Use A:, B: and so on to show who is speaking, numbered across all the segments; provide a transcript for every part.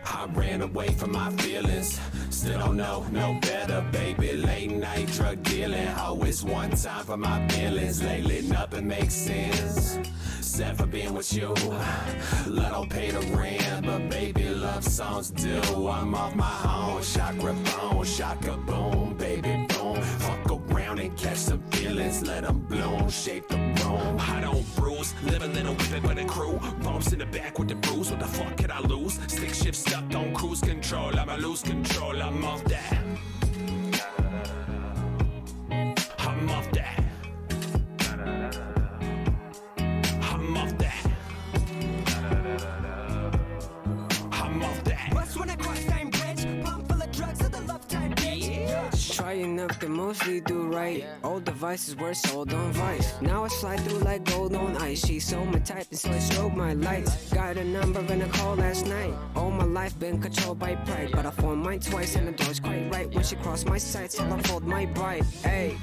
A: I ran away from my feelings, still don't know no better, baby. Late night drug dealing, always one time for my feelings. Lately nothing makes sense, except for being with you. Love don't pay the rent, but baby love songs do. I'm off my own, chakra bone, shaka boom, baby boom. Fuck around and catch some feelings, let them bloom, shape the room. I don't bruise, live a little with it, but a crew. Bumps in the back with the bruise, what the fuck could I lose? Stick shift stuck on cruise control, I'ma lose control, I'm off that. I'm off that. I'm off that. I'm off that.
B: Bust when I cross time bridge, pump full of drugs of the love type bitch. Trying up to mostly do right. Old devices were sold on Vice. Now I slide through like gold on ice. She's so my type, and so I stroke my lights. Got a number and a call last night. All my life been controlled by pride, but I formed mine twice and the door's quite right. When she crossed my sights, I'll unfold my bite. Hey,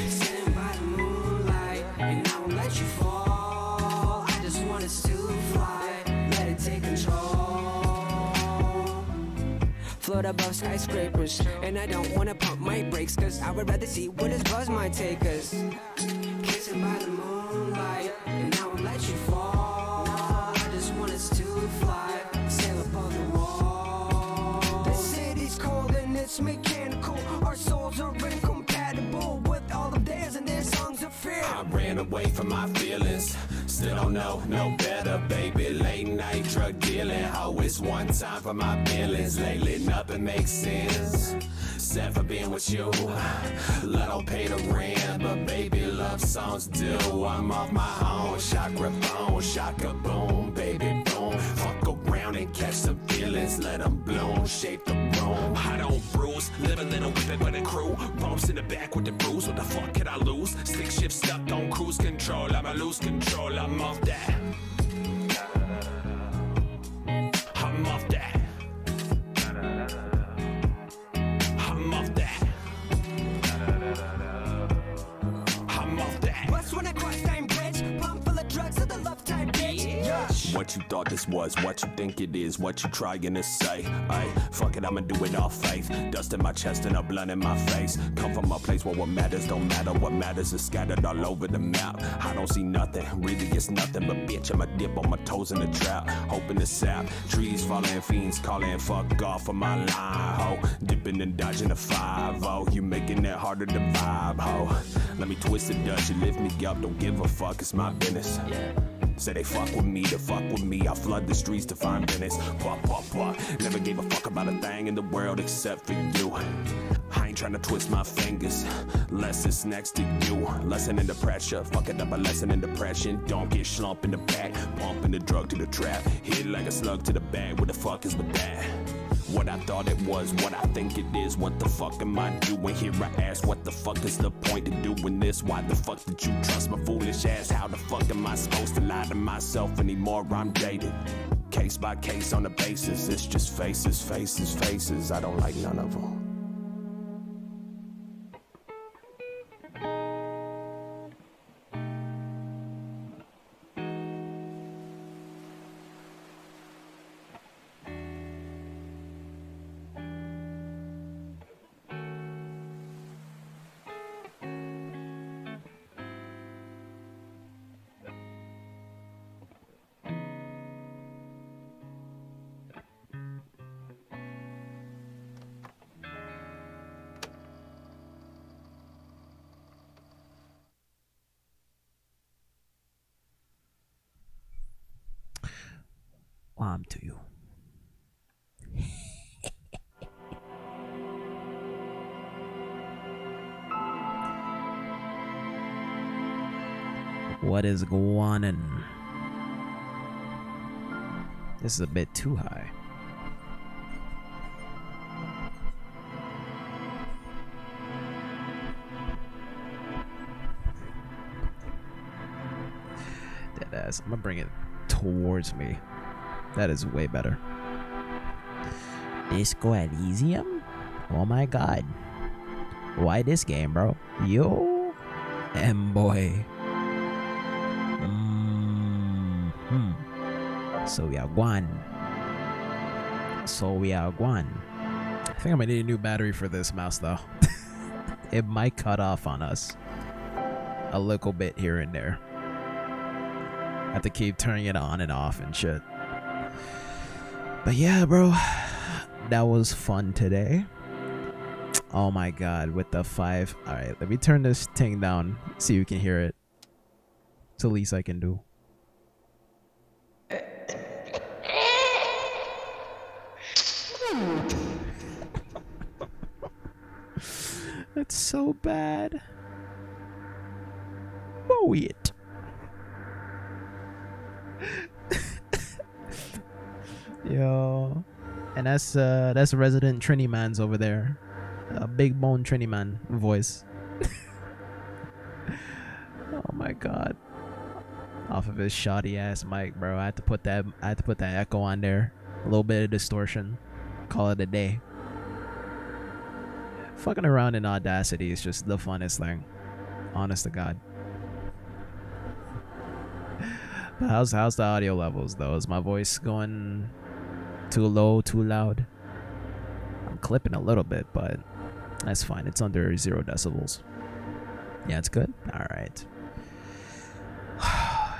B: sitting by the moonlight, and I won't let you fall. I just want us to fly, let it take control. Float above skyscrapers, and I don't wanna pump my brakes, cause I would rather see where this buzz might take us. Kissing by the moonlight, and I won't let you fall. I just want us to fly, sail above the wall. The city's cold and it's mechanical. Our souls are incompatible with all of theirs and their songs of fear.
A: I ran away from my feelings, still don't know no better, baby. Late night drug dealing, always one time for my feelings. Lately nothing makes sense, except for being with you. Love don't pay the rent, but baby love songs do. I'm off my own, chakra bone, shaka boom, baby boom. Fuck around and catch some feelings, let them bloom, shape the room. I don't bruise, live a little with it, but a crew. Bumps in the back with the bruise, what the fuck could I lose? Stick shift stuck on cruise control, I'ma lose control, I'm off that. I'm off that. I'm off that. I'm off that.
B: Bust when I cross time bridge, pump full of drugs of the love type bitch.
A: What you thought this was, what you think it is, what you trying to say. Ay, fuck it, I'ma do it all faith. Dust in my chest and a blunt in my face. Come from a place where what matters don't matter. What matters is scattered all over the map. I don't see nothing, really it's nothing but bitch. I'ma dip on my toes in the trap, hoping to sap. Trees falling, fiends calling, fuck off of my line, ho. Dipping and dodging the 5-0. You making it harder to vibe, ho. Let me twist it, Dutch, you lift me up, don't give a fuck, it's my business. Say they fuck with me, to fuck with me. I flood the streets to find business. Pop, pop, pop. Never gave a fuck about a thing in the world except for you. I ain't tryna twist my fingers, less it's next to you. Lesson in the pressure, fuck it up, a lesson in depression. Don't get slump in the back, pumping the drug to the trap. Hit like a slug to the bag, what the fuck is with that? What I thought it was, what I think it is. What the fuck am I doing here? I ask, what the fuck is the point of doing this? Why the fuck did you trust my foolish ass? How the fuck am I supposed to lie to myself anymore? I'm dated, case by case on the basis. It's just faces, faces, faces. I don't like none of them.
C: I'm to you. What is going on? This is a bit too high. Deadass. I'm gonna bring it towards me. That is way better. Disco Elysium? Oh my god. Why this game, bro? Yo. And boy. So yeah, one. So we are one. I think I'm gonna need a new battery for this mouse though. It might cut off on us a little bit here and there. I have to keep turning it on and off and shit. But yeah, bro, that was fun today. Oh my god, with the 5. All right, let me turn this thing down, see if you can hear it. It's the least I can do. That's so bad. Bullshit. Yo, and that's resident Trini man's over there, a big bone Trini man voice. Oh my god, off of his shoddy ass mic, bro. I had to put that echo on there, a little bit of distortion, call it a day. Fucking around in Audacity is just the funnest thing, honest to god. But how's the audio levels though? Is my voice going too low, too loud? I'm clipping a little bit, but that's fine. It's under 0 decibels. Yeah, it's good. All right.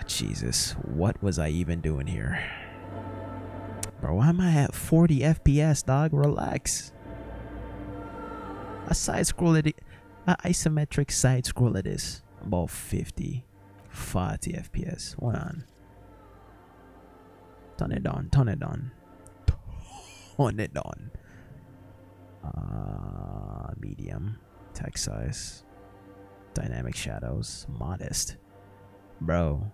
C: Jesus, what was I even doing here, bro? Why am I at 40 FPS, dog? Relax. A side scroll it, a isometric side scroll it is about 40 FPS. Hold on. Turn it on. Turn it on. Turn it on. Medium. Text size. Dynamic shadows. Modest. Bro.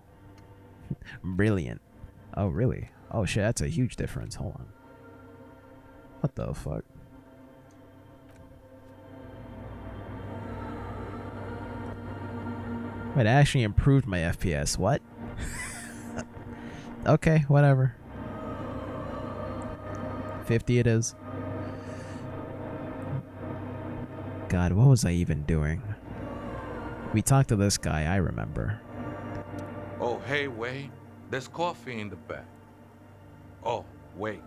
C: Brilliant. Oh, really? Oh, shit. That's a huge difference. Hold on. What the fuck? Wait, I actually improved my FPS. What? Okay, whatever. 50 it is. God, what was I even doing? We talked to this guy, I remember.
D: Oh, hey, wait. There's coffee in the back. Oh, wait.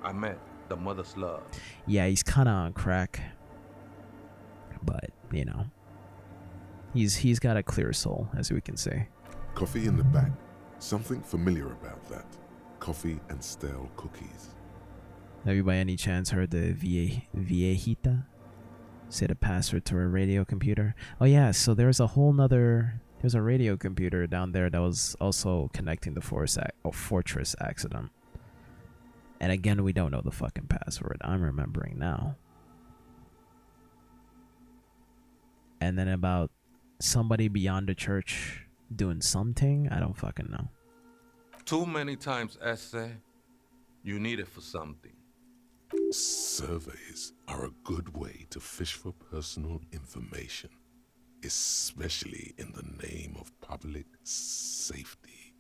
D: I meant the mother's love.
C: Yeah, he's kind of on crack. But, you know. He's got a clear soul, as we can see.
E: Coffee in the back. Something familiar about that. Coffee and stale cookies.
C: Have you by any chance heard the viejita say the password to a radio computer? Oh yeah, so there's a radio computer down there that was also connecting the fortress accident. And again, we don't know the fucking password. I'm remembering now. And then about somebody beyond the church doing something, I don't fucking know.
D: Too many times, essay. You need it for something.
E: Surveys are a good way to fish for personal information, especially in the name of public safety.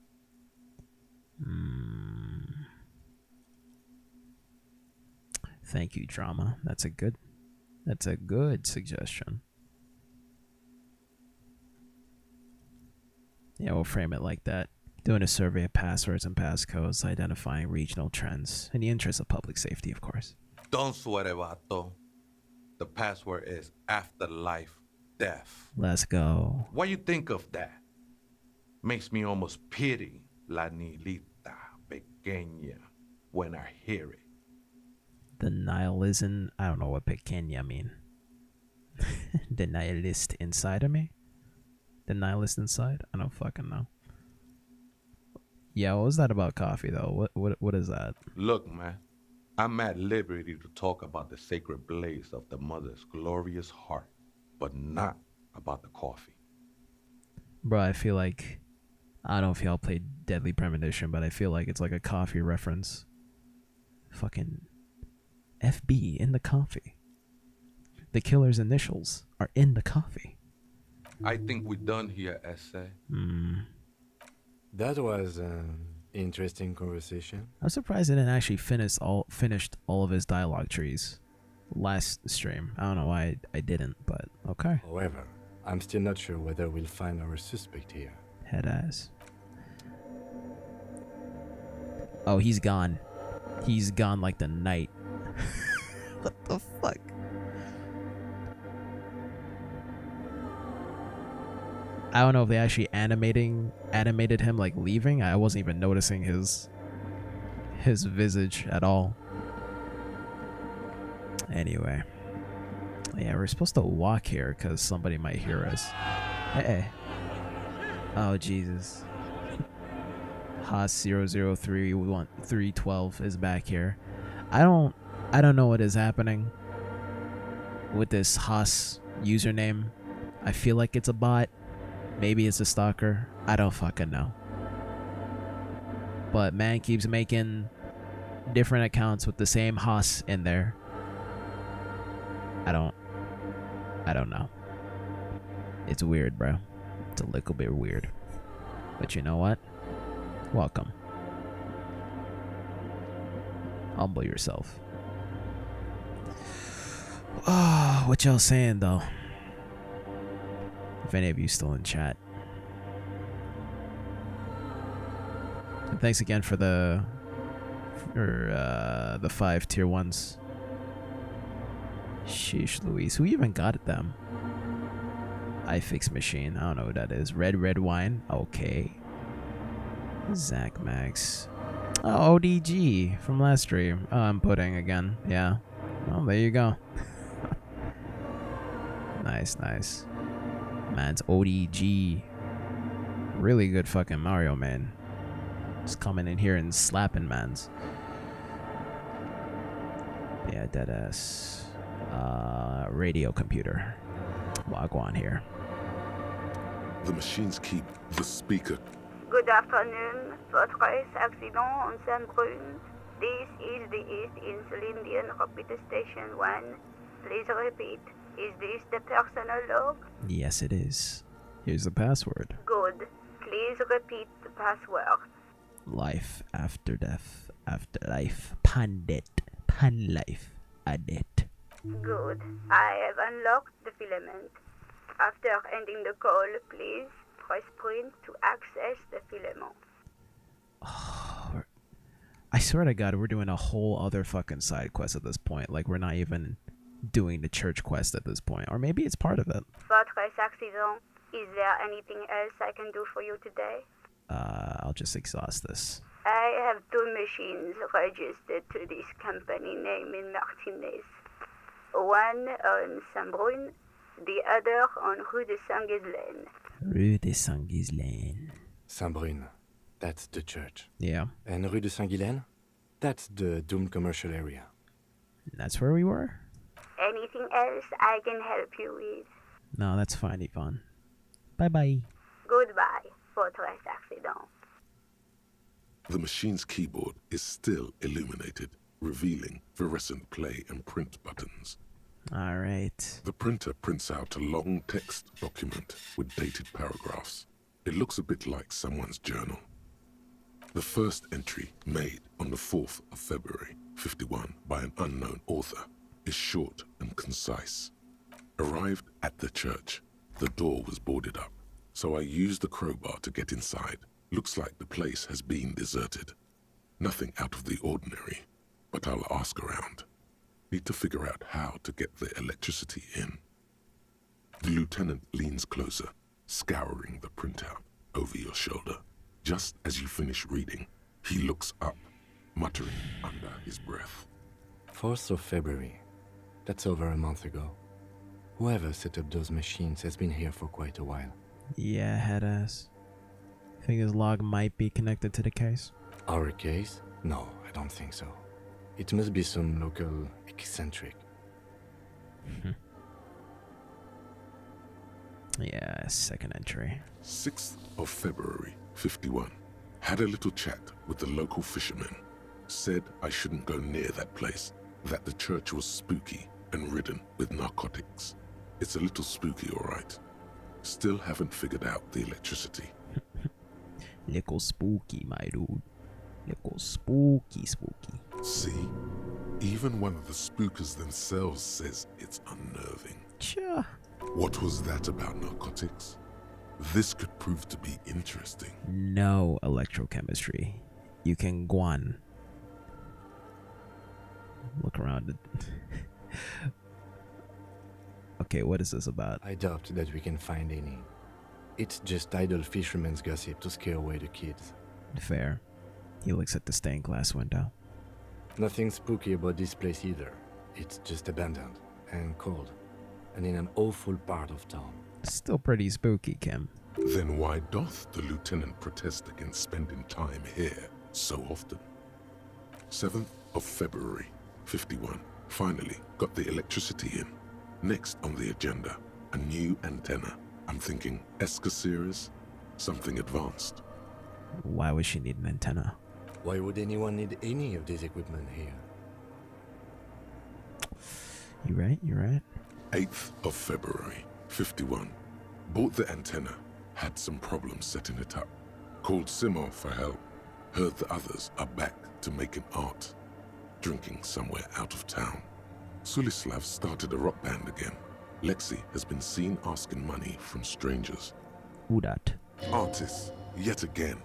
C: Thank you, drama. That's a good suggestion. Yeah, we'll frame it like that. Doing a survey of passwords and passcodes, identifying regional trends in the interest of public safety, of course.
D: Don't sweat it, vato. The password is afterlife death.
C: Let's go.
D: What you think of that? Makes me almost pity la niñita pequeña when I hear it.
C: The nihilism, I don't know what pequeña mean. The nihilist inside of me? The nihilist inside? I don't fucking know. Yeah, what was that about coffee though? What is that?
D: Look, man, I'm at liberty to talk about the sacred blaze of the mother's glorious heart, but not about the coffee.
C: Bro, I feel like, I don't know if y'all played Deadly Premonition, but I feel like it's like a coffee reference. Fucking FB in the coffee. The killer's initials are in the coffee.
D: I think we're done here, essay.
F: That was an interesting conversation.
C: I'm surprised they didn't actually finished all of his dialogue trees last stream. I don't know why I didn't, but okay.
F: However, I'm still not sure whether we'll find our suspect here.
C: Head ass. Oh, he's gone. He's gone like the night. What the fuck? I don't know if they actually animated him like leaving. I wasn't even noticing his visage at all. Anyway. Yeah, we're supposed to walk here because somebody might hear us. Hey. Oh, Jesus. Haas 0031312 is back here. I don't know what is happening with this Haas username. I feel like it's a bot. Maybe it's a stalker. I don't fucking know. But man keeps making different accounts with the same Haas in there. I don't know. It's weird, bro. It's a little bit weird. But you know what? Welcome. Humble yourself. Oh, what y'all saying though? If any of you still in chat. And thanks again for the 5 tier 1s. Sheesh Louise. Who even got it them? iFix Machine. I don't know who that is. Red Wine. Okay. Zach Max. Oh, ODG from last stream. Oh, I'm pudding again. Yeah. Oh, there you go. Nice. Man's ODG. Really good fucking Mario, man. Just coming in here and slapping mans. Yeah, deadass. Radio computer. Wagwan here.
E: The machines keep the speaker.
G: Good afternoon, Fortress Accident on Saint-Brune. This is the East Insulindian Repeater Station 1. Please repeat. Is this the personal log?
C: Yes, it is. Here's the password.
G: Good. Please repeat the password.
C: Life after death, afterlife, pandit, pan life, adet.
G: Good. I have unlocked the filament. After ending the call, please press print to access the filament.
C: Oh, I swear to God, we're doing a whole other fucking side quest at this point. Like, we're not even doing the church quest at this point. Or maybe it's part of it.
G: Fortress Accident, is there anything else I can do for you today?
C: I'll just exhaust this.
G: I have 2 machines registered to this company name in Martinez. One on Saint-Brune, the other on Rue de Saint-Ghislaine.
C: Rue de Saint-Ghislaine.
F: Saint-Brune, that's the church.
C: Yeah.
F: And Rue de Saint-Ghislaine, that's the doomed commercial area.
C: That's where we were?
G: Anything else I can help you with?
C: No, that's fine, Yvonne. Bye-bye.
G: Goodbye, Fortress Accident.
E: The machine's keyboard is still illuminated, revealing fluorescent play and print buttons.
C: All right.
E: The printer prints out a long text document with dated paragraphs. It looks a bit like someone's journal. The first entry, made on the 4th of February, 51, by an unknown author, is short and concise. Arrived at the church, the door was boarded up, so I used the crowbar to get inside. Looks like the place has been deserted. Nothing out of the ordinary, but I'll ask around. Need to figure out how to get the electricity in. The lieutenant leans closer, scouring the printout over your shoulder. Just as you finish reading, he looks up, muttering under his breath.
F: 4th of February. That's over a month ago. Whoever set up those machines has been here for quite a while.
C: Yeah, headass. Think his log might be connected to the case?
F: Our case? No, I don't think so. It must be some local eccentric.
C: Yeah, second entry.
E: 6th of February, 51. Had a little chat with the local fishermen. Said I shouldn't go near that place, that the church was spooky and ridden with narcotics. It's a little spooky, all right. Still haven't figured out the electricity.
C: Little spooky, my dude. Little spooky.
E: See? Even one of the spookers themselves says it's unnerving.
C: Sure.
E: What was that about narcotics? This could prove to be interesting.
C: No electrochemistry. You can guan. Look around. Okay, what is this about?
F: I doubt that we can find any. It's just idle fishermen's gossip to scare away the kids.
C: Fair. He looks at the stained glass window.
F: Nothing spooky about this place either. It's just abandoned and cold, and in an awful part of town.
C: Still pretty spooky, Kim.
E: Then why doth the lieutenant protest against spending time here so often? 7th of February, 51. Finally got the electricity in. Next on the agenda, a new antenna. I'm thinking Esca series, something advanced.
C: Why would she need an antenna?
F: Why would anyone need any of this equipment here?
C: You right, you right.
E: 8th of February, 51. Bought the antenna, had some problems setting it up. Called Simo for help. Heard the others are back to making art. Drinking somewhere out of town. Sulislav started a rock band again. Lexi has been seen asking money from strangers.
C: Who dat?
E: Artists, yet again.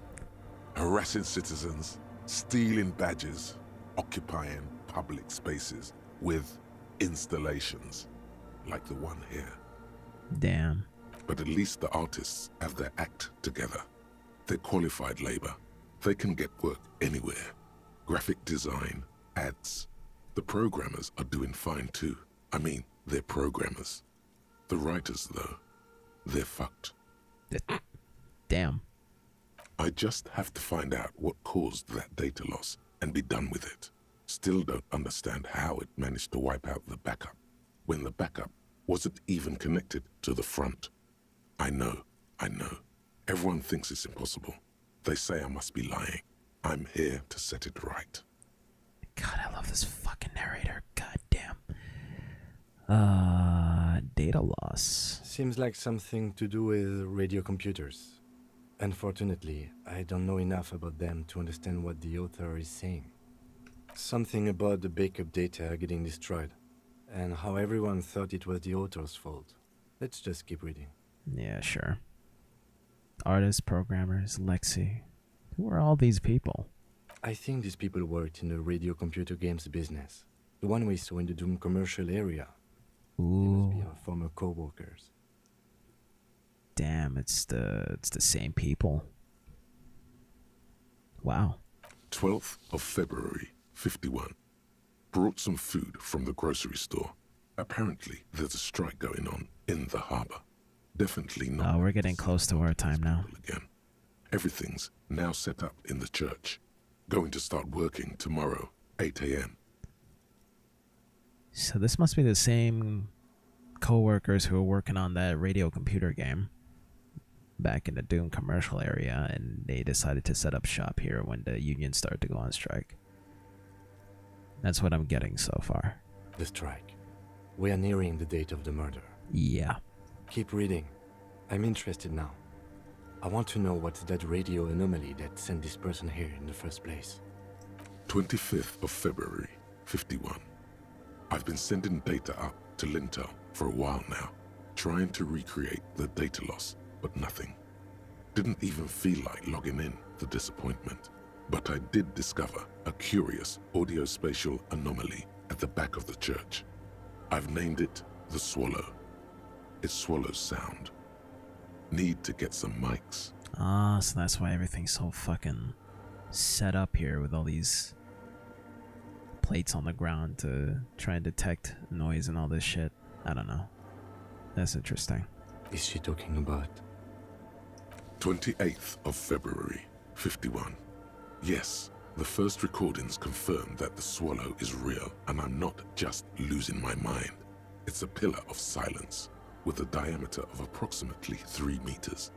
E: Harassing citizens, stealing badges, occupying public spaces with installations, like the one here.
C: Damn.
E: But at least the artists have their act together. They're qualified labor. They can get work anywhere. Graphic design, ads. The programmers are doing fine too. I mean, they're programmers. The writers, though, they're fucked.
C: Damn.
E: I just have to find out what caused that data loss and be done with it. Still don't understand how it managed to wipe out the backup, when the backup wasn't even connected to the front. I know. Everyone thinks it's impossible. They say I must be lying. I'm here to set it right.
C: God, I love this fucking narrator. God damn. Data loss.
F: Seems like something to do with radio computers. Unfortunately, I don't know enough about them to understand what the author is saying. Something about the backup data getting destroyed, and how everyone thought it was the author's fault. Let's just keep reading.
C: Yeah, sure. Artists, programmers, Lexi. Who are all these people?
F: I think these people worked in the radio computer games business. The one we saw in the Doom commercial area. They must be
C: Ooh,
F: our former co-workers.
C: damn, it's the same people. Wow.
E: 12th of February, 51. Brought some food from the grocery store. Apparently, there's a strike going on in the harbor. Definitely not.
C: Oh, we're getting close to our time now.
E: Again. Everything's now set up in the church. Going to start working tomorrow, 8 a.m.
C: So this must be the same co-workers who were working on that radio computer game back in the Doom commercial area, and they decided to set up shop here when the union started to go on strike. That's what I'm getting so far.
F: The strike. We are nearing the date of the murder.
C: Yeah.
F: Keep reading. I'm interested now. I want to know what's that radio anomaly that sent this person here in the first place.
E: 25th of February, 51. I've been sending data up to Lintel for a while now, trying to recreate the data loss, but nothing. Didn't even feel like logging in, the disappointment. But I did discover a curious audio-spatial anomaly at the back of the church. I've named it the Swallow. It swallows sound. Need to get some mics.
C: Ah, so that's why everything's so fucking set up here with all these plates on the ground to try and detect noise and all this shit. I don't know. That's interesting.
F: Is she talking about?
E: 28th of February, 51. Yes, the first recordings confirm that the Swallow is real and I'm not just losing my mind. It's a pillar of silence with a diameter of approximately 3 meters.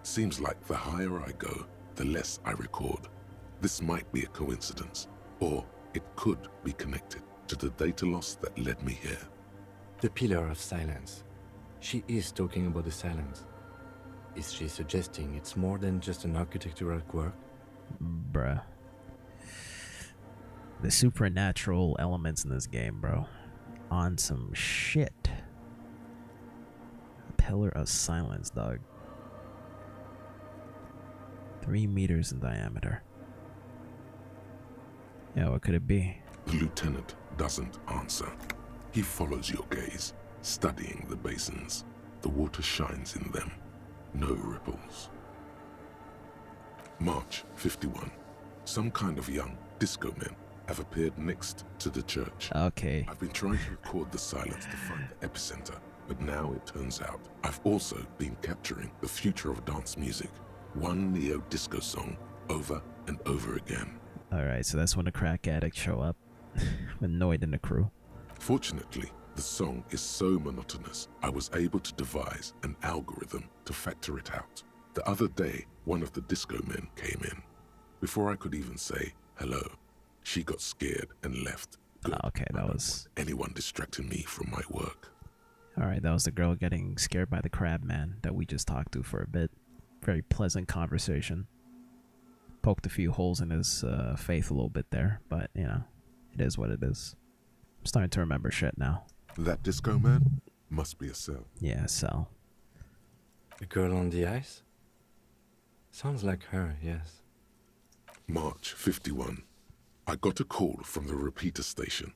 E: Seems like the higher I go, the less I record. This might be a coincidence, or it could be connected to the data loss that led me here.
F: The pillar of silence. She is talking about the silence. Is she suggesting it's more than just an architectural quirk?
C: Bruh. The supernatural elements in this game, bro. On some shit. A pillar of silence, dog. 3 meters in diameter. Yeah, what could it be?
E: The lieutenant doesn't answer. He follows your gaze, studying the basins. The water shines in them. No ripples. March 51. Some kind of young disco men have appeared next to the church.
C: Okay.
E: I've been trying to record the silence to find the epicenter, but now it turns out I've also been capturing the future of dance music, one neo-disco song over and over again.
C: Alright, so that's when the crack addicts show up with Noid and the crew.
E: Fortunately, the song is so monotonous, I was able to devise an algorithm to factor it out. The other day, one of the disco men came in. Before I could even say hello, she got scared and left. Good.
C: Okay, that was...
E: anyone distracting me from my work.
C: Alright, that was the girl getting scared by the crab man that we just talked to for a bit. Very pleasant conversation. Poked a few holes in his faith a little bit there, but, you know, it is what it is. I'm starting to remember shit now.
E: That disco man must be a cell.
C: Yeah, Cell.
F: The girl on the ice? Sounds like her, yes.
E: March 51. I got a call from the repeater station.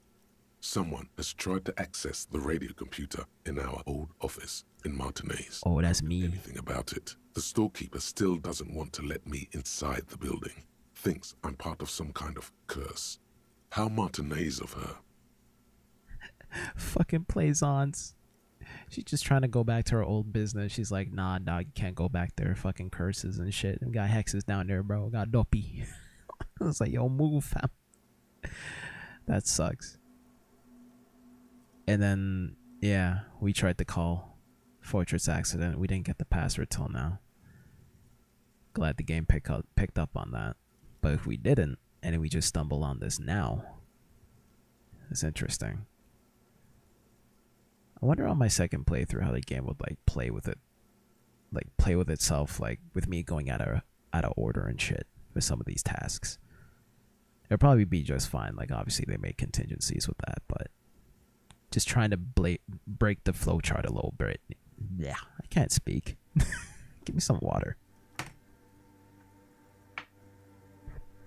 E: Someone has tried to access the radio computer in our old office in Martinez.
C: Oh, that's me.
E: Anything about it. The storekeeper still doesn't want to let me inside the building. Thinks I'm part of some kind of curse. How Martinez of her.
C: Fucking Plaisance. She's just trying to go back to her old business. She's like, nah, you can't go back there. Fucking curses and shit. And got hexes down there, bro. Got dopey. I was like, yo, move, fam. That sucks. And then, yeah, we tried to call Fortress Accident. We didn't get the password till now. Glad the game picked up on that. But if we didn't, and we just stumble on this now, it's interesting. I wonder on my second playthrough how the game would like play with it, like play with itself, like with me going out of order and shit with some of these tasks. It'll probably be just fine. Like obviously they make contingencies with that, but just trying to break the flowchart a little bit. Yeah, I can't speak. Give me some water.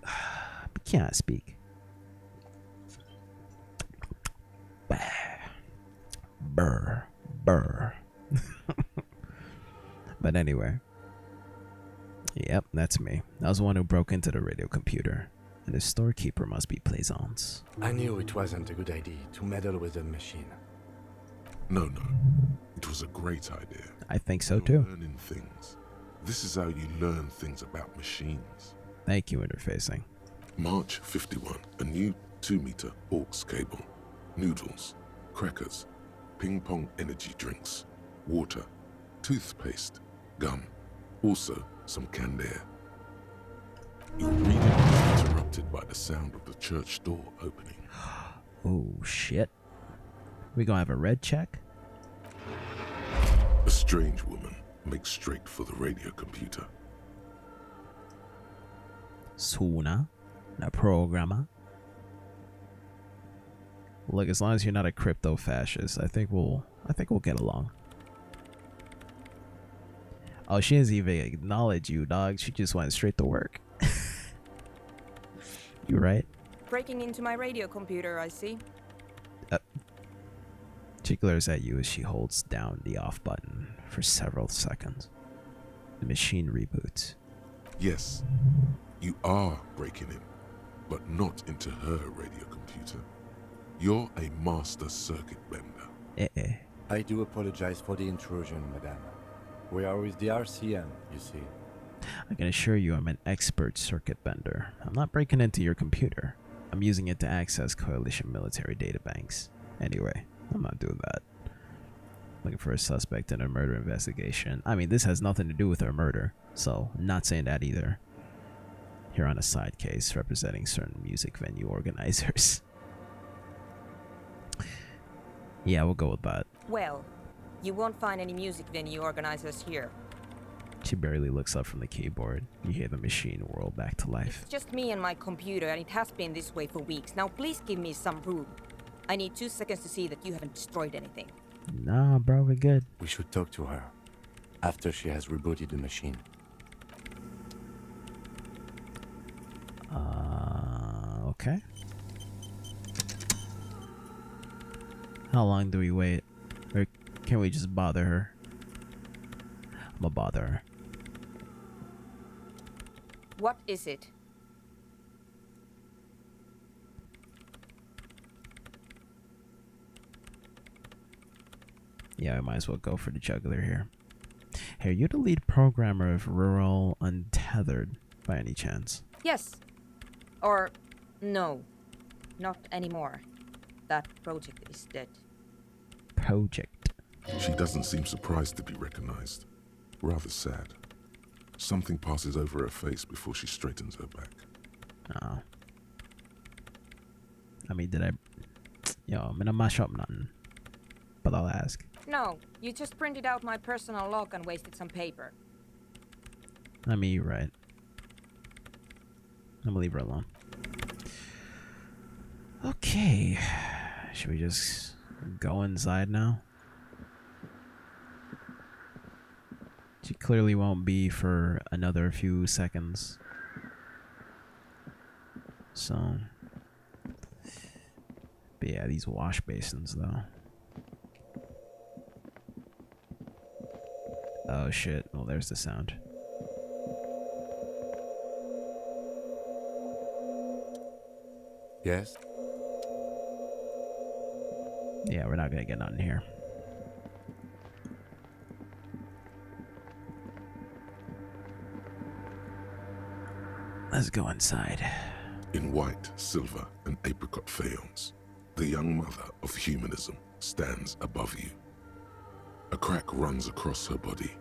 C: I can't speak. Burr. But anyway. Yep, that's me. I was the one who broke into the radio computer. And the storekeeper must be Plaisance.
F: I knew it wasn't a good idea to meddle with the machine.
E: No. It was a great idea.
C: I think so
E: You're
C: too.
E: Learning things. This is how you learn things about machines.
C: Thank you, interfacing.
E: March 51. A new 2-meter aux cable. Noodles. Crackers. Ping pong energy drinks. Water. Toothpaste. Gum. Also some canned air. Your reading is interrupted by the sound of the church door opening.
C: Oh shit. We gonna have a red check?
E: A strange woman makes straight for the radio computer.
C: Suna, the programmer. Look, as long as you're not a crypto fascist, I think we'll get along. Oh, she doesn't even acknowledge you, dog. She just went straight to work. You right?
H: Breaking into my radio computer, I see.
C: She glares at you as she holds down the off button for several seconds. The machine reboots.
E: Yes, you are breaking in, but not into her radio computer. You're a master circuit bender.
F: I do apologize for the intrusion, madame. We are with the RCM, you see.
C: I can assure you I'm an expert circuit bender. I'm not breaking into your computer. I'm using it to access coalition military databanks. Anyway, I'm not doing that. Looking for a suspect in a murder investigation. I mean, this has nothing to do with her murder, so I'm not saying that either. Here on a side case representing certain music venue organizers. Yeah, we'll go with that.
H: Well, you won't find any music venue organizers here.
C: She barely looks up from the keyboard. You hear the machine whirl back to life.
H: It's just me and my computer, and it has been this way for weeks. Now please give me some room. I need 2 seconds to see that you haven't destroyed anything.
C: Nah, bro, we're good.
F: We should talk to her after she has rebooted the machine.
C: Okay. How long do we wait? Or can we just bother her? I'm gonna bother her.
H: What is it?
C: Yeah, I might as well go for the jugular here. Hey, are you the lead programmer of Rural Untethered by any chance?
H: Yes. Or no. Not anymore. That project is dead.
C: Project.
E: She doesn't seem surprised to be recognized. Rather sad. Something passes over her face before she straightens her back.
C: Oh. I mean, did I... Yo, I'm gonna mash up nothing. But I'll ask.
H: No, you just printed out my personal log and wasted some paper.
C: I mean, you're right. I'm gonna leave her alone. Okay. Should we just go inside now? She clearly won't be for another few seconds. So. But yeah, these wash basins though. Oh shit. Oh, there's the sound.
F: Yes?
C: Yeah, we're not gonna get nothing here. Let's go inside.
E: In white, silver, and apricot faience, the young mother of humanism stands above you. A crack runs across her body.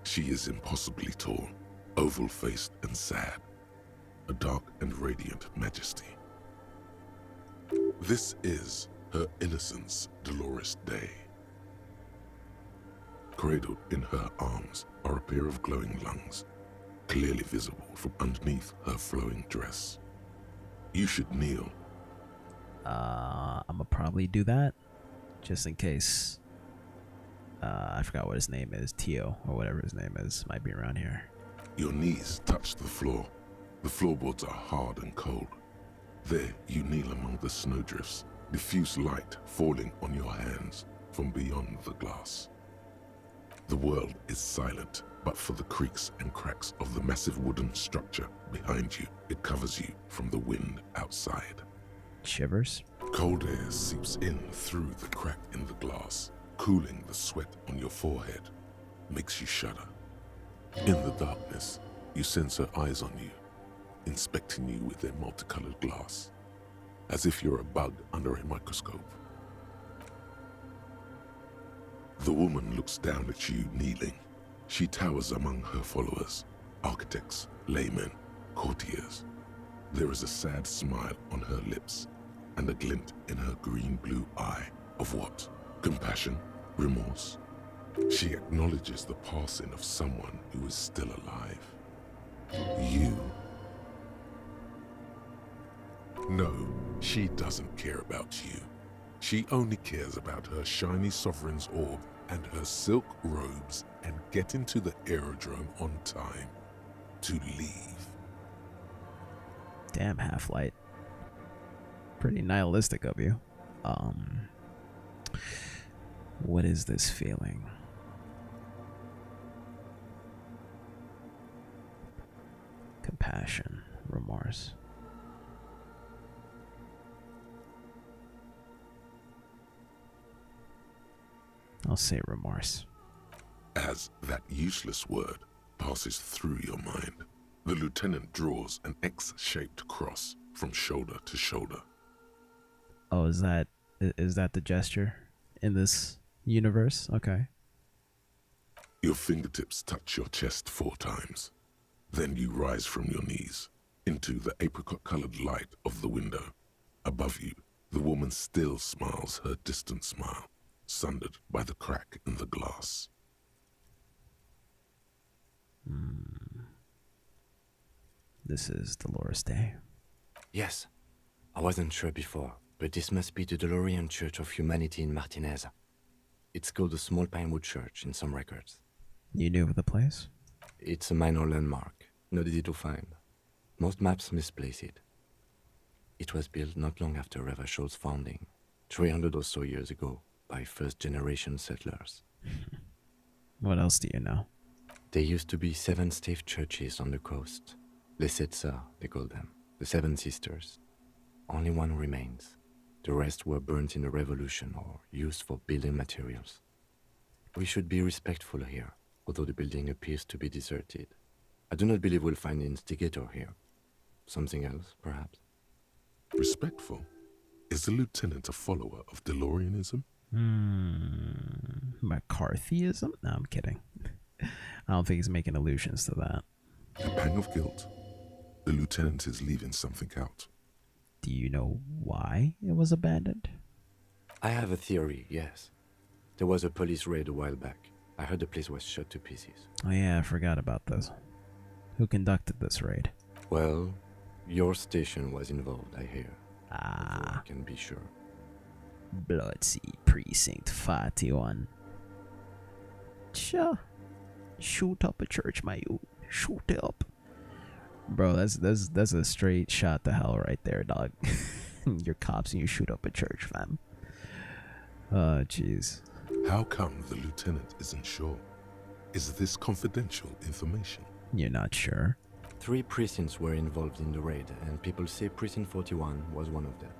E: She is impossibly tall, oval-faced and sad, a dark and radiant majesty. This is her innocence, Dolores Day. Cradled in her arms are a pair of glowing lungs, clearly visible from underneath her flowing dress. You should kneel.
C: I'ma probably do that, just in case. I forgot what his name is, Tio, or whatever his name is, might be around here.
E: Your knees touch the floor. The floorboards are hard and cold. There you kneel among the snowdrifts, diffuse light falling on your hands from beyond the glass. The world is silent, but for the creaks and cracks of the massive wooden structure behind you, it covers you from the wind outside.
C: Shivers?
E: Cold air seeps in through the crack in the glass, cooling the sweat on your forehead, makes you shudder. In the darkness, you sense her eyes on you, inspecting you with their multicolored glass, as if you're a bug under a microscope. The woman looks down at you kneeling. She towers among her followers, architects, laymen, courtiers. There is a sad smile on her lips and a glint in her green-blue eye of what? Compassion? Remorse? She acknowledges the passing of someone who is still alive. You. No, she doesn't care about you. She only cares about her shiny sovereign's orb and her silk robes and getting to the aerodrome on time to leave.
C: Damn, Half-Light. Pretty nihilistic of you. What is this feeling? Compassion, remorse. I'll say remorse.
E: As that useless word passes through your mind, the lieutenant draws an X-shaped cross from shoulder to shoulder.
C: Oh, is that the gesture in this universe? Okay.
E: Your fingertips touch your chest 4 times. Then you rise from your knees into the apricot-colored light of the window. Above you, the woman still smiles her distant smile, sundered by the crack in the glass.
C: This is Dolores Day.
F: Yes. I wasn't sure before, but this must be the DeLorean Church of Humanity in Martinez. It's called the Small Pinewood Church in some records.
C: You knew of the place?
F: It's a minor landmark, not easy to find. Most maps misplace it. It was built not long after Reva Show's founding. 300 or so years ago by first-generation settlers.
C: What else do you know?
F: There used to be 7 stave churches on the coast. Les Sept Sœurs, they call them. The 7 Sisters. Only one remains. The rest were burnt in the revolution or used for building materials. We should be respectful here, although the building appears to be deserted. I do not believe we'll find the instigator here. Something else, perhaps?
E: Respectful? Is the lieutenant a follower of DeLoreanism?
C: McCarthyism? No, I'm kidding. I don't think he's making allusions to that.
E: A pang of guilt. The lieutenant is leaving something out.
C: Do you know why it was abandoned?
F: I have a theory, yes. There was a police raid a while back. I heard the place was shot to pieces.
C: Oh yeah, I forgot about this. Who conducted this raid?
F: Well, your station was involved, I hear.
C: Ah.
F: Although I can be sure.
C: Bloodseed Precinct 41. Sure. Shoot up a church, my youth. Shoot it up. Bro, that's a straight shot to hell right there, dog. You're cops and you shoot up a church, fam. Oh, jeez.
E: How come the lieutenant isn't sure? Is this confidential information?
C: You're not sure?
F: 3 precincts were involved in the raid, and people say Precinct 41 was one of them.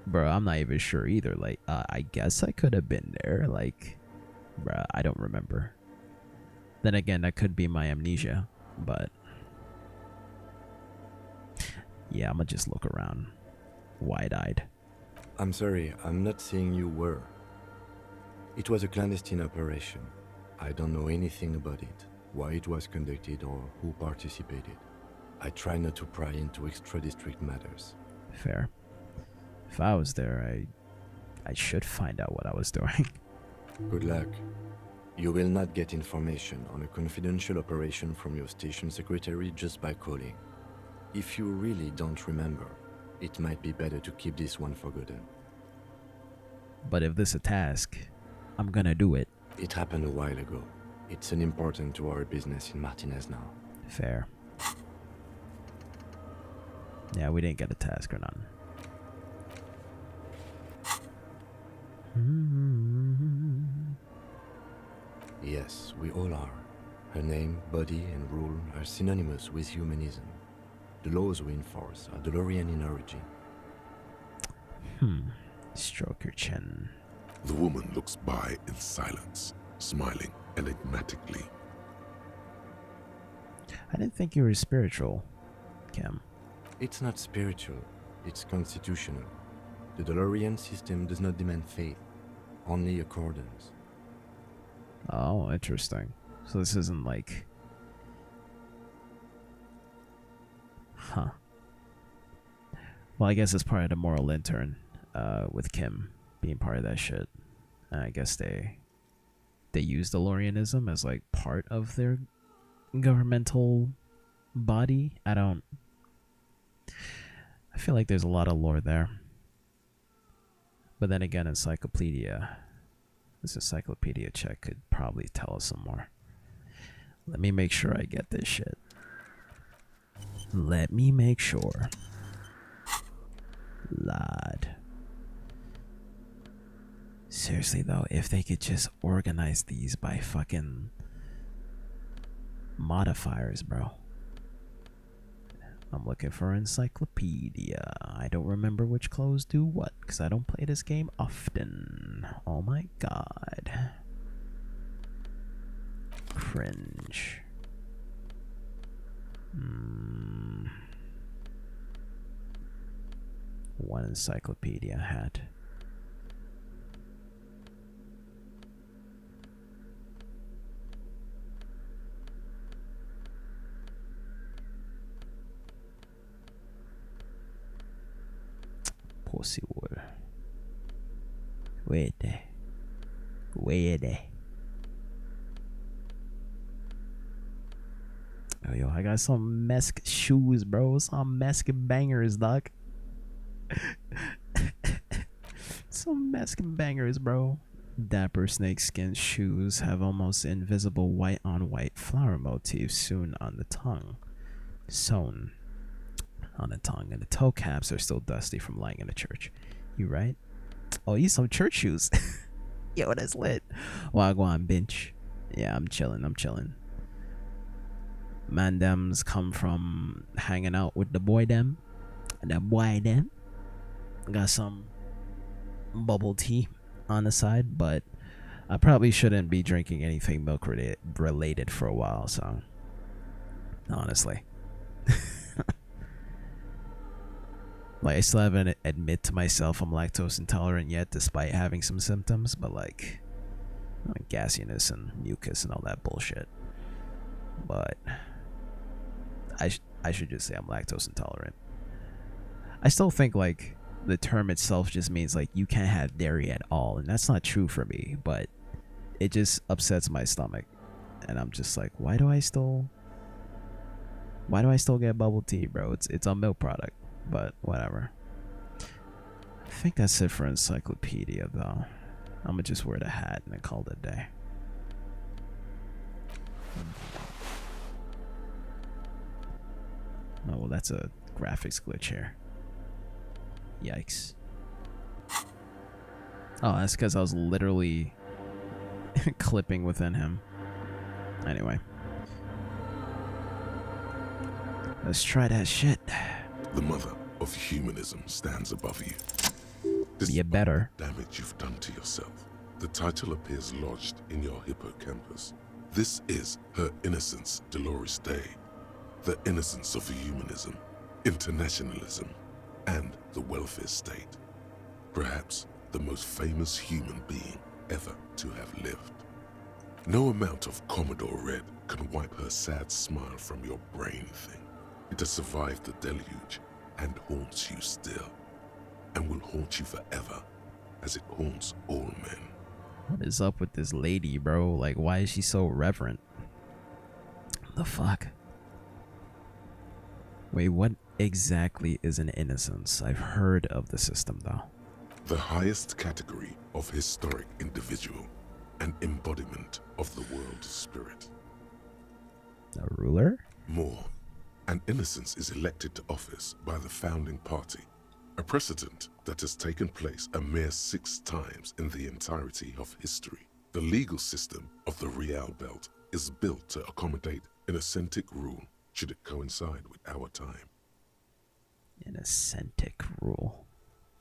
C: Bro, I'm not even sure either. Like, I guess I could have been there. Like, bro, I don't remember. Then again, that could be my amnesia. But, yeah, I'm gonna just look around. Wide-eyed.
F: I'm sorry, I'm not saying you were. It was a clandestine operation. I don't know anything about it, why it was conducted or who participated. I try not to pry into extra-district matters.
C: Fair. If I was there, I should find out what I was doing.
F: Good luck. You will not get information on a confidential operation from your station secretary just by calling. If you really don't remember, it might be better to keep this one forgotten.
C: But if this is a task, I'm gonna do it.
F: It happened a while ago. It's unimportant to our business in Martinez now.
C: Fair. Yeah, we didn't get a task or nothing.
F: Yes, we all are. Her name, body, and rule are synonymous with humanism. The laws we enforce are DeLorean in origin.
C: Stroke your chin.
E: The woman looks by in silence, smiling enigmatically.
C: I didn't think you were spiritual, Kim.
F: It's not spiritual, it's constitutional. The DeLorean system does not demand faith, only accordance.
C: Oh, interesting. So this isn't like... Huh. Well, I guess it's part of the moral intern, with Kim being part of that shit. And I guess they use DeLoreanism as like part of their governmental body. I feel like there's a lot of lore there. But then again, this encyclopedia check could probably tell us some more. Let me make sure I get this shit. Let me make sure. Lad. Seriously though, if they could just organize these by fucking modifiers, bro. I'm looking for encyclopedia. I don't remember which clothes do what, because I don't play this game often. Oh my god. Cringe. One encyclopedia hat. Possible. Wait there. Wait there. Oh, yo, I got some mesk shoes, bro. Some mesk bangers, dog. Some mesk bangers, bro. Dapper snakeskin shoes have almost invisible white on white flower motifs sewn on the tongue. Sewn. on the tongue, and the toe caps are still dusty from lying in the church. You right? Oh, you some church shoes. Yo, that's lit. Wagwan bench. Yeah, I'm chilling. Mandems come from hanging out with the boy them. And the boy them got some bubble tea on the side, but I probably shouldn't be drinking anything milk related for a while, so honestly. Like, I still haven't admit to myself I'm lactose intolerant yet, despite having some symptoms, but like gassiness and mucus and all that bullshit. But I should just say I'm lactose intolerant. I still think like the term itself just means like you can't have dairy at all, and that's not true for me, but it just upsets my stomach, and I'm just like, why do I still get bubble tea, bro? It's a milk product. But whatever. I think that's it for encyclopedia, though. I'm gonna just wear the hat and then call it a day. Oh, well, that's a graphics glitch here. Yikes. Oh, that's because I was literally clipping within him. Anyway. Let's try that shit.
E: The mother of humanism stands above you.
C: You better.
E: Damage you've done to yourself. The title appears lodged in your hippocampus. This is her innocence, Dolores Day. The innocence of humanism, internationalism, and the welfare state. Perhaps the most famous human being ever to have lived. No amount of Commodore Red can wipe her sad smile from your brain thing. It has survived the deluge and haunts you still, and will haunt you forever, as it haunts all men.
C: What is up with this lady, bro? Like, why is she so reverent? The fuck? Wait, what exactly is an innocence? I've heard of the system, though.
E: The highest category of historic individual, an embodiment of the world spirit.
C: A ruler?
E: More. An innocence is elected to office by the founding party, a precedent that has taken place a mere 6 times in the entirety of history. The legal system of the Real Belt is built to accommodate an ascentic rule should it coincide with our time.
C: An ascentic rule.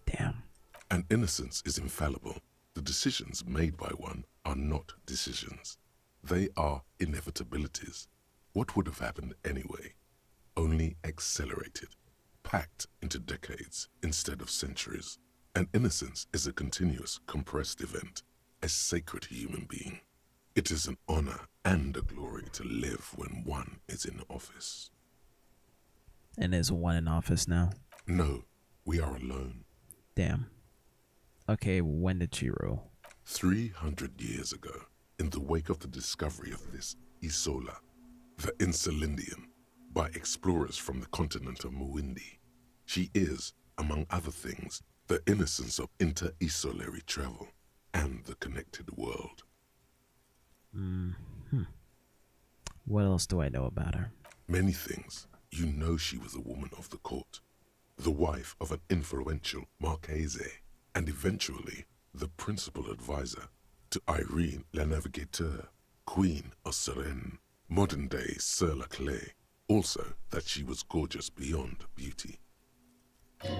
C: Damn.
E: An innocence is infallible. The decisions made by one are not decisions. They are inevitabilities. What would have happened anyway? Only accelerated, packed into decades instead of centuries. An innocence is a continuous, compressed event, a sacred human being. It is an honor and a glory to live when one is in office.
C: And is one in office now?
E: No, we are alone.
C: Damn. Okay, when did she rule?
E: 300 years ago, in the wake of the discovery of this Isola, the Insulindian, by explorers from the continent of Muindi. She is, among other things, the innocence of inter-isolary travel and the connected world.
C: What else do I know about her?
E: Many things. You know she was a woman of the court, the wife of an influential Marchese, and eventually the principal advisor to Irene la Navigateur, Queen of Suresnes, modern-day Sir Laclais. Also, that she was gorgeous beyond beauty.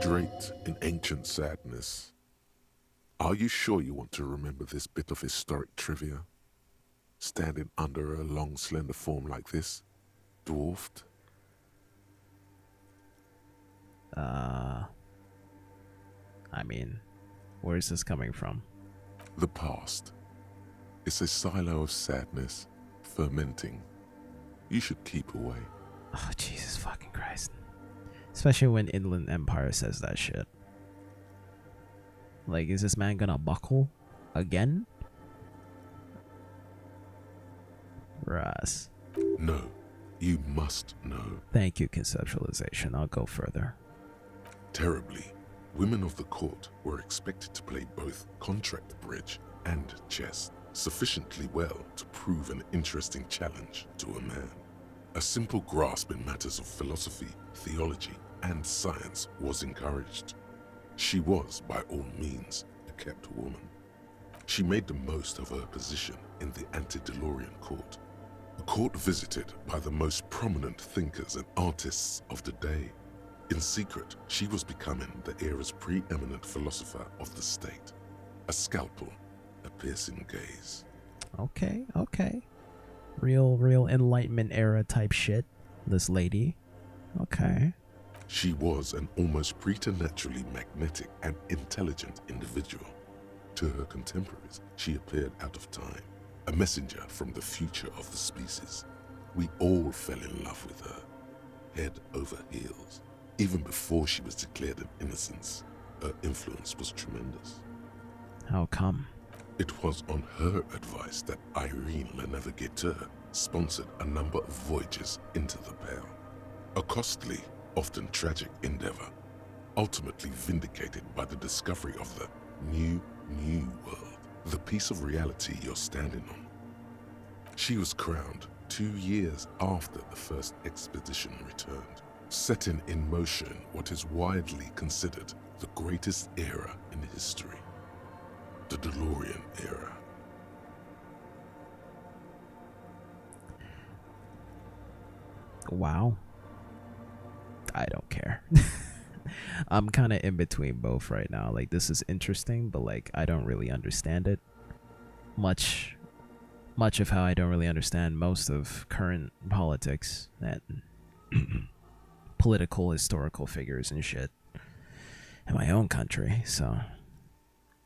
E: Draped in ancient sadness. Are you sure you want to remember this bit of historic trivia? Standing under a long, slender form like this, dwarfed?
C: I mean, where is this coming from?
E: The past. It's a silo of sadness, fermenting. You should keep away.
C: Oh, Jesus fucking Christ. Especially when Inland Empire says that shit. Like, is this man gonna buckle? Again? Russ.
E: No, you must know.
C: Thank you, conceptualization. I'll go further.
E: Terribly, women of the court were expected to play both contract bridge and chess sufficiently well to prove an interesting challenge to a man. A simple grasp in matters of philosophy, theology, and science was encouraged. She was, by all means, a kept woman. She made the most of her position in the anti-DeLorean court, a court visited by the most prominent thinkers and artists of the day. In secret, she was becoming the era's preeminent philosopher of the state. A scalpel, a piercing gaze.
C: Okay. Real Enlightenment era type shit, this lady. Okay.
E: She was an almost preternaturally magnetic and intelligent individual. To her contemporaries, she appeared out of time, a messenger from the future of the species. We all fell in love with her, head over heels. Even before she was declared an innocence, her influence was tremendous.
C: How come?
E: It was on her advice that Irene Le Navigateur sponsored a number of voyages into the Pale. A costly, often tragic endeavor, ultimately vindicated by the discovery of the new world, the piece of reality you're standing on. She was crowned 2 years after the first expedition returned, setting in motion what is widely considered the greatest era in history, the DeLorean era.
C: Wow. I don't care. I'm kind of in between both right now. Like, this is interesting, but like I don't really understand it. Much of how I don't really understand most of current politics and political historical figures and shit in my own country. So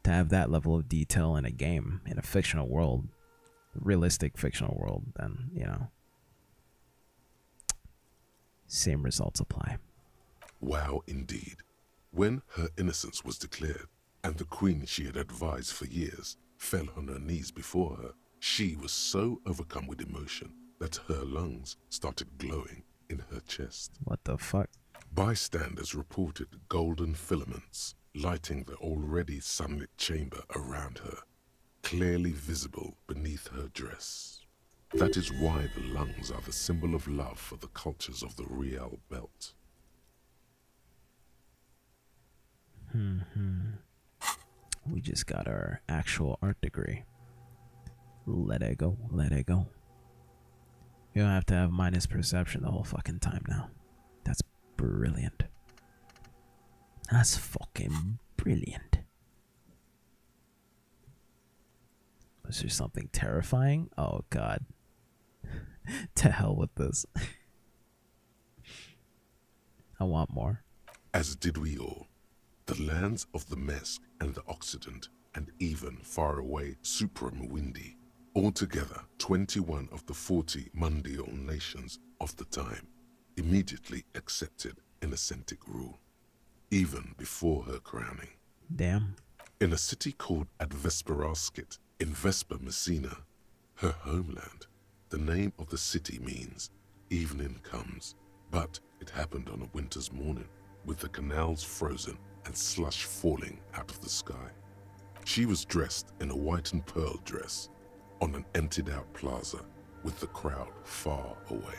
C: to have that level of detail in a game, in a fictional world, realistic fictional world, then, you know, same results apply.
E: Wow, indeed. When her innocence was declared, and the queen she had advised for years fell on her knees before her, she was so overcome with emotion that her lungs started glowing in her chest.
C: What the fuck?
E: Bystanders reported golden filaments lighting the already sunlit chamber around her, clearly visible beneath her dress. That is why the lungs are the symbol of love for the cultures of the Riel Belt.
C: We just got our actual art degree. Let it go, let it go. You don't have to have minus perception the whole fucking time now. That's brilliant. That's fucking brilliant. Was there something terrifying? Oh god. To hell with this. I want more.
E: As did we all. The lands of the Mesk and the Occident, and even far away Supramuindi, altogether 21 of the 40 mundial nations of the time, immediately accepted Innocentic rule, even before her crowning.
C: Damn.
E: In a city called Advesperaskit in Vesper Messina, her homeland, the name of the city means evening comes, but it happened on a winter's morning, with the canals frozen and slush falling out of the sky. She was dressed in a white and pearl dress on an emptied-out plaza with the crowd far away.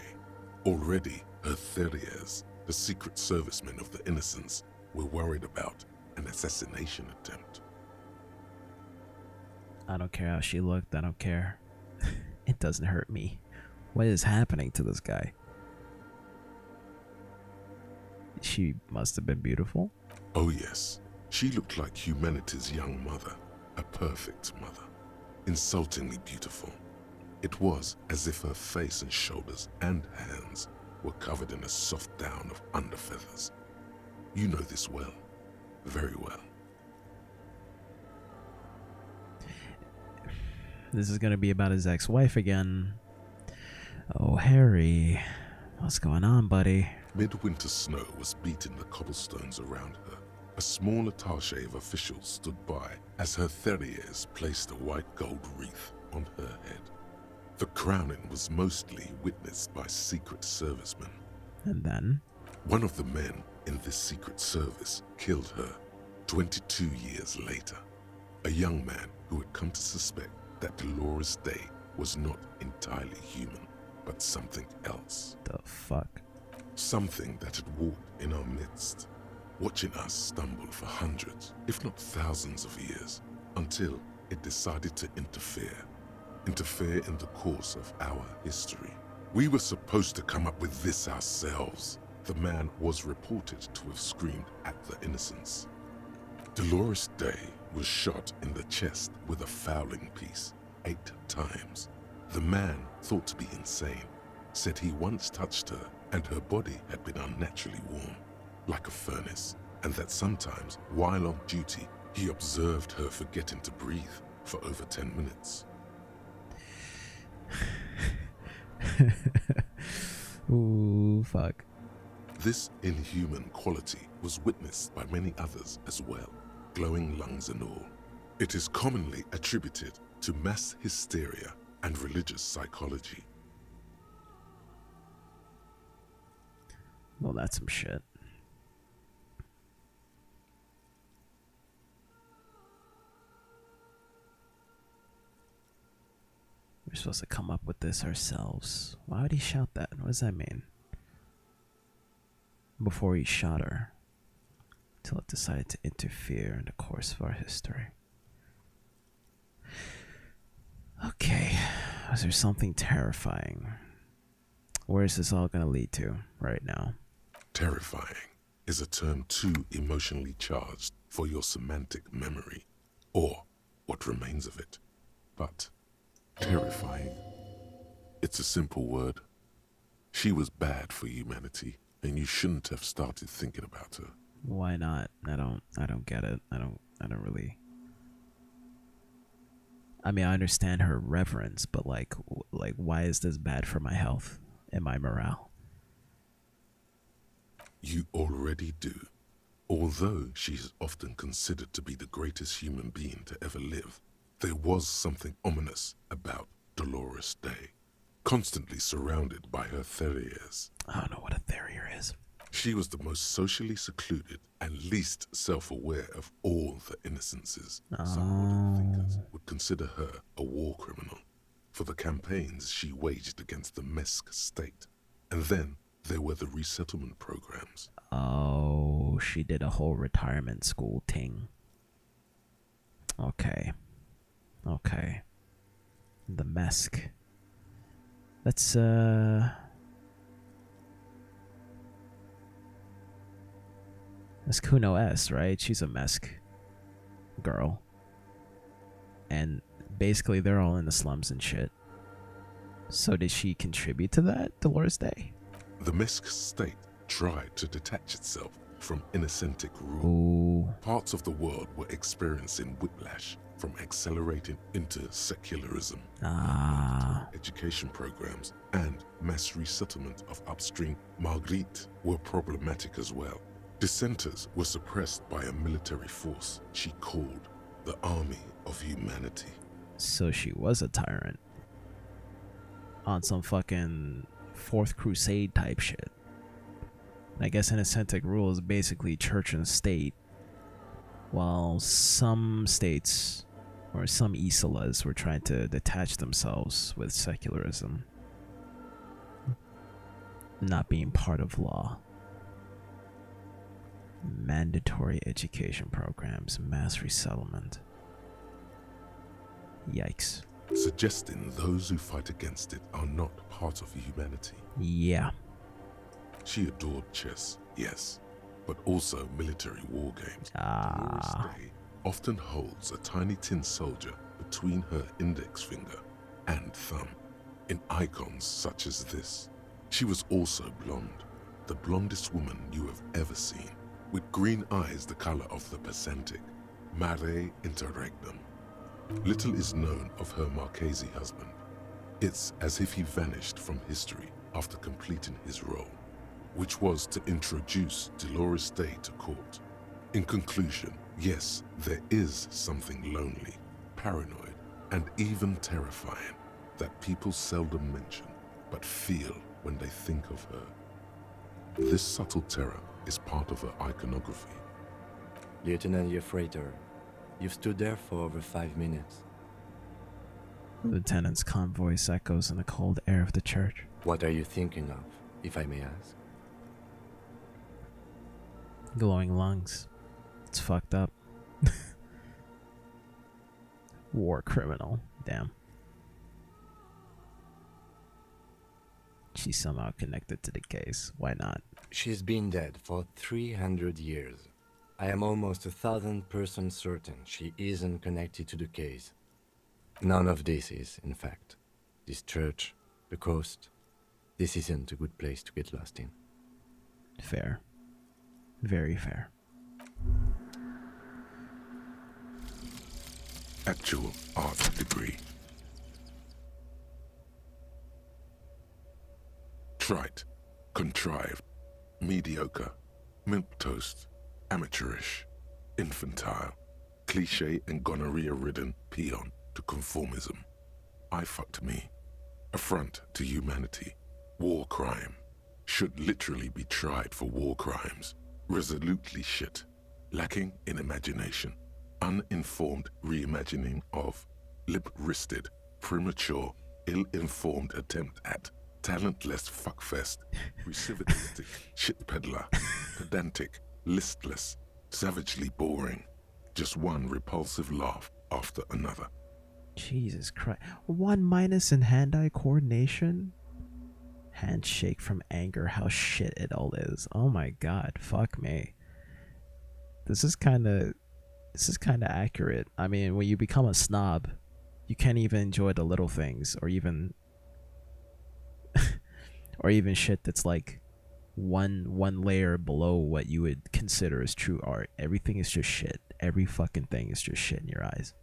E: Already, her Theriers, the secret servicemen of the Innocents, were worried about an assassination attempt.
C: I don't care how she looked, I don't care. It doesn't hurt me. What is happening to this guy? She must have been beautiful.
E: Oh yes, she looked like humanity's young mother, a perfect mother, insultingly beautiful. It was as if her face and shoulders and hands were covered in a soft down of underfeathers. You know this well, very well.
C: This is gonna be about his ex-wife again. Oh, Harry. What's going on, buddy?
E: Midwinter snow was beating the cobblestones around her. A small attaché of officials stood by as her Theriers placed a white gold wreath on her head. The crowning was mostly witnessed by Secret Servicemen.
C: And then?
E: One of the men in this Secret Service killed her 22 years later. A young man who had come to suspect that Dolores Day was not entirely human, but something else.
C: The fuck?
E: Something that had walked in our midst, watching us stumble for hundreds, if not thousands of years, until it decided to interfere in the course of our history. We were supposed to come up with this ourselves. The man was reported to have screamed at the innocents. Dolores Day was shot in the chest with a fowling piece 8 times. The man, thought to be insane, said he once touched her and her body had been unnaturally warm, like a furnace, and that sometimes, while on duty, he observed her forgetting to breathe for over 10 minutes.
C: Ooh, fuck.
E: This inhuman quality was witnessed by many others as well, glowing lungs and all. It is commonly attributed to mass hysteria and religious psychology.
C: Well, that's some shit. We're supposed to come up with this ourselves. Why would he shout that? What does that mean? Before he shot her, till it decided to interfere in the course of our history. Okay, was there something terrifying? Where is this all gonna lead to right now?
E: Terrifying is a term too emotionally charged for your semantic memory, or what remains of it. But terrifying, it's a simple word. She was bad for humanity, and you shouldn't have started thinking about her.
C: Why not? I don't get it. I don't really. I mean, I understand her reverence, but like why is this bad for my health and my morale?
E: You already do. Although she is often considered to be the greatest human being to ever live, there was something ominous about Dolores Day, constantly surrounded by her terriers.
C: I don't know what a terrier is.
E: She was the most socially secluded and least self-aware of all the innocences. Some modern thinkers would consider her a war criminal for the campaigns she waged against the Mesk state. And then there were the resettlement programs.
C: Oh, she did a whole retirement school thing. Okay. The Mesk. That's Kuno S, right? She's a Mesk girl. And basically they're all in the slums and shit. So did she contribute to that, Dolores Day?
E: The Mesk state tried to detach itself from innocentic rule.
C: Ooh.
E: Parts of the world were experiencing whiplash from accelerating into secularism. Education programs and mass resettlement of upstream Marguerite were problematic as well. Dissenters were suppressed by a military force she called the Army of Humanity.
C: So she was a tyrant. On some fucking Fourth Crusade type shit. I guess innocentic rule is basically church and state, while some states or some Isolas were trying to detach themselves with secularism, not being part of law. Mandatory education programs, mass resettlement. Yikes.
E: Suggesting those who fight against it are not part of humanity.
C: Yeah.
E: She adored chess, yes, but also military war games. Dolores Day often holds a tiny tin soldier between her index finger and thumb in icons such as this. She was also blonde, the blondest woman you have ever seen, with green eyes the color of the Pacentic, mare interregnum. Little is known of her Marchese husband. It's as if he vanished from history after completing his role, which was to introduce Dolores Day to court. In conclusion, yes, there is something lonely, paranoid, and even terrifying that people seldom mention, but feel when they think of her. This subtle terror is part of her iconography.
F: Lieutenant Yefrater, you've stood there for over 5 minutes.
C: The lieutenant's calm voice echoes in the cold air of the church.
F: What are you thinking of, if I may ask?
C: Glowing lungs. It's fucked up. War criminal. Damn. She's somehow connected to the case. Why not?
F: She's been dead for 300 years. I am almost 1,000% certain she isn't connected to the case. None of this is, in fact. This church, the coast, this isn't a good place to get lost in.
C: Fair. Very fair.
E: Actual art degree. Trite, contrived, mediocre, milquetoast, amateurish, infantile, cliché and gonorrhea-ridden peon to conformism. I fucked me. Affront to humanity. War crime. Should literally be tried for war crimes. Resolutely shit. Lacking in imagination. Uninformed reimagining of. Lip-wristed, premature, ill-informed attempt at. Talentless fuckfest. Recidivistic, shit peddler. Pedantic, listless, savagely boring. Just one repulsive laugh after another.
C: Jesus Christ. 1- in hand-eye coordination? Handshake from anger, how shit it all is. Oh my god, fuck me. This is kinda accurate. I mean, when you become a snob, you can't even enjoy the little things, or even or even shit that's like one layer below what you would consider as true art. Everything is just shit. Every fucking thing is just shit in your eyes.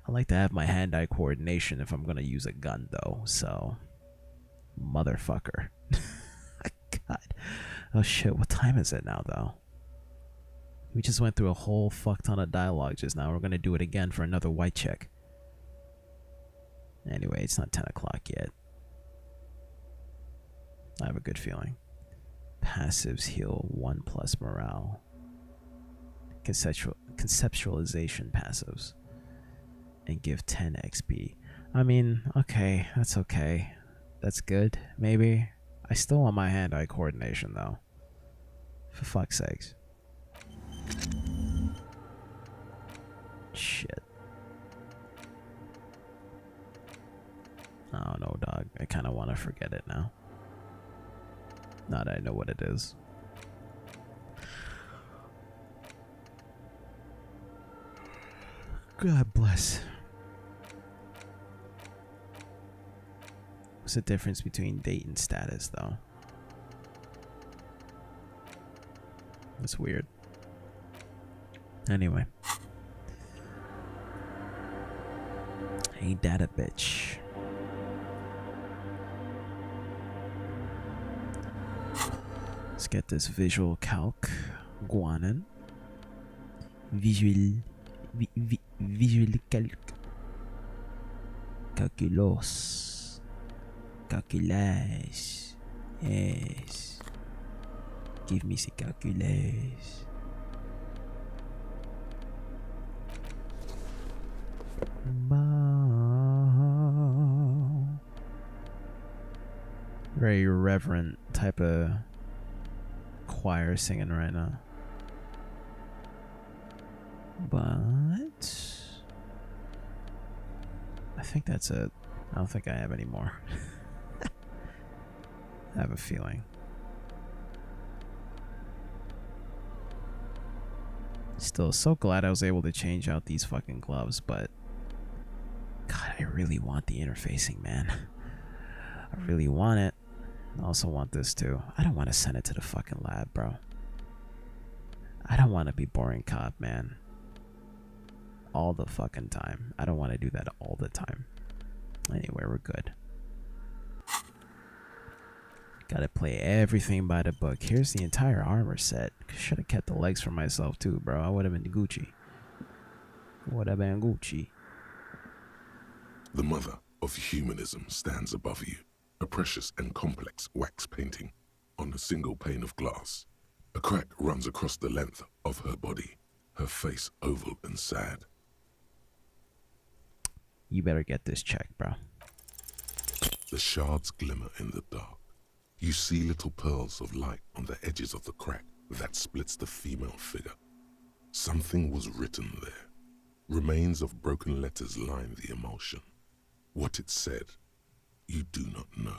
C: I like to have my hand-eye coordination if I'm gonna use a gun, though. So, motherfucker. God. Oh shit. What time is it now, though? We just went through a whole fuck ton of dialogue just now. We're gonna do it again for another white check. Anyway, it's not 10 o'clock yet. I have a good feeling. Passives heal 1+ morale. Conceptualization passives. And give 10 XP. I mean, okay, that's okay. That's good, maybe. I still want my hand-eye coordination, though. For fuck's sakes. Shit. Oh no, dog. I kind of want to forget it now. Now that I know what it is. God bless. What's the difference between date and status, though? That's weird. Anyway. Ain't that a bitch? Let's get this visual calc guanin. Visual calc. Calculus. Calculus. Yes. Give me the calculus. Very reverent type of choir singing right now. But I think that's it. I don't think I have any more. I have a feeling. Still so glad I was able to change out these fucking gloves, but God, I really want the interfacing, man. I really want it. I also want this too. I don't want to send it to the fucking lab, bro. I don't want to be boring cop, man. All the fucking time. I don't want to do that all the time. Anyway, we're good. Gotta play everything by the book. Here's the entire armor set. Should have kept the legs for myself too, bro. I would have been Gucci. Would have been Gucci.
E: The mother of humanism stands above you, a precious and complex wax painting on a single pane of glass. A crack runs across the length of her body, her face oval and sad.
C: You better get this checked, bro.
E: The shards glimmer in the dark. You see little pearls of light on the edges of the crack that splits the female figure. Something was written there. Remains of broken letters line the emulsion. What it said, you do not know.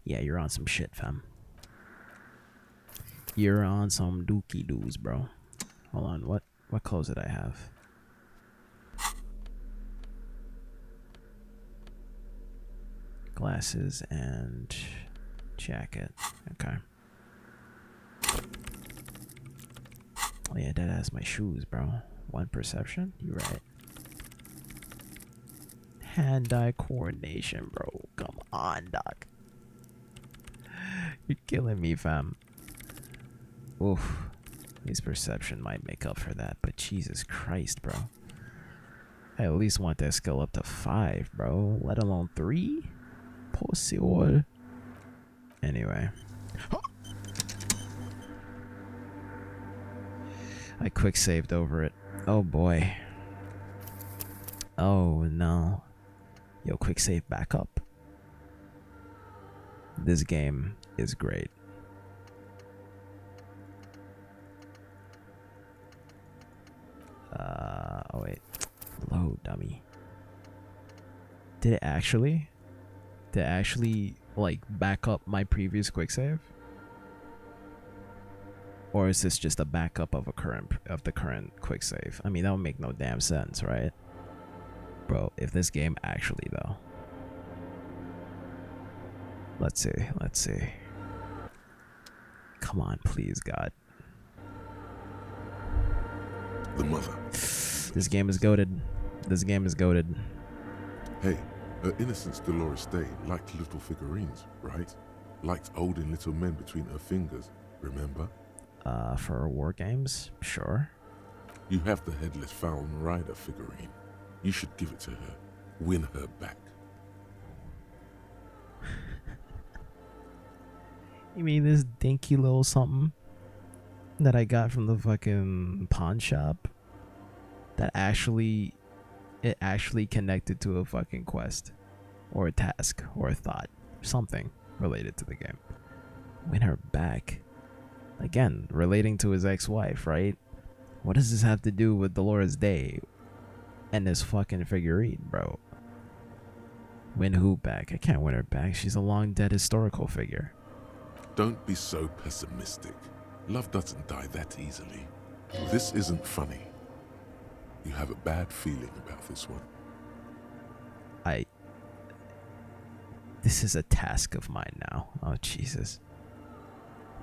C: Yeah, you're on some shit, fam. You're on some dookie doos, bro. Hold on, what clothes did I have? Glasses and jacket. Okay. Oh yeah, that has my shoes, bro. One perception? You right. Hand-eye coordination, bro. Come on, doc. You're killing me, fam. Oof. His perception might make up for that, but Jesus Christ, bro. I at least want that skill up to 5, bro. Let alone 3? Possible. Anyway. I quick saved over it. Oh boy. Oh no. Yo, quick save back up. This game is great. Oh wait. Load, dummy. Did it actually? Did it actually, like, back up my previous quick save? Or is this just a backup of the current quick save? I mean, that would make no damn sense, right? Bro, if this game actually, though. Let's see. Come on, please, God.
E: The mother.
C: This game is goated. This game is goated.
E: Hey, her innocence Dolores Day liked little figurines, right? Liked holding little men between her fingers, remember?
C: For war games? Sure.
E: You have the headless Falcon Rider figurine. You should give it to her. Win her back.
C: You mean this dinky little something that I got from the fucking pawn shop? That actually connected to a fucking quest. Or a task. Or a thought. Something related to the game. Win her back. Again, relating to his ex-wife, right? What does this have to do with Dolores Day and this fucking figurine, bro? Win who back? I can't win her back. She's a long dead historical figure.
E: Don't be so pessimistic. Love doesn't die that easily. This isn't funny. You have a bad feeling about this one.
C: This is a task of mine now. Oh, Jesus.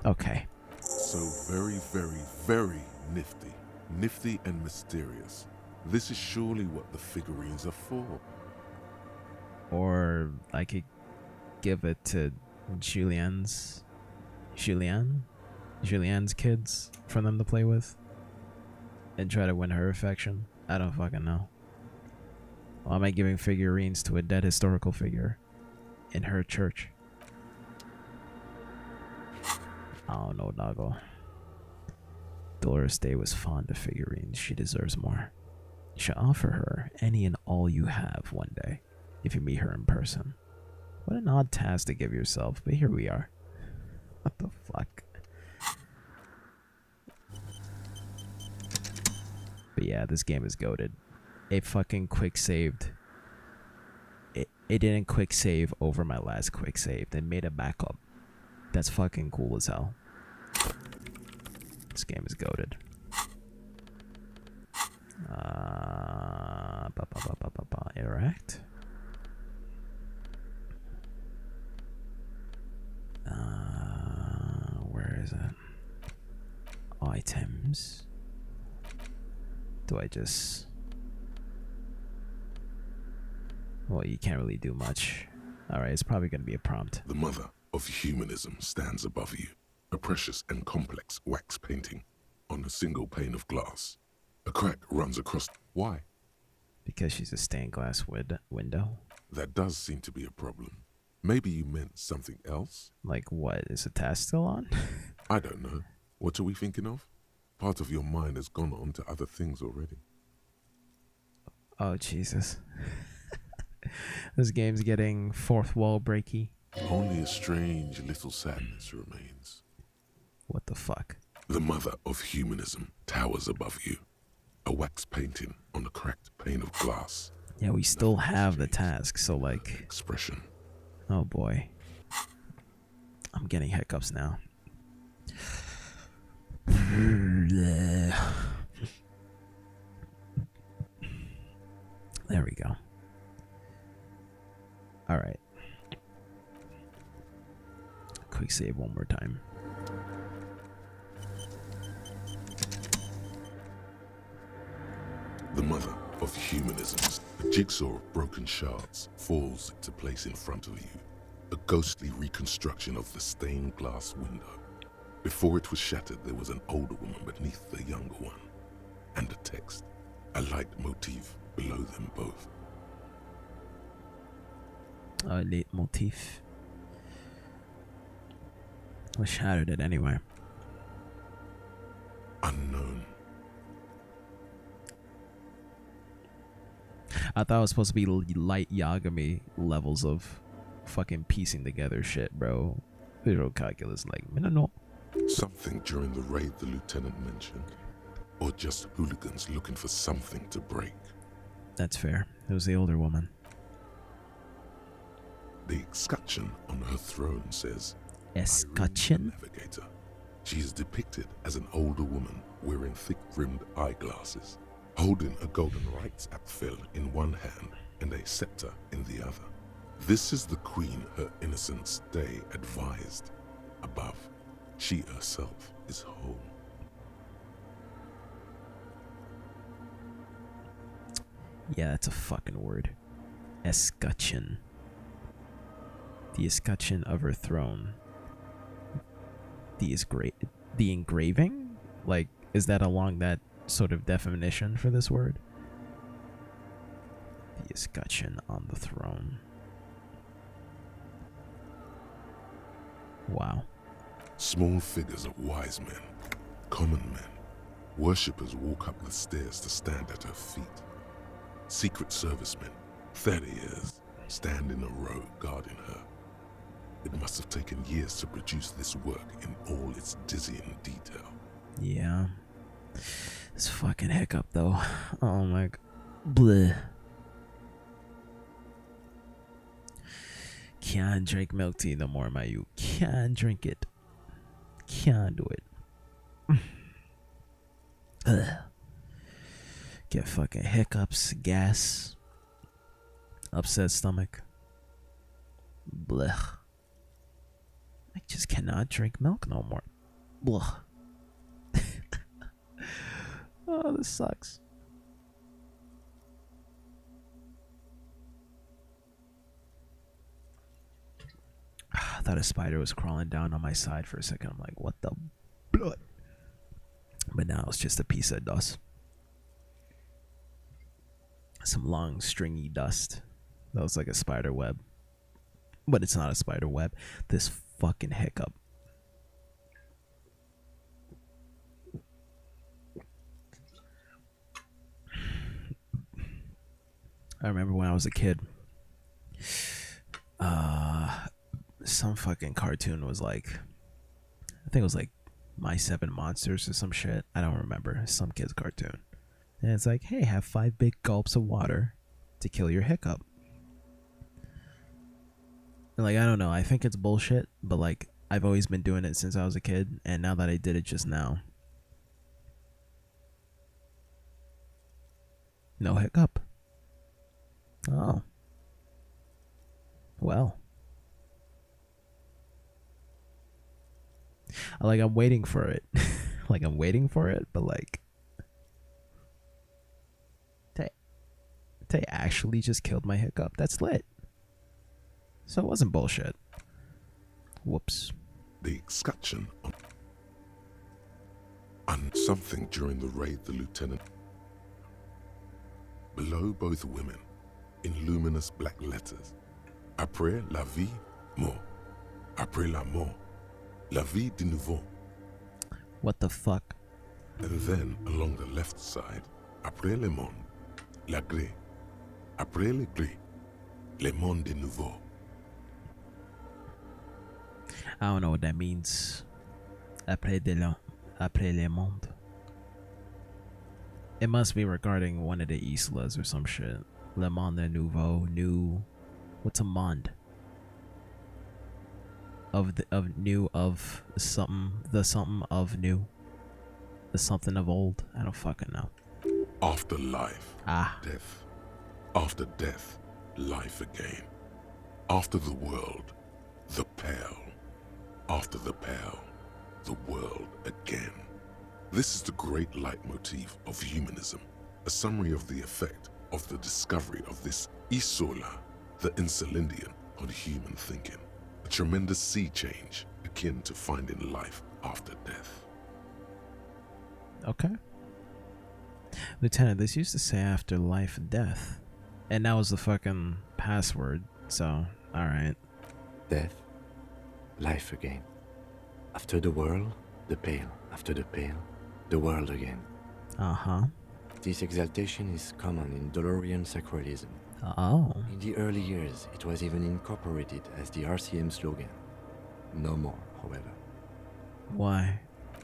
C: Okay.
E: So very, very, very nifty. Nifty and mysterious. This is surely what the figurines are for.
C: Or I could give it to Julianne's kids for them to play with. And try to win her affection. I don't fucking know. Why am I giving figurines to a dead historical figure in her church? I don't know, doggo. Dolores Day was fond of figurines. She deserves more. You should offer her any and all you have one day, if you meet her in person. What an odd task to give yourself, but here we are. What the fuck? But yeah, this game is goated. It fucking quick saved. It didn't quick save over my last quick save. They made a backup. That's fucking cool as hell. This game is goated. Interact. Where is it? Items. Do I just... Well, you can't really do much. Alright, it's probably going to be a prompt.
E: The mother of humanism stands above you. A precious and complex wax painting on a single pane of glass. A crack runs across... Why?
C: Because she's a stained glass window.
E: That does seem to be a problem. Maybe you meant something else?
C: Like what? Is the task still on?
E: I don't know. What are we thinking of? Part of your mind has gone on to other things already.
C: Oh, Jesus. This game's getting fourth wall breaky.
E: Only a strange little sadness remains.
C: What the fuck?
E: The mother of humanism towers above you. A wax painting on a cracked pane of glass.
C: Yeah, we still have the task, so like...
E: Expression.
C: Oh boy. I'm getting hiccups now. There we go. Alright. Quick save one more time.
E: The mother of humanisms. A jigsaw of broken shards falls into place in front of you. A ghostly reconstruction of the stained glass window. Before it was shattered, there was an older woman beneath the younger one. And a text. A light motif below them both.
C: A leitmotif. What shattered it anyway?
E: Unknown.
C: I thought it was supposed to be light Yagami levels of fucking piecing together shit, bro. Visual calculus, like, no.
E: Something during the raid the lieutenant mentioned. Or just hooligans looking for something to break.
C: That's fair. It was the older woman.
E: The escutcheon on her throne says,
C: Escutcheon?
E: Navigator. She is depicted as an older woman wearing thick-rimmed eyeglasses, holding a golden rights apfel in one hand and a scepter in the other. This is the queen her innocence day advised. Above, she herself is whole.
C: Yeah, that's a fucking word. Escutcheon. The escutcheon of her throne. The engraving? Like, is that along that sort of definition for this word? The escutcheon on the throne. Wow.
E: Small figures of wise men, common men, worshippers walk up the stairs to stand at her feet. Secret servicemen, 30 years, stand in a row guarding her. It must have taken years to produce this work in all its dizzying detail.
C: Yeah. This fucking hiccup, though. Oh my god. Bleh. Can't drink milk tea no more, Mayu. Can't drink it. Can't do it. Ugh. Get fucking hiccups, gas, upset stomach. Blech. I just cannot drink milk no more. Blech. Oh, this sucks. I thought a spider was crawling down on my side for a second. I'm like, what the blood? But now it's just a piece of dust. Some long stringy dust. That was like a spider web. But it's not a spider web. This fucking hiccup. I remember when I was a kid. Some fucking cartoon was like, I think it was like My Seven Monsters or some shit. I don't remember. Some kid's cartoon. And it's like, hey, have 5 big gulps of water to kill your hiccup. And like, I don't know. I think it's bullshit, but like, I've always been doing it since I was a kid. And now that I did it just now, no hiccup. Oh. Well. Like, I'm waiting for it. Like, I'm waiting for it, but like, they actually just killed my hiccup. That's lit. So it wasn't bullshit. Whoops.
E: The escutcheon on something during the raid the lieutenant. Below both women, in luminous black letters, après la vie, mort. Après la mort, la vie de nouveau.
C: What the fuck?
E: And then along the left side, après le monde, la gré. Après le gré, Le Monde Nouveau.
C: I don't know what that means. Après le monde. It must be regarding one of the islas or some shit. Le Monde Nouveau, new. What's a monde? Of new of something, the something of new, the something of old. I don't fucking know.
E: After life,
C: Ah.
E: death. After death, life again. After the world, the pale. After the pale, the world again. This is the great leitmotif of humanism, a summary of the effect of the discovery of this isola, the Insulindian, on human thinking. A tremendous sea change akin to finding life after death.
C: Okay. Lieutenant, this used to say after life death. And that was the fucking password, so, alright.
F: Death, life again. After the world, the pale. After the pale, the world again.
C: Uh-huh.
F: This exaltation is common in Dolorian sacralism.
C: Oh.
F: In the early years, it was even incorporated as the RCM slogan. No more, however.
C: Why?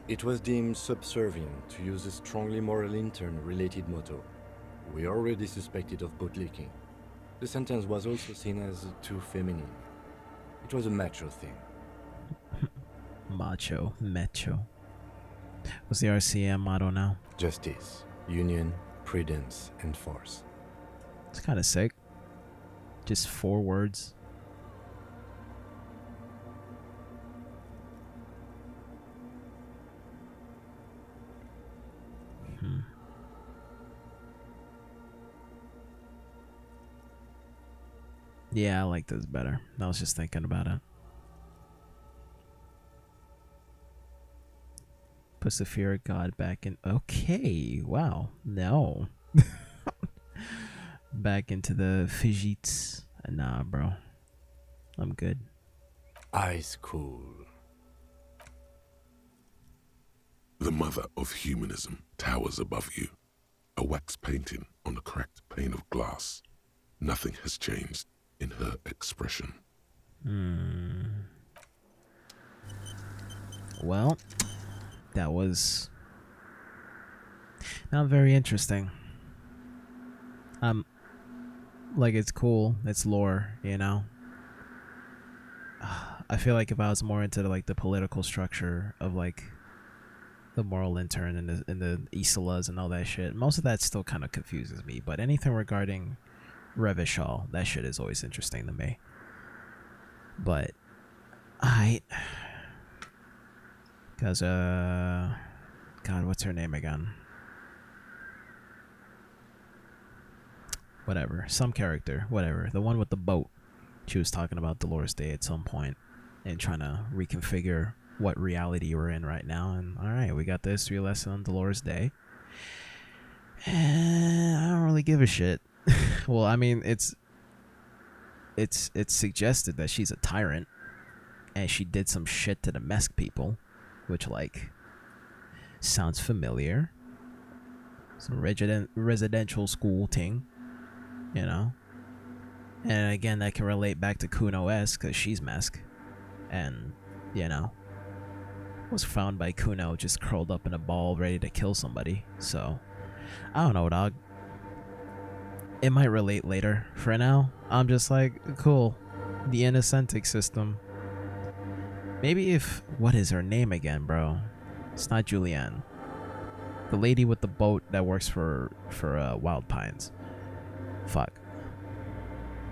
F: It was deemed subservient to use a strongly moral intern-related motto. We already suspected of bootlicking. The sentence was also seen as too feminine. It was a macho thing.
C: Macho. What's the RCM motto now?
F: Justice, union, prudence, and force.
C: It's kind of sick. Just 4 words. Yeah, I like this better. I was just thinking about it. Puts the fear of God back in. Okay, wow. No. Back into the fidgets. Nah, bro. I'm good.
F: Ice cool.
E: The mother of humanism towers above you, a wax painting on a cracked pane of glass. Nothing has changed in her expression.
C: Well, that was not very interesting. Like, it's cool, it's lore, you know. I feel like if I was more into the political structure of like the moral intern and the Isolas and all that shit, most of that still kind of confuses me. But anything regarding Revachol, that shit is always interesting to me. But because God, what's her name again? Whatever, some character, whatever, the one with the boat. She was talking about Dolores Day at some point and trying to reconfigure what reality we're in right now. And all right, we got the history lesson on Dolores Day. And I don't really give a shit. Well, I mean, it's suggested that she's a tyrant and she did some shit to the Mesk people, which like sounds familiar. Some residential school thing, you know. And again, that can relate back to Kuno S because she's Mesk, and you know, was found by Kuno just curled up in a ball ready to kill somebody. So I don't know, dog. It might relate later. For now, I'm just like, cool. The Innocentic system. Maybe if, what is her name again, bro? It's not Julianne. The lady with the boat that works for Wild Pines. Fuck.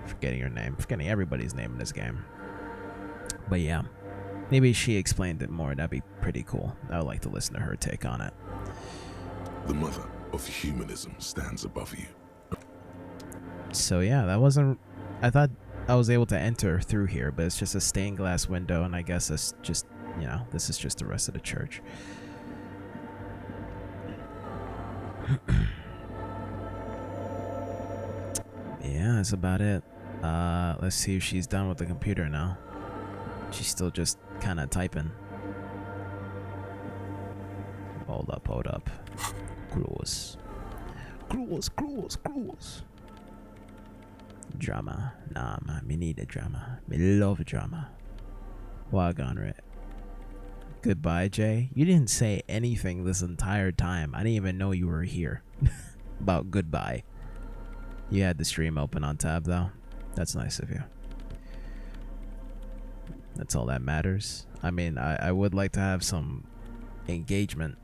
C: Forgetting her name. Forgetting everybody's name in this game. But yeah. Maybe she explained it more. That'd be pretty cool. I would like to listen to her take on it.
E: The mother of humanism stands above you.
C: So yeah, that wasn't... I thought I was able to enter through here, but it's just a stained glass window, and I guess it's just, you know, this is just the rest of the church. Yeah, that's about it. Let's see if she's done with the computer now. She's still just kind of typing. Hold up. Close. Drama. Nah, man. Me need the drama. Me love drama. Wagon, right? Goodbye, Jay. You didn't say anything this entire time. I didn't even know you were here. About goodbye. You had the stream open on tab, though. That's nice of you. That's all that matters. I mean, I would like to have some engagement.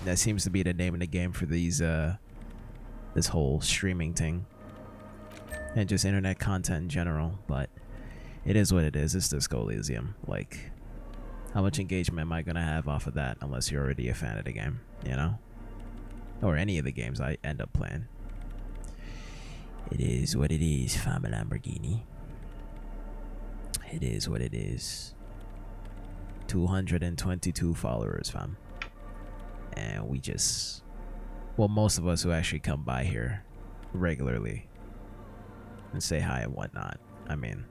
C: That seems to be the name of the game for these, this whole streaming thing. And just internet content in general, but it is what it is. It's Disco Elysium. Like, how much engagement am I gonna have off of that unless you're already a fan of the game, you know? Or any of the games I end up playing. It is what it is, Fama Lamborghini. It is what it is. 222 followers, fam. And we just... Well, most of us who actually come by here regularly and say hi and whatnot. I mean...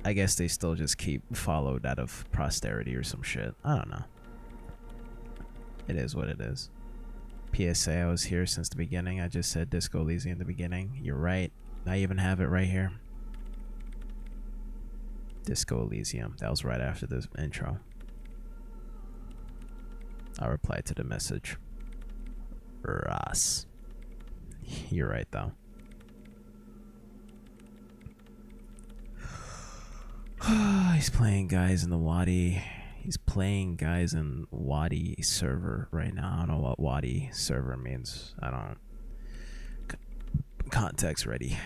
C: I guess they still just keep followed out of posterity or some shit. I don't know. It is what it is. PSA, I was here since the beginning. I just said Disco Elysium in the beginning. You're right. I even have it right here. Disco Elysium. That was right after this intro. I replied to the message. Ross. You're right, though. He's playing guys in the Wadi. He's playing guys in Wadi server right now. I don't know what Wadi server means. I don't. Context ready.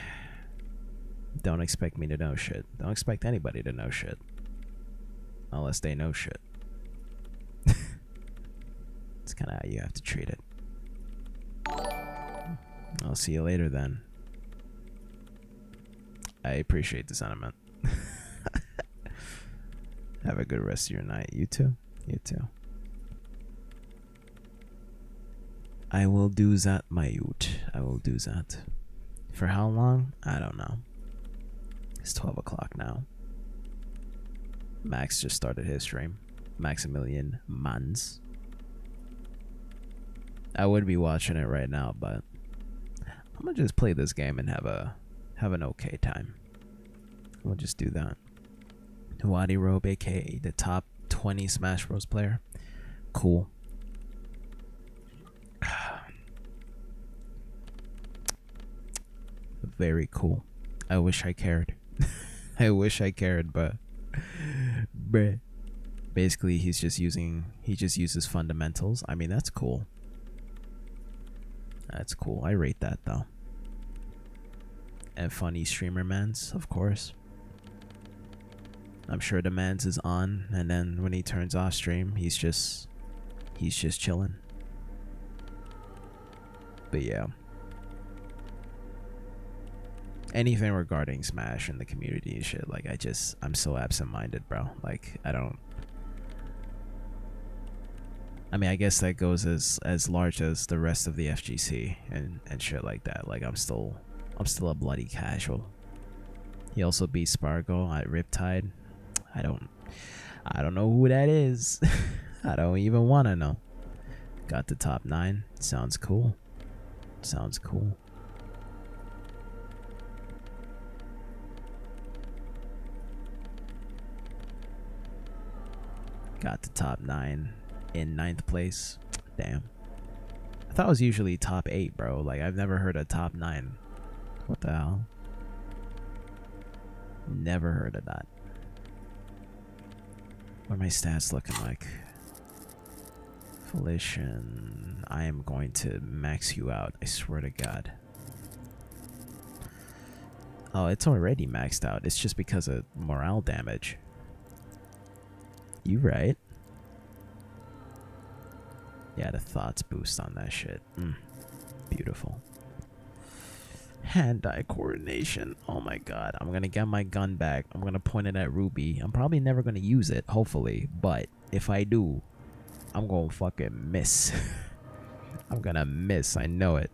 C: Don't expect me to know shit. Don't expect anybody to know shit. Unless they know shit. It's kind of how you have to treat it. I'll see you later then. I appreciate the sentiment. Have a good rest of your night. You too. You too. I will do that, my youth. I will do that. For how long? I don't know. It's 12 o'clock now. Max just started his stream. Maximilian Mans. I would be watching it right now, but I'm gonna just play this game and have an okay time. We'll just do that. Wadi Robe, aka the top 20 Smash Bros player. Cool. Very cool. I wish I cared. I wish I cared, but bruh. Basically he just uses fundamentals. I mean, that's cool. That's cool. I rate that though. And funny streamer mans, of course. I'm sure the mans is on, and then when he turns off stream, he's just chilling. But yeah. Anything regarding Smash and the community and shit, like I'm so absent-minded, bro. Like I mean, I guess that goes as large as the rest of the FGC and shit like that. Like I'm still a bloody casual. He also beat Spargo at Riptide. I don't know who that is. I don't even want to know. Got the top 9. Sounds cool. Sounds cool. Got the top 9 in 9th place. Damn. I thought it was usually top 8, bro. Like, I've never heard of top 9. What the hell? Never heard of that. What are my stats looking like? Volition. I am going to max you out. I swear to God. Oh, it's already maxed out. It's just because of morale damage. You right. Yeah, the thoughts boost on that shit. Beautiful. Hand-eye coordination. Oh my god. I'm gonna get my gun back. I'm gonna point it at Ruby. I'm probably never gonna use it, hopefully. But if I do, I'm gonna fucking miss. I'm gonna miss. I know it.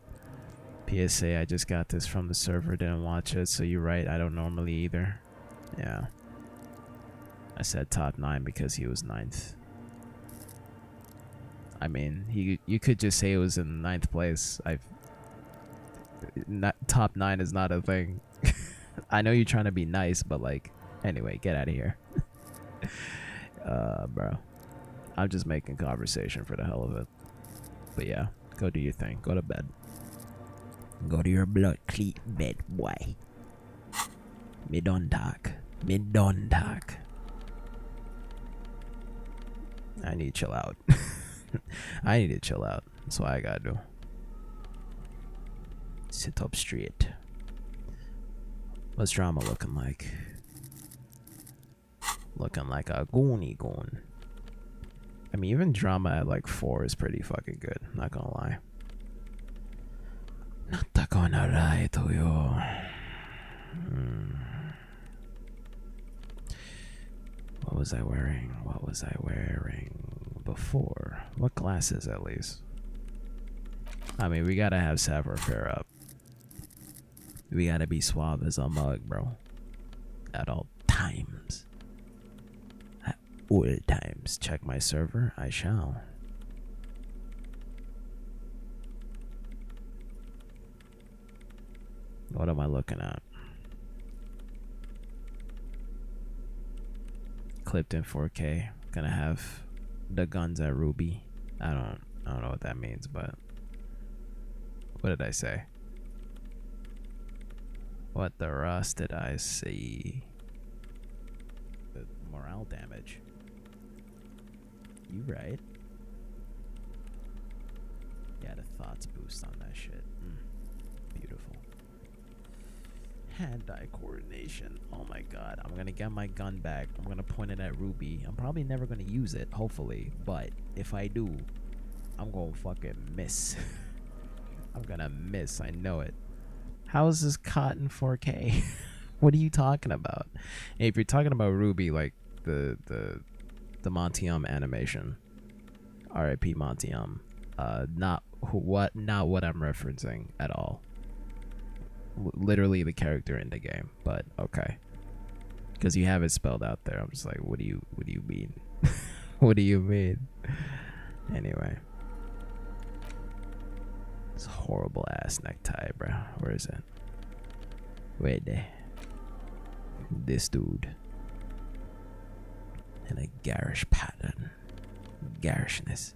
C: PSA, I just got this from the server. Didn't watch it, so you're right. I don't normally either. Yeah. I said top 9 because he was 9th. I mean, you could just say it was in 9th place. Not, top 9 is not a thing. I know you're trying to be nice, but like, anyway, get out of here. Bro. I'm just making conversation for the hell of it. But yeah, go do your thing. Go to bed. Go to your blood cleat bed, boy. Me done talk. Me done talk. I need to chill out. I need to chill out. That's what I gotta do. Sit up straight. What's drama looking like? Looking like a goony goon. I mean, even drama at like 4 is pretty fucking good. Not gonna lie. Not gonna lie to you. What was I wearing? What was I wearing before? What glasses, at least? I mean, we gotta have savoir faire up. We gotta be suave as a mug, bro. At all times. At all times. Check my server. I shall. What am I looking at? Clipped in 4K. Gonna have the guns at Ruby. I don't know what that means, but what did I say? What the rust did I see? The morale damage. You right. Yeah, the thoughts boost on that shit. Beautiful. Hand-eye coordination. Oh my god. I'm gonna get my gun back. I'm gonna point it at Ruby. I'm probably never gonna use it, hopefully. But if I do, I'm gonna fucking miss. I'm gonna miss. I know it. How is this caught in 4K? What are you talking about? And if you're talking about Ruby, like the Montium animation, R.I.P. Montium, not what I'm referencing at all. Literally the character in the game, but okay, because you have it spelled out there. I'm just like, what do you mean? What do you mean? Anyway, it's a horrible ass necktie, bro. Where is it? Wait there. This dude in a garish pattern, garishness.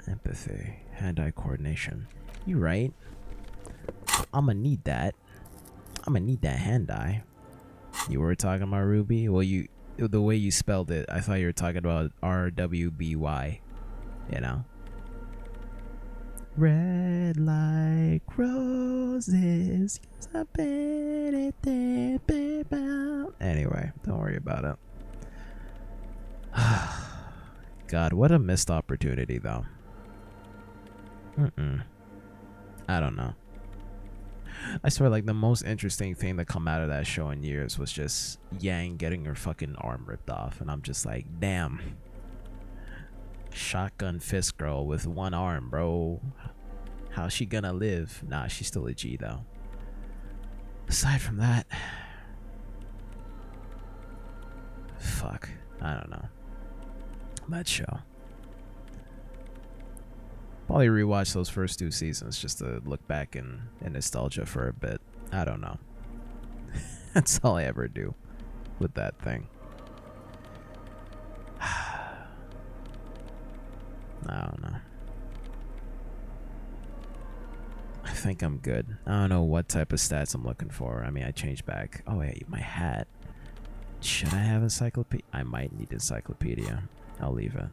C: Empathy, hand-eye coordination. You right. I'ma need that. I'ma need that hand-eye. You were talking about Ruby? Well, the way you spelled it, I thought you were talking about RWBY. You know? Red like roses. Anyway, don't worry about it. God, what a missed opportunity, though. I don't know. I swear, like, the most interesting thing that come out of that show in years was just Yang getting her fucking arm ripped off. And I'm just like, damn. Shotgun fist girl with one arm, bro. How's she gonna live? Nah, she's still a G, though. Aside from that... Fuck. I don't know. That show. Probably rewatch those first 2 seasons just to look back in nostalgia for a bit. I don't know. That's all I ever do with that thing. I don't know. I think I'm good. I don't know what type of stats I'm looking for. I mean, I changed back. Oh, wait, my hat. Should I have encyclopedia? I might need encyclopedia. I'll leave it.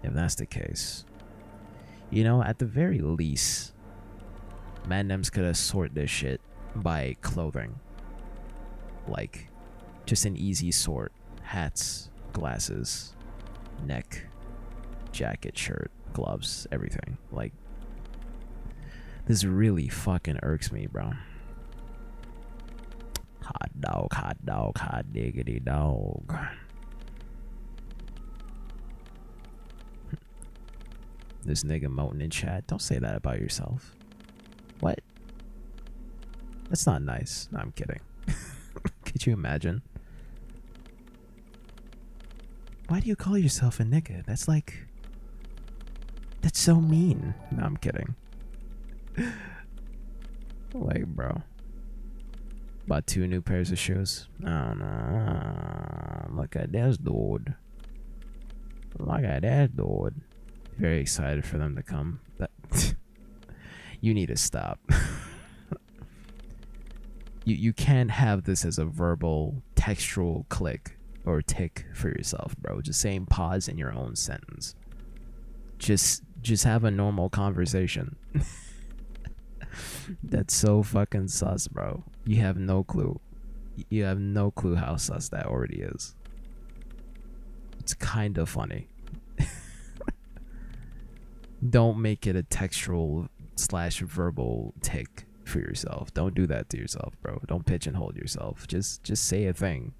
C: If that's the case. You know, at the very least, Mandems could have sorted this shit by clothing. Like, just an easy sort. Hats, glasses, neck, jacket, shirt, gloves, everything. Like, this really fucking irks me, bro. Hot dog, hot diggity dog. This nigga moaning in chat. Don't say that about yourself. What? That's not nice. No, I'm kidding. Could you imagine? Why do you call yourself a nigga? That's like... That's so mean. No, I'm kidding. Like, bro. Bought 2 new pairs of shoes. I don't know. Look at this dude. Look at that dude. Very excited for them to come. You need to stop. You can't have this as a verbal textual click or tick for yourself, bro. Just saying pause in your own sentence. Just have a normal conversation. That's so fucking sus, bro. You have no clue. You have no clue how sus that already is. It's kind of funny. Don't make it a textual / verbal tick for yourself. Don't do that to yourself, bro. Don't pigeonhole yourself. Just say a thing.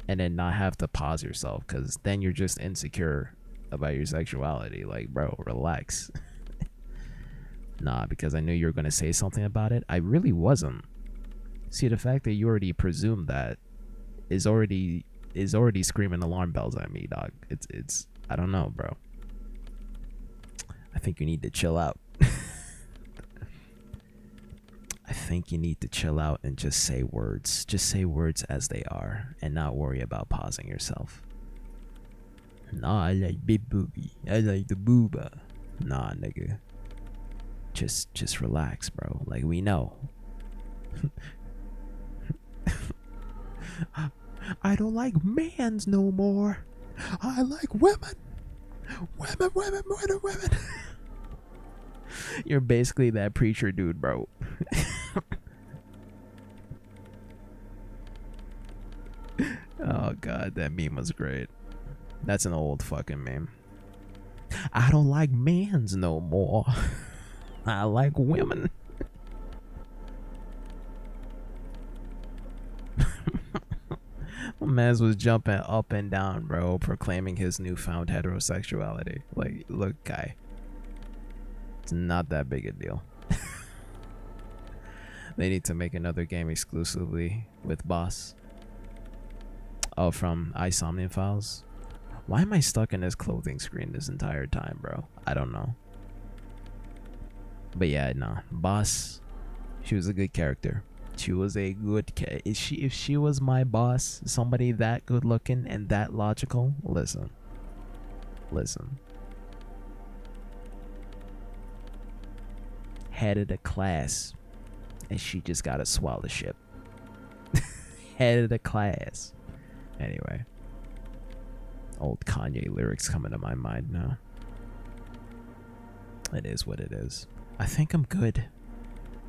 C: And then not have to pause yourself, because then you're just insecure about your sexuality. Like, bro, relax. Nah, because I knew you were going to say something about it. I really wasn't. See, the fact that you already presumed that is already screaming alarm bells at me, dog. It's I don't know, bro. I think you need to chill out. I think you need to chill out and just say words. Just say words as they are and not worry about pausing yourself. Nah, I like big booby. I like the booba. Nah, nigga. Just relax, bro. Like, we know. I don't like mans no more. I like women. Women. You're basically that preacher dude, bro. Oh god, that meme was great. That's an old fucking meme. I don't like mans no more. I like women. Mans was jumping up and down, bro, proclaiming his newfound heterosexuality. Like, look, guy. It's not that big a deal. They need to make another game exclusively with Boss. Oh, from iSomnium Files. Why am I stuck in this clothing screen this entire time, bro? I don't know. But yeah, nah. Boss, she was a good character. She was a good if she was my boss, somebody that good looking and that logical, listen. Head of the class, and she just gotta swallow the ship. Head of the class. Anyway, old Kanye lyrics coming to my mind now. It is what it is. I think I'm good.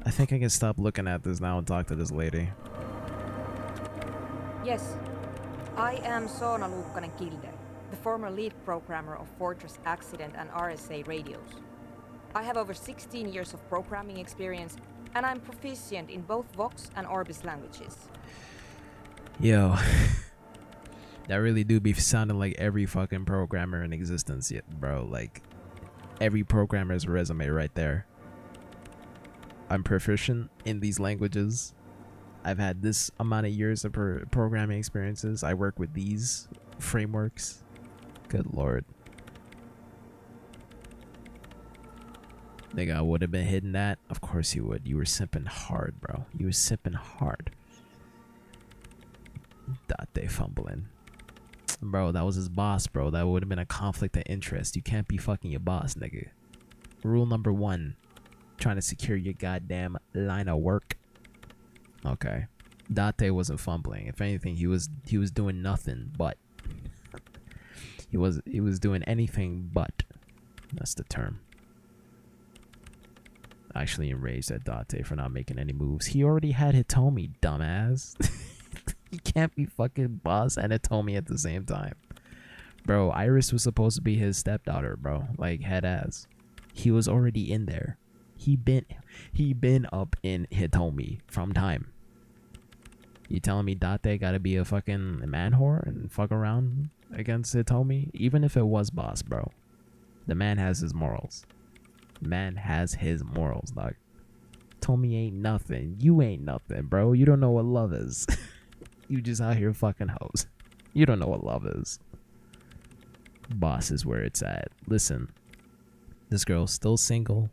C: I think I can stop looking at this now and talk to this lady.
H: Yes, I am Soona Luukkanen-Kilde, the former lead programmer of Fortress Accident and RSA radios. I have over 16 years of programming experience, and I'm proficient in both Vox and Orbis languages.
C: Yo, that really do be sounding like every fucking programmer in existence yet, bro. Like, every programmer's resume right there. I'm proficient in these languages. I've had this amount of years of programming experiences. I work with these frameworks. Good lord. Nigga, I would have been hitting that. Of course you would. You were sipping hard, bro. You were sipping hard. Date fumbling. Bro, that was his boss, bro. That would have been a conflict of interest. You can't be fucking your boss, nigga. Rule number 1. Trying to secure your goddamn line of work. Okay. Date wasn't fumbling. If anything, he was doing nothing but. He was doing anything but. That's the term. Actually enraged at Date for not making any moves. He already had Hitomi, dumbass. You can't be fucking boss and Hitomi at the same time. Bro, Iris was supposed to be his stepdaughter, bro. Like, head ass. He was already in there. He been up in Hitomi from time. You telling me Date gotta be a fucking man whore and fuck around against Hitomi? Even if it was boss, bro. The man has his morals. Man has his morals, dog. Tommy ain't nothing. You ain't nothing, bro. You don't know what love is. You just out here fucking hoes. You don't know what love is. Boss is where it's at. Listen, this girl's still single,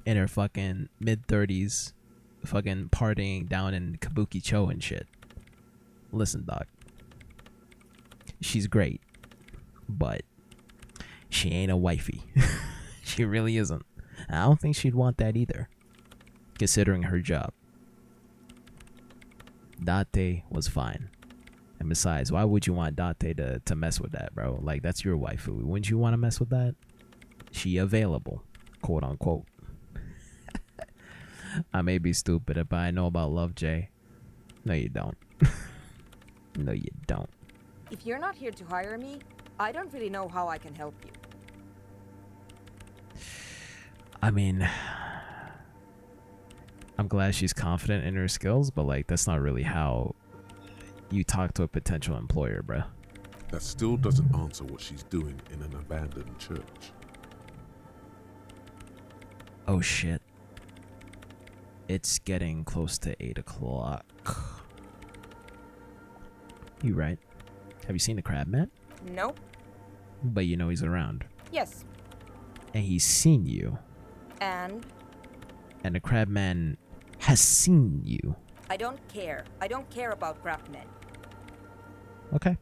C: in her fucking mid-30s, fucking partying down in Kabuki-cho and shit. Listen, dog. She's great, but she ain't a wifey. She really isn't. I don't think she'd want that either, considering her job. Date was fine. And besides, why would you want Date to mess with that, bro? Like, that's your waifu. Wouldn't you want to mess with that? She available, quote unquote. I may be stupid, but I know about Love J. No, you don't. No, you don't.
H: If you're not here to hire me, I don't really know how I can help you.
C: I mean, I'm glad she's confident in her skills, but like, that's not really how you talk to a potential employer, bruh.
E: That still doesn't answer what she's doing in an abandoned church.
C: Oh shit. It's getting close to 8 o'clock. You right. Have you seen the crab man?
H: Nope.
C: But you know he's around.
H: Yes.
C: And he's seen you.
H: And?
C: And the crab man has seen you.
H: I don't care. I don't care about crabmen.
C: Okay.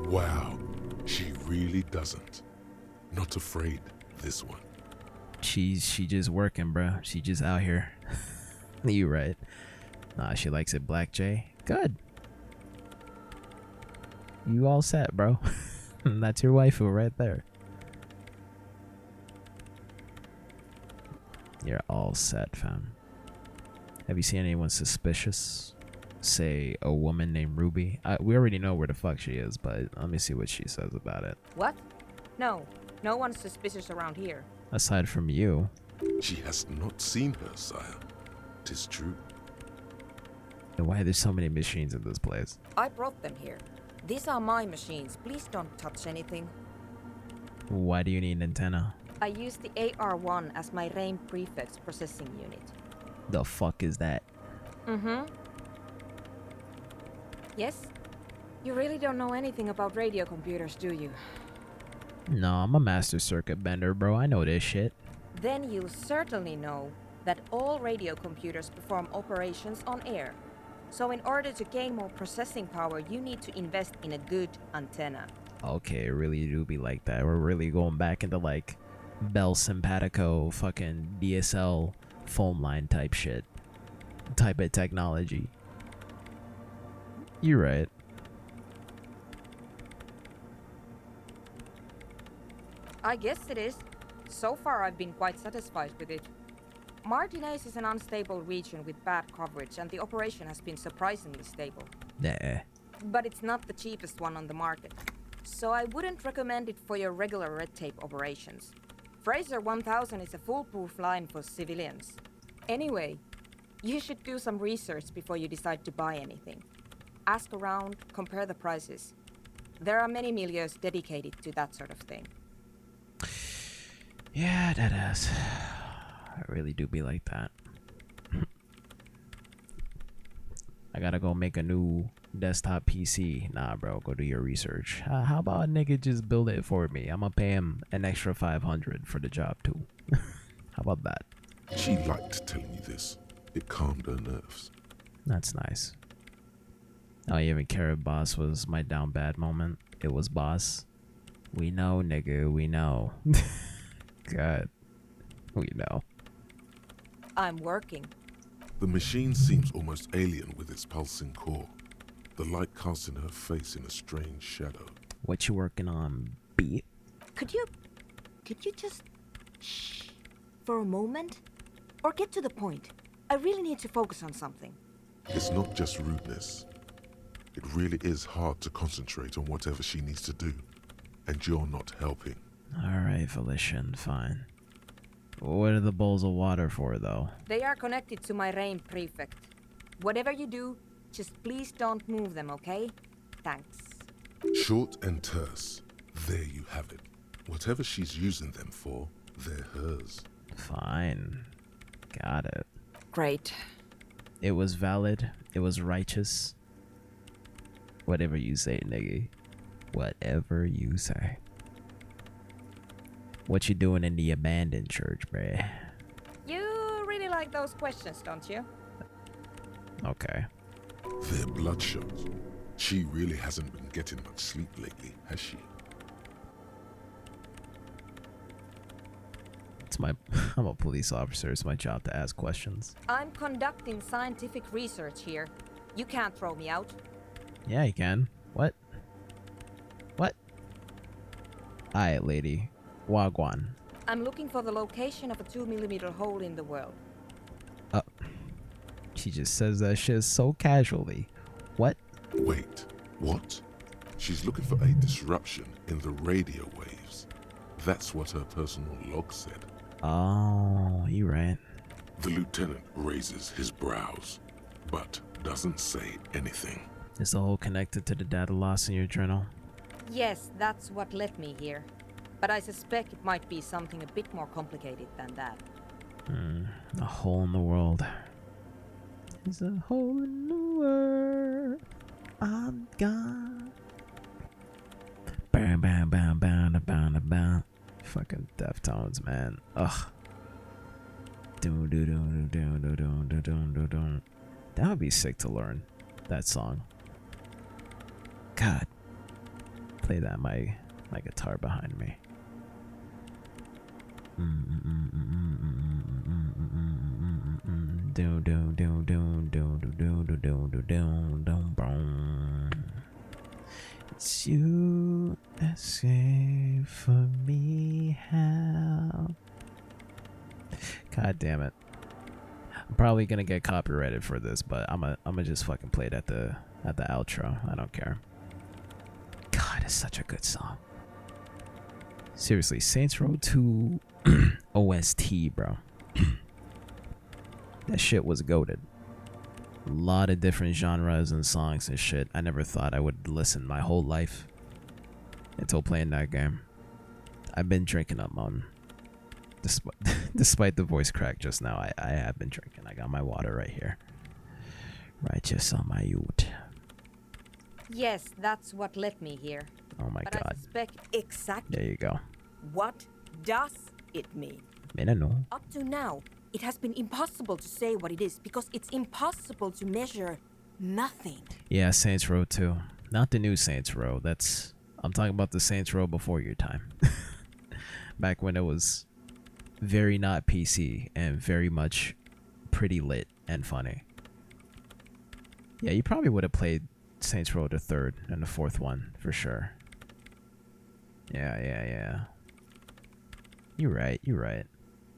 E: Wow, she really doesn't. Not afraid, this one.
C: She just working, bro. She just out here. You right. Nah, she likes it, Black J. Good. You all set, bro. That's your waifu right there. You're all set, fam. Have you seen anyone suspicious? Say a woman named Ruby. We already know where the fuck she is, but let me see what she says about it.
H: What? No. No one's suspicious around here.
C: Aside from you.
E: She has not seen her, sire. 'Tis true.
C: And why there's so many machines in this place?
H: I brought them here. These are my machines. Please don't touch anything.
C: Why do you need an antenna?
H: I use the AR-1 as my RAIN prefix processing unit.
C: The fuck is that?
H: Mm-hmm. Yes? You really don't know anything about radio computers, do you?
C: No, I'm a master circuit bender, bro. I know this shit.
H: Then you'll certainly know that all radio computers perform operations on air. So in order to gain more processing power, you need to invest in a good antenna.
C: Okay, it really do be like that. We're really going back into like Bell Simpatico fucking DSL phone line type shit. Type of technology. You're right.
H: I guess it is. So far I've been quite satisfied with it. Martinez is an unstable region with bad coverage and the operation has been surprisingly stable.
C: Nah.
H: But it's not the cheapest one on the market. So I wouldn't recommend it for your regular red tape operations. Fraser 1000 is a foolproof line for civilians. Anyway, you should do some research before you decide to buy anything. Ask around, compare the prices. There are many milieus dedicated to that sort of thing.
C: Yeah, that ass. I really do be like that. I gotta go make a new desktop PC. Nah, bro, go do your research. How about a nigga just build it for me? I'm gonna pay him an extra 500 for the job too. How about that?
E: She liked telling you this. It calmed her nerves.
C: That's nice. I don't even care if boss was my down bad moment. It was boss. We know, nigga, we know. God, we know.
H: I'm working.
E: The machine seems almost alien with its pulsing core. The light casting her face in a strange shadow.
C: What you working on, B?
H: Could you just shh for a moment? Or get to the point. I really need to focus on something.
E: It's not just rudeness. It really is hard to concentrate on whatever she needs to do. And you're not helping.
C: Alright, Felician, fine. What are the bowls of water for, though?
H: They are connected to my RAIN prefect. Whatever you do, just please don't move them, okay? Thanks.
E: Short and terse. There you have it. Whatever she's using them for, they're hers.
C: Fine. Got it.
H: Great.
C: It was valid. It was righteous. Whatever you say, nigga. Whatever you say. What you doing in the abandoned church, bruh?
H: You really like those questions, don't you?
C: Okay.
E: They're bloodshot. She really hasn't been getting much sleep lately, has she?
C: I'm a police officer. It's my job to ask questions.
H: I'm conducting scientific research here. You can't throw me out.
C: Yeah, you can. What? What? Alright, lady. Wagwan.
H: I'm looking for the location of a 2mm hole in the world.
C: She just says that shit so casually. What?
E: Wait, what? She's looking for a disruption in the radio waves. That's what her personal log said.
C: Oh, you right.
E: The lieutenant raises his brows, but doesn't say anything.
C: Is the hole connected to the data loss in your journal?
H: Yes, that's what led me here. But I suspect it might be something a bit more complicated than that.
C: A hole in the world. There's a hole in the world. I'm gone. Bam, bam, bam, bam, bam, bam. Fucking Deftones, man. Ugh. Doom, doom, doom, doom, doom, doom, doom, doom, doom, doom. That would be sick to learn. That song. God. Play that my guitar behind me. Doom, doom, doom, doom, doom, doom, doom, doom, doom, doom, doom, boom. It's you, escape for me, how? God damn it! I'm probably gonna get copyrighted for this, but I'm gonna just fucking play it at the outro. I don't care. God, it's such a good song. Seriously, Saints Row 2 OST, bro. That shit was goated. A lot of different genres and songs and shit. I never thought I would listen my whole life until playing that game. I've been drinking up, man. Despite the voice crack just now, I have been drinking. I got my water right here. Righteous on my ute.
H: Yes, that's what led me here.
C: Oh my
H: but
C: god.
H: I suspect exactly.
C: There you go.
H: What does it mean?
C: I don't know.
H: Up to now, it has been impossible to say what it is because it's impossible to measure nothing.
C: Yeah, Saints Row 2. Not the new Saints Row. I'm talking about the Saints Row before your time. Back when it was very not PC and very much pretty lit and funny. Yeah, you probably would have played Saints Row the 3rd and the 4th one for sure. Yeah. You're right.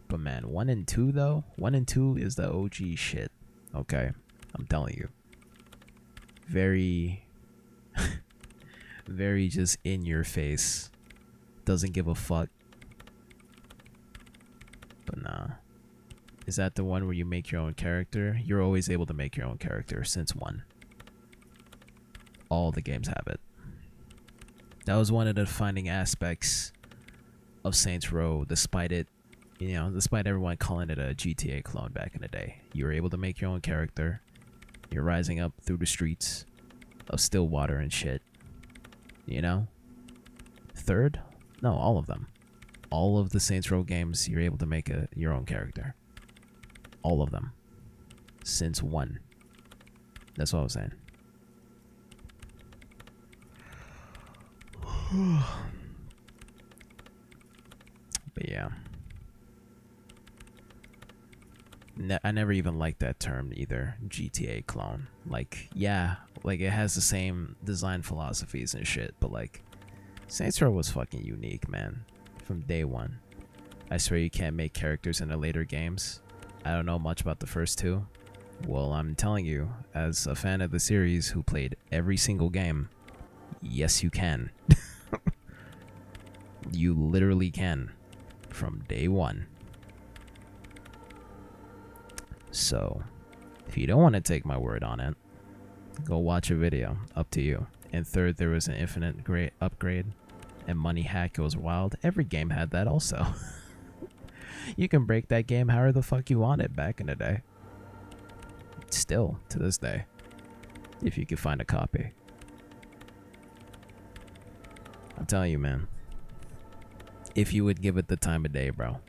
C: But man, 1 and 2 though? 1 and 2 is the OG shit. Okay? I'm telling you. Very very just in your face. Doesn't give a fuck. But nah. Is that the one where you make your own character? You're always able to make your own character since 1. All the games have it. That was one of the defining aspects of Saints Row, despite everyone calling it a GTA clone back in the day. You were able to make your own character. You're rising up through the streets of Stillwater and shit. You know? 3rd? No, all of them. All of the Saints Row games, you're able to make your own character. All of them. Since 1. That's what I was saying. But yeah. I never even liked that term either, GTA clone. Like, yeah, like it has the same design philosophies and shit, but like, Saints Row was fucking unique, man. From day 1. I swear you can't make characters in the later games. I don't know much about the first 2. Well, I'm telling you, as a fan of the series who played every single game, yes you can. You literally can. From day 1. So, if you don't want to take my word on it, go watch a video. Up to you. And 3rd, there was an infinite upgrade. And Money Hack Goes Wild. Every game had that also. You can break that game however the fuck you want it back in the day. Still, to this day. If you can find a copy. I'm telling you, man. If you would give it the time of day, bro.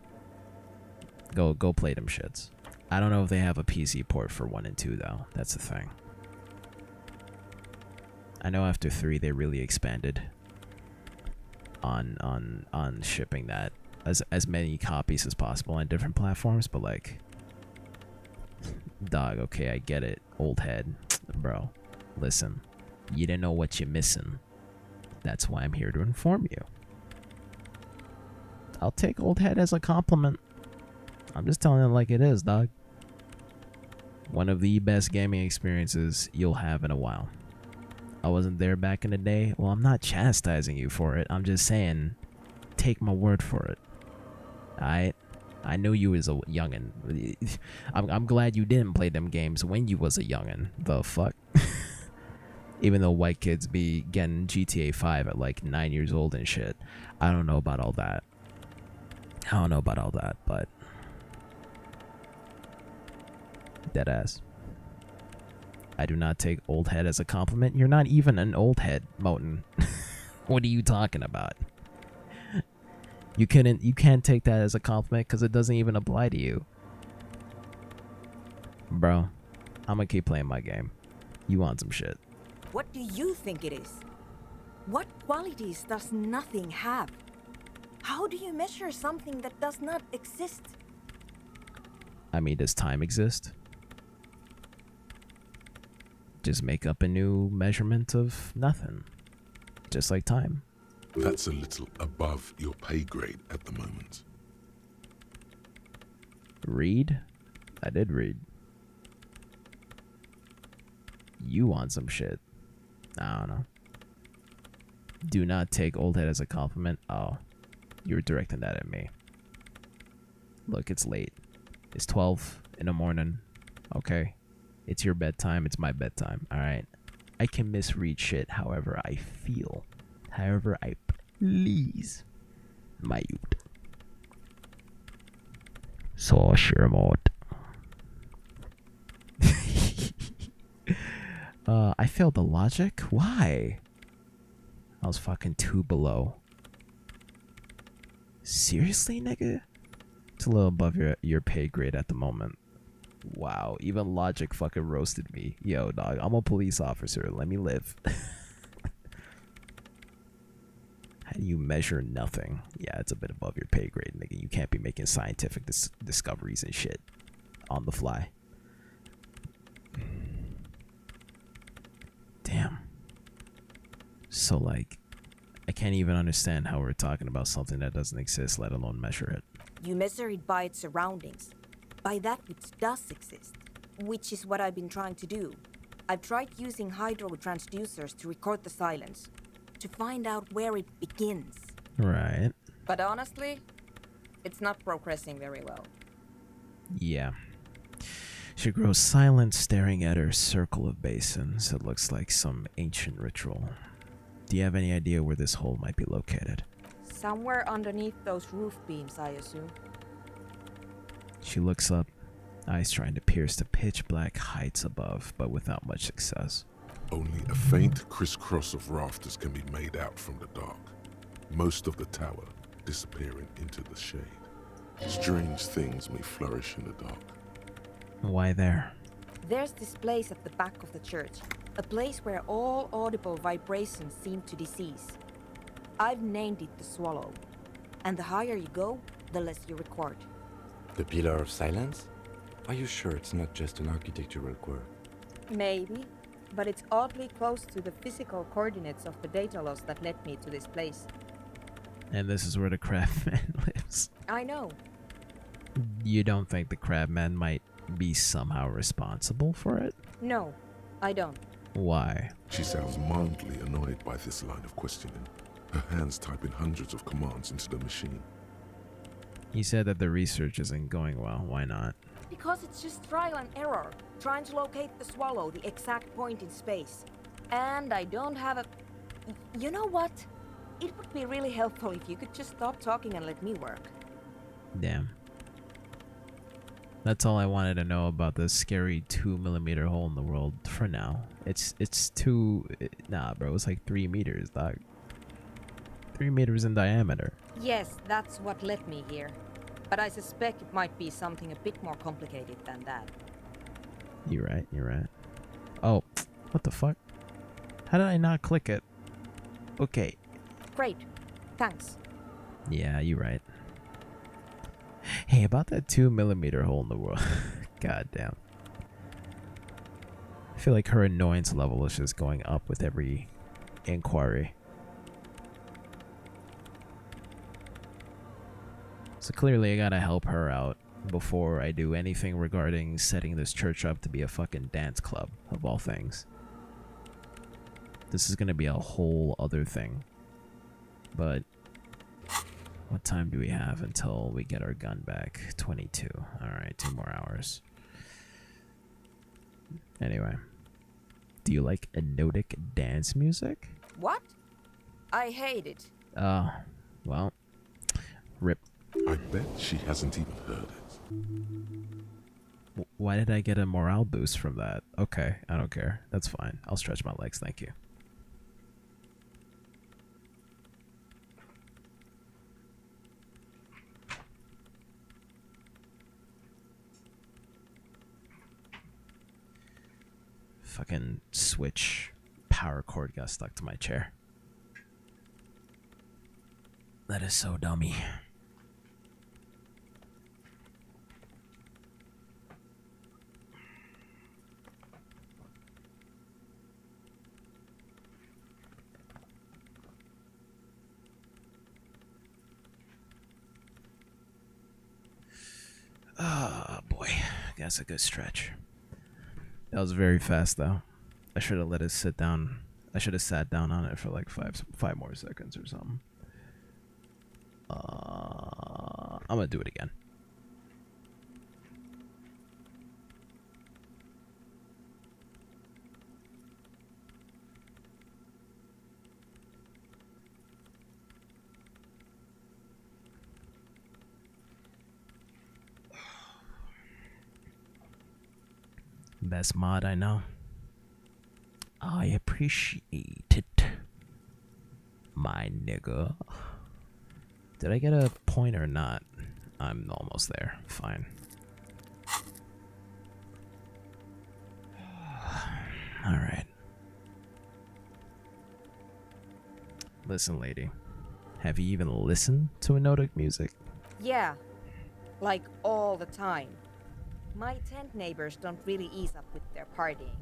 C: Go play them shits. I don't know if they have a PC port for 1 and 2 though. That's the thing. I know after 3 they really expanded on shipping that as many copies as possible on different platforms, but like, dog, okay, I get it. Old head, bro. Listen, you didn't know what you're missing. That's why I'm here to inform you. I'll take old head as a compliment. I'm just telling it like it is, dog. One of the best gaming experiences you'll have in a while. I wasn't there back in the day. Well, I'm not chastising you for it. I'm just saying, take my word for it. Alright? I knew you was a youngin'. I'm glad you didn't play them games when you was a youngin'. The fuck? Even though white kids be getting GTA 5 at like 9 years old and shit. I don't know about all that. I don't know about all that, but... Deadass. I do not take old head as a compliment. You're not even an old head, Moten. What are you talking about? You can't take that as a compliment because it doesn't even apply to you. Bro, I'm gonna keep playing my game. You want some shit.
H: What do you think it is? What qualities does nothing have? How do you measure something that does not exist?
C: I mean, does time exist? Just make up a new measurement of nothing. Just like time.
E: That's a little above your pay grade at the moment.
C: Read? I did read. You want some shit. I don't know. Do not take old head as a compliment. Oh, you were directing that at me. Look, it's late. It's 12 in the morning. Okay. It's your bedtime. It's my bedtime. Alright. I can misread shit however I feel. However I please. My youth. Så kör mot. I failed the logic? Why? I was fucking 2 below. Seriously, nigga? It's a little above your pay grade at the moment. Wow, even logic fucking roasted me. Yo, dog, I'm a police officer. Let me live. How do you measure nothing? Yeah, it's a bit above your pay grade, nigga. You can't be making scientific discoveries and shit on the fly. Damn. So, like, I can't even understand how we're talking about something that doesn't exist, let alone measure it.
H: You measure it by its surroundings, by that which does exist, which is what I've been trying to do. I've tried using hydro transducers to record the silence, to find out where it begins.
C: Right.
H: But honestly, it's not progressing very well.
C: Yeah. She grows silent, staring at her circle of basins. It looks like some ancient ritual. Do you have any idea where this hole might be located?
H: Somewhere underneath those roof beams, I assume.
C: She looks up, eyes trying to pierce the pitch black heights above, but without much success.
E: Only a faint crisscross of rafters can be made out from the dark, most of the tower disappearing into the shade. Strange things may flourish in the dark.
C: Why there?
H: There's this place at the back of the church, a place where all audible vibrations seem to decease. I've named it the Swallow, and the higher you go, the less you record.
F: The Pillar of Silence? Are you sure it's not just an architectural quirk?
H: Maybe, but it's oddly close to the physical coordinates of the data loss that led me to this place.
C: And this is where the crabman lives.
H: I know.
C: You don't think the crabman might be somehow responsible for it?
H: No, I don't.
C: Why?
E: She sounds mildly annoyed by this line of questioning, her hands typing hundreds of commands into the machine.
C: You said that the research isn't going well. Why not?
H: Because it's just trial and error, trying to locate the Swallow, the exact point in space. And I don't have a... You know what? It would be really helpful if you could just stop talking and let me work.
C: Damn. That's all I wanted to know about this scary 2mm hole in the world for now. It's nah, bro. It's like 3 meters, dog. 3 meters in diameter.
H: Yes, that's what led me here. But I suspect it might be something a bit more complicated than that.
C: You're right, you're right. Oh, what the fuck? How did I not click it? Okay.
H: Great. Thanks.
C: Yeah, you're right. Hey, about that 2mm hole in the world. God damn. I feel like her annoyance level is just going up with every inquiry. So clearly I gotta help her out before I do anything regarding setting this church up to be a fucking dance club, of all things. This is gonna be a whole other thing. But what time do we have until we get our gun back? 22. Alright, 2 more hours. Anyway. Do you like hypnotic dance music?
H: What? I hate it.
C: Well, rip.
E: I bet she hasn't even heard it.
C: Why did I get a morale boost from that? Okay, I don't care. That's fine. I'll stretch my legs, thank you. Fucking switch power cord got stuck to my chair. That is so dummy. Oh boy, that's a good stretch. That was very fast though. I should have let it sit down. I should have sat down on it for like five more seconds or something. I'm gonna do it again. Best mod I know. I appreciate it, my nigga. Did I get a point or not? I'm almost there. Fine. Alright. Listen, lady. Have you even listened to hypnotic music?
H: Yeah. Like all the time. My tent neighbors don't really ease up with their partying,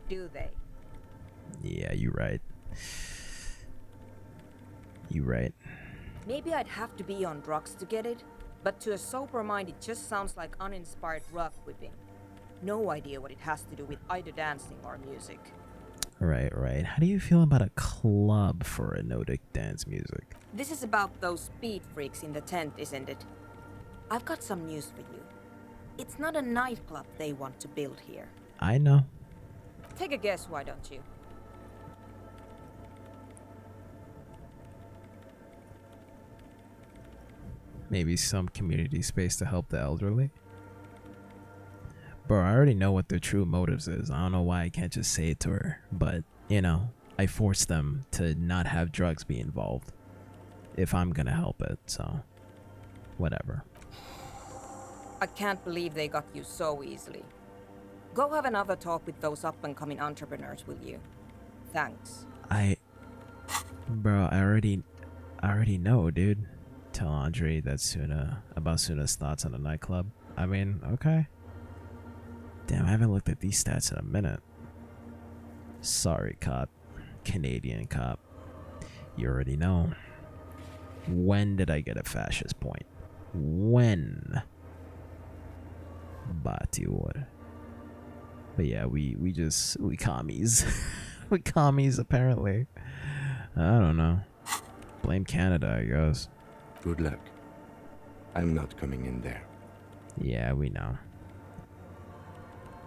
H: do they?
C: Yeah, you're right. You're right.
H: Maybe I'd have to be on drugs to get it, but to a sober mind it just sounds like uninspired rug whipping. No idea what it has to do with either dancing or music.
C: Right, right. How do you feel about a club for hypnotic dance music?
H: This is about those speed freaks in the tent, isn't it? I've got some news for you. It's not a nightclub they want to build here.
C: I know.
H: Take a guess, why don't you?
C: Maybe some community space to help the elderly? Bro, I already know what their true motives is. I don't know why I can't just say it to her. But, you know, I force them to not have drugs be involved. If I'm gonna help it, so... whatever.
H: I can't believe they got you so easily. Go have another talk with those up-and-coming entrepreneurs, will you? Thanks.
C: Bro, I already know, dude. Tell Andre that about Suna's thoughts on the nightclub. I mean, okay. Damn, I haven't looked at these stats in a minute. Sorry, cop. Canadian cop. You already know. When did I get a fascist point? When? Batior. But yeah, we commies. We commies, apparently. I don't know. Blame Canada, I guess.
F: Good luck. I'm not coming in there.
C: Yeah, we know.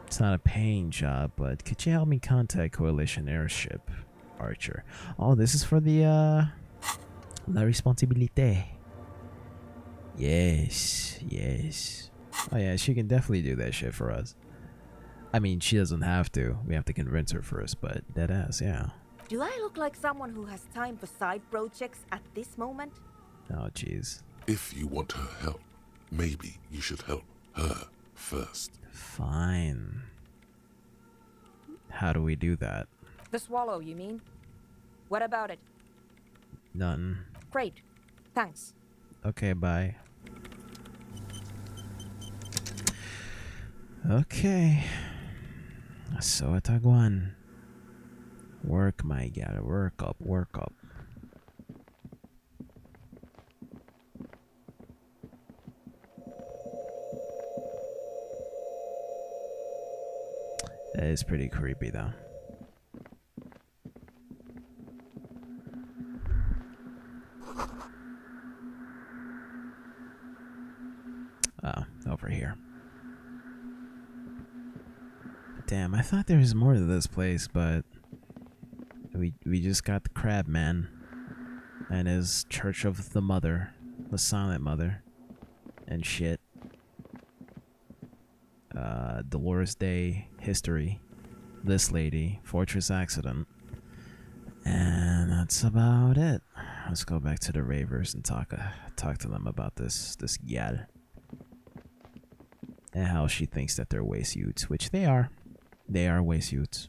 C: It's not a paying job, but could you help me contact Coalition Airship, Archer? Oh, this is for the, La Responsabilité. Yes, yes. Oh yeah, she can definitely do that shit for us. I mean, she doesn't have to. We have to convince her first, but deadass, yeah.
H: Do I look like someone who has time for side projects at this moment?
C: Oh, jeez.
E: If you want her help, maybe you should help her first.
C: Fine. How do we do that?
H: The swallow, you mean? What about it?
C: None.
H: Great. Thanks.
C: Okay, bye. Okay. So Atagwan. Work, my gal. Work up, work up. That is pretty creepy, though. Oh, over here. Damn, I thought there was more to this place, but we just got the crab man and his Church of the Mother, the Silent Mother, and shit. Dolores Day history, this lady, Fortress accident, and that's about it. Let's go back to the ravers and talk to them about this gal and how she thinks that they're wasteutes, which they are. They are wasteutes.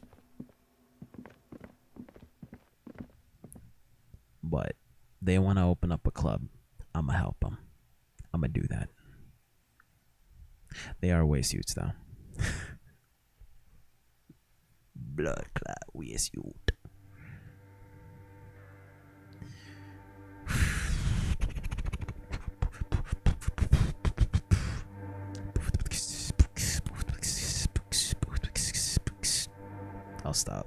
C: But they want to open up a club. I'ma help them. I'ma do that. They are wasteutes, though. Blood clot wasteute. I'll stop.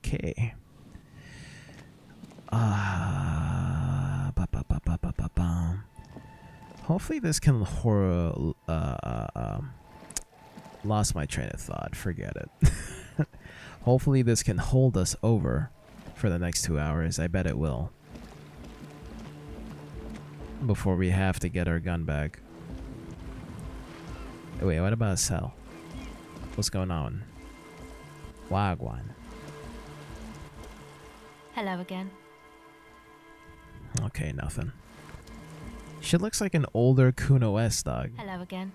C: Okay. Hopefully this can lost my train of thought. Forget it. Hopefully this can hold us over for the next 2 hours. I bet it will. Before we have to get our gun back. Wait, what about a cell? What's going on? Wagwan.
I: Hello again.
C: Okay, nothing. She looks like an older Kuno S dog.
I: Hello again.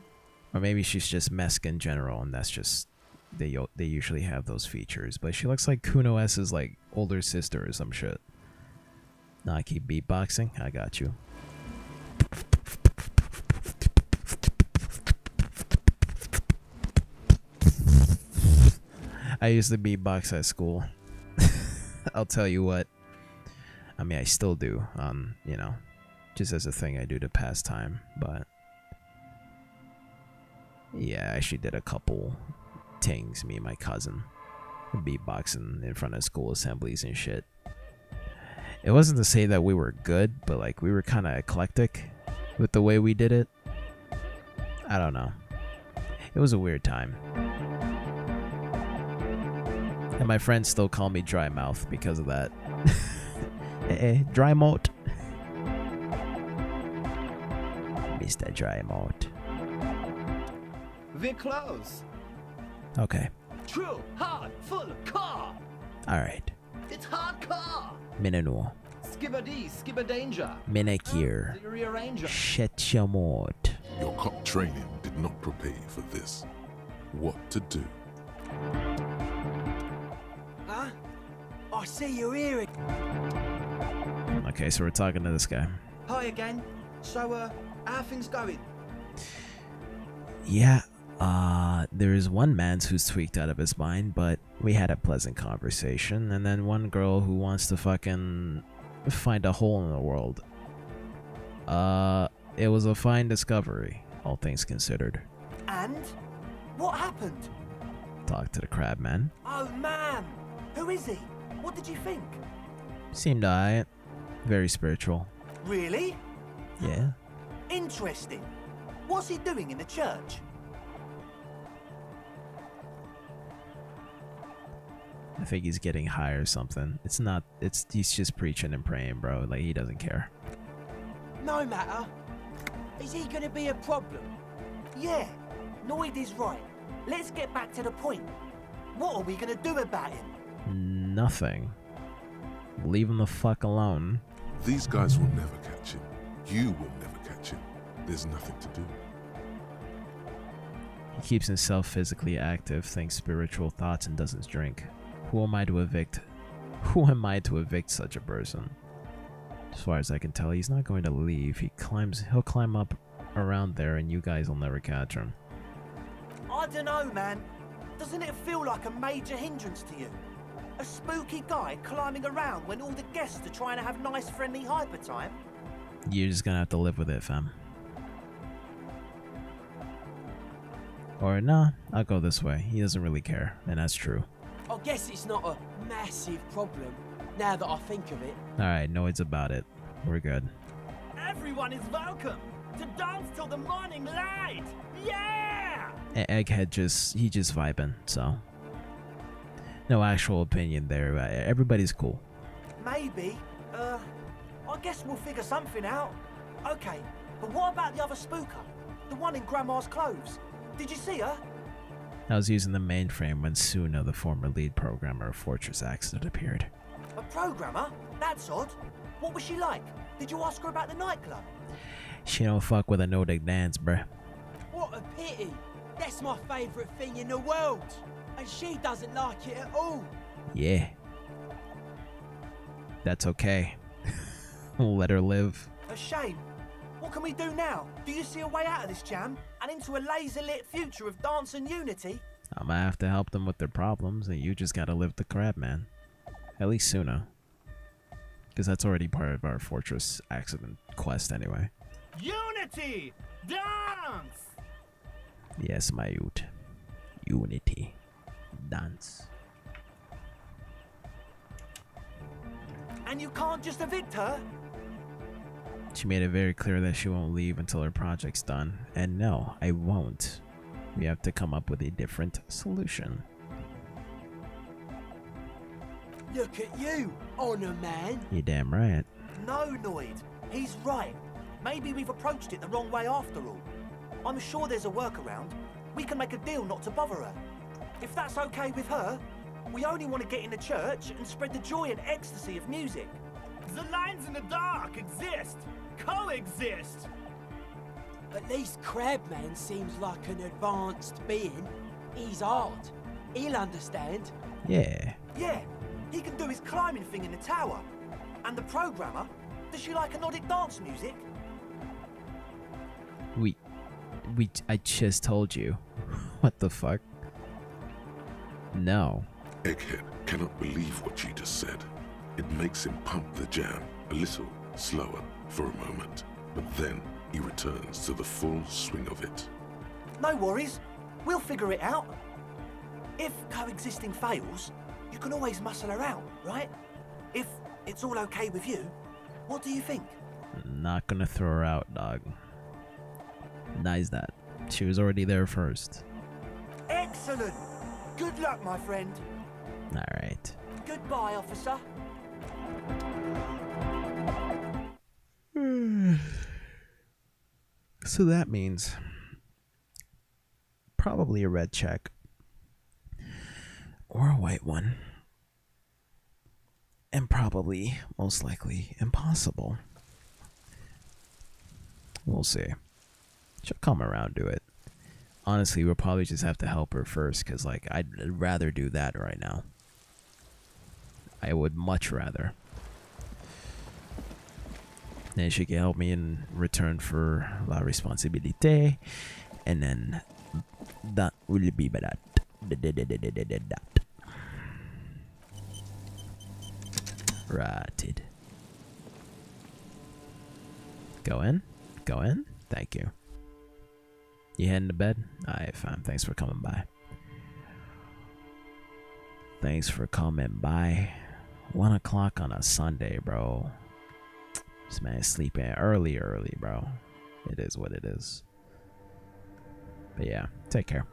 C: Or maybe she's just Mesk in general, and that's just they usually have those features. But she looks like Kuno S's like older sister or some shit. Nah, I keep beatboxing. I got you. I used to beatbox at school. I'll tell you what. I mean, I still do. You know, just as a thing I do to pass time. But yeah, I actually did a couple things. Me and my cousin, beatboxing in front of school assemblies and shit. It wasn't to say that we were good, but like we were kind of eclectic with the way we did it. I don't know. It was a weird time. And my friends still call me Dry Mouth because of that. Dry Mouth. Mr. Dry Mouth.
J: We're close.
C: Okay.
J: True, hard, full, car.
C: Alright.
J: It's hardcore.
C: Minano.
J: Skibber danger.
C: Minakir.
J: The rearranger.
C: Shut your mouth.
E: Your cop training did not prepare you for this. What to do?
J: Huh? I see you're here.
C: Okay, so we're talking to this guy.
J: Hi again. So, how are things going?
C: Yeah, there is one man who's tweaked out of his mind, but we had a pleasant conversation. And then one girl who wants to fucking find a hole in the world. It was a fine discovery, all things considered.
J: And? What happened?
C: Talk to the crab man.
J: Oh, man. Who is he? What did you think?
C: Seemed alright. Very spiritual.
J: Really?
C: Yeah.
J: Interesting. What's he doing in the church?
C: I think he's getting high or something. He's just preaching and praying, bro. Like, he doesn't care.
J: No matter. Is he gonna be a problem? Yeah, Noid is right. Let's get back to the point. What are we gonna do about him?
C: Nothing. Leave him the fuck alone.
E: These guys will never catch him. You will never catch him. There's nothing to do.
C: He keeps himself physically active, thinks spiritual thoughts, and doesn't drink. Who am I to evict? Who am I to evict such a person? As far as I can tell, he's not going to leave. He'll climb up around there, and you guys will never catch him.
J: I don't know, man. Doesn't it feel like a major hindrance to you? A spooky guy climbing around when all the guests are trying to have nice, friendly hyper time?
C: You're just gonna have to live with it, fam. Or nah, I'll go this way. He doesn't really care, and that's true.
I: I guess it's not a massive problem, now that I think of it.
C: Alright, no it's about it. We're good.
J: Everyone is welcome to dance till the morning light! Yeah!
C: Egghead he just vibing, so. No actual opinion there. Everybody's cool.
J: Maybe. I guess we'll figure something out. Okay, but what about the other spooker? The one in Grandma's clothes? Did you see her?
C: I was using the mainframe when Suna, the former lead programmer of Fortress Accident, appeared.
J: A programmer? That's odd. What was she like? Did you ask her about the nightclub?
C: She don't fuck with a Nordic dance, bruh.
I: What a pity. That's my favourite thing in the world. And she doesn't like it at all.
C: Yeah. That's okay. We'll let her live.
J: A shame. What can we do now? Do you see a way out of this jam? And into a laser-lit future of dance and unity?
C: I'm gonna have to help them with their problems, and you just gotta live the crap, man. At least Suna. Because that's already part of our Fortress Accident quest anyway.
J: Unity! Dance!
C: Yes, my youth. Unity. Dance.
J: And you can't just evict her?
C: She made it very clear that she won't leave until her project's done. And no, I won't. We have to come up with a different solution.
I: Look at you, Honor Man.
C: You're damn right.
J: No, Noid. He's right. Maybe we've approached it the wrong way after all. I'm sure there's a workaround. We can make a deal not to bother her. If that's okay with her, we only want to get in the church and spread the joy and ecstasy of music. The lines in the dark exist. Coexist.
I: At least Crabman seems like an advanced being. He's hard. He'll understand.
C: Yeah.
J: Yeah, he can do his climbing thing in the tower. And the programmer, does she like Nordic dance music?
C: I just told you. What the fuck? No.
E: Egghead cannot believe what she just said. It makes him pump the jam a little slower for a moment, but then he returns to the full swing of it.
J: No worries, we'll figure it out. If coexisting fails, you can always muscle her out, right? If it's all okay with you, what do you think?
C: Not gonna throw her out, dog. Nice that. She was already there first.
J: Excellent! Good luck, my friend.
C: Alright.
J: Goodbye, officer.
C: So that means probably a red check or a white one, and probably most likely impossible. We'll see. She'll come around to it. Honestly, we'll probably just have to help her first, because like I'd rather do that right now. I would much rather. Then she can help me in return for la responsabilité, and then that will be that. Righted. Go in. Go in. Thank you. You heading to bed? Alright, fine. Thanks for coming by. Thanks for coming by. 1 o'clock on a Sunday, bro. This man is sleeping early, bro. It is what it is. But yeah, take care.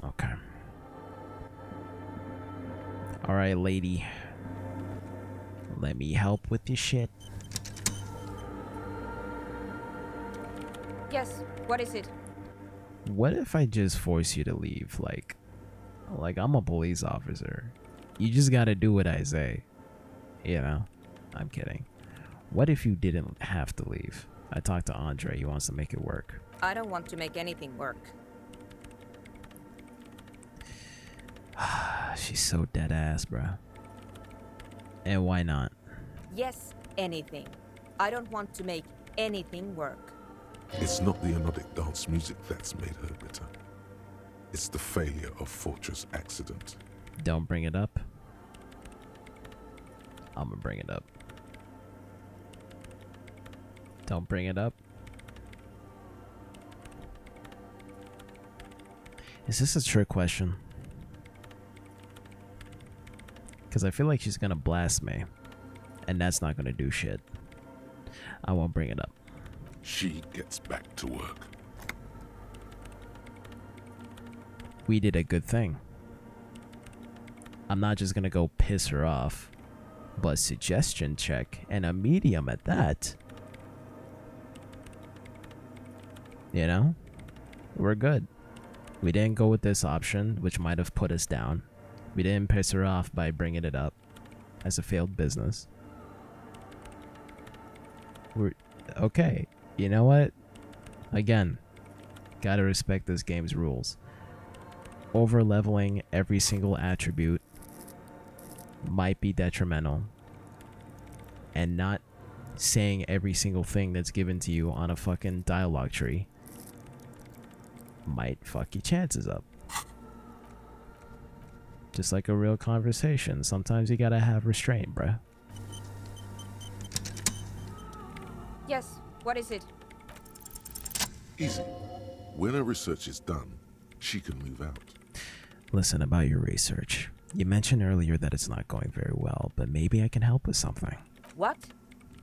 C: Okay. Alright, lady. Let me help with your shit.
H: Yes, what is it?
C: What if I just force you to leave? Like I'm a police officer. You just gotta do what I say. You know? I'm kidding. What if you didn't have to leave? I talked to Andre. He wants to make it work.
H: I don't want to make anything work.
C: She's so dead ass, bro. And why not?
H: Yes, anything. I don't want to make anything work.
E: It's not the anodic dance music that's made her bitter. It's the failure of Fortress Accident.
C: Don't bring it up. I'm gonna bring it up. Don't bring it up. Is this a trick question? Because I feel like she's gonna blast me. And that's not gonna do shit. I won't bring it up.
E: She gets back to work.
C: We did a good thing. I'm not just gonna go piss her off. But suggestion check, and a medium at that. You know? We're good. We didn't go with this option, which might have put us down. We didn't piss her off by bringing it up as a failed business. We're okay. You know what? Again, gotta respect this game's rules. Over leveling every single attribute might be detrimental, and not saying every single thing that's given to you on a fucking dialogue tree might fuck your chances up. Just like a real conversation, sometimes you gotta have restraint, bruh.
H: Yes, what is it?
E: Easy. When her research is done, she can move out.
C: Listen, about your research. You mentioned earlier that it's not going very well, but maybe I can help with something.
H: What?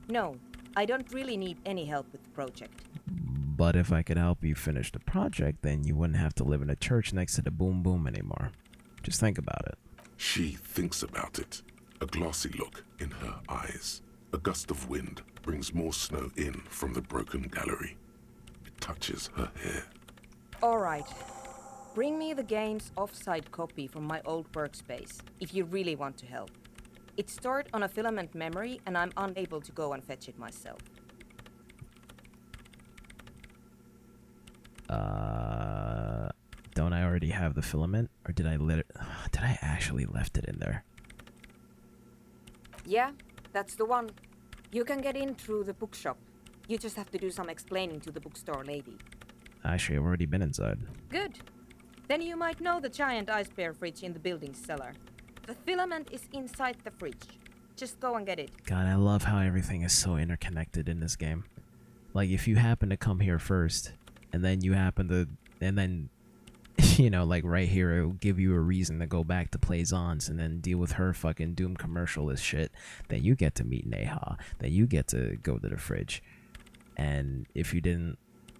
H: No, I don't really need any help with the project.
C: But if I could help you finish the project, then you wouldn't have to live in a church next to the boom boom anymore. Just think about it.
E: She thinks about it. A glassy look in her eyes. A gust of wind brings more snow in from the broken gallery. It touches her hair.
H: All right. Bring me the game's offsite copy from my old workspace, if you really want to help. It's stored on a filament memory, and I'm unable to go and fetch it myself.
C: Don't I already have the filament? Or did I actually left it in there?
H: Yeah, that's the one. You can get in through the bookshop. You just have to do some explaining to the bookstore lady.
C: Actually, I've already been inside.
H: Good. Then you might know the giant ice bear fridge in the building's cellar. The filament is inside the fridge. Just go and get it.
C: God, I love how everything is so interconnected in this game. Like, if you happen to come here first, and then you happen to, and then, you know, like right here, it will give you a reason to go back to Plaisance and then deal with her fucking Doom commercialist shit, then you get to meet Neha, then you get to go to the fridge. And if you didn't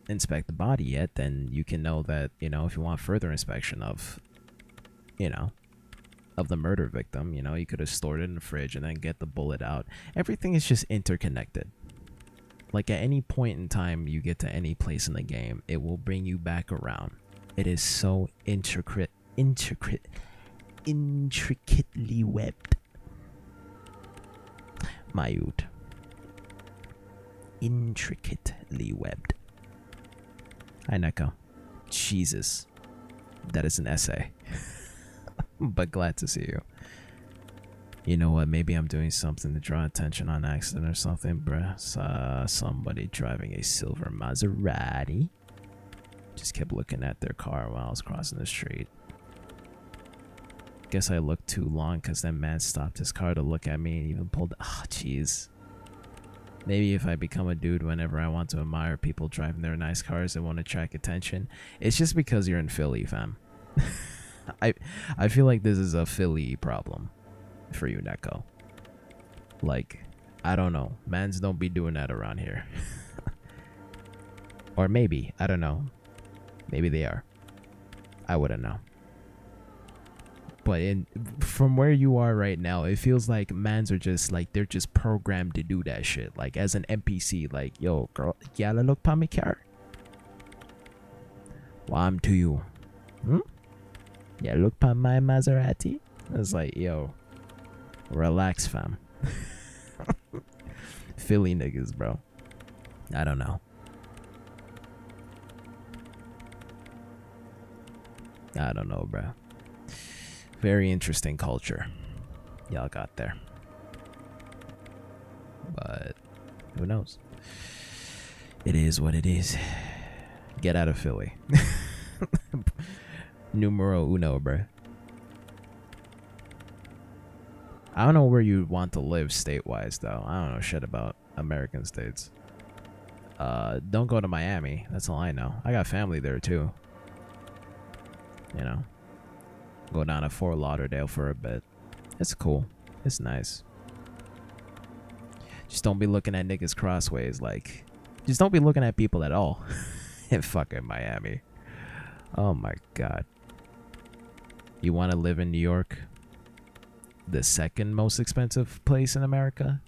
C: inspect the body yet, then you can know that, you know, if you want further inspection of, you know, of the murder victim, you know, you could have stored it in the fridge and then get the bullet out. Everything is just interconnected. Like, at any point in time you get to any place in the game, it will bring you back around. It is so intricately webbed. My youth. Intricately webbed. Hi, Neko. Jesus. That is an essay. But glad to see you. You know what? Maybe I'm doing something to draw attention on accident or something, bruh. Somebody driving a silver Maserati. Just kept looking at their car while I was crossing the street. Guess I looked too long because that man stopped his car to look at me and even pulled. Ah, jeez. Maybe if I become a dude whenever I want to admire people driving their nice cars and want to attract attention, it's just because you're in Philly, fam. I feel like this is a Philly problem for you, Neko. Like, I don't know. Mans don't be doing that around here. Or maybe, I don't know. Maybe they are. I wouldn't know. But from where you are right now, it feels like mans are just like, they're just programmed to do that shit. Like, as an NPC, like, yo, girl, y'all look pa me car. Well, I'm to you. Hmm? Yeah, look at my Maserati. It's like, yo, relax, fam. Philly niggas, bro. I don't know. I don't know, bro. Very interesting culture y'all got there. But who knows? It is what it is. Get out of Philly. Numero uno, bro. I don't know where you want to live state-wise, though. I don't know shit about American states. Don't go to Miami. That's all I know. I got family there, too. You know. Go down to Fort Lauderdale for a bit. It's cool. It's nice. Just don't be looking at niggas crossways, like... Just don't be looking at people at all. In fucking Miami. Oh my god. You want to live in New York? The second most expensive place in America?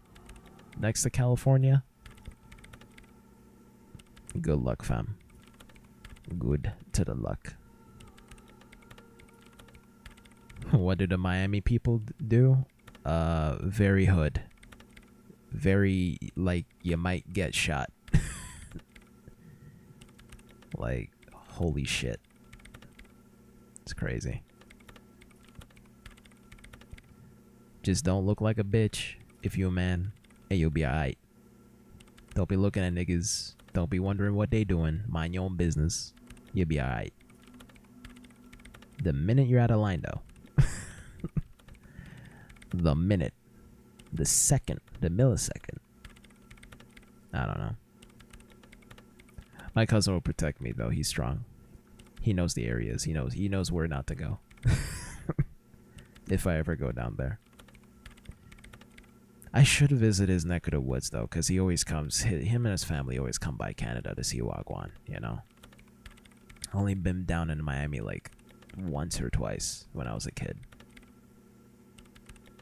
C: Next to California? Good luck, fam. Good to the luck. What do the Miami people do? Very hood. Very, like, you might get shot. Like, holy shit. It's crazy. Just don't look like a bitch if you're a man, and you'll be alright. Don't be looking at niggas. Don't be wondering what they doing. Mind your own business. You'll be alright. The minute you're out of line, though. The minute. The second. The millisecond. I don't know. My cousin will protect me, though. He's strong. He knows the areas. He knows where not to go. If I ever go down there. I should visit his neck of the woods, though, because he always comes. Him and his family always come by Canada to see Wagwan, you know? Only been down in Miami, like, once or twice when I was a kid.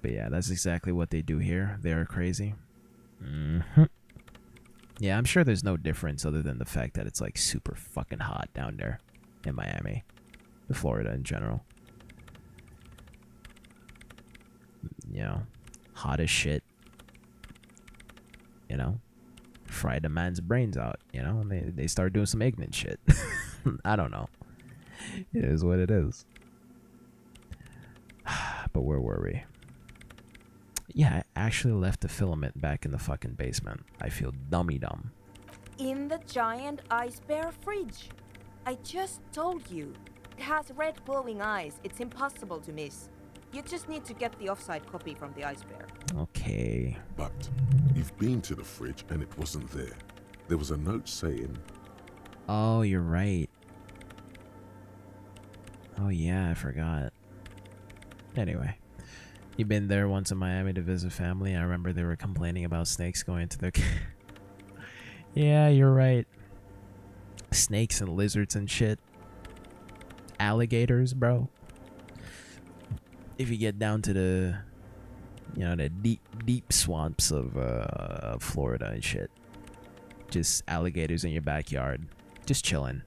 C: But yeah, that's exactly what they do here. They are crazy. Mm-hmm. Yeah, I'm sure there's no difference other than the fact that it's, like, super fucking hot down there in Miami. Florida in general. You know, hot as shit. You know, fried a man's brains out, you know, and they start doing some ignorant shit. I don't know. It is what it is. But where were we? Yeah, I actually left the filament back in the fucking basement. I feel dummy dumb.
H: In the giant ice bear fridge. I just told you. It has red glowing eyes. It's impossible to miss. You just need to get the offside copy from the ice bear.
C: Okay.
E: But you've been to the fridge and it wasn't there. There was a note saying...
C: Oh, you're right. Oh yeah, I forgot. Anyway. You've been there once in Miami to visit family. I remember they were complaining about snakes going into their... Yeah, you're right. Snakes and lizards and shit. Alligators, bro. If you get down to the, you know, the deep swamps of Florida and shit, just alligators in your backyard, just chilling,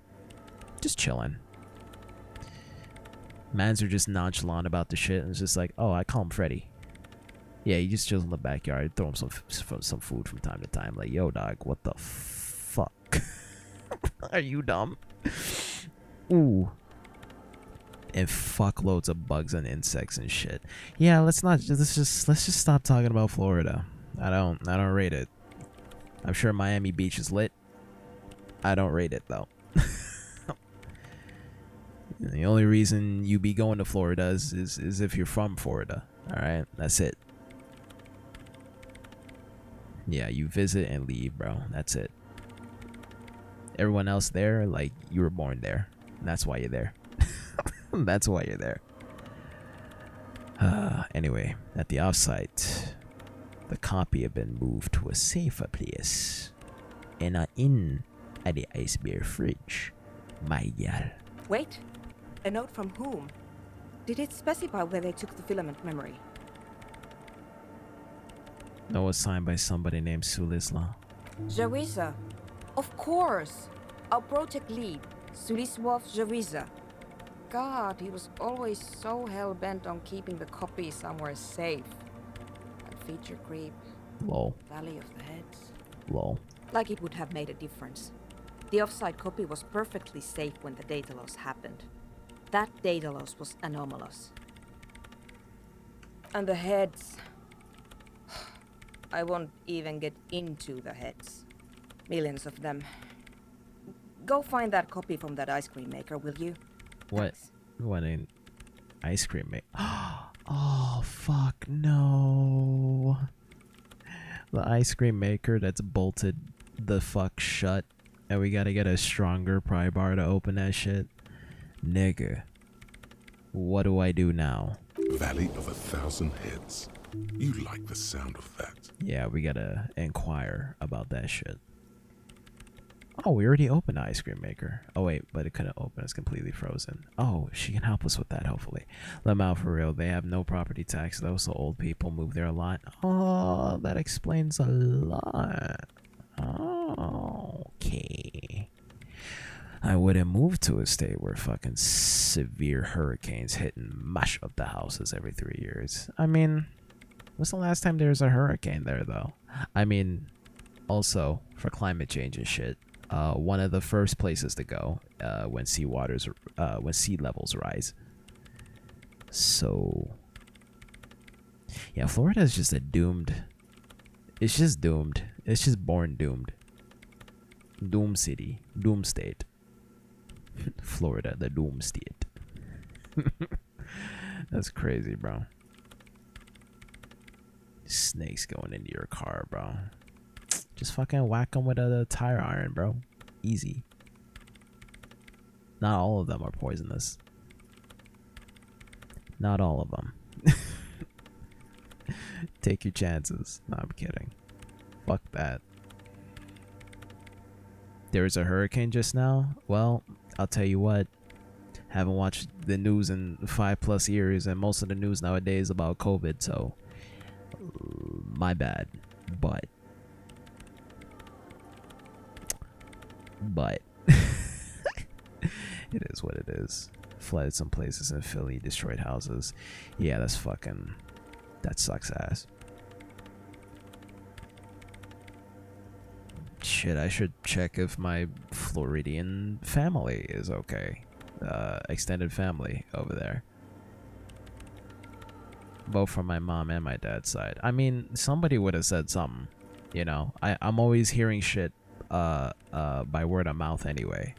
C: Mans are just nonchalant about the shit, and it's just like, oh, I call him Freddy. Yeah, he just chills in the backyard, throw him some food from time to time. Like, yo, dog, what the fuck? Are you dumb? Ooh. And fuckloads of bugs and insects and shit. Yeah, let's just stop talking about Florida. I don't rate it. I'm sure Miami Beach is lit. I don't rate it though. The only reason you be going to Florida is if you're from Florida. Alright? That's it. Yeah, you visit and leave, bro. That's it. Everyone else there, like, you were born there. That's why you're there. That's why you're there. Anyway, at the offsite, the copy had been moved to a safer place. And not in at the ice bear fridge. My gal.
H: Wait. A note from whom? Did it specify where they took the filament memory?
C: No, it was signed by somebody named Sulisla.
H: Jawisa. Of course. Our project lead. Suliswov Javiza. God, he was always so hell-bent on keeping the copy somewhere safe. That feature creep.
C: Lol.
H: Valley of the Heads.
C: Lol.
H: Like it would have made a difference. The offside copy was perfectly safe when the data loss happened. That data loss was anomalous. And the heads... I won't even get into the heads. Millions of them. Go find that copy from that ice cream maker, will you?
C: What? What an ice cream make? Oh, fuck no. The ice cream maker that's bolted the fuck shut. And we gotta get a stronger pry bar to open that shit. Nigga. What do I do now?
E: Valley of 1,000 Heads. You like the sound of that.
C: Yeah, we gotta inquire about that shit. Oh, we already opened the ice cream maker. Oh wait, but it couldn't open. It's completely frozen. Oh, she can help us with that, hopefully. Let them out for real. They have no property tax though, so old people move there a lot. Oh, that explains a lot. Oh, okay. I wouldn't move to a state where fucking severe hurricanes hit and mash up the houses every 3 years. I mean, when's the last time there was a hurricane there, though? I mean, also, for climate change and shit, one of the first places to go when sea levels rise. So, yeah, Florida is just a doomed... It's just doomed. It's just born doomed. Doom city. Doom state. Florida, the doom state. That's crazy, bro. Snakes going into your car, bro. Just fucking whack them with a tire iron, bro. Easy. Not all of them are poisonous. Not all of them. Take your chances. No, I'm kidding. Fuck that. There was a hurricane just now. Well, I'll tell you what. Haven't watched the news in 5+ years, and most of the news nowadays is about COVID, so my bad. But it is what it is. Flooded some places in Philly, destroyed houses. Yeah, that sucks ass. Shit, I should check if my Floridian family is okay. Extended family over there. Both from my mom and my dad's side. I mean, somebody would have said something. You know, I'm always hearing shit by word of mouth anyway.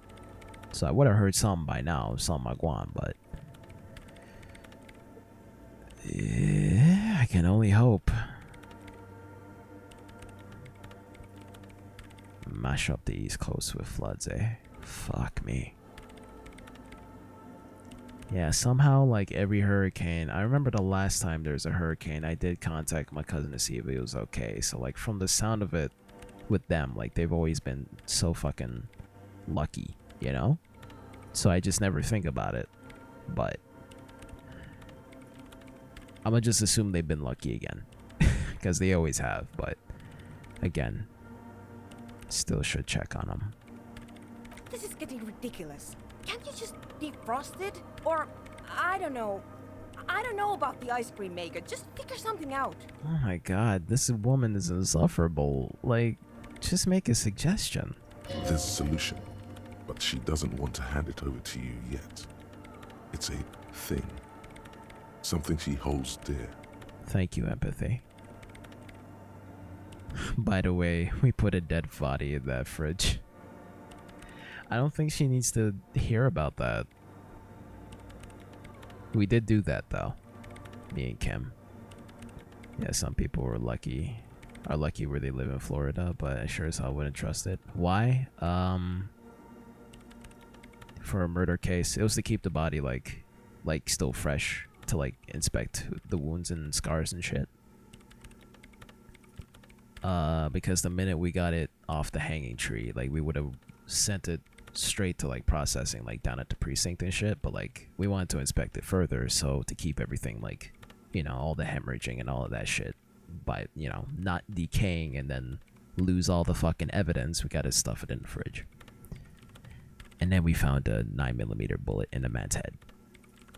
C: So I would have heard something by now, something Magwan, but yeah, I can only hope. Mash up the East Coast with floods, eh? Fuck me. Yeah, somehow, like every hurricane, I remember the last time there was a hurricane, I did contact my cousin to see if it was okay. So, like, from the sound of it with them, like, they've always been so fucking lucky, you know? So I just never think about it. But I'm gonna just assume they've been lucky again. Because they always have, but again, still should check on them.
H: This is getting ridiculous. Can't you just defrost it? Or, I don't know. I don't know about the ice cream maker. Just figure something out.
C: Oh my god, this woman is insufferable. Like, just make a suggestion.
E: There's a solution, but she doesn't want to hand it over to you yet. It's a thing. Something she holds dear.
C: Thank you, empathy. By the way, we put a dead body in that fridge. I don't think she needs to hear about that. We did do that though. Me and Kim. Yeah, some people are lucky where they live in Florida, but I sure as hell wouldn't trust it. Why? For a murder case, it was to keep the body like still fresh, to like inspect the wounds and scars and shit. Because the minute we got it off the hanging tree, like we would have sent it straight to like processing, like down at the precinct and shit, but like we wanted to inspect it further, so to keep everything like, you know, all the hemorrhaging and all of that shit by, you know, not decaying and then lose all the fucking evidence, we gotta stuff it in the fridge. And then we found a 9mm bullet in the man's head.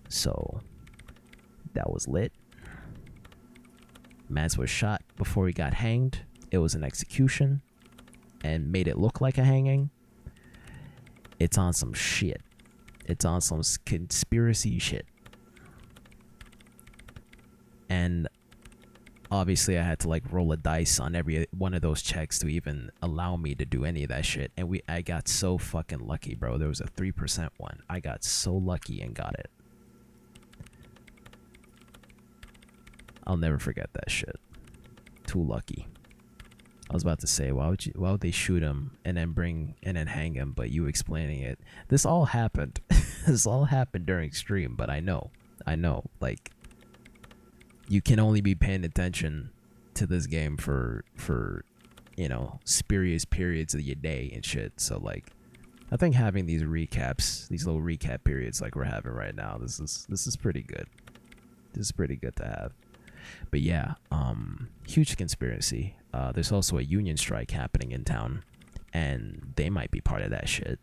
C: So that was lit. Mans was shot before he got hanged. It was an execution and made it look like a hanging. It's on some shit. It's on some conspiracy shit. And obviously I had to like roll a dice on every one of those checks to even allow me to do any of that shit. And I got so fucking lucky, bro. There was a 3% one. I got so lucky and got it. I'll never forget that shit. Too lucky. I was about to say, why would they shoot him and then hang him? But you explaining it, this all happened. This all happened during stream. But I know, like, you can only be paying attention to this game for you know, spurious periods of your day and shit. So like, I think having these recaps, these little recap periods like we're having right now, this is pretty good. This is pretty good to have. But yeah, huge conspiracy. There's also a union strike happening in town, and they might be part of that shit.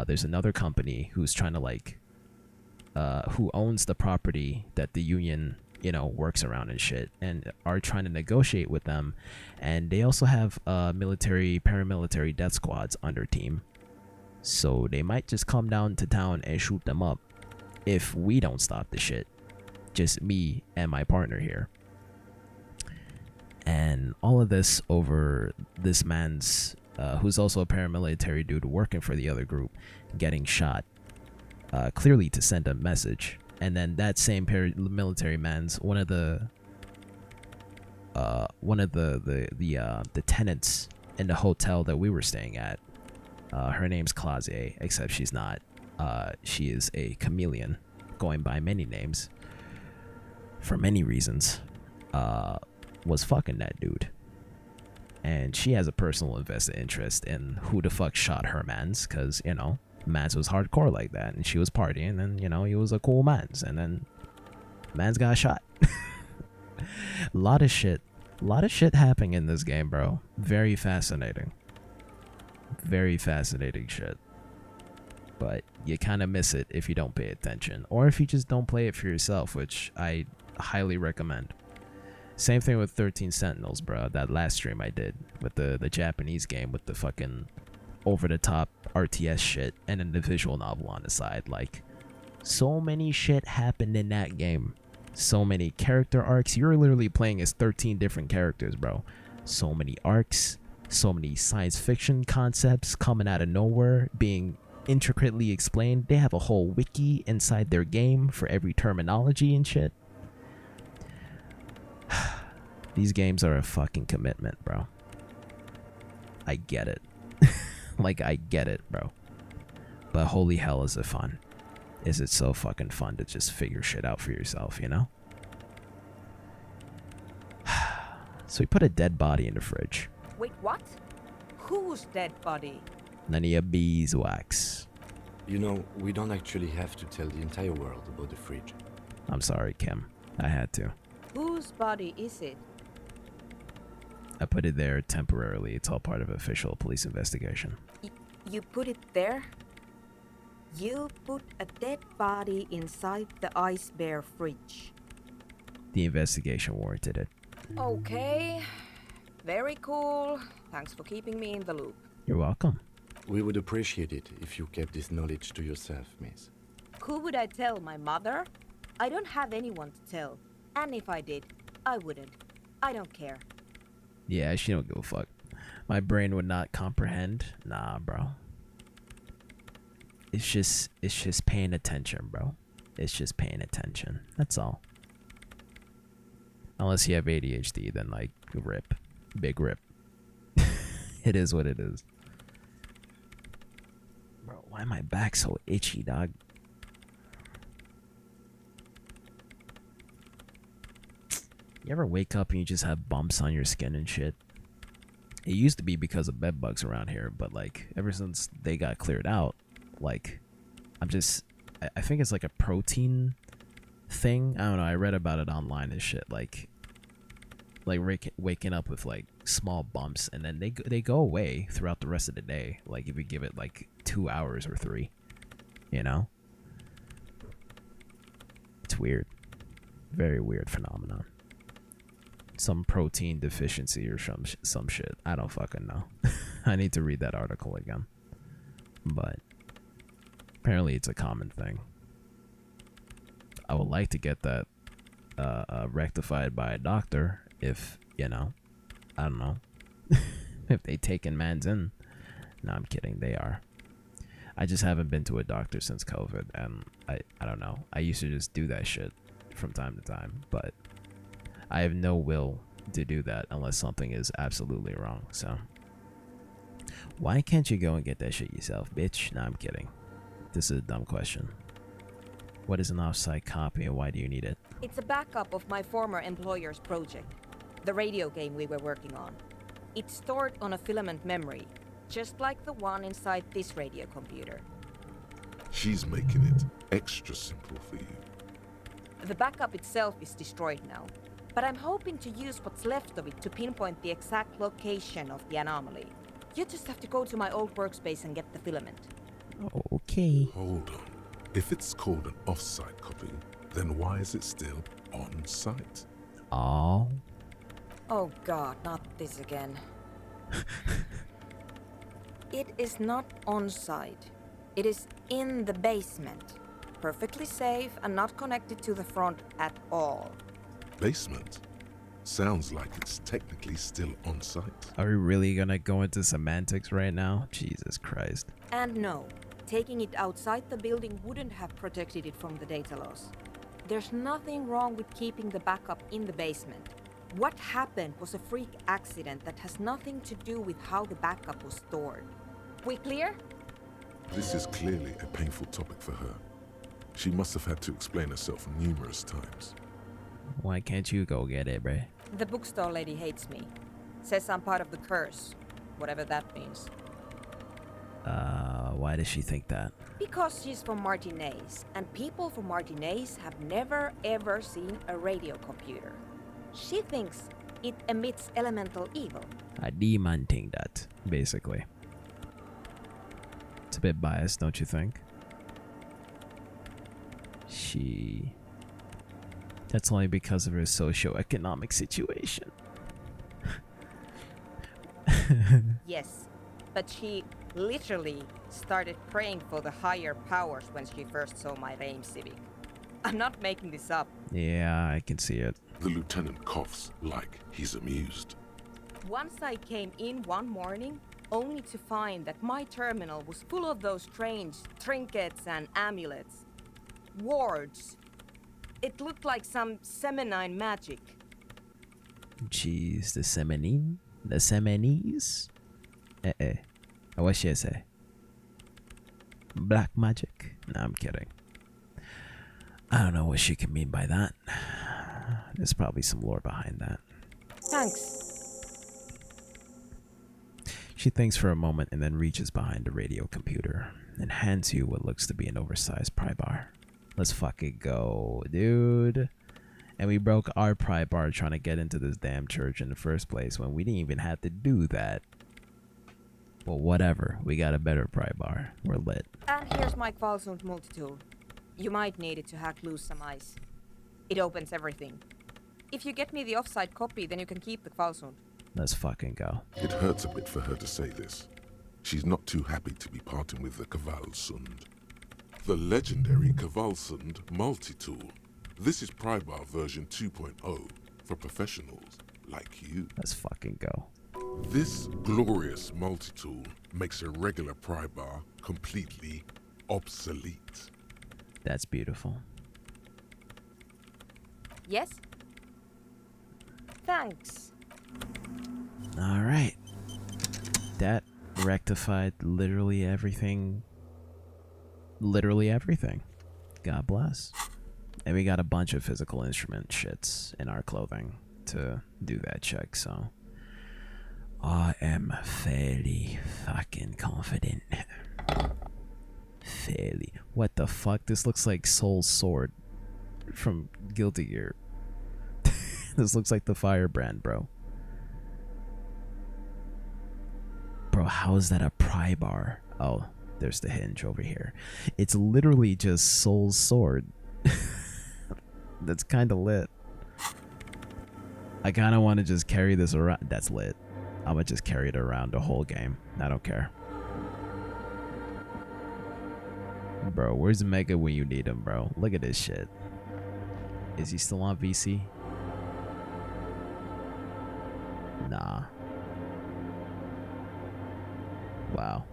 C: There's another company who's trying to like, who owns the property that the union, you know, works around and shit, and are trying to negotiate with them. And they also have paramilitary death squads under team. So they might just come down to town and shoot them up if we don't stop the shit. Just me and my partner here. And all of this over this man's, who's also a paramilitary dude working for the other group, getting shot, clearly to send a message. And then that same paramilitary man's one of the tenants in the hotel that we were staying at. Her name's Clause, except she's not. She is a chameleon, going by many names. For many reasons, was fucking that dude. And she has a personal invested interest in who the fuck shot her mans, because, you know, mans was hardcore like that, and she was partying, and, you know, he was a cool mans, and then mans got shot. A lot of shit happening in this game, bro. Very fascinating shit. But you kind of miss it if you don't pay attention, or if you just don't play it for yourself, which I highly recommend. Same thing with 13 Sentinels, bro. That last stream I did with the Japanese game with the fucking over-the-top RTS shit and then the visual novel on the side. Like, so many shit happened in that game. So many character arcs. You're literally playing as 13 different characters, bro. So many arcs. So many science fiction concepts coming out of nowhere, being intricately explained. They have a whole wiki inside their game for every terminology and shit. These games are a fucking commitment, bro. I get it. Like, I get it, bro. But holy hell, is it fun. Is it so fucking fun to just figure shit out for yourself, you know? So we put a dead body in the fridge.
H: Wait, what? Whose dead body?
C: None of your beeswax.
F: You know, we don't actually have to tell the entire world about the fridge.
C: I'm sorry, Kim. I had to.
H: Whose body is it?
C: I put it there temporarily. It's all part of official police investigation.
H: You put it there? You put a dead body inside the Ice Bear fridge.
C: The investigation warranted it.
H: Okay. Very cool. Thanks for keeping me in the loop.
C: You're welcome.
F: We would appreciate it if you kept this knowledge to yourself, miss.
H: Who would I tell? My mother? I don't have anyone to tell. And if I did, I wouldn't. I don't care.
C: Yeah, she don't give a fuck. My brain would not comprehend. Nah, bro. It's just paying attention, bro. It's just paying attention. That's all. Unless you have ADHD, then like, rip. Big rip. It is what it is. Bro, why am my back so itchy, dog? You ever wake up and you just have bumps on your skin and shit? It used to be because of bed bugs around here, but like ever since they got cleared out, like I think it's like a protein thing. I don't know. I read about it online and shit. Like like waking up with like small bumps, and then they go away throughout the rest of the day. Like if you give it like 2 hours or 3, you know, it's weird, very weird phenomenon. Some protein deficiency or some shit. I don't fucking know. I need to read that article again, but apparently it's a common thing. I would like to get that rectified by a doctor if, you know, I don't know, if they taken mans in. No, I'm kidding. They are. I just haven't been to a doctor since COVID, and I don't know. I used to just do that shit from time to time, but I have no will to do that unless something is absolutely wrong. So why can't you go and get that shit yourself, bitch? No, I'm kidding. This is a dumb question. What is an offsite copy and why do you need it?
H: It's a backup of my former employer's project, the radio game we were working on. It's stored on a filament memory, just like the one inside this radio computer.
E: She's making it extra simple for you.
H: The backup itself is destroyed now, but I'm hoping to use what's left of it to pinpoint the exact location of the anomaly. You just have to go to my old workspace and get the filament.
C: Okay.
E: Hold on. If it's called an off-site copy, then why is it still on-site?
C: Oh.
H: Oh god, not this again. It is not on-site. It is in the basement. Perfectly safe and not connected to the front at all.
E: Basement? Sounds like it's technically still on-site.
C: Are we really gonna go into semantics right now? Jesus Christ.
H: And no, taking it outside the building wouldn't have protected it from the data loss. There's nothing wrong with keeping the backup in the basement. What happened was a freak accident that has nothing to do with how the backup was stored. We clear?
E: This is clearly a painful topic for her. She must have had to explain herself numerous times.
C: Why can't you go get it, bruh?
H: The bookstore lady hates me. Says I'm part of the curse, whatever that means.
C: Why does she think that?
H: Because she's from Martinez, and people from Martinez have never ever seen a radio computer. She thinks it emits elemental evil.
C: A demon thing that, basically. It's a bit biased, don't you think? That's only because of her socioeconomic situation.
H: Yes, but she literally started praying for the higher powers when she first saw my Rame Civic. I'm not making this up.
C: Yeah, I can see it.
E: The lieutenant coughs like he's amused.
H: Once I came in one morning, only to find that my terminal was full of those strange trinkets and amulets. Wards. It looked like some Semenine magic.
C: Jeez, the Semenine? The Semenese? What should I say? Black magic? No, I'm kidding. I don't know what she can mean by that. There's probably some lore behind that.
H: Thanks.
C: She thinks for a moment and then reaches behind a radio computer and hands you what looks to be an oversized pry bar. Let's fucking go, dude. And we broke our pry bar trying to get into this damn church in the first place when we didn't even have to do that. But whatever, we got a better pry bar. We're lit.
H: And here's my Kvalsund multi-tool. You might need it to hack loose some ice. It opens everything. If you get me the offsite copy, then you can keep the Kvalsund.
C: Let's fucking go.
E: It hurts a bit for her to say this. She's not too happy to be parting with the Kvalsund. The legendary Kvalsund multi-tool. This is Prybar version 2.0 for professionals like you.
C: Let's fucking go.
E: This glorious multi-tool makes a regular Prybar completely obsolete.
C: That's beautiful.
H: Yes? Thanks.
C: All right. That rectified literally everything. Literally everything. God bless. And we got a bunch of physical instrument shits in our clothing to do that check, so I am fairly fucking confident. Fairly. What the fuck? This looks like Soul's sword from Guilty Gear. This looks like the firebrand, bro. Bro, how is that a pry bar? Oh, there's the hinge over here. It's literally just Soul's sword. That's kind of lit. I kind of want to just carry this around. That's lit. I'm gonna just carry it around the whole game. I don't care. Bro, where's Mega when you need him, bro? Look at this shit. Is he still on VC? Nah. Wow.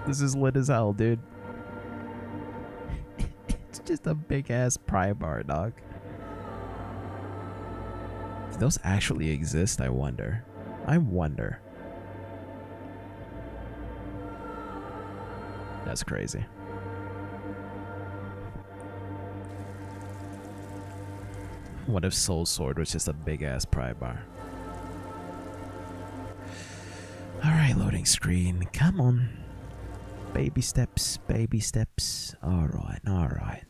C: This is lit as hell, dude. It's just a big ass pry bar, dog. Do those actually exist? I wonder. I wonder. That's crazy. What if Soul Sword was just a big ass pry bar? Alright, loading screen. Come on. Baby steps, baby steps. Alright, alright.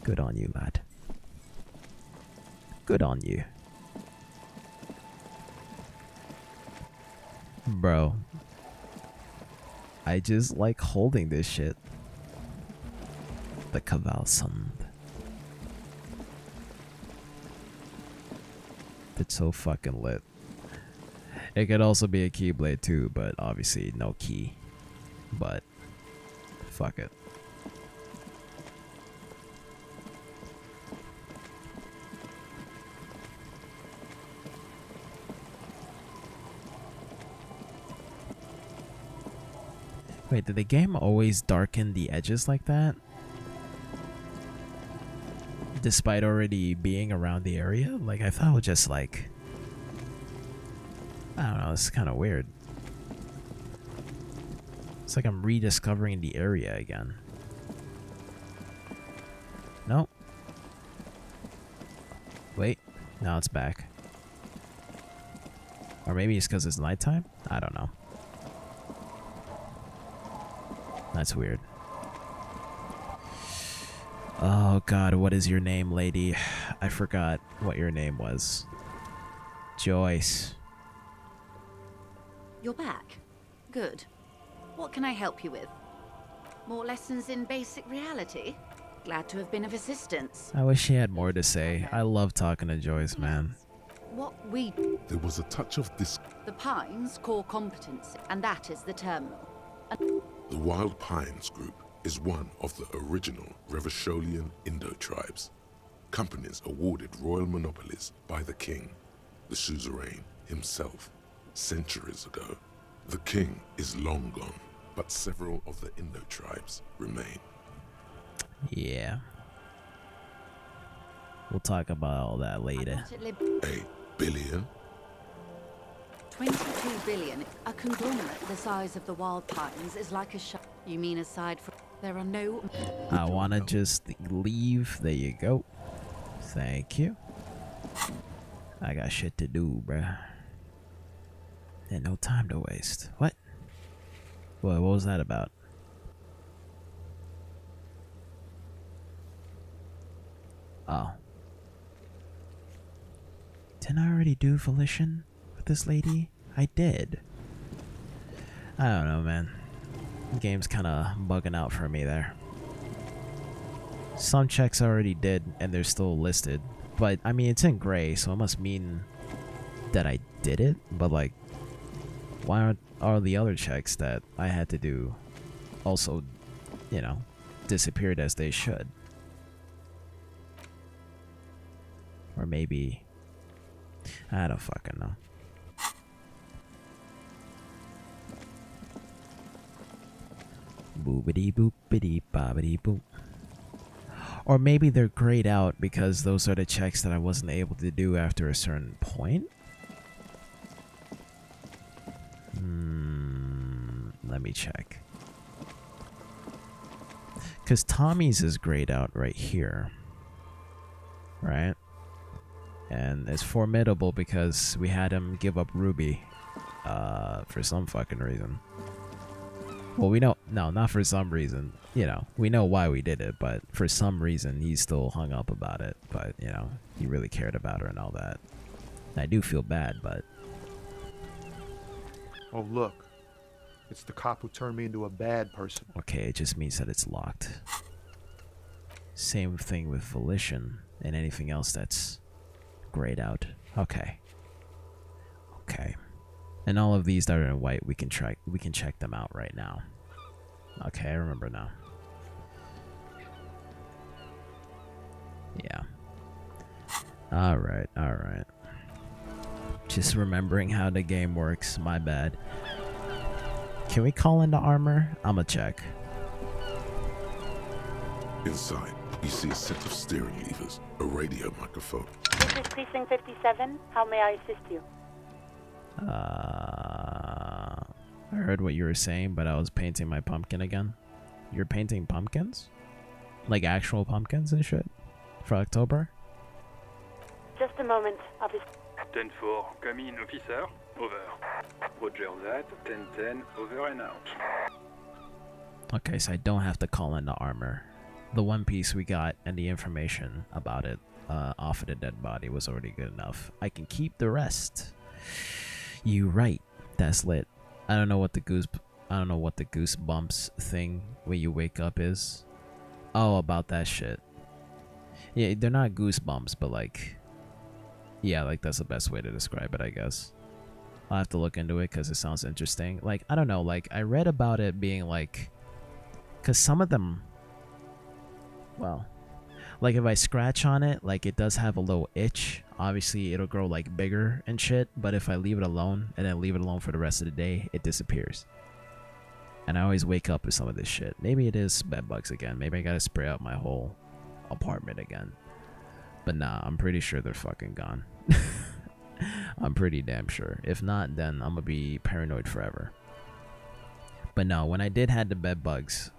C: Good on you, lad. Good on you. Bro. I just like holding this shit. The Kavalsand. It's so fucking lit. It could also be a Keyblade too, but obviously no key. But fuck it. Wait, did the game always darken the edges like that? Despite already being around the area? Like, I thought it was just like... I don't know, it's kind of weird. It's like I'm rediscovering the area again. Nope. Wait, now it's back. Or maybe it's because it's nighttime? I don't know. That's weird. Oh god, what is your name, lady? I forgot what your name was. Joyce.
K: You're back. Good. What can I help you with? More lessons in basic reality? Glad to have been of assistance.
C: I wish she had more to say. I love talking to Joyce, man.
K: What we...
E: There was a touch of this.
K: The Pines' core competency, and that is the terminal.
E: The Wild Pines Group is one of the original Revacholian Indo-tribes. Companies awarded royal monopolies by the king, the suzerain himself, centuries ago. The king is long gone, but several of the Indo-tribes remain.
C: Yeah. We'll talk about all that later.
E: 8 billion?
K: 22 billion. A conglomerate the size of the Wild Pines is like a You mean aside from... There are no...
C: I wanna just leave. There you go. Thank you. I got shit to do, bruh. And no time to waste. What? What was that about? Oh. Didn't I already do Volition with this lady? I did. I don't know, man. The game's kind of bugging out for me there. Some checks I already did, and they're still listed. But, I mean, it's in gray, so it must mean that I did it. But, like, why aren't all the other checks that I had to do also, you know, disappeared as they should? Or maybe... I don't fucking know. Boobity boopity bobbity boop. Or maybe they're grayed out because those are the checks that I wasn't able to do after a certain point? Let me check. Because Tommy's is grayed out right here. Right? And it's formidable because we had him give up Ruby for some fucking reason. Well, we know, no, not for some reason. You know, we know why we did it, but for some reason he's still hung up about it. But, you know, he really cared about her and all that. I do feel bad, but...
L: Oh, look. It's the cop who turned me into a bad person.
C: Okay, it just means that it's locked. Same thing with volition and anything else that's grayed out. Okay. Okay. And all of these that are in white, we can check them out right now. Okay, I remember now. Yeah. Alright, alright. Just remembering how the game works, my bad. Can we call into armor? I'ma check.
E: Inside, you see a set of steering levers, a radio microphone.
M: This is Precinct 57. How may I assist you?
C: I heard what you were saying, but I was painting my pumpkin again. You're painting pumpkins? Like actual pumpkins and shit? For October?
M: Just a moment, officer.
N: 10-4, come in, officer. Over. Roger that. 10-10, over and out.
C: Okay, so I don't have to call in the armor. The one piece we got and the information about it off of the dead body was already good enough. I can keep the rest. You right. That's lit. I don't know what the goosebumps thing when you wake up is. Oh, about that shit. Yeah, they're not goosebumps, but like, yeah, like that's the best way to describe it, I guess. I'll have to look into it because it sounds interesting. Like, I don't know, like I read about it being like, because some of them, well, like if I scratch on it, like it does have a little itch. Obviously it'll grow like bigger and shit, but if I leave it alone and then leave it alone for the rest of the day, it disappears. And I always wake up with some of this shit. Maybe it is bed bugs again. Maybe I gotta spray out my whole apartment again. But nah, I'm pretty sure they're fucking gone. I'm pretty damn sure. If not, then I'm gonna be paranoid forever. But no, when I did had the bed bugs,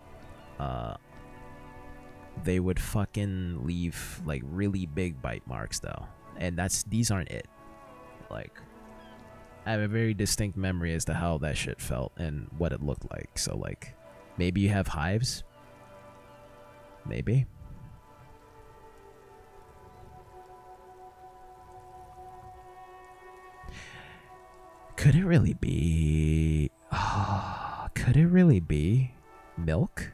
C: they would fucking leave like really big bite marks though. And these aren't it. Like, I have a very distinct memory as to how that shit felt and what it looked like. So like, maybe you have hives? Maybe. Could it really be... Oh, could it really be milk?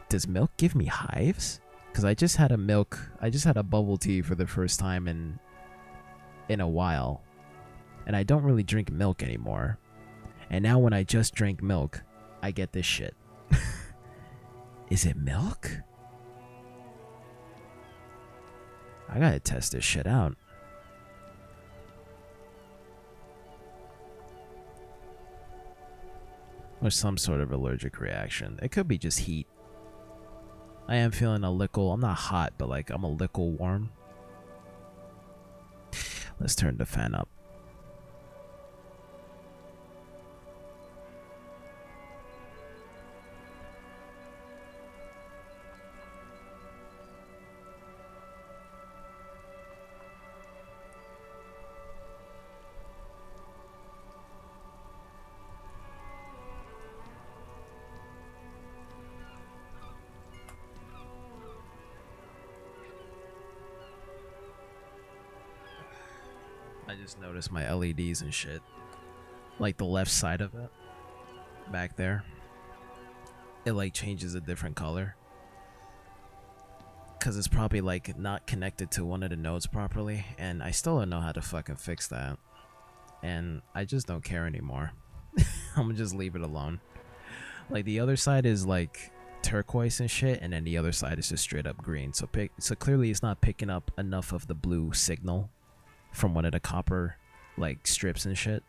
C: Does milk give me hives? Because I just had a bubble tea for the first time in a while. And I don't really drink milk anymore. And now when I just drink milk, I get this shit. Is it milk? I gotta test this shit out. Or some sort of allergic reaction. It could be just heat. I am feeling a little, I'm not hot, but like I'm a little warm. Let's turn the fan up. I just noticed my LEDs and shit. Like the left side of it. Back there. It like changes a different color. Cause it's probably like not connected to one of the nodes properly. And I still don't know how to fucking fix that. And I just don't care anymore. I'm gonna just leave it alone. Like the other side is like turquoise and shit. And then the other side is just straight up green. So clearly it's not picking up enough of the blue signal from one of the copper like strips and shit.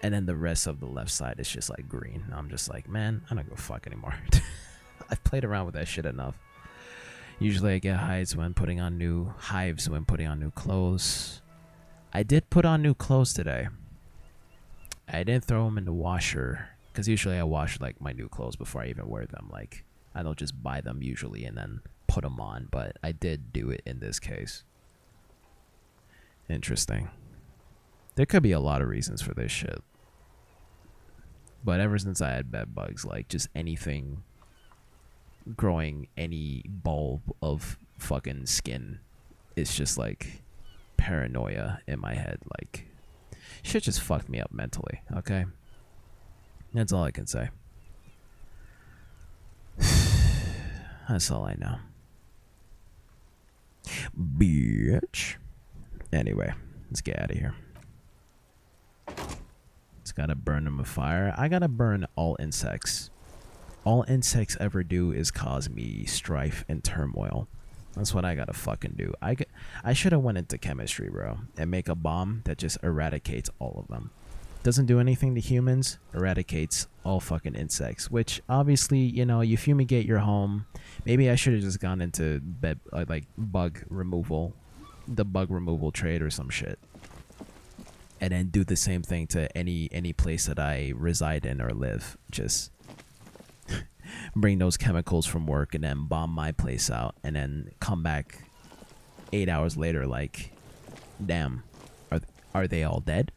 C: And then the rest of the left side is just like green. I'm just like, man, I don't give a fuck anymore. I've played around with that shit enough. Usually I get hives when putting on new clothes. I did put on new clothes today. I didn't throw them in the washer because usually I wash like my new clothes before I even wear them. Like I don't just buy them usually and then put them on, but I did do it in this case. Interesting. There could be a lot of reasons for this shit. But ever since I had bed bugs, like just anything growing any bulb of fucking skin, it's just like paranoia in my head. Like shit just fucked me up mentally. Okay, that's all I can say. That's all I know. Bitch. Anyway, let's get out of here. It's gotta burn them with fire. I gotta burn all insects. All insects ever do is cause me strife and turmoil. That's what I gotta fucking do. I should have went into chemistry, bro, and make a bomb that just eradicates all of them. Doesn't do anything to humans, eradicates all fucking insects. Which obviously, you know, you fumigate your home. Maybe I should have just gone into like bug removal, the bug removal trade or some shit, and then do the same thing to any place that I reside in or live. Just bring those chemicals from work and then bomb my place out, and then come back 8 hours later like, damn, are they all dead?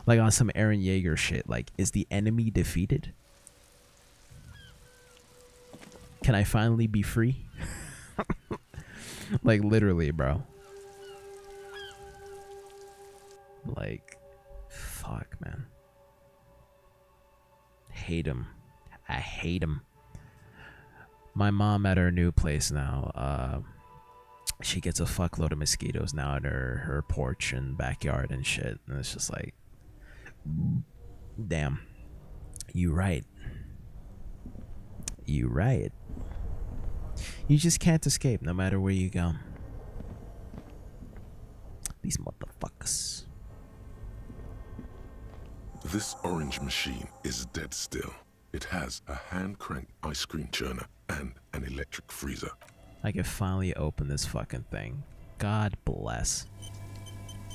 C: Like on some Eren Yeager shit. Like, is the enemy defeated? Can I finally be free? Like, literally, bro. Like, fuck, man. Hate him. I hate him. My mom at her new place now, she gets a fuckload of mosquitoes now at her porch and backyard and shit. And it's just like, damn. You right. You right. You just can't escape no matter where you go. These motherfuckers.
E: This orange machine is dead still. It has a hand-cranked ice cream churner and an electric freezer.
C: I can finally open this fucking thing. God bless.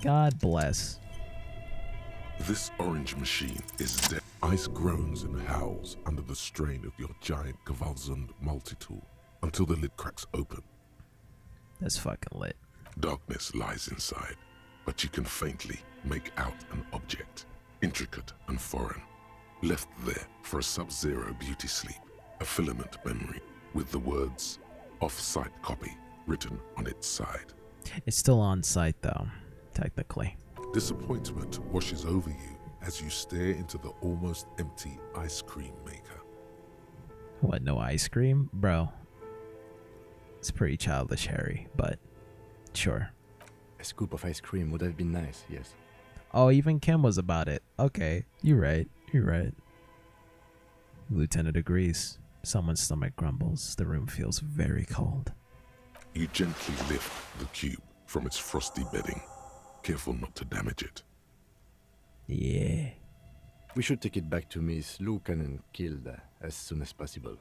C: God bless.
E: This orange machine is dead. Ice groans and howls under the strain of your giant Gewalzund multi-tool until the lid cracks open.
C: That's fucking lit.
E: Darkness lies inside, but you can faintly make out an object, intricate and foreign, left there for a sub-zero beauty sleep, a filament memory with the words off-site copy written on its side.
C: It's still on site though, technically.
E: Disappointment washes over you as you stare into the almost empty ice cream maker.
C: What, no ice cream? Bro, it's pretty childish, Harry, but sure.
F: A scoop of ice cream would have been nice, yes.
C: Oh, even Kim was about it. Okay, you're right. You're right. Lieutenant agrees. Someone's stomach grumbles. The room feels very cold.
E: You gently lift the cube from its frosty bedding, careful not to damage it.
C: Yeah.
F: We should take it back to Miss Luukkonen Kilde as soon as possible.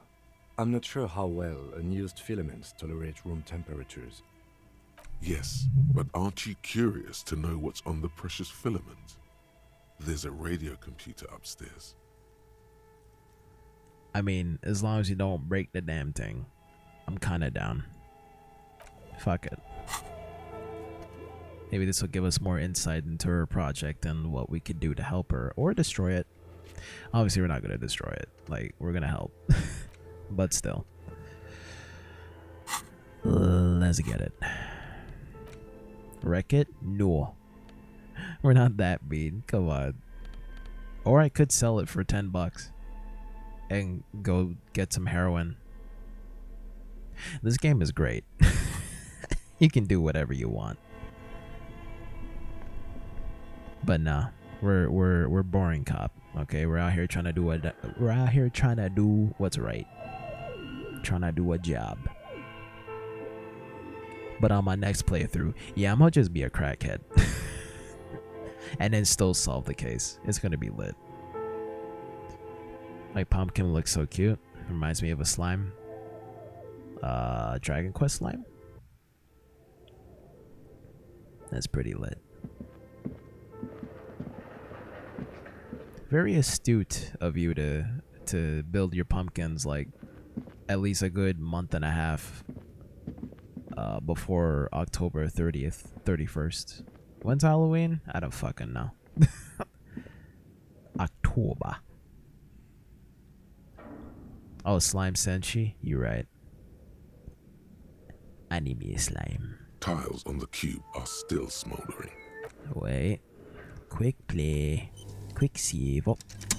F: I'm not sure how well unused filaments tolerate room temperatures.
E: Yes, but aren't you curious to know what's on the precious filament? There's a radio computer upstairs.
C: I mean, as long as you don't break the damn thing, I'm kinda down. Fuck it. Maybe this will give us more insight into her project and what we could do to help her or destroy it. Obviously, we're not gonna destroy it. Like, we're gonna help. But still. Let's get it. Wreck it? No. We're not that mean. Come on. Or I could sell it for $10 and go get some heroin. This game is great. You can do whatever you want. But nah, we're boring cop. Okay, we're out here trying to do what's right. Trying to do a job. But on my next playthrough, yeah, I'm gonna just be a crackhead. And then still solve the case. It's gonna be lit. Like, Pumpkin looks so cute. Reminds me of a slime. Dragon Quest slime? That's pretty lit. Very astute of you to build your pumpkins like at least a good month and a half before October 30th, 31st. When's Halloween? I don't fucking know. October. Oh, slime senshi? You're right. Anime slime.
E: Tiles on the cube are still smoldering.
C: Wait. Quick play. Quick save up.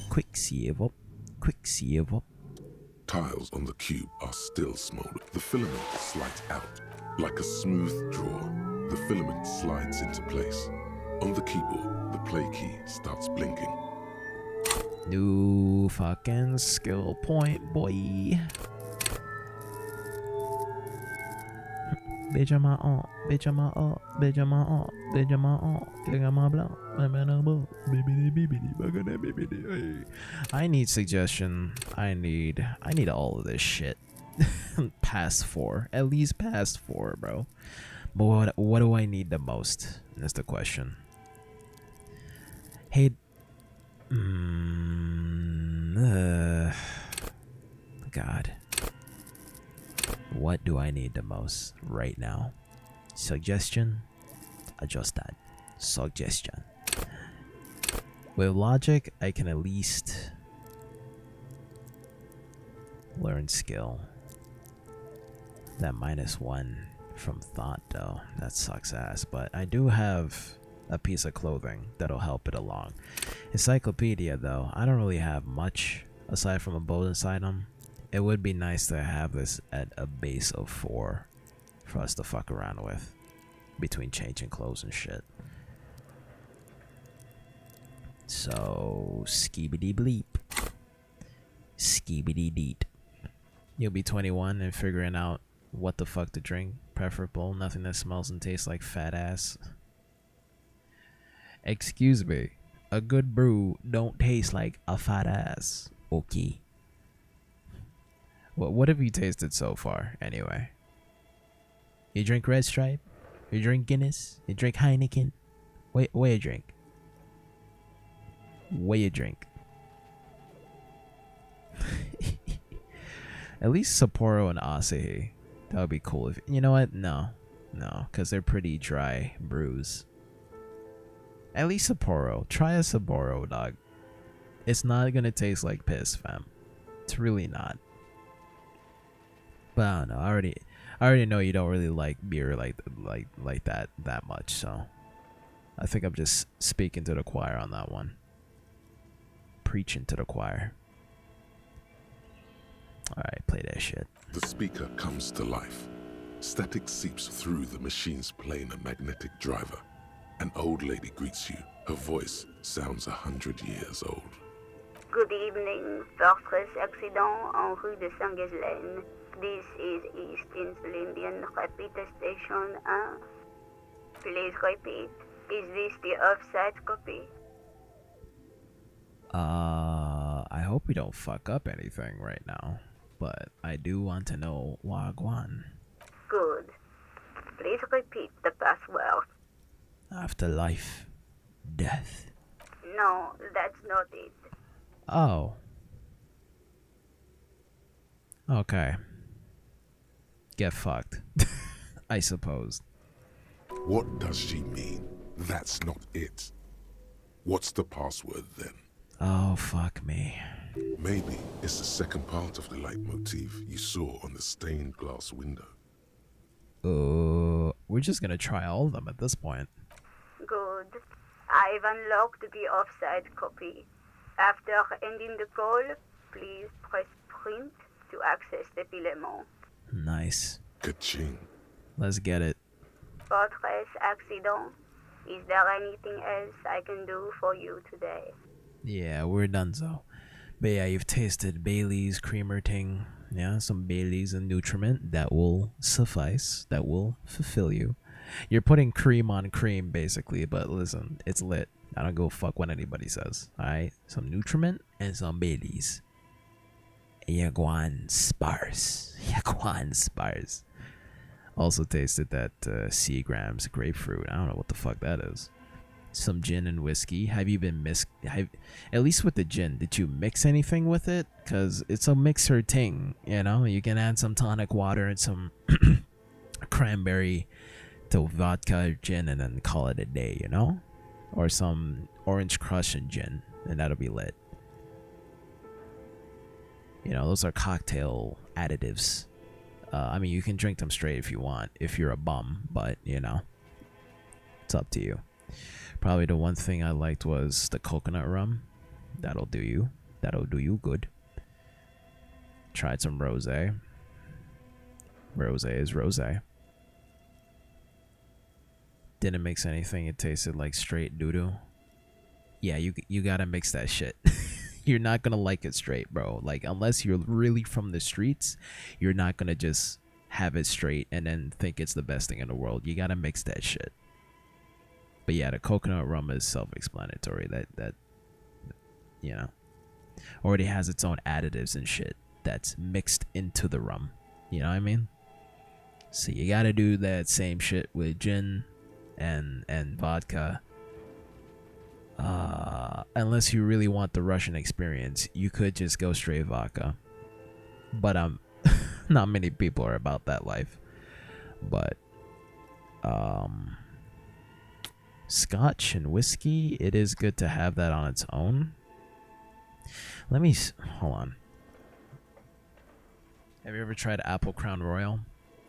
C: Quick save up. Quick save up.
E: Tiles on the cube are still smoldering. The filament slides out. Like a smooth draw, the filament slides into place. On the keyboard, the play key starts blinking.
C: New fucking skill point, boy. Bitch on my aunt, bitch on my aunt, bitch on my aunt, bitch on my aunt, click on my block, I need suggestion. I need all of this shit. Past 4, at least past 4, bro. But what do I need the most? That's the question. Hey, God. What do I need the most right now? Suggestion? Adjust that. Suggestion. With logic, I can at least learn skill. That -1 from thought, though. That sucks ass. But I do have a piece of clothing that'll help it along. Encyclopedia, though. I don't really have much aside from a bonus item. It would be nice to have this at a base of 4 for us to fuck around with between changing clothes and shit. So, skibidi bleep. Skibidi deet. You'll be 21 and figuring out what the fuck to drink. Preferable, nothing that smells and tastes like fat ass. Excuse me, a good brew don't taste like a fat ass. Okay. What have you tasted so far, anyway? You drink Red Stripe? You drink Guinness? You drink Heineken? What you drink? What you drink? At least Sapporo and Asahi. That would be cool. If you know what? No, because they're pretty dry brews. At least Sapporo. Try a Sapporo, dog. It's not gonna taste like piss, fam. It's really not. But I don't know. I already know you don't really like beer like that much. So I think I'm just speaking to the choir on that one. Preaching to the choir. All right, play that shit.
E: The speaker comes to life. Static seeps through the machine's playing a magnetic driver. An old lady greets you. Her voice sounds 100 years old.
G: Good evening, Fortress accident en rue de Saint-Ghislaine. This is East Insulindian Repeat Station 1. Please repeat. Is this the offsite copy?
C: I hope we don't fuck up anything right now, but I do want to know Wagwan.
G: Good. Please repeat the password.
C: Afterlife. Death.
G: No, that's not it.
C: Oh. Okay. Get fucked. I suppose.
E: What does she mean? That's not it. What's the password then?
C: Oh, fuck me.
E: Maybe it's the second part of the leitmotif you saw on the stained glass window.
C: We're just gonna try all of them at this point.
G: Good. I've unlocked the offsite copy. After ending the call, please press print to access the filement.
C: Nice.
E: Ka-ching.
C: Let's get it.
G: Fortress accident. Is there anything else I can do for you today?
C: Yeah, we're done so. But yeah, you've tasted Bailey's creamer ting. Yeah, some Bailey's and nutriment. That will suffice. That will fulfill you. You're putting cream on cream, basically. But listen, it's lit. I don't go fuck what anybody says. Alright? Some nutriment and some Bailey's. Yaguan sparse. Yaguan sparse. Also tasted that Seagram's grapefruit. I don't know what the fuck that is. Some gin and whiskey. Have you been at least with the gin, did you mix anything with it? Because it's a mixer ting, you know? You can add some tonic water and some cranberry to vodka gin and then call it a day, you know? Or some orange crush and gin, and that'll be lit. You know, those are cocktail additives. I mean, you can drink them straight if you want, if you're a bum, but you know, it's up to you. Probably the one thing I liked was the coconut rum. That'll do you. That'll do you good. Tried some rosé. Rosé is rosé. Didn't mix anything. It tasted like straight doo-doo. Yeah, you gotta mix that shit. You're not gonna like it straight, bro. Like, unless you're really from the streets, you're not gonna just have it straight and then think it's the best thing in the world. You gotta mix that shit. But yeah, the coconut rum is self-explanatory. That you know, already has its own additives and shit that's mixed into the rum. You know what I mean? So you gotta do that same shit with gin and vodka. Unless you really want the Russian experience, you could just go straight vodka. But not many people are about that life. But Scotch and whiskey, it is good to have that on its own. Let me hold on. Have you ever tried Apple Crown Royal?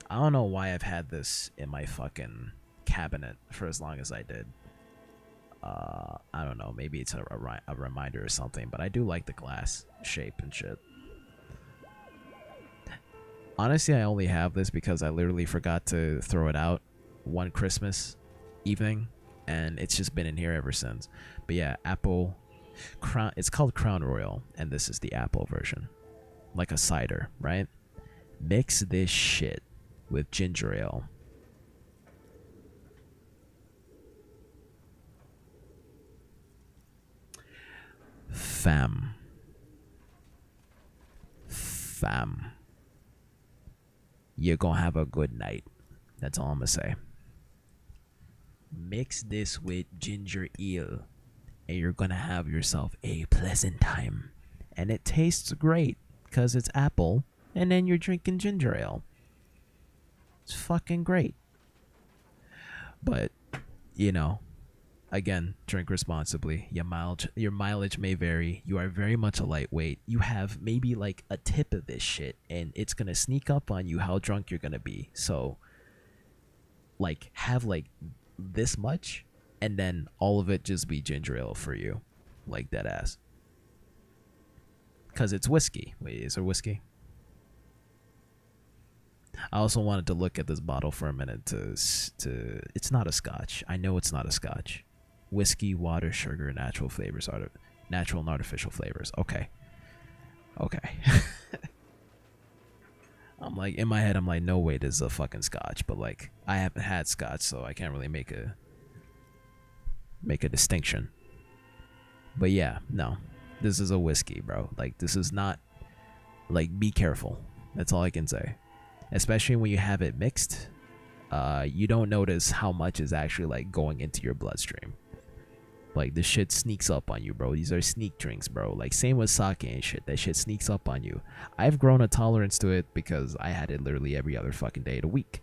C: I don't know why I've had this in my fucking cabinet for as long as I did. I don't know, maybe it's a reminder or something, but I do like the glass shape and shit. Honestly, I only have this because I literally forgot to throw it out one Christmas evening, and it's just been in here ever since. But yeah, Apple Crown, it's called Crown Royal, and this is the apple version. Like a cider, right? Mix this shit with ginger ale. Fam. You're gonna have a good night. That's all I'm gonna say. Mix this with ginger ale, and you're gonna have yourself a pleasant time. And it tastes great, because it's apple, and then you're drinking ginger ale. It's fucking great. But, you know, again, drink responsibly. Your mileage may vary. You are very much a lightweight. You have maybe like a tip of this shit, and it's gonna sneak up on you how drunk you're gonna be. So, like, have like this much, and then all of it just be ginger ale for you, like that ass. Cause it's whiskey. Wait, is there whiskey? I also wanted to look at this bottle for a minute to. It's not a scotch. I know it's not a scotch. Whiskey, water, sugar, natural flavors, natural and artificial flavors. Okay. I'm like, in my head, I'm like, no way, this is a fucking scotch. But like, I haven't had scotch, so I can't really make a distinction. But yeah, no, this is a whiskey, bro. Like, this is not, like, be careful. That's all I can say. Especially when you have it mixed, you don't notice how much is actually like going into your bloodstream. Like, the shit sneaks up on you, bro. These are sneak drinks, bro. Like, same with sake and shit. That shit sneaks up on you. I've grown a tolerance to it because I had it literally every other fucking day of the week.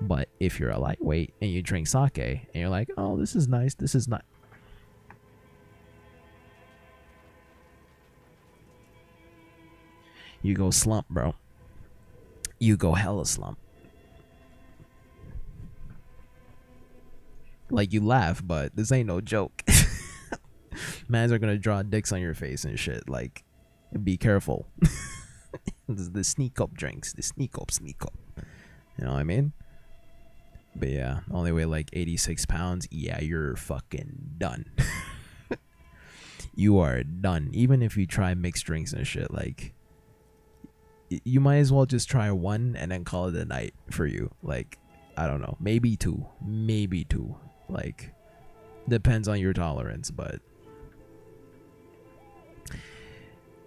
C: But if you're a lightweight and you drink sake and you're like, oh, this is nice, this is not. You go slump, bro. You go hella slump. Like, you laugh, but this ain't no joke. Mans are gonna draw dicks on your face and shit. Like, be careful. The sneak up drinks. The sneak up. You know what I mean? But yeah, only weigh like 86 pounds. Yeah, you're fucking done. You are done. Even if you try mixed drinks and shit, like, you might as well just try one and then call it a night for you. Like, I don't know, maybe two. Like, depends on your tolerance, but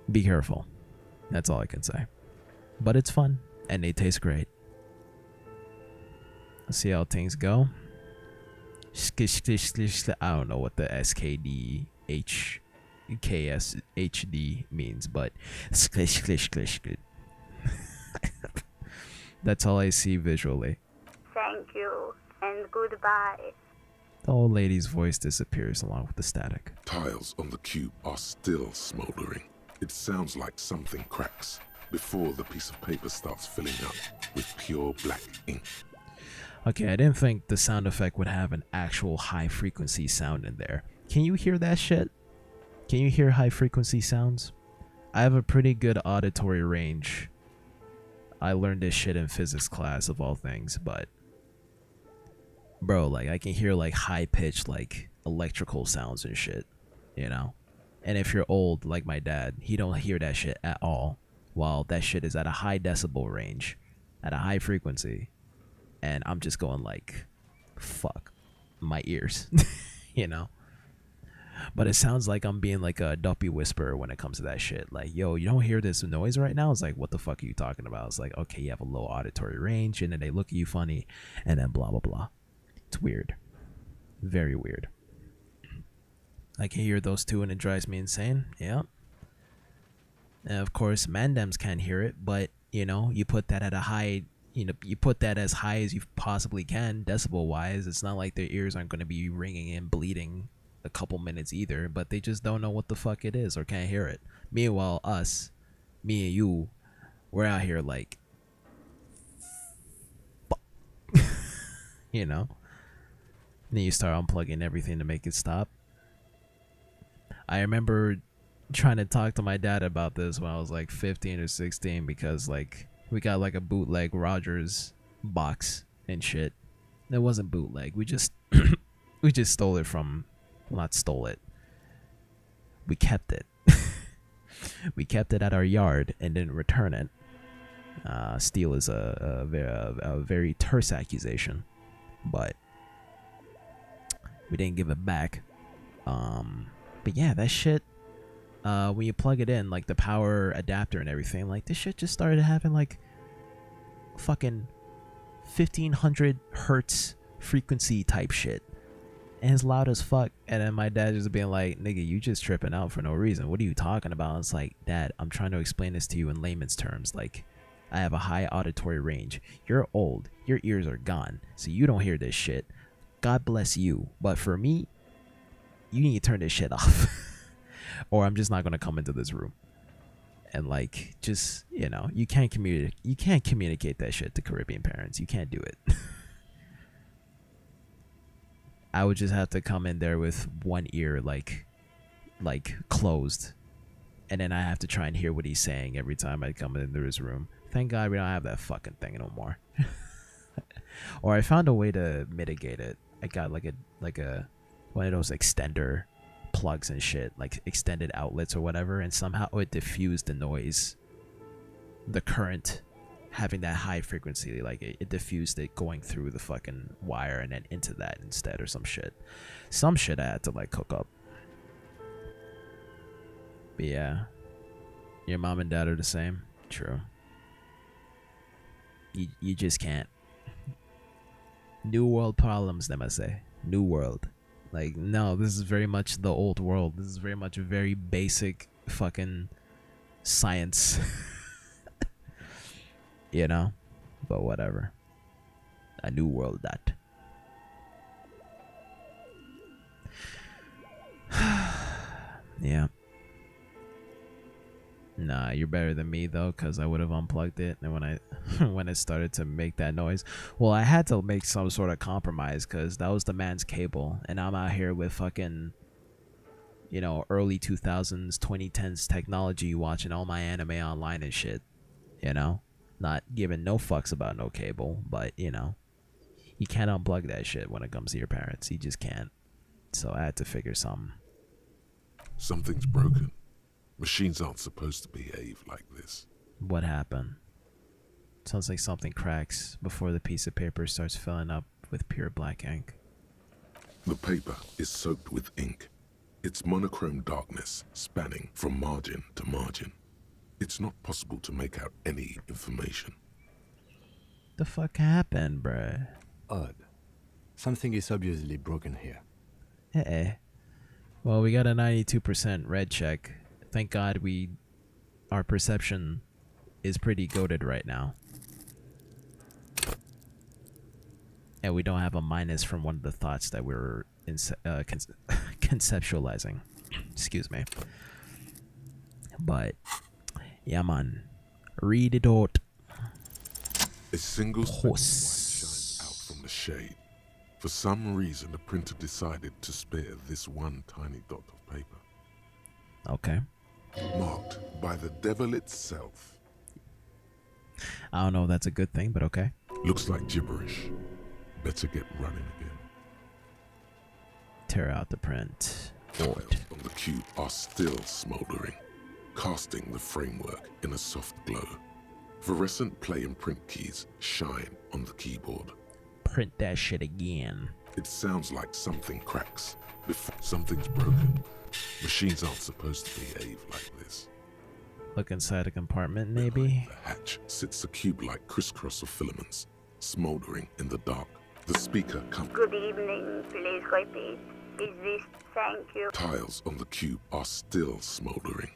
C: be careful. That's all I can say. But it's fun and they taste great. Let's see how things go. I don't know what the SKDHKSHD means, but that's all I see visually.
G: Thank you, and goodbye.
C: The old lady's voice disappears along with the static.
E: Tiles on the cube are still smoldering. It sounds like something cracks before the piece of paper starts filling up with pure black ink.
C: Okay, I didn't think the sound effect would have an actual high frequency sound in there. Can you hear that shit? Can you hear high frequency sounds? I have a pretty good auditory range. I learned this shit in physics class of all things, but bro, like I can hear like high pitched like electrical sounds and shit, you know? And if you're old like my dad, he don't hear that shit at all, while that shit is at a high decibel range, at a high frequency, and I'm just going like, fuck, my ears, you know? But it sounds like I'm being like a duppy whisperer when it comes to that shit. Like, yo, you don't hear this noise right now? It's like, what the fuck are you talking about? It's like, okay, you have a low auditory range, and then they look at you funny, and then blah, blah, blah. It's weird. Very weird. I can hear those two, and it drives me insane. Yeah. And of course, Mandems can't hear it, but, you know, you put that at a high, you know, you put that as high as you possibly can, decibel-wise. It's not like their ears aren't going to be ringing and bleeding a couple minutes either, but they just don't know what the fuck it is or can't hear it. Meanwhile, us, me and you, we're out here like, fuck. You know? And then you start unplugging everything to make it stop. I remember trying to talk to my dad about this when I was like 15 or 16 because like we got like a bootleg Rogers box and shit. It wasn't bootleg. We just we just stole it from, well, not stole it. We kept it. We kept it at our yard and didn't return it. Steal is a very terse accusation, but we didn't give it back. But yeah, that shit, when you plug it in, like the power adapter and everything, like this shit just started having like fucking 1500 hertz frequency type shit. And it's loud as fuck. And then my dad just being like, nigga, you just tripping out for no reason. What are you talking about? And it's like, Dad, I'm trying to explain this to you in layman's terms. Like, I have a high auditory range. You're old. Your ears are gone. So you don't hear this shit. God bless you. But for me, you need to turn this shit off. Or I'm just not going to come into this room. And like, just, you know, you can't communicate that shit to Caribbean parents. You can't do it. I would just have to come in there with one ear like closed, and then I have to try and hear what he's saying every time I come into his room. Thank God we don't have that fucking thing no more. Or I found a way to mitigate it. I got like a one of those extender plugs and shit, like extended outlets or whatever, and somehow it diffused the noise, the current having that high frequency, like it diffused it going through the fucking wire and then into that instead, or some shit I had to like cook up. But yeah, your mom and dad are the same. True. You just can't. New world problems, them I say. New world. Like, no, this is very much the old world. This is very much a very basic fucking science. You know? But whatever. A new world, that. Yeah. Nah, you're better than me though, because I would have unplugged it, and when it started to make that noise, well, I had to make some sort of compromise because that was the man's cable, and I'm out here with fucking, you know, early 2000s, 2010s technology, watching all my anime online and shit, you know, not giving no fucks about no cable, but you know, you can't unplug that shit when it comes to your parents. You just can't. So I had to figure something.
E: Something's broken. Machines aren't supposed to behave like this.
C: What happened? Sounds like something cracks before the piece of paper starts filling up with pure black ink.
E: The paper is soaked with ink. Its monochrome darkness spanning from margin to margin. It's not possible to make out any information.
C: The fuck happened, bruh?
F: Odd. Something is obviously broken here.
C: Well, we got a 92% red check. Thank God our perception is pretty goated right now. And we don't have a minus from one of the thoughts that we were conceptualizing. Excuse me. But yeah, man, read it out.
E: A single speck of light shines out from the shade. For some reason, the printer decided to spare this one tiny dot of paper.
C: Okay.
E: Marked by the devil itself.
C: I don't know if that's a good thing, but okay.
E: Looks like gibberish. Better get running again.
C: Tear out the print.
E: Tiles on the cube are still smoldering, casting the framework in a soft glow. Fluorescent play and print keys shine on the keyboard.
C: Print that shit again.
E: It sounds like something cracks before something's broken. Machines aren't supposed to behave like this.
C: Look inside a compartment, maybe?
E: The hatch sits a cube-like crisscross of filaments, smoldering in the dark. The speaker comes.
G: Good evening, please repeat. Is this thank you?
E: Tiles on the cube are still smoldering,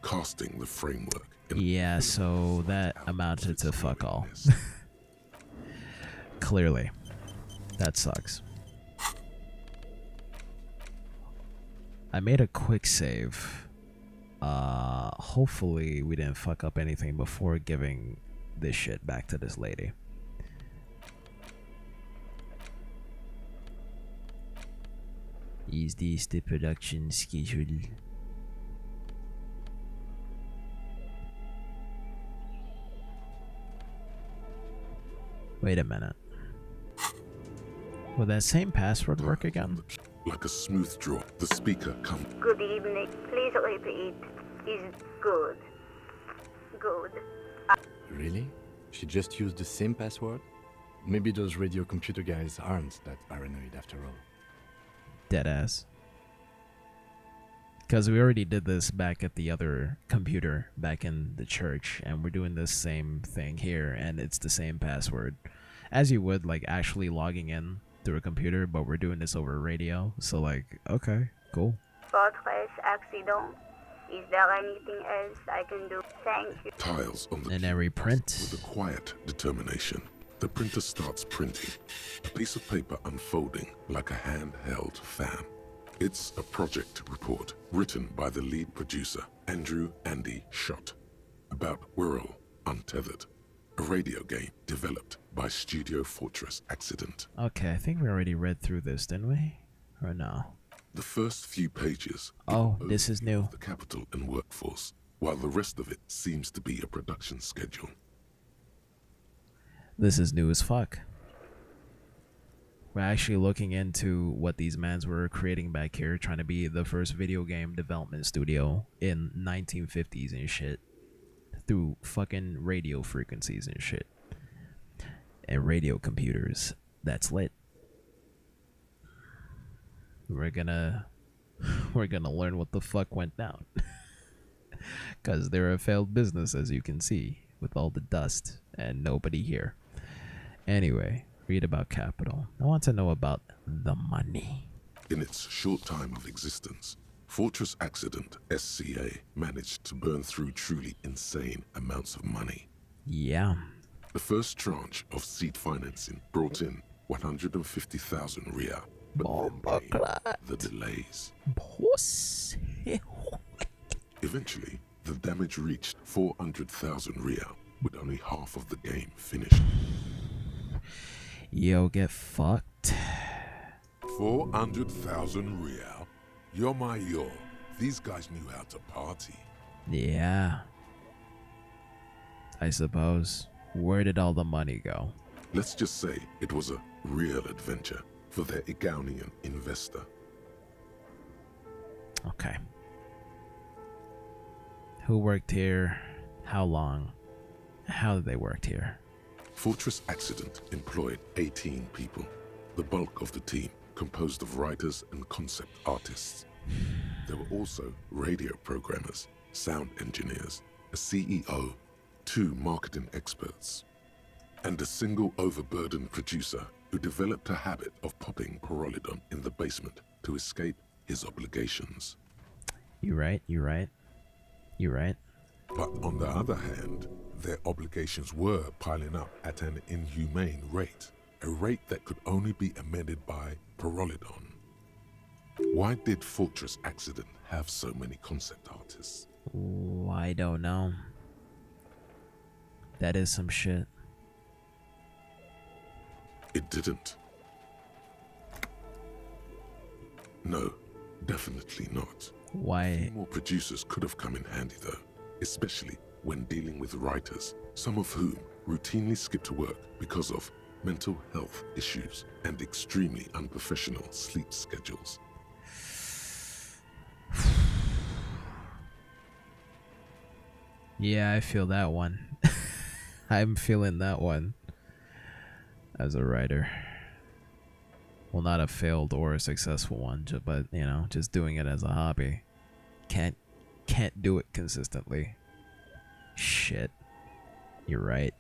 E: casting the framework.
C: Yeah, so that amounted to fuck all. Clearly. That sucks. I made a quick save. Hopefully we didn't fuck up anything before giving this shit back to this lady. Is this the production schedule? Wait a minute. Will that same password work again?
E: Like a smooth draw, the speaker comes.
G: Good evening, please repeat. Is good. Good.
F: Really? She just used the same password? Maybe those radio computer guys aren't that paranoid after all.
C: Deadass. Because we already did this back at the other computer back in the church, and we're doing this same thing here, and it's the same password. As you would, like, actually logging in through a computer, but we're doing this over radio, so, like, okay, cool.
G: Fortress accident. Is there anything else I can do? Thank you.
E: Tiles on the
C: and every print.
E: With a quiet determination, the printer starts printing, a piece of paper unfolding like a handheld fan. It's a project report written by the lead producer, Andrew Andy Schott, about Whirl Untethered, a radio game developed by Studio Fortress Accident.
C: Okay, I think we already read through this, didn't we? Or no?
E: The first few pages.
C: Oh, this is new.
E: The capital and workforce, while the rest of it seems to be a production schedule.
C: This is new as fuck. We're actually looking into what these mans were creating back here, trying to be the first video game development studio in 1950s and shit, through fucking radio frequencies and shit, and radio computers. That's lit. We're gonna learn what the fuck went down, cause they're a failed business, as you can see, with all the dust and nobody here. Anyway, read about capital. I want to know about the money.
E: In its short time of existence, Fortress Accident SCA managed to burn through truly insane amounts of money.
C: Yeah.
E: The first tranche of seed financing brought in 150,000 Riyal, but then came the delays. Eventually, the damage reached 400,000 Riyal, with only half of the game finished.
C: Yo, get fucked.
E: 400,000 Riyal? You're my yo. These guys knew how to party.
C: Yeah. I suppose. Where did all the money go?
E: Let's just say it was a real adventure for their Igaunian investor.
C: Okay. Who worked here? How long? How did they work here?
E: Fortress Accident employed 18 people, the bulk of the team composed of writers and concept artists. There were also radio programmers, sound engineers, a CEO, 2 marketing experts, and a single overburdened producer who developed a habit of popping Pyrrolidon in the basement to escape his obligations.
C: You right.
E: But on the other hand, their obligations were piling up at an inhumane rate, a rate that could only be amended by Pyrrolidon. Why did Fortress Accident have so many concept artists?
C: Ooh, I don't know. That is some shit.
E: It didn't. No, definitely not.
C: Why?
E: A few more producers could have come in handy though, especially when dealing with writers, some of whom routinely skip to work because of mental health issues and extremely unprofessional sleep schedules.
C: Yeah, I feel that one. I'm feeling that one as a writer. Well, not a failed or a successful one, but you know, just doing it as a hobby. Can't do it consistently. Shit. You're right.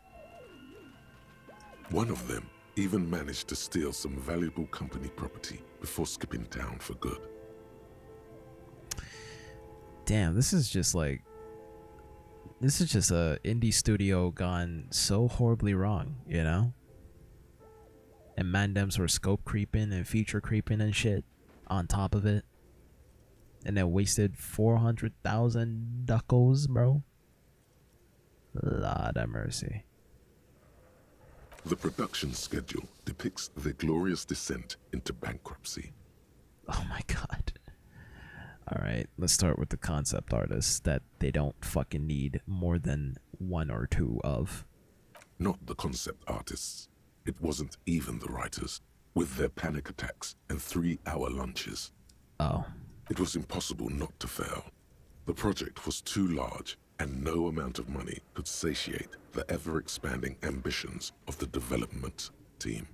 E: One of them even managed to steal some valuable company property before skipping town for good.
C: Damn, this is just a indie studio gone so horribly wrong, you know? And mandems were scope creeping and feature creeping and shit on top of it. And then wasted 400,000 duckos, bro. Lord have mercy.
E: The production schedule depicts their glorious descent into bankruptcy.
C: Oh my god. Alright, let's start with the concept artists that they don't fucking need more than one or two of.
E: Not the concept artists. It wasn't even the writers, with their panic attacks and 3-hour lunches.
C: Oh.
E: It was impossible not to fail. The project was too large, and no amount of money could satiate the ever-expanding ambitions of the development team.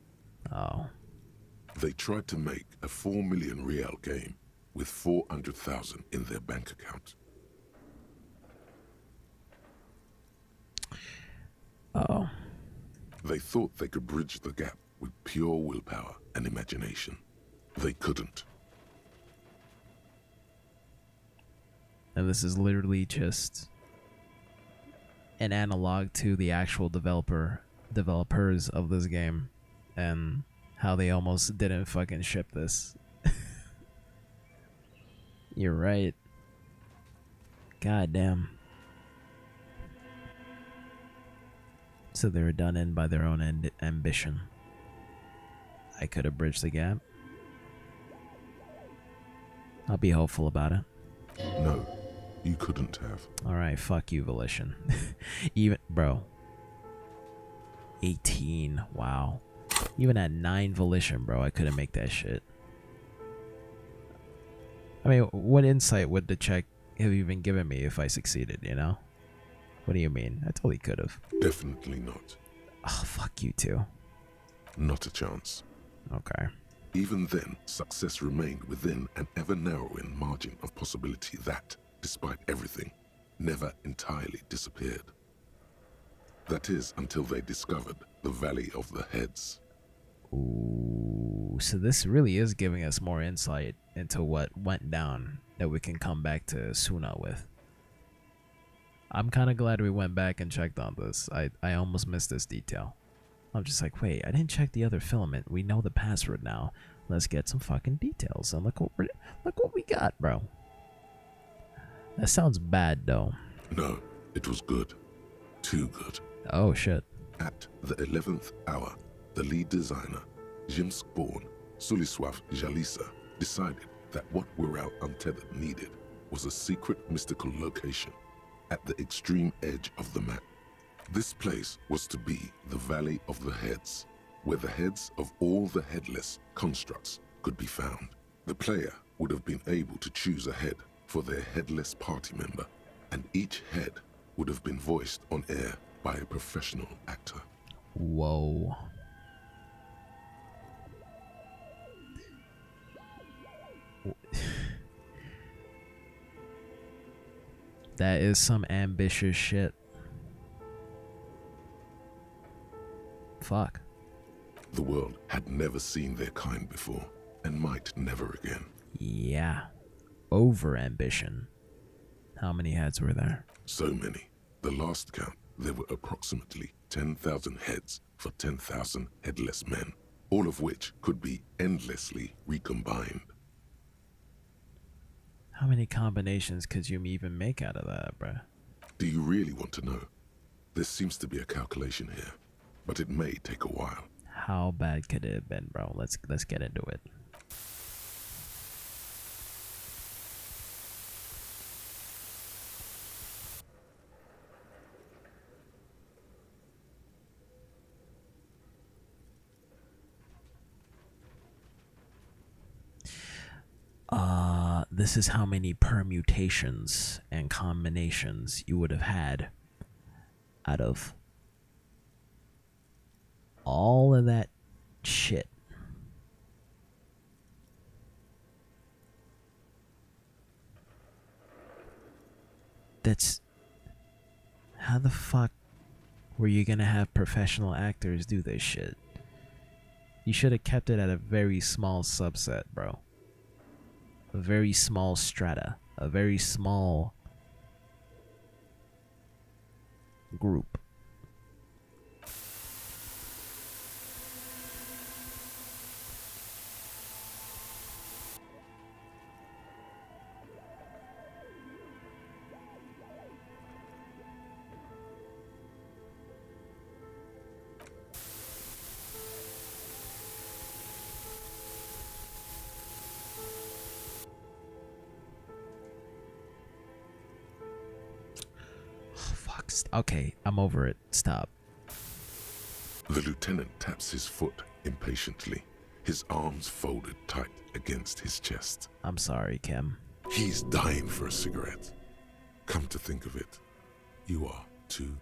C: Oh.
E: They tried to make a 4 million real game with 400,000 in their bank account.
C: Oh.
E: They thought they could bridge the gap with pure willpower and imagination. They couldn't.
C: And this is literally just an analog to the actual developers of this game and how they almost didn't fucking ship this. You're right. God damn. So they were done in by their own ambition. I could have bridged the gap. I'll be hopeful about it.
E: No, you couldn't have.
C: Alright, fuck you, Volition. Even, bro. 18, wow. Even at 9 Volition, bro, I couldn't make that shit. I mean, what insight would the check have even given me if I succeeded, you know? What do you mean? I totally could have.
E: Definitely not.
C: Oh, fuck you too.
E: Not a chance.
C: Okay.
E: Even then, success remained within an ever-narrowing margin of possibility that, despite everything, never entirely disappeared. That is, until they discovered the Valley of the Heads.
C: Ooh, so this really is giving us more insight into what went down that we can come back to Suna with. I'm kind of glad we went back and checked on this. I almost missed this detail. I'm just like, wait, I didn't check the other filament. We know the password now. Let's get some fucking details. And look what we got, bro. That sounds bad, though.
E: No, it was good. Too good.
C: Oh, shit.
E: At the 11th hour, the lead designer, Jimsk-born Sulisław Jalisa, decided that what We're Out Untethered needed was a secret mystical location at the extreme edge of the map. This place was to be the Valley of the Heads, where the heads of all the headless constructs could be found. The player would have been able to choose a head for their headless party member, and each head would have been voiced on air by a professional actor.
C: Whoa. That is some ambitious shit. Fuck.
E: The world had never seen their kind before, and might never again.
C: Yeah. Over ambition. How many heads were there?
E: So many. The last count, there were approximately 10,000 heads for 10,000 headless men, all of which could be endlessly recombined.
C: How many combinations could you even make out of that, bruh?
E: Do you really want to know? There seems to be a calculation here, but it may take a while.
C: How bad could it have been, bro? Let's get into it. This is how many permutations and combinations you would have had out of all of that shit. That's... How the fuck were you gonna have professional actors do this shit? You should have kept it at a very small subset, bro. A very small strata. A very small group. Okay, I'm over it. Stop.
E: The lieutenant taps his foot impatiently, his arms folded tight against his chest.
C: I'm sorry, Kim.
E: He's dying for a cigarette. Come to think of it, you are too.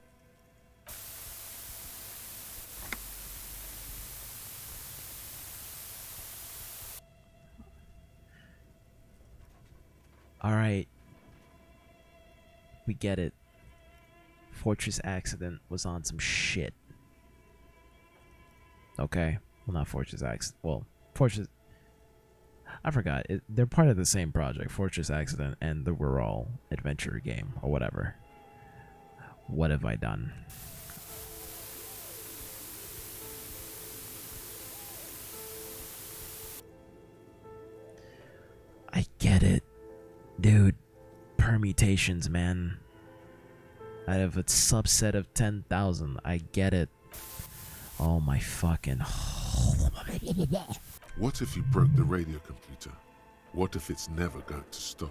C: Alright. We get it. Fortress Accident was on some shit. Okay. Well, not Fortress Accident. Well, Fortress... I forgot. They're part of the same project. Fortress Accident and the We're All adventure game. Or whatever. What have I done? I get it. Dude. Permutations, man. Out of a subset of 10,000. I get it. Oh my fucking...
E: What if you broke the radio computer? What if it's never going to stop?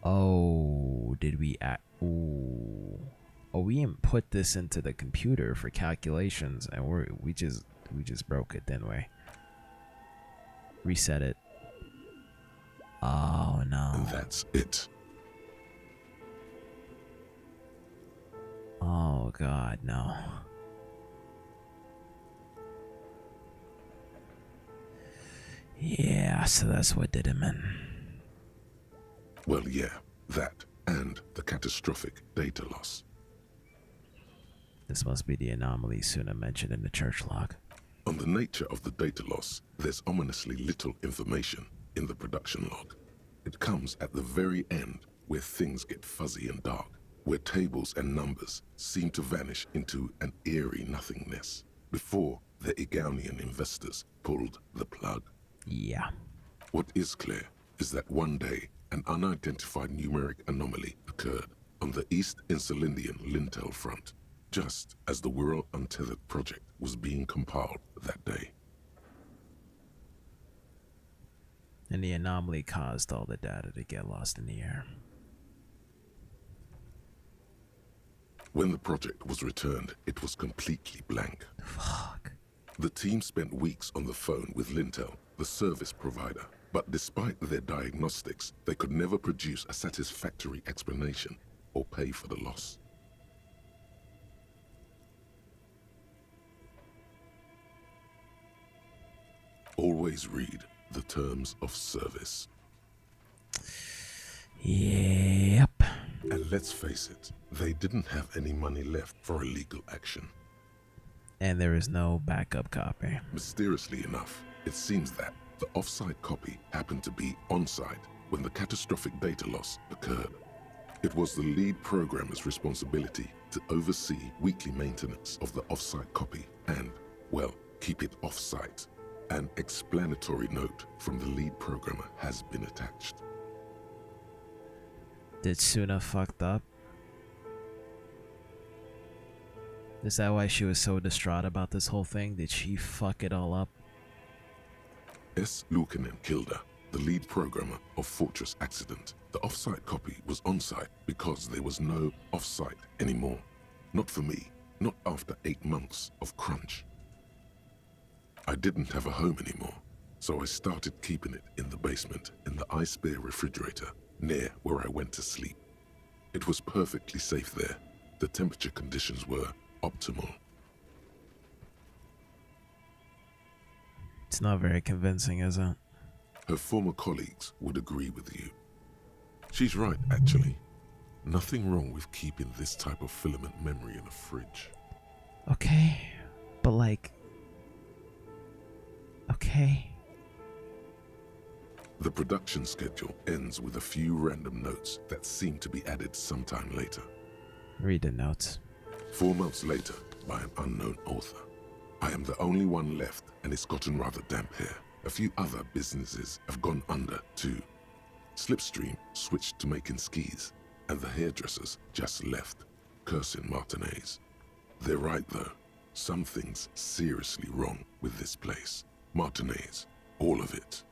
C: Oh, did we act... Ooh. Oh, we input this into the computer for calculations and we just broke it, didn't we? Reset it. Oh no.
E: And that's it.
C: Oh god, no. Yeah, so that's what did him in.
E: Well, yeah, that and the catastrophic data loss.
C: This must be the anomaly Suna mentioned in the church log.
E: On the nature of the data loss, there's ominously little information in the production log. It comes at the very end where things get fuzzy and dark, where tables and numbers seem to vanish into an eerie nothingness before the Egonian investors pulled the plug.
C: Yeah.
E: What is clear is that one day an unidentified numeric anomaly occurred on the East Insulindian Lintel front, just as the Wirral Untethered project was being compiled that day.
C: And the anomaly caused all the data to get lost in the air.
E: When the project was returned, it was completely blank.
C: Fuck.
E: The team spent weeks on the phone with Lintel, the service provider, but despite their diagnostics, they could never produce a satisfactory explanation or pay for the loss. Always read the terms of service.
C: Yep.
E: And let's face it, they didn't have any money left for a legal action.
C: And there is no backup copy.
E: Mysteriously enough, it seems that the off-site copy happened to be on-site when the catastrophic data loss occurred. It was the lead programmer's responsibility to oversee weekly maintenance of the off-site copy and, well, keep it off-site. An explanatory note from the lead programmer has been attached.
C: Did Suna fucked up? Is that why she was so distraught about this whole thing? Did she fuck it all up?
E: S. Luukkonen Kilda, the lead programmer of Fortress Accident. The offsite copy was onsite because there was no offsite anymore. Not for me, not after 8 months of crunch. I didn't have a home anymore, so I started keeping it in the basement in the ice bear refrigerator near where I went to sleep. It was perfectly safe there. The temperature conditions were optimal.
C: It's not very convincing, is it?
E: Her former colleagues would agree with you. She's right, actually. Nothing wrong with keeping this type of filament memory in a fridge.
C: Okay, but like... Okay.
E: The production schedule ends with a few random notes that seem to be added sometime later.
C: Read the notes.
E: 4 months later, by an unknown author. I am the only one left, and it's gotten rather damp here. A few other businesses have gone under, too. Slipstream switched to making skis, and the hairdressers just left, cursing Martinez. They're right, though. Something's seriously wrong with this place. Martinez, all of it.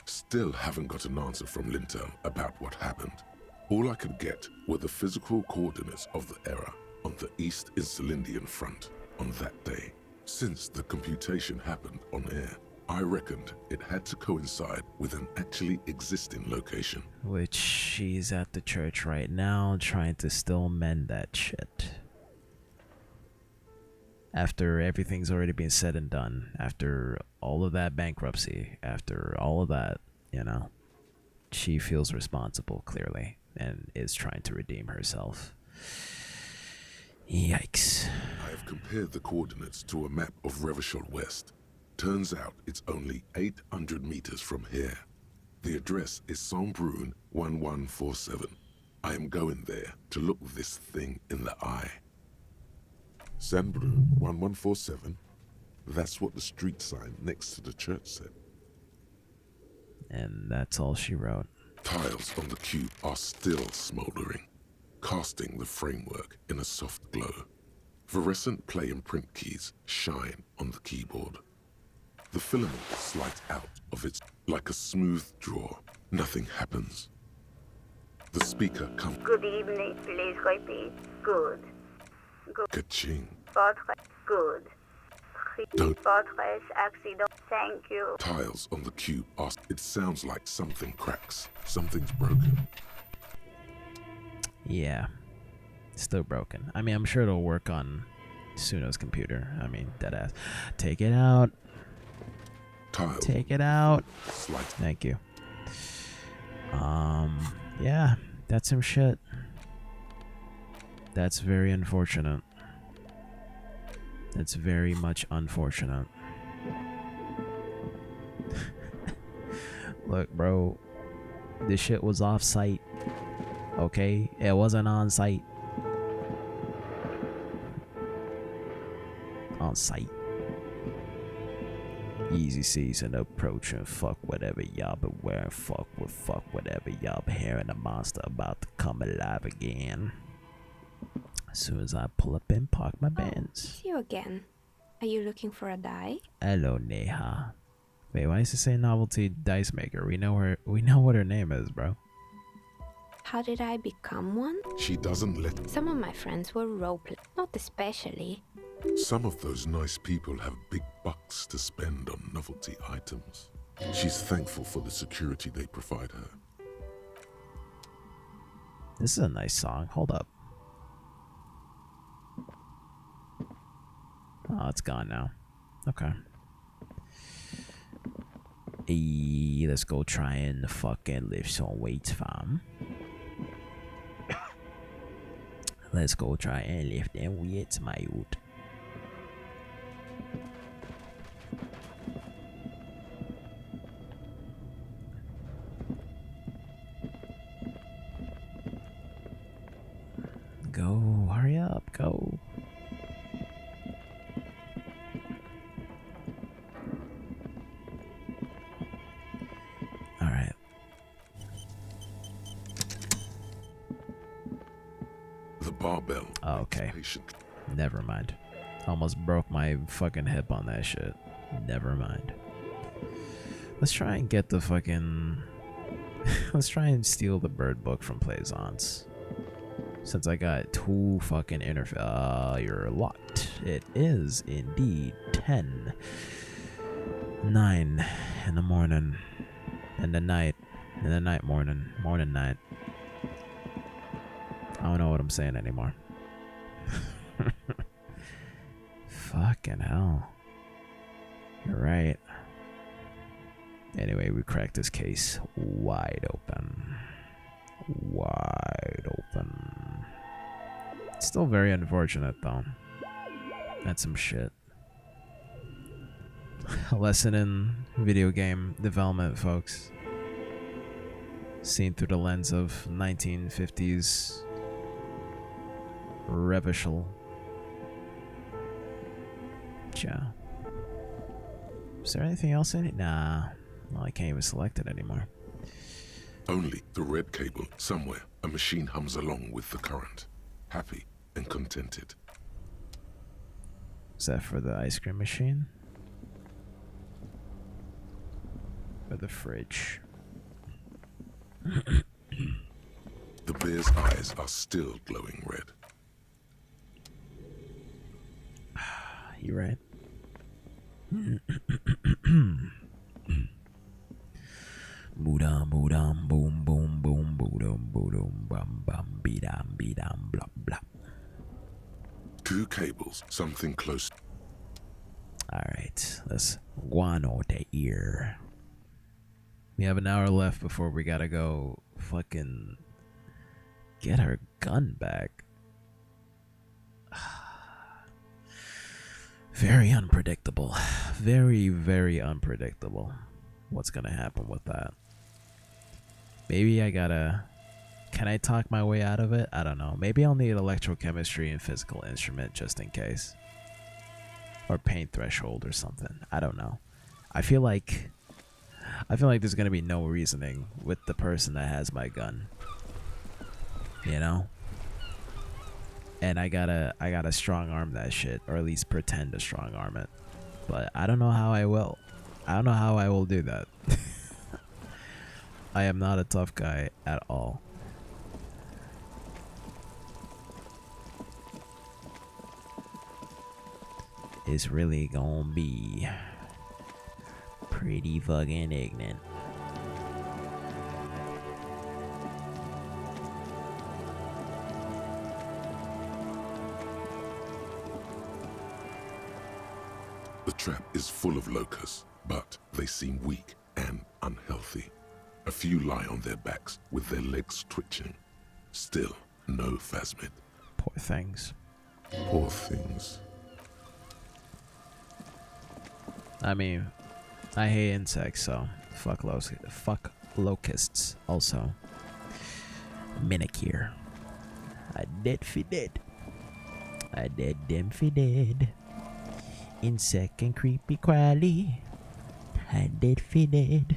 E: Still haven't got an answer from Lintel about what happened. All I could get were the physical coordinates of the error on the East Insulindian front on that day. Since the computation happened on air, I reckoned it had to coincide with an actually existing location.
C: Which she's at the church right now trying to still mend that shit. After everything's already been said and done, after all of that bankruptcy, after all of that, you know, she feels responsible, clearly, and is trying to redeem herself. Yikes.
E: I have compared the coordinates to a map of Revachol West. Turns out it's only 800 meters from here. The address is Saint-Brun 1147. I am going there to look this thing in the eye. Saint-Brun 1147? That's what the street sign next to the church said.
C: And that's all she wrote.
E: Tiles on the cube are still smoldering, casting the framework in a soft glow. Fluorescent play and print keys shine on the keyboard. The filament slides out of it like a smooth draw. Nothing happens. The speaker comes.
G: Good evening, please repeat. Good. Good.
E: Ka-ching.
G: Good.
E: Don't.
G: Fortress accident. Thank you.
E: Tiles on the cube are. It sounds like something cracks. Something's broken.
C: Yeah. Still broken. I mean, I'm sure it'll work on Suno's computer. I mean, deadass. Take it out.
E: Tiles.
C: Take it out.
E: Slice.
C: Thank you. Yeah, that's some shit. That's very unfortunate. That's very much unfortunate. Look, bro, this shit was off site. Okay, it wasn't on site. On site. Easy season approaching. Fuck whatever y'all been wearing. Fuck whatever y'all been hearing. The monster about to come alive again. As soon as I pull up and park my Benz.
O: It's you again. Are you looking for a die?
C: Hello, Neha. Wait, why does it say novelty dice maker? We know her. We know what her name is, bro.
O: How did I become one?
E: She doesn't let.
O: Some of my friends were roleplay, not especially.
E: Some of those nice people have big bucks to spend on novelty items. She's thankful for the security they provide her.
C: This is a nice song. Hold up. Oh, it's gone now. Okay. Hey, let's go try and fucking lift some weights, fam. Let's go try and lift them weights, my youth. Go, hurry up, go.
E: bell.
C: Oh, okay.
E: Patient.
C: Never mind. Almost broke my fucking hip on that shit. Never mind. Let's try and get the fucking... Let's try and steal the bird book from Plaisance. Since I got 2 fucking you're locked. It is indeed 9 in the morning. In the night, morning, night. I don't know what I'm saying anymore. Fucking hell. You're right. Anyway, we cracked this case wide open. Wide open. Still very unfortunate, though. That's some shit. A lesson in video game development, folks. Seen through the lens of 1950s Revishal. Yeah. Is there anything else in it? Nah. Well, I can't even select it anymore.
E: Only the red cable. Somewhere, a machine hums along with the current. Happy and contented.
C: Is that for the ice cream machine? Or the fridge?
E: The bear's eyes are still glowing red.
C: You right. Boodam boodam boom boom boom boodum boodum bum bum beedam beedam blah blah.
E: 2 cables, something close.
C: Alright, let's guano the ear. We have an hour left before we gotta go fucking get our gun back. Very unpredictable. Very, very unpredictable. What's gonna happen with that? Maybe I gotta... Can I talk my way out of it? I don't know. Maybe I'll need electrochemistry and physical instrument just in case. Or pain threshold or something. I don't know. I feel like there's gonna be no reasoning with the person that has my gun. You know? And I gotta strong arm that shit, or at least pretend to strong arm it. But I don't know how I will. I don't know how I will do that. I am not a tough guy at all. It's really gonna be pretty fucking ignorant.
E: The trap is full of locusts, but they seem weak and unhealthy. A few lie on their backs with their legs twitching. Still, no phasmid.
C: Poor things.
E: Poor things.
C: I mean, I hate insects, so fuck locusts also. Minikir. I dead fi dead. I dead them fi dead. Insect and creepy crawly. I dead fi dead.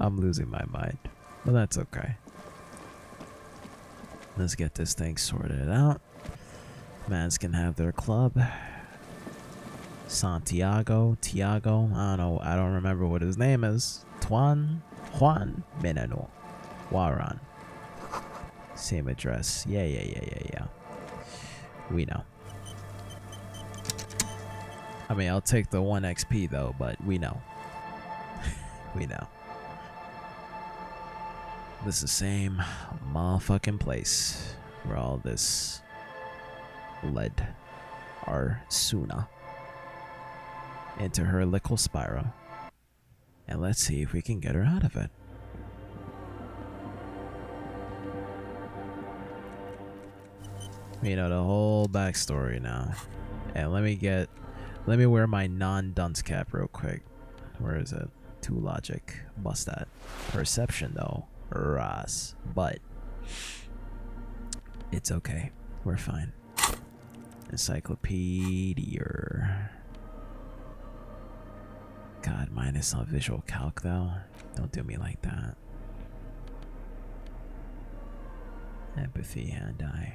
C: I'm losing my mind, but that's okay. Let's get this thing sorted out. Mans can have their club. Tiago, I don't know, I don't remember what his name is. Juan Menano, Waran. Same address. Yeah. We know. I mean, I'll take the 1 XP though, but we know. We know. This is the same motherfucking place where all this led our Suna into her lickle spiral. And let's see if we can get her out of it. You know, the whole backstory now. And let me wear my non-dunce cap real quick. Where is it? 2 logic. Bust that. Perception though. Ross. But it's okay. We're fine. Encyclopedia. God, mine is on visual calc though. Don't do me like that. Empathy, hand eye.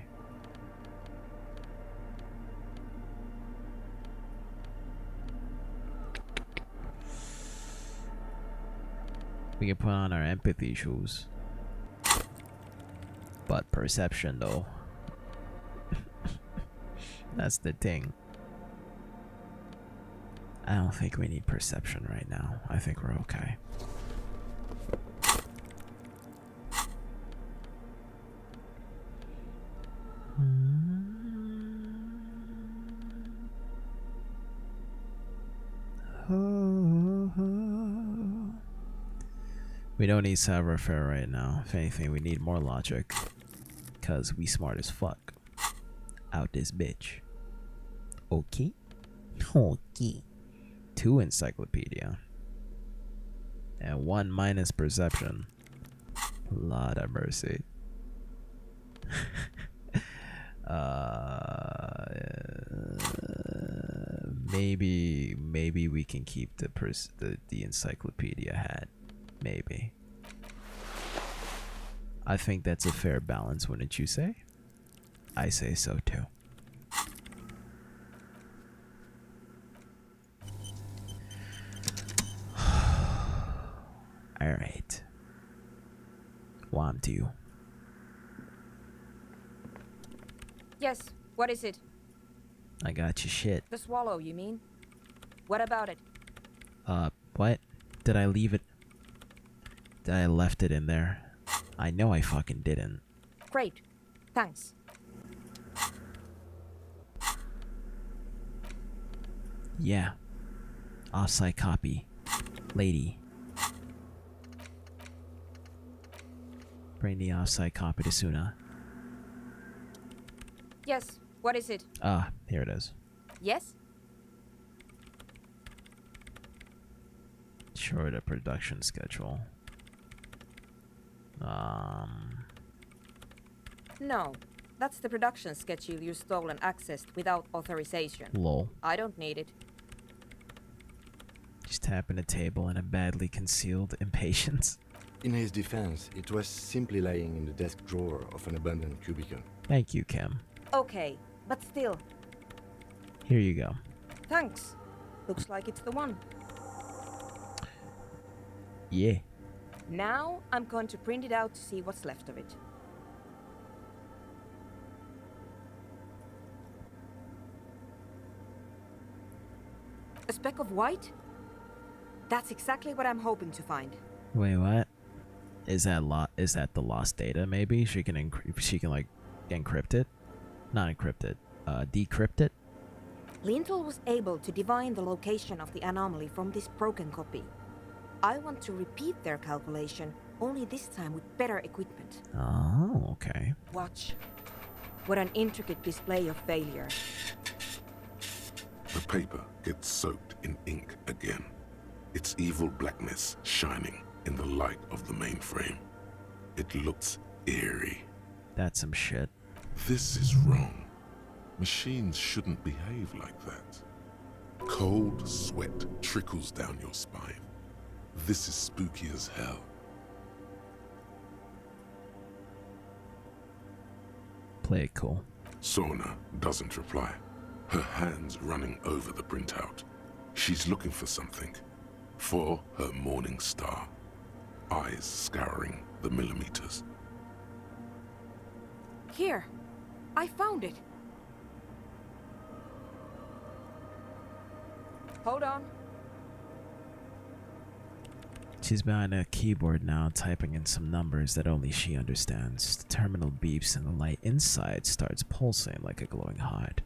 C: We can put on our empathy shoes. But perception, though. That's the thing. I don't think we need perception right now. I think we're okay. We don't need savoir faire right now. If anything, we need more logic. Cause we smart as fuck. Out this bitch. Okay. Okay. 2 encyclopedia. And 1 minus perception. Lord have mercy. Maybe we can keep the encyclopedia hat. Maybe. I think that's a fair balance, wouldn't you say? I say so too. Alright. Wham to you.
H: Yes, what is it?
C: I got you shit.
H: The swallow, you mean? What about it?
C: What? Did I leave it? Did I left it in there? I know I fucking didn't.
H: Great. Thanks.
C: Yeah. Offsite copy. Lady. Bring the offsite copy to Suna.
H: Yes, what is it?
C: Ah, here it is.
H: Yes?
C: Sure, the production schedule.
H: No. That's the production schedule you stole and accessed without authorization.
C: Lol.
H: I don't need it.
C: Just tapping the table in a badly concealed impatience.
F: In his defense, it was simply lying in the desk drawer of an abandoned cubicle.
C: Thank you, Kim.
H: Okay, but still.
C: Here you go.
H: Thanks. Looks like it's the one.
C: Yeah.
H: Now I'm going to print it out to see what's left of it. A speck of white? That's exactly what I'm hoping to find.
C: Wait, what? Is that the lost data? Maybe she can like encrypt it, not encrypt it, decrypt it.
H: Lintel was able to divine the location of the anomaly from this broken copy. I want to repeat their calculation, only this time with better equipment.
C: Oh, okay.
H: Watch. What an intricate display of failure.
E: The paper gets soaked in ink again, its evil blackness shining in the light of the mainframe. It looks eerie.
C: That's some shit.
E: This is wrong. Machines shouldn't behave like that. Cold sweat trickles down your spine. This is spooky as hell.
C: Play it cool.
E: Sona doesn't reply, her hands running over the printout. She's looking for something. For her morning star. Eyes scouring the millimeters.
H: Here. I found it. Hold on.
C: She's behind a keyboard now, typing in some numbers that only she understands. The terminal beeps and the light inside starts pulsing like a glowing heart.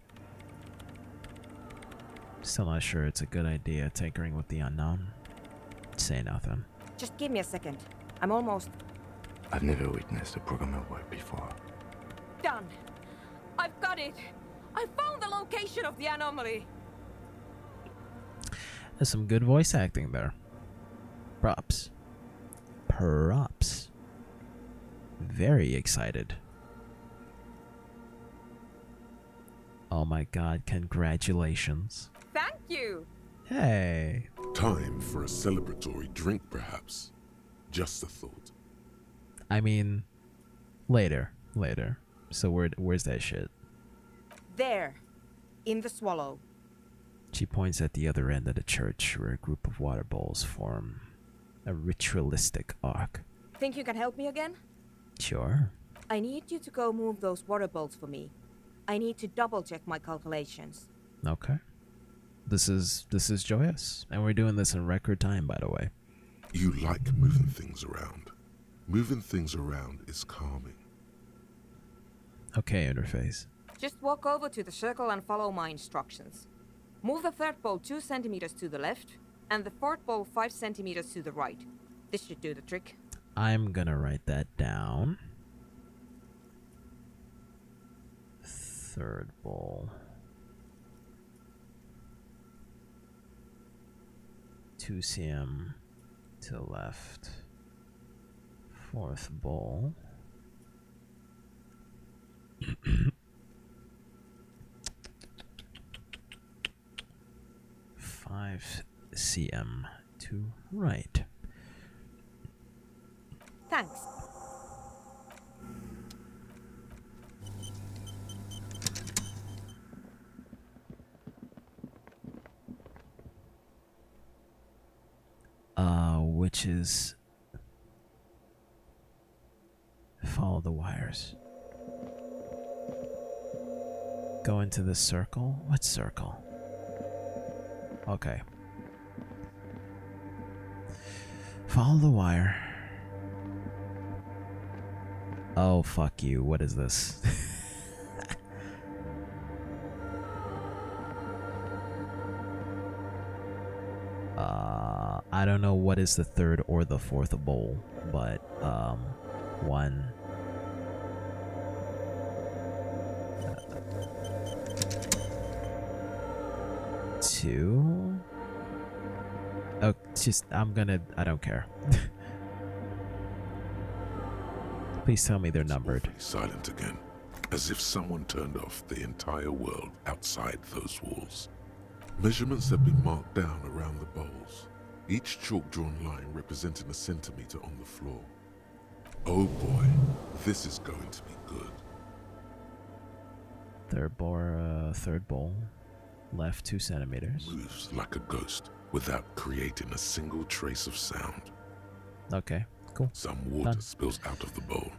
C: Still not sure it's a good idea tinkering with the unknown. Say nothing.
H: Just give me a second. I'm almost...
F: I've never witnessed a programmer work before.
H: Done. I've got it. I found the location of the anomaly.
C: There's some good voice acting there. Props. Props. Very excited. Oh my god, congratulations.
H: Thank you.
C: Hey.
E: Time for a celebratory drink, perhaps. Just a thought.
C: I mean, later. later. So where's that shit?
H: There, in the swallow.
C: She points at the other end of the church where a group of water bowls form a ritualistic arc.
H: Think you can help me again?
C: Sure.
H: I need you to go move those water bowls for me. I need to double check my calculations.
C: Okay. This is joyous, and we're doing this in record time, by the way.
E: You like moving things around. Moving things around is calming.
C: Okay, interface.
H: Just walk over to the circle and follow my instructions. Move the third bowl 2 centimeters to the left, and the fourth bowl 5 centimeters to the right. This should do the trick.
C: I'm gonna write that down. Third bowl. 2 cm to the left. Fourth bowl. 5 cm to right.
H: Thanks.
C: Which is follow the wires. Go into the circle? What circle? Okay. Follow the wire. Oh, fuck you. What is this? I don't know what is the third or the fourth bowl, but 1. Two. Oh, I don't care. Please tell me they're numbered.
E: Silent again, as if someone turned off the entire world outside those walls. Measurements have been marked down around the bowls, each chalk-drawn line representing a centimeter on the floor. Oh boy, this is going to be good.
C: Third bowl, left 2 centimeters.
E: Moves like a ghost without creating a single trace of sound.
C: Okay, cool.
E: Some water
C: Done.
E: spills out of the bowl,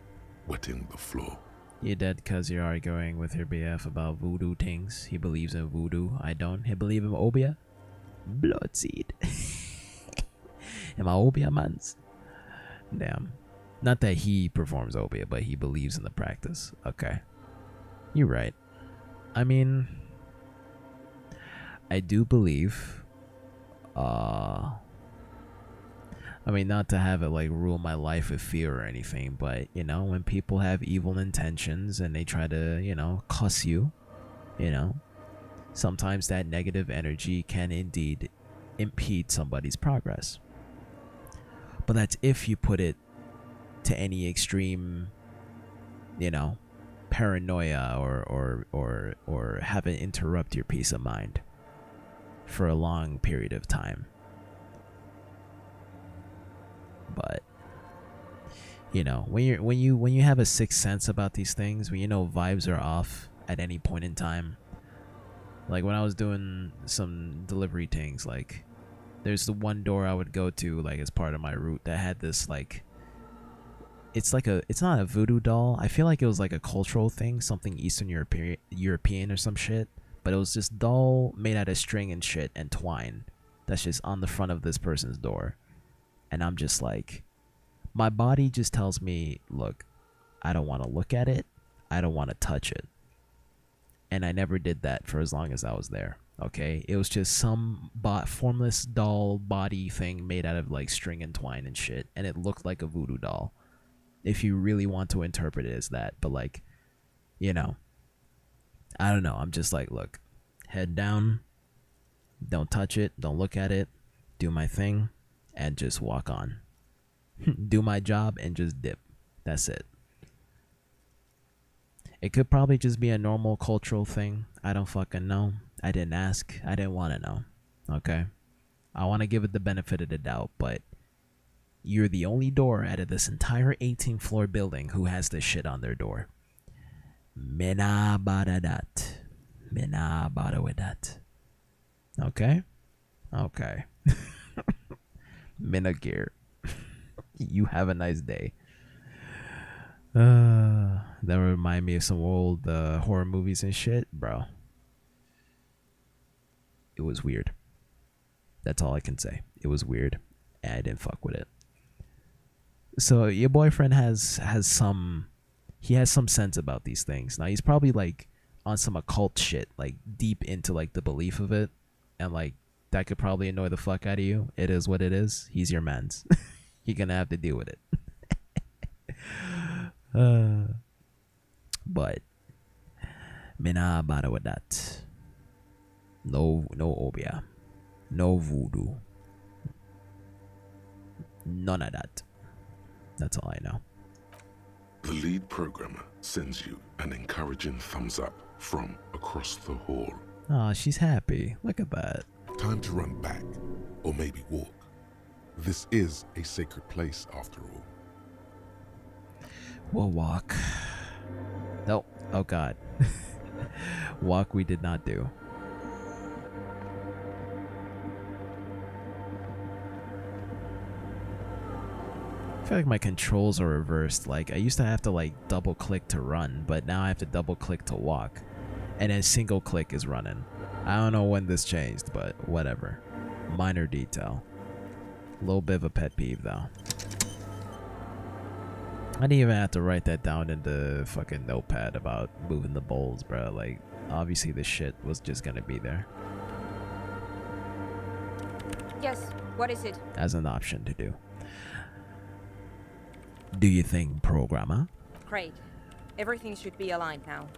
E: wetting the floor.
C: You dead cause you're arguing with your BF about voodoo things. He believes in voodoo. I don't. He believe in obia. Bloodseed. Am I obia mans? Damn. Not that he performs obia, but he believes in the practice. Okay. You're right. I mean, I do believe, I mean, not to have it like rule my life with fear or anything, but you know, when people have evil intentions and they try to, you know, cuss you, you know, sometimes that negative energy can indeed impede somebody's progress. But that's if you put it to any extreme, you know, paranoia or have it interrupt your peace of mind for a long period of time. But you know, when you have a sixth sense about these things, when you know vibes are off at any point in time, like when I was doing some delivery things, like there's the one door I would go to like as part of my route that had this like, it's not a voodoo doll. I feel like it was like a cultural thing, something Eastern European or some shit, but it was this doll made out of string and shit and twine that's just on the front of this person's door. And I'm just like, my body just tells me, look, I don't want to look at it. I don't want to touch it. And I never did that for as long as I was there. Okay. It was just some formless doll body thing made out of like string and twine and shit. And it looked like a voodoo doll, if you really want to interpret it as that. But like, you know, I don't know. I'm just like, look, head down. Don't touch it. Don't look at it. Do my thing. And just walk on. Do my job and just dip. That's it. It could probably just be a normal cultural thing. I don't fucking know. I didn't ask. I didn't want to know. Okay? I want to give it the benefit of the doubt, but you're the only door out of this entire 18th floor building who has this shit on their door. Me nah bother that. Me nah bother with that. Okay? Okay. Minagir. You have a nice day. That remind me of some old horror movies and shit, bro. It was weird. That's all I can say. It was weird, and I didn't fuck with it. So your boyfriend has some, he has some sense about these things. Now he's probably like on some occult shit, like deep into like the belief of it, and like that could probably annoy the fuck out of you. It is what it is. He's your man's. You're gonna have to deal with it. But me nah bother with that. No obia. No voodoo. None of that. That's all I know.
E: The lead programmer sends you an encouraging thumbs up from across the hall.
C: Oh, she's happy. Look at that.
E: Time to run back, or maybe walk. This is a sacred place after all.
C: We'll walk. No. Oh God. Walk we did not do. I feel like my controls are reversed. Like I used to have to like double click to run, but now I have to double click to walk. And then single click is running. I don't know when this changed, but whatever. Minor detail. A little bit of a pet peeve though. I didn't even have to write that down in the fucking notepad about moving the bowls, bro. Like, obviously this shit was just gonna be there.
H: Yes, what is it?
C: As an option to do. Do you think, programmer?
H: Great. Everything should be aligned now.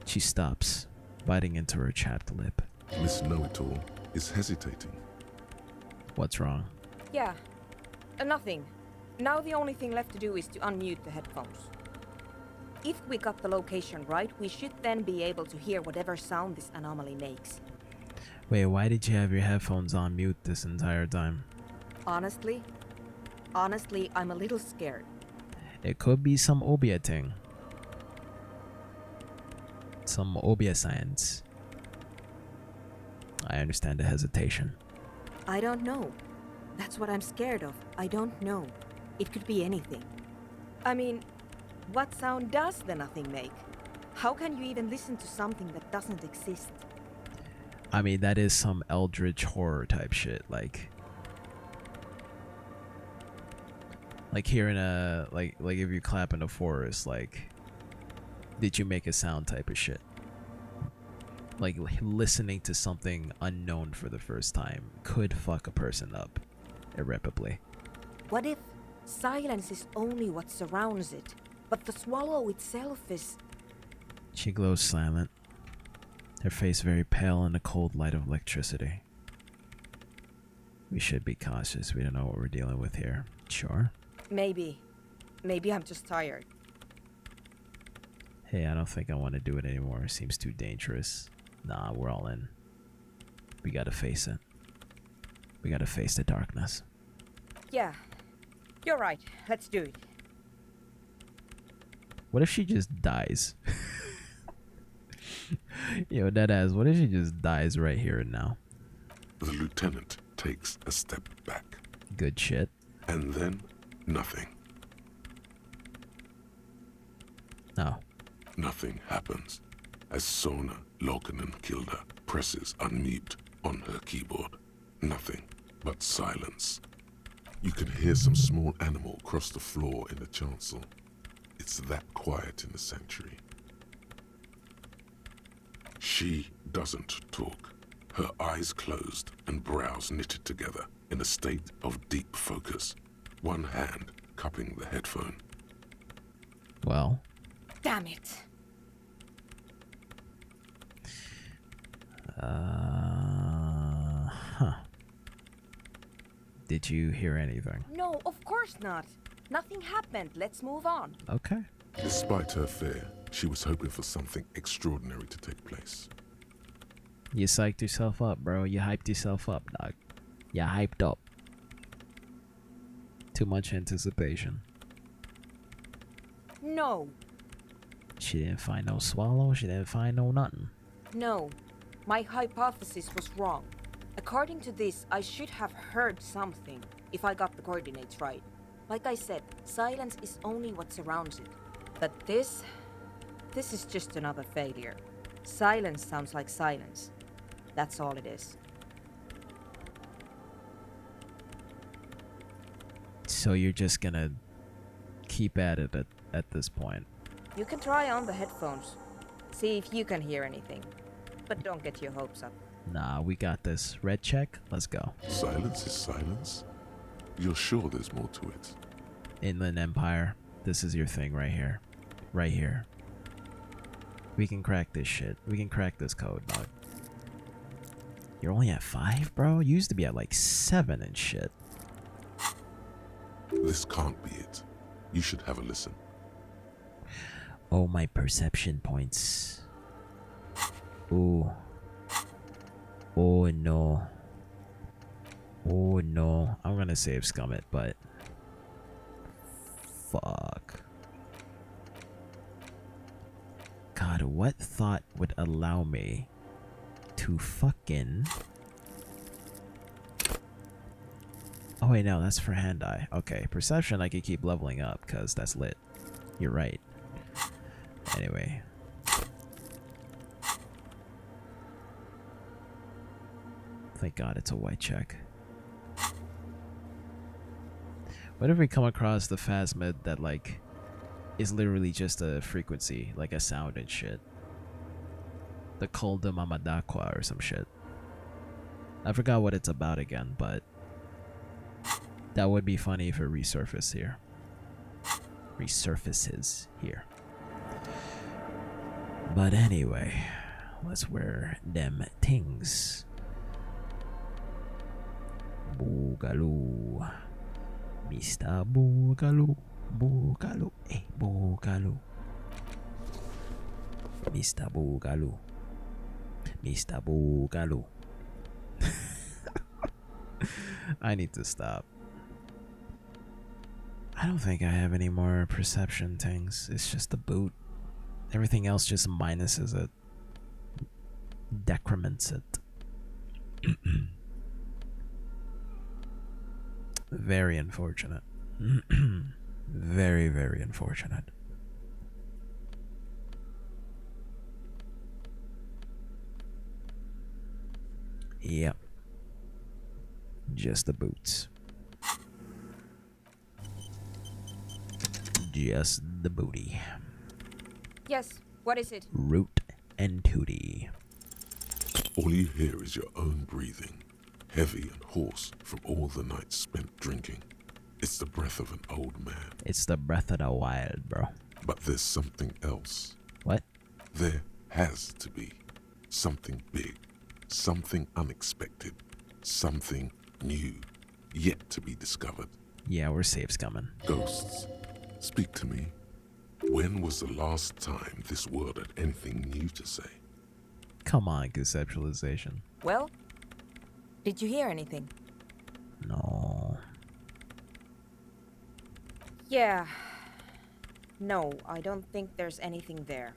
C: She stops, biting into her chapped lip.
E: Miss Know-It-All is hesitating.
C: What's wrong?
H: Yeah, nothing. Now the only thing left to do is to unmute the headphones. If we got the location right, we should then be able to hear whatever sound this anomaly makes.
C: Wait, why did you have your headphones on mute this entire time?
H: Honestly, I'm a little scared.
C: It could be some Obia thing. Some Obia science. I understand the hesitation.
H: I don't know. That's what I'm scared of. I don't know. It could be anything. I mean, what sound does the nothing make? How can you even listen to something that doesn't exist?
C: I mean, that is some eldritch horror type shit. Like hearing a like if you clap in the forest, like did you make a sound type of shit? Like listening to something unknown for the first time could fuck a person up irreparably.
H: What if silence is only what surrounds it, but the swallow itself is...
C: She glows silent, her face very pale in the cold light of electricity. We should be cautious. We don't know what we're dealing with here. Sure?
H: Maybe. Maybe I'm just tired.
C: Hey, I don't think I want to do it anymore. It seems too dangerous. Nah, we're all in. We gotta face it. We gotta face the darkness.
H: Yeah, you're right. Let's do it.
C: What if she just dies? Yo, deadass, what if she just dies right here and now?
E: The lieutenant takes a step back.
C: Good shit.
E: And then, nothing.
C: No.
E: Nothing happens as Sona Lokanen-Kilda presses unmute on her keyboard. Nothing but silence. You can hear some small animal cross the floor in the chancel. It's that quiet in the sanctuary. She doesn't talk. Her eyes closed and brows knitted together in a state of deep focus. One hand cupping the headphone.
C: Well.
H: Damn it.
C: Huh. Did you hear anything?
H: No, of course not. Nothing happened. Let's move on.
C: Okay.
E: Despite her fear, she was hoping for something extraordinary to take place.
C: You psyched yourself up, bro. You hyped yourself up, dog. You hyped up. Too much anticipation.
H: No.
C: She didn't find no swallow, she didn't find no nothing.
H: No, my hypothesis was wrong. According to this, I should have heard something, if I got the coordinates right. Like I said, silence is only what surrounds it. But this is just another failure. Silence sounds like silence. That's all it is.
C: So you're just gonna keep at it at this point?
H: You can try on the headphones. See if you can hear anything. But don't get your hopes up.
C: Nah, we got this. Red check, let's go.
E: Silence is silence? You're sure there's more to it?
C: Inland Empire, this is your thing right here. Right here. We can crack this shit. We can crack this code, dog. You're only at 5, bro? You used to be at like 7 and shit.
E: This can't be it. You should have a listen.
C: Oh, my perception points. Ooh. Oh no. Oh no. I'm gonna save scum it, but fuck. God, what thought would allow me to fucking... Oh wait, no, that's for hand eye. Okay, perception I could keep leveling up because that's lit. You're right. Anyway. Thank God it's a white check. What if we come across the phasmid that like is literally just a frequency, like a sound and shit? The Cul de Mamadakwa or some shit. I forgot what it's about again, but that would be funny if it resurfaced here. Resurfaces here. But anyway, let's wear them things. Boogaloo. Mr. Boogaloo. Boogaloo. Hey, Boogaloo. Mr. Boogaloo. Mr. Boogaloo. I need to stop. I don't think I have any more perception things. It's just the boot. Everything else just minuses it. Decrements it. Very unfortunate. Very, very unfortunate. Yep. Just the boots. Just the booty.
H: Yes, what is it?
C: Root and tootie.
E: All you hear is your own breathing, heavy and hoarse from all the nights spent drinking. It's the breath of an old man.
C: It's the breath of the wild, bro.
E: But there's something else.
C: What?
E: There has to be something big, something unexpected, something new, yet to be discovered.
C: Yeah, we're safe coming.
E: Ghosts, speak to me. When was the last time this world had anything new to say?
C: Come on, conceptualization.
H: Well, did you hear anything?
C: No.
H: Yeah. No, I don't think there's anything there.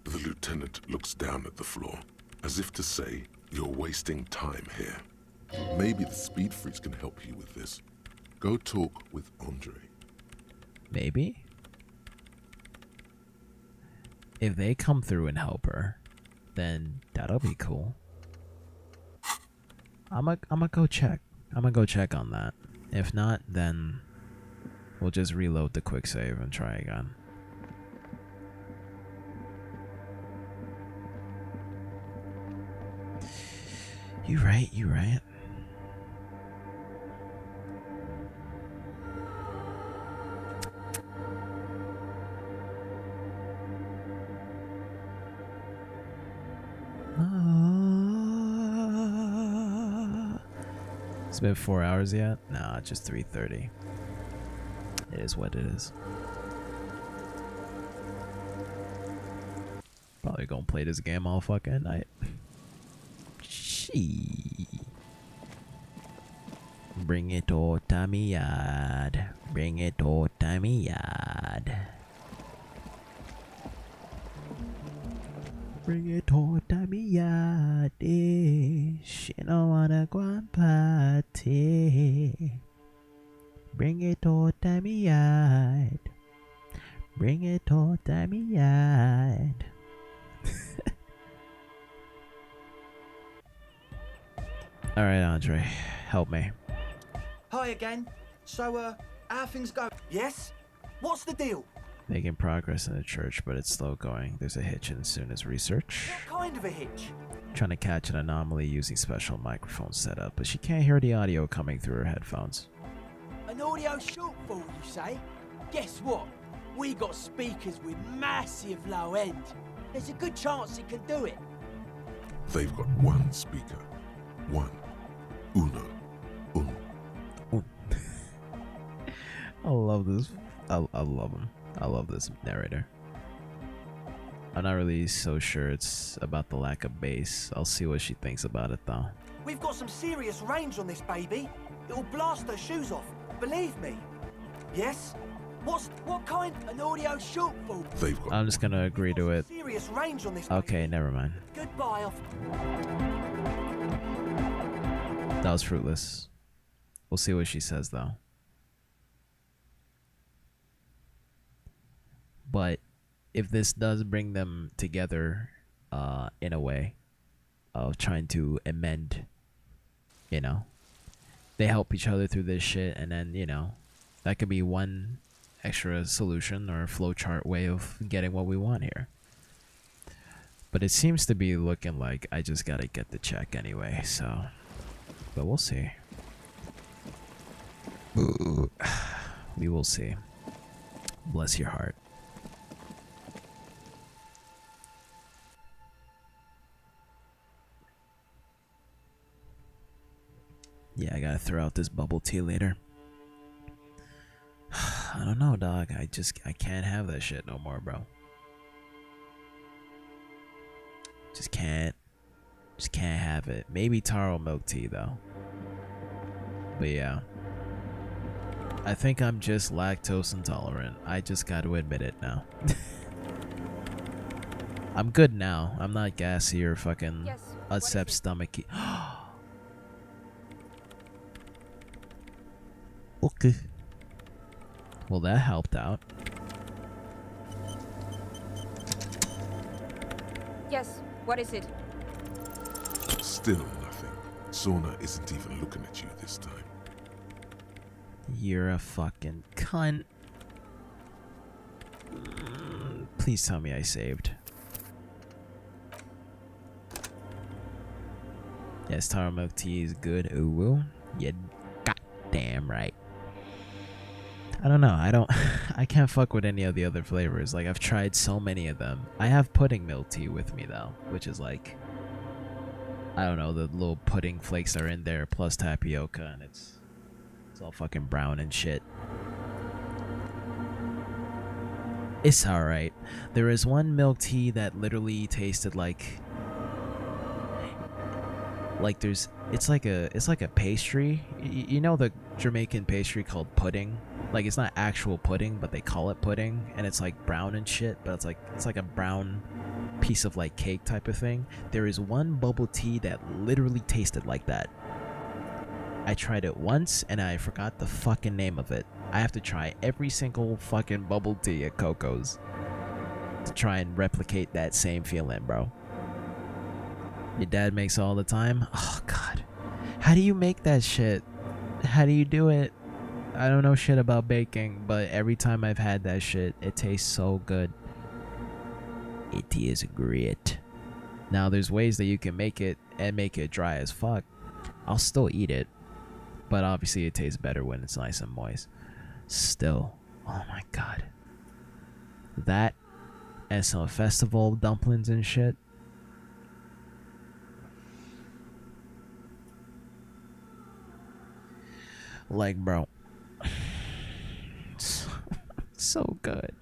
E: The lieutenant looks down at the floor, as if to say, you're wasting time here. Maybe the speed freaks can help you with this. Go talk with Andre.
C: Maybe? If they come through and help her, then that'll be cool. I'ma go check. I'ma go check on that. If not, then we'll just reload the quick save and try again. You right, you right. It's been 4 hours yet? Nah, just 3:30. It is what it is. Probably gonna play this game all fucking night. She. Bring it all time yard. Bring it all time yard. Bring it all to me yard. She no wanna go and party. Bring it all to me yard. Bring it all to me yard. Alright, Andre, help me.
J: Hi again. So, how things go? Yes? What's the deal?
C: Making progress in the church, but it's slow going. There's a hitch in Suna's research.
J: What kind of a hitch?
C: Trying to catch an anomaly using special microphone setup, but she can't hear the audio coming through her headphones.
I: An audio shortfall, you say? Guess what? We got speakers with massive low end. There's a good chance it can do it.
E: They've got one speaker. One. Uno.
C: I love this. I love him. I love this narrator. I'm not really so sure it's about the lack of bass. I'll see what she thinks about it though.
J: We've got some serious range on this baby. It'll blast her shoes off. Believe me. Yes? What kind?
I: An audio shortfall.
C: I'm just gonna agree to it.
J: Serious range on this
C: Okay, never mind.
J: Goodbye.
C: That was fruitless. We'll see what she says though. But if this does bring them together in a way of trying to amend, you know, they help each other through this shit, and then, you know, that could be one extra solution or flowchart way of getting what we want here. But it seems to be looking like I just gotta get the check anyway, so. But we'll see. We will see. Bless your heart. Yeah, I gotta throw out this bubble tea later. I don't know, dog. I can't have that shit no more, bro. Just can't have it. Maybe taro milk tea though. But yeah, I think I'm just lactose intolerant. I just got to admit it now. I'm good now. I'm not gassy or fucking upset stomachy. Okay. Well, that helped out.
H: Yes, what is it?
E: Still nothing. Sona isn't even looking at you this time.
C: You're a fucking cunt. Please tell me I saved. Yes, taro milk tea is good. Ooh, you goddamn right. I don't know. I can't fuck with any of the other flavors. Like, I've tried so many of them. I have pudding milk tea with me though, which is like, I don't know, the little pudding flakes are in there plus tapioca, and it's all fucking brown and shit. It's alright. There is one milk tea that literally tasted like it's like a pastry. You know the Jamaican pastry called pudding? Like, it's not actual pudding, but they call it pudding, and it's like brown and shit, but it's like a brown piece of like cake type of thing. There is one bubble tea that literally tasted like that. I tried it once and I forgot the fucking name of it. I have to try every single fucking bubble tea at Coco's to try and replicate that same feeling, bro. Your dad makes it all the time? Oh god. How do you make that shit? How do you do it? I don't know shit about baking, but every time I've had that shit, it tastes so good. It is great. Now there's ways that you can make it and make it dry as fuck. I'll still eat it, but obviously it tastes better when it's nice and moist. Still, oh my god. That and some festival dumplings and shit. Like, bro. So good.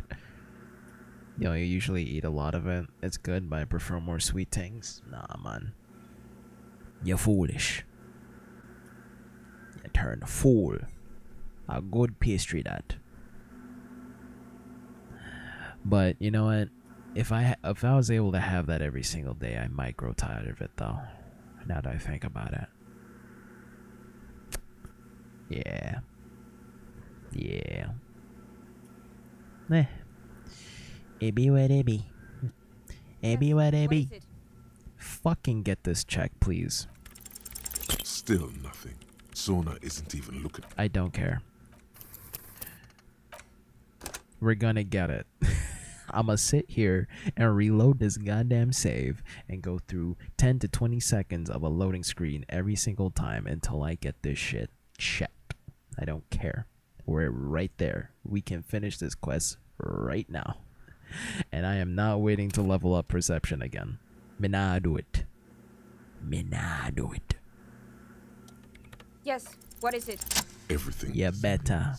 C: You know, you usually eat a lot of it. It's good, but I prefer more sweet things. Nah, man. You're foolish. You turn fool. A good pastry that. But, you know what? If I was able to have that every single day, I might grow tired of it though. Now that I think about it. Yeah. Yeah. Eh. It be what it be. It be what it be. Fucking get this check, please.
E: Still nothing. Sona isn't even looking.
C: I don't care. We're gonna get it. I'ma sit here and reload this goddamn save and go through 10 to 20 seconds of a loading screen every single time until I get this shit checked. I don't care. We're right there. We can finish this quest right now. And I am not waiting to level up perception again. Me nah do it. Me nah do it.
H: Yes, what is it?
E: Everything.
C: Yeah, better.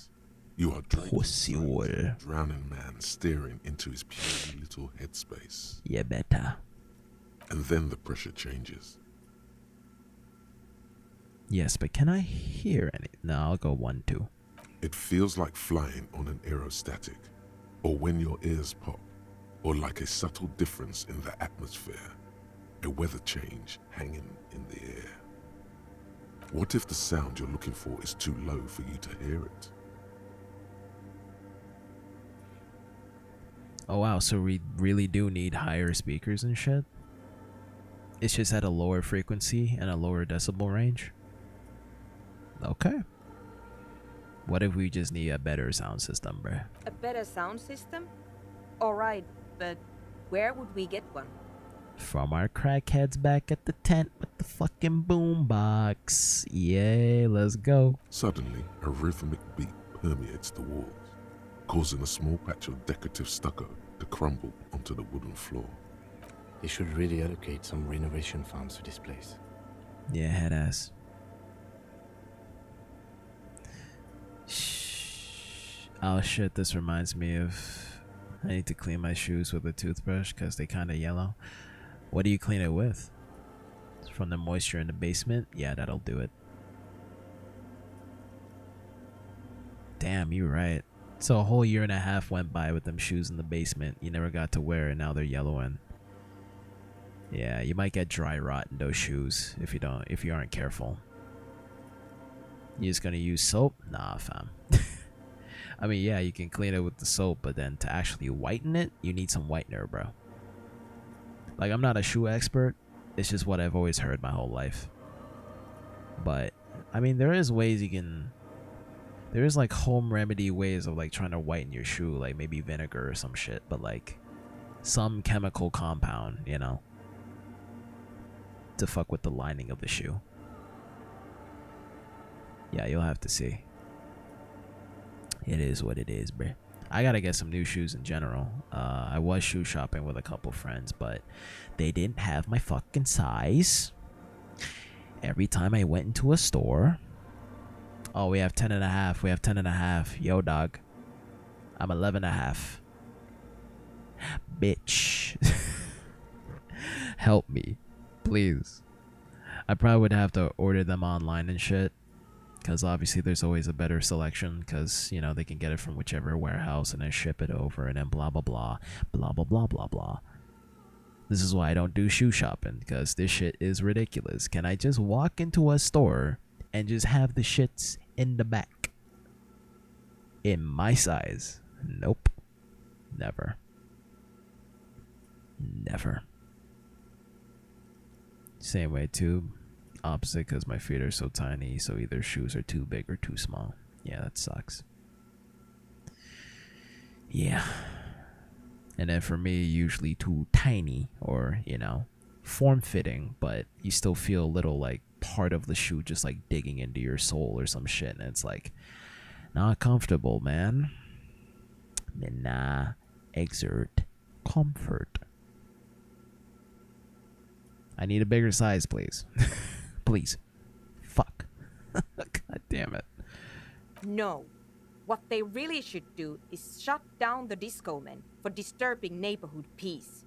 E: You are
C: Pussy hole.
E: Drowning man staring into his puny little headspace.
C: Yeah, better.
E: And then the pressure changes.
C: Yes, but can I hear any? No, I'll go 1, 2.
E: It feels like flying on an aerostatic, or when your ears pop, or like a subtle difference in the atmosphere, a weather change hanging in the air. What if the sound you're looking for is too low for you to hear it?
C: Oh wow, so we really do need higher speakers and shit? It's just at a lower frequency and a lower decibel range? Okay. What if we just need a better sound system, bruh?
H: A better sound system? Alright, but where would we get one?
C: From our crackheads back at the tent with the fucking boombox. Yeah, let's go.
E: Suddenly, a rhythmic beat permeates the walls, causing a small patch of decorative stucco to crumble onto the wooden floor.
F: They should really allocate some renovation funds to this place.
C: Yeah, head ass. Shh. Oh shit, this reminds me of... I need to clean my shoes with a toothbrush because they kind of yellow. What do you clean it with? From the moisture in the basement? Yeah, that'll do it. Damn, you're right. So a whole year and a half went by with them shoes in the basement. You never got to wear, and now they're yellowing. Yeah, you might get dry rot in those shoes if you aren't careful. You just gonna use soap? Nah, fam. I mean, yeah, you can clean it with the soap, but then to actually whiten it, you need some whitener, bro. Like, I'm not a shoe expert. It's just what I've always heard my whole life. But, I mean, there is ways you can... There is, like, home remedy ways of, like, trying to whiten your shoe. Like, maybe vinegar or some shit. But, like, some chemical compound, you know? To fuck with the lining of the shoe. Yeah, you'll have to see. It is what it is, bruh. I gotta get some new shoes in general. I was shoe shopping with a couple friends, but they didn't have my fucking size. Every time I went into a store... Oh, we have 10.5. We have 10.5. Yo, dog. I'm 11.5. Bitch. Help me. Please. I probably would have to order them online and shit. Because obviously there's always a better selection. Because, you know, they can get it from whichever warehouse and then ship it over. And then blah, blah, blah. Blah, blah, blah, blah, blah. This is why I don't do shoe shopping. Because this shit is ridiculous. Can I just walk into a store and just have the shits in the back? In my size? Nope. Never. Never. Same way too. Opposite, because my feet are so tiny, so either shoes are too big or too small. Yeah, that sucks. Yeah. And then for me, usually too tiny or, you know, form-fitting, but you still feel a little like part of the shoe just like digging into your sole or some shit, and it's like not comfortable, man. Nah, exert comfort. I need a bigger size, please. Please. Fuck. God damn it.
H: No. What they really should do is shut down the disco men for disturbing neighborhood peace.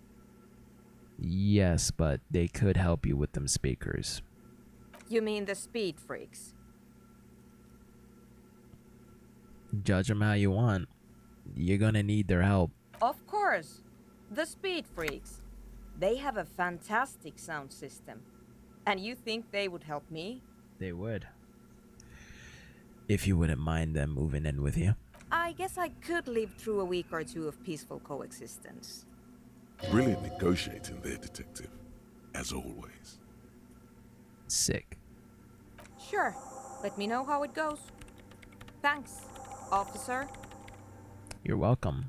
C: Yes, but they could help you with them speakers.
H: You mean the speed freaks?
C: Judge them how you want. You're gonna need their help.
H: Of course. The Speed Freaks. They have a fantastic sound system. And you think they would help me?
C: They would. If you wouldn't mind them moving in with you.
H: I guess I could live through a week or two of peaceful coexistence.
E: Brilliant negotiating there, Detective. As always.
C: Sick.
H: Sure. Let me know how it goes. Thanks, officer.
C: You're welcome,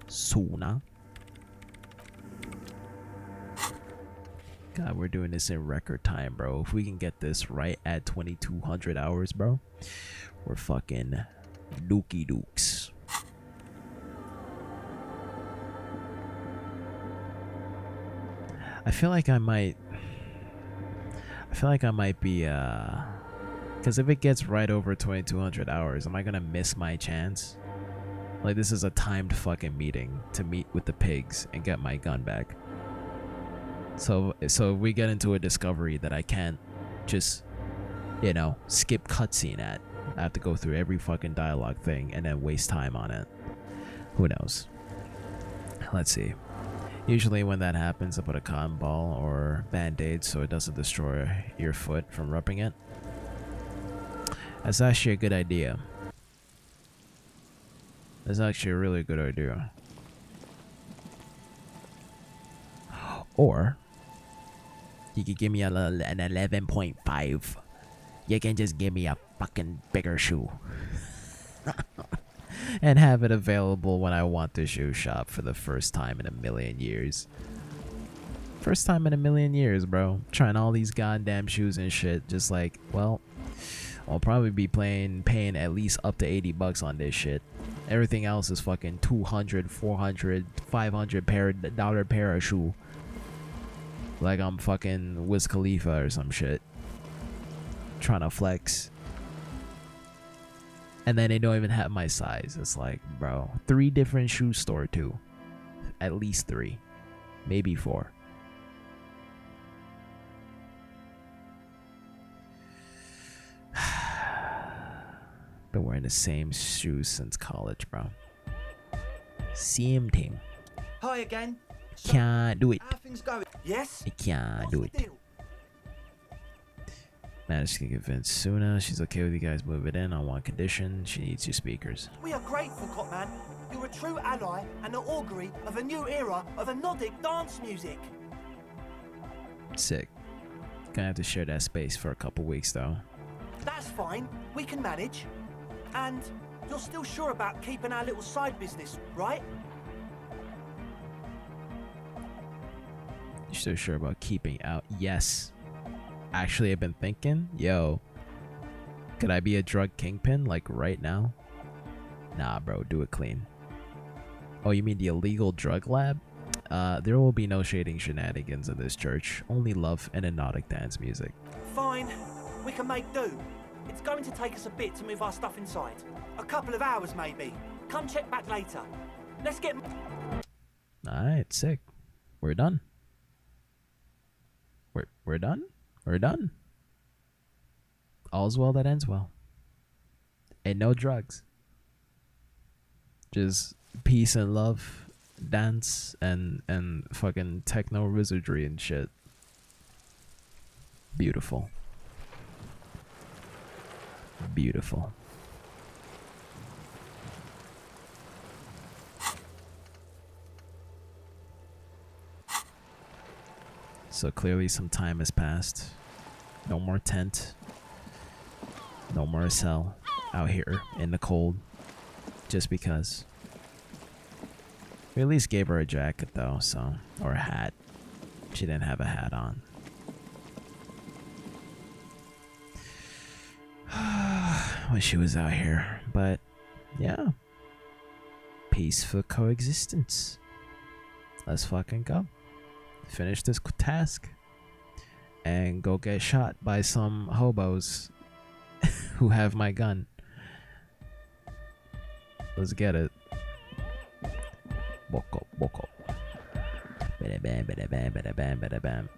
C: Suna. God, we're doing this in record time, bro. If we can get this right at 2200 hours, bro, we're fucking dookie dukes. I feel like I might be because if it gets right over 2200 hours, am I gonna miss my chance? Like, this is a timed fucking meeting to meet with the pigs and get my gun back. So if we get into a discovery that I can't just, you know, skip cutscene at. I have to go through every fucking dialogue thing and then waste time on it. Who knows? Let's see. Usually when that happens, I put a cotton ball or band-aid so it doesn't destroy your foot from rubbing it. That's actually a good idea. That's actually a really good idea. Or you could give me an 11.5. You can just give me a fucking bigger shoe. And have it available when I want the shoe shop for the first time in a million years. First time in a million years, bro. Trying all these goddamn shoes and shit. Just like, well, I'll probably be paying at least up to $80 on this shit. Everything else is fucking $200, $400, $500 pair of shoe. Like I'm fucking Wiz Khalifa or some shit. Trying to flex. And then they don't even have my size. It's like, bro, 3 different shoe store too. At least 3. Maybe 4. Been wearing the same shoes since college, bro. Same thing.
J: Hi again.
C: Can't do it.
J: How things going? Yes?
C: I can't
J: What's
C: do
J: the
C: it.
J: deal?
C: Managed to convince Suna she's okay with you guys moving in on one condition. She needs your speakers.
J: We are grateful, Copman. You're a true ally and the augury of a new era of anodic dance music.
C: Sick. Gonna have to share that space for a couple weeks though.
J: That's fine. We can manage. And you're still sure about keeping our little side business, right?
C: You're still sure about keeping out? Yes. Actually, I've been thinking, yo, could I be a drug kingpin like right now? Nah, bro, do it clean. Oh, you mean the illegal drug lab? There will be no shading shenanigans in this church. Only love and hypnotic dance music.
J: Fine. We can make do. It's going to take us a bit to move our stuff inside. A couple of hours, maybe. Come check back later. Let's get...
C: Alright, sick. We're done. We're done? We're done. All's well that ends well. And no drugs. Just peace and love, dance, and fucking techno wizardry and shit. Beautiful. Beautiful. So clearly some time has passed. No more tent. No more cell out here in the cold. Just because. We at least gave her a jacket though, so, or a hat. She didn't have a hat on. When she was out here. But yeah. Peaceful coexistence. Let's fucking go. Finish this task and go get shot by some hobos who have my gun. Let's get it. Boko, boko. Bada bam, bada bam, bada bam, bada bam.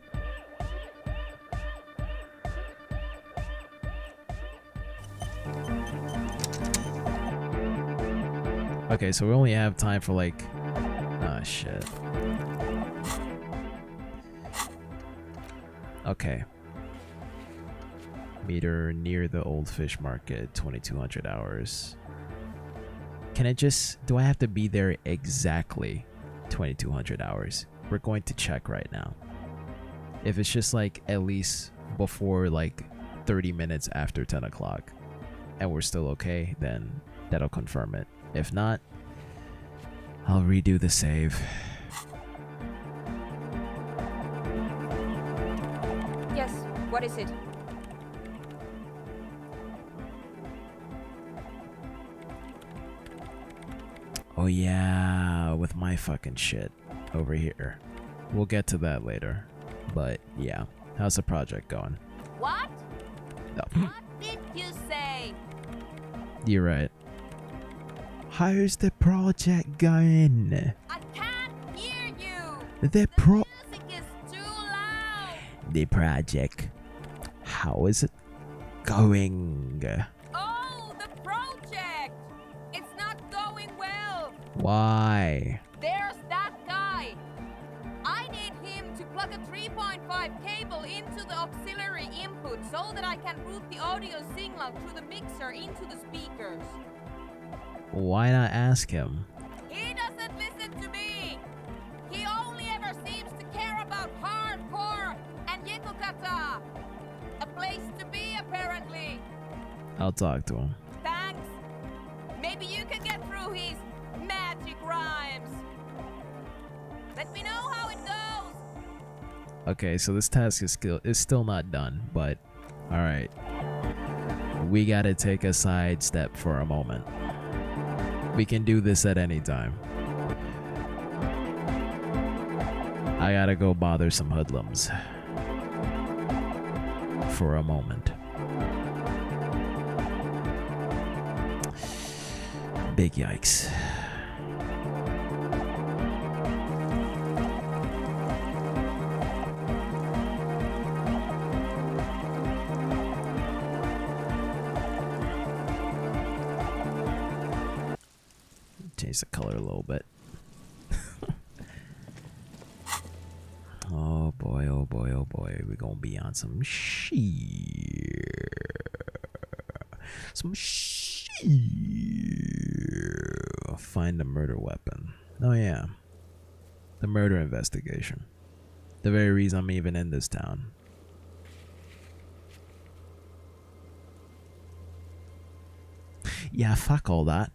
C: Okay, so we only have time for like... Oh shit. Okay. Meter near the old fish market, 2200 hours. Can I just... Do I have to be there exactly 2200 hours? We're going to check right now. If it's just like at least before like 30 minutes after 10 o'clock and we're still okay, then that'll confirm it. If not, I'll redo the save.
H: Yes, what is it?
C: Oh yeah, with my fucking shit over here. We'll get to that later. But yeah, how's the project going?
P: What?
C: No.
P: What did you say?
C: You're right. How's the project going?
P: I can't hear you.
C: The
P: music is too loud.
C: The project. How is it going?
P: Oh, the project. It's not going well.
C: Why?
P: There's that guy. I need him to plug a 3.5 cable into the auxiliary input so that I can route the audio signal through the mixer into the speakers.
C: Why not ask him?
P: He doesn't listen to me. He only ever seems to care about hardcore and Yekokata. A place to be, apparently.
C: I'll talk to him.
P: Thanks. Maybe you can get through his magic rhymes. Let me know how it goes.
C: Okay, so this task is still not done, but alright. We gotta take a side step for a moment. We can do this at any time. I gotta go bother some hoodlums. For a moment. Big yikes. Change the color a little bit. Oh boy, oh boy, oh boy. We're gonna be on some Find the murder weapon. Oh yeah. The murder investigation. The very reason I'm even in this town. Yeah, fuck all that.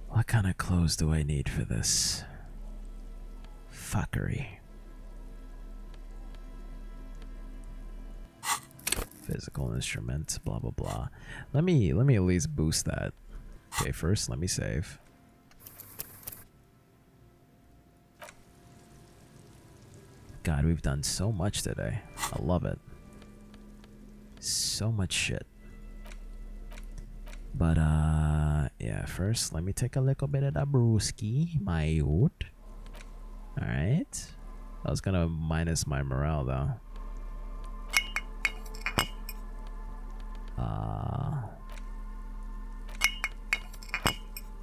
C: What kind of clothes do I need for this fuckery? Physical instruments, blah blah blah. Let me at least boost that. Okay, first let me save. God, we've done so much today. I love it. So much shit. But yeah, first let me take a little bit of the brewski, my youth. Alright. I was gonna minus my morale though.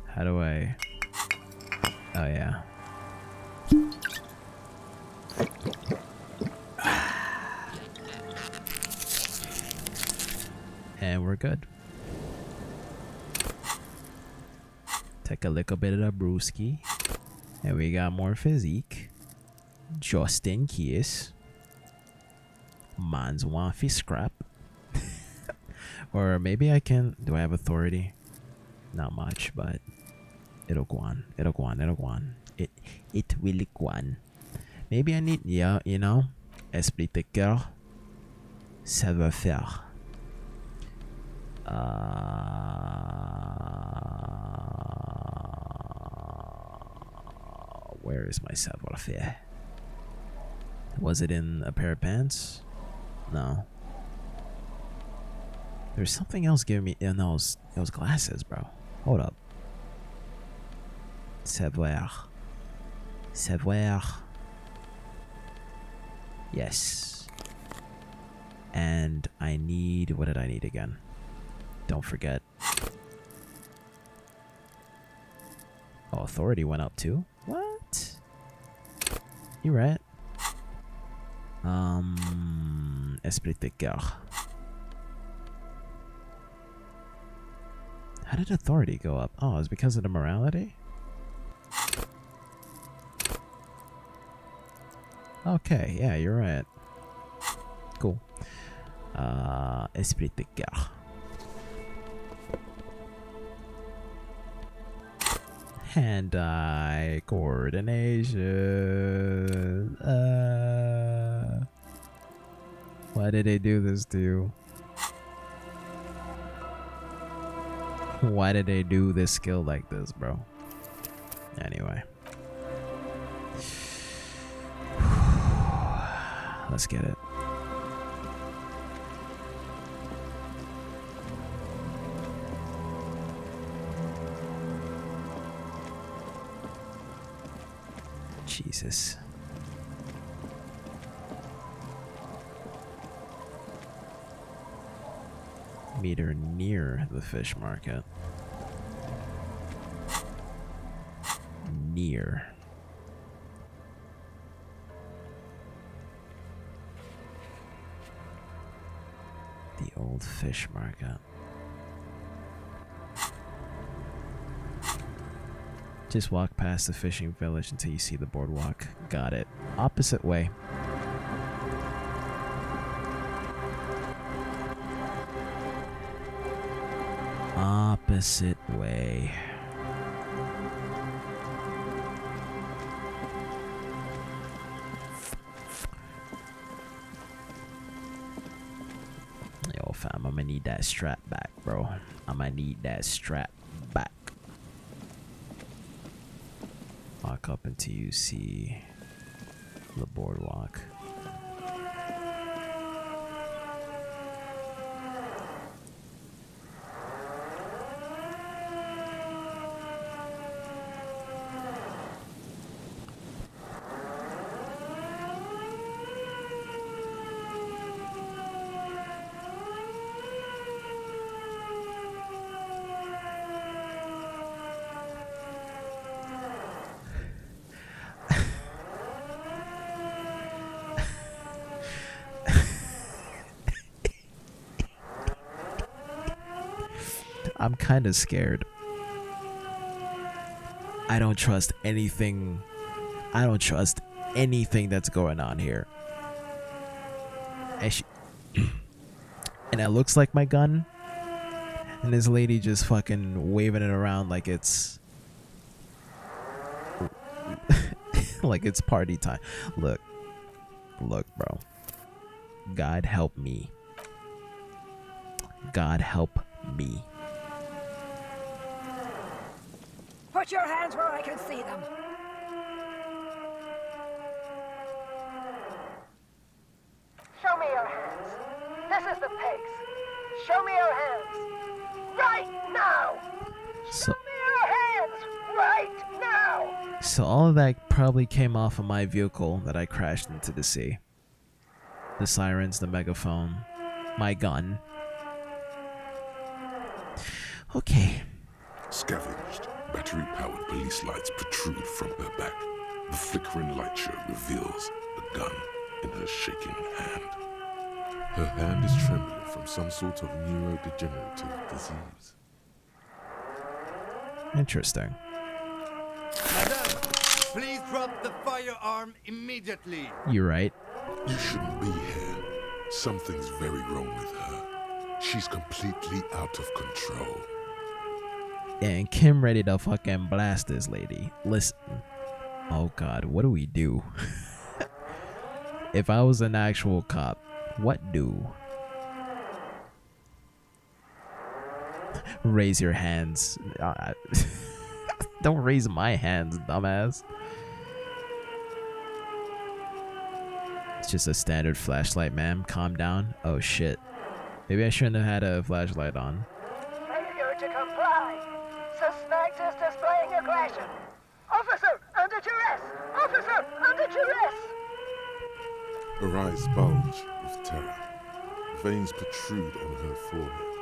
C: How do I... Oh yeah. And we're good. Take a little bit of the brewski. And we got more physique. Just in case. Mans want fi scrap. Or maybe I can... Do I have authority? Not much, but... It'll go on. It'll go on. It'll go on. It will go on. Maybe I need... Yeah, you know? Esprit de cœur. Ça va faire. Where is my savoir-faire? Was it in a pair of pants? No. There's something else giving me in those glasses, bro. Hold up. Savoir. Savoir. Yes. And I need... What did I need again? Don't forget. Oh, authority went up too? What? You right. Esprit de guerre. How did authority go up? Oh, it's because of the morality? Okay, yeah, you're right. Cool. Esprit de guerre. Hand-eye coordination. Why did they do this to you? Why did they do this skill like this, bro? Anyway. Let's get it. Jesus. Meter near the fish market. Near. The old fish market. Just walk past the fishing village until you see the boardwalk. Got it. Opposite way. Opposite way. Yo, fam, I'ma need that strap back, bro. I'ma need that strap back. Walk up until you see the boardwalk. I'm kind of scared. I don't trust anything. I don't trust anything that's going on here. And it looks like my gun. And this lady just fucking waving it around like it's like it's party time. Look, bro. God help me. God help me.
Q: Put your hands where I can see them. Show me your hands. This is the pigs. Show me your hands. Right now! Show me your hands! Right now!
C: So all of that probably came off of my vehicle that I crashed into the sea. The sirens, the megaphone, my gun. Okay.
E: Scavenged, battery-powered police lights protrude from her back. The flickering light show reveals a gun in her shaking hand. Her hand is trembling from some sort of neurodegenerative disease.
C: Interesting.
R: Madame, please drop the firearm immediately.
C: You're right.
E: You shouldn't be here. Something's very wrong with her. She's completely out of control.
C: And Kim ready to fucking blast this lady. Listen. Oh god, what do we do? If I was an actual cop, what do? Raise your hands. Don't raise my hands, dumbass. It's just a standard flashlight, ma'am. Calm down. Oh shit. Maybe I shouldn't have had a flashlight on.
Q: Failure to comply. Suspect is displaying aggression. Officer, under duress! Officer, under duress!
E: Her eyes bulge with terror. Veins protrude on her forehead.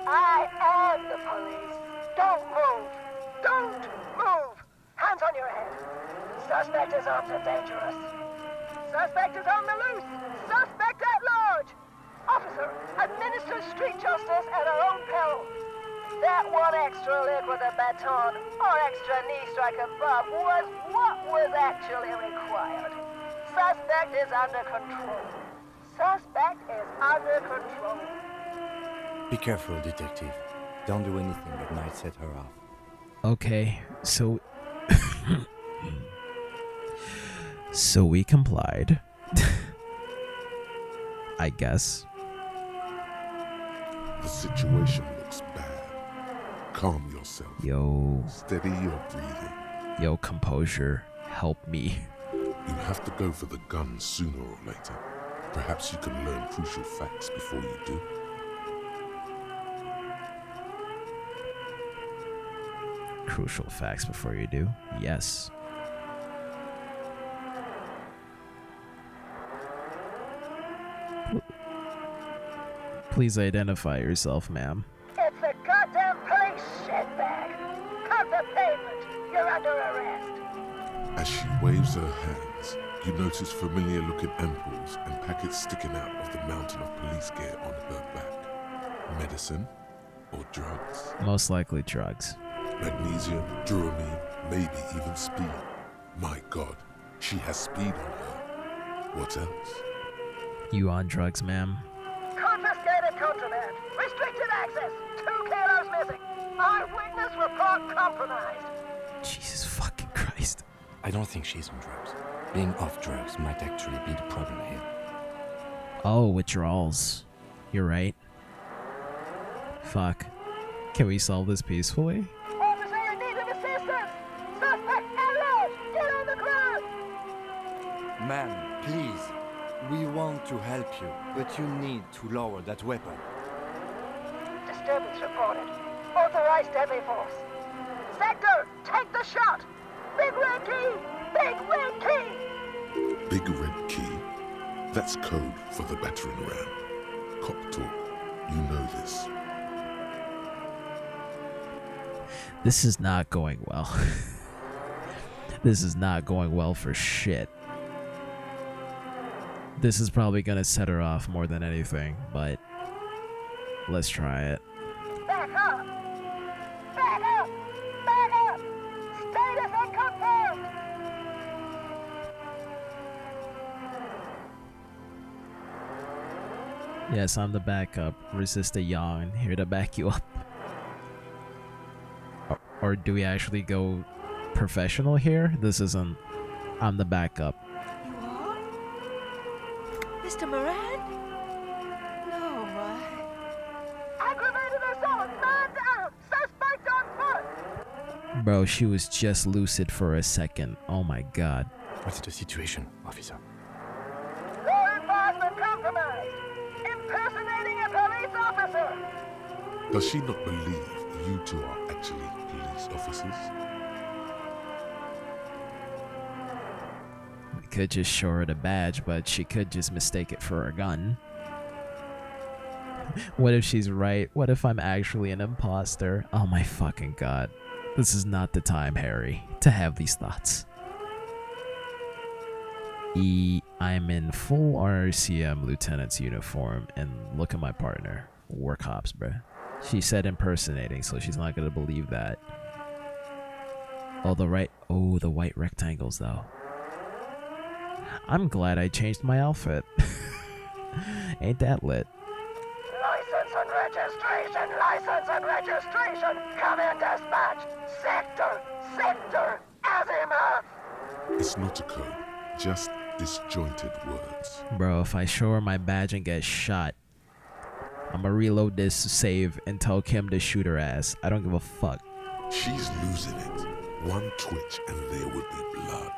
Q: I am the police. Don't move. Don't move. Hands on your head. Suspect is armed and dangerous. Suspect is on the loose. Suspect at large. Officer, administer street justice at our own peril. That one extra lick with a baton or extra knee strike above was what was actually required. Suspect is under control. Suspect is under control.
F: Be careful, detective. Don't do anything that might set her off.
C: Okay, so... so we complied. I guess.
E: The situation looks bad. Calm yourself.
C: Yo.
E: Steady your breathing.
C: Yo, composure. Help me.
E: You have to go for the gun sooner or later. Perhaps you can learn crucial facts before you do.
C: Crucial facts before you do? Yes. Please identify yourself, ma'am.
Q: It's the goddamn police, shitbag. Cut the pavement. You're under arrest.
E: As she waves her hands, you notice familiar-looking ampoules and packets sticking out of the mountain of police gear on her back. Medicine or drugs?
C: Most likely drugs.
E: Magnesium, Duramine, maybe even speed. My God, she has speed on her. What else?
C: You on drugs, ma'am?
Q: Confiscated contraband. Restricted access. 2 kilos missing. Eyewitness report compromised.
C: Jesus fucking Christ.
F: I don't think she's on drugs. Being off drugs might actually be the problem here.
C: Oh, withdrawals. You're right. Fuck. Can we solve this peacefully?
Q: Officer in need of assistance. Suspect at large. Get on the ground.
F: Ma'am, please. We want to help you, but you need to lower that weapon.
Q: Disturbance reported. Authorized deadly force. Sector, take the shot. Big red key. Big red key.
E: Big red key? That's code for the battering ram. Cop talk. You know this.
C: This is not going well. This is not going well for shit. This is probably gonna set her off more than anything, but let's try it.
Q: Back up. Back up. Back up. Status unconfirmed.
C: Yes, I'm the backup. Resist a yawn. Here to back you up. Or do we actually go professional here? This isn't... I'm the backup.
P: You are? Mr. Moran? No.
Q: Aggravated assault. Man down. Suspect on foot.
C: Bro, she was just lucid for a second. Oh my god.
F: What's the situation, officer?
Q: Law enforcement compromised. Impersonating a police officer.
E: Does she not believe you two are actually police officers?
C: We could just show her the badge, but she could just mistake it for a gun. What if she's right? What if I'm actually an imposter? Oh my fucking god. This is not the time, Harry, to have these thoughts. I'm in full RCM lieutenant's uniform, and look at my partner. We're cops, bruh. She said impersonating, so she's not gonna believe that. Oh, the white rectangles, though. I'm glad I changed my outfit. Ain't that lit?
Q: License and registration. License and registration. Come in, dispatch. Sector. Azimuth.
E: It's not a code, just disjointed words.
C: Bro, if I show her my badge and get shot, I'ma reload this save and tell Kim to shoot her ass. I don't give a fuck.
E: She's losing it. One twitch and there would be blood.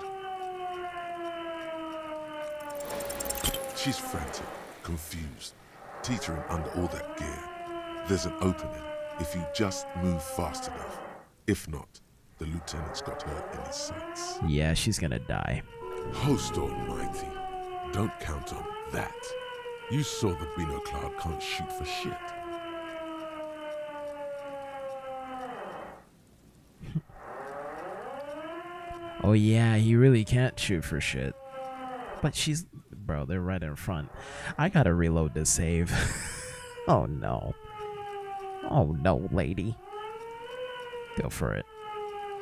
E: She's frantic, confused, teetering under all that gear. There's an opening if you just move fast enough. If not, the lieutenant's got her in his sights.
C: Yeah, she's gonna die.
E: Host almighty, don't count on that. You saw the Beano Cloud can't shoot for shit.
C: Oh yeah, he really can't shoot for shit. But she's... Bro, they're right in front. I gotta reload this save. Oh no. Oh no, lady. Go for it.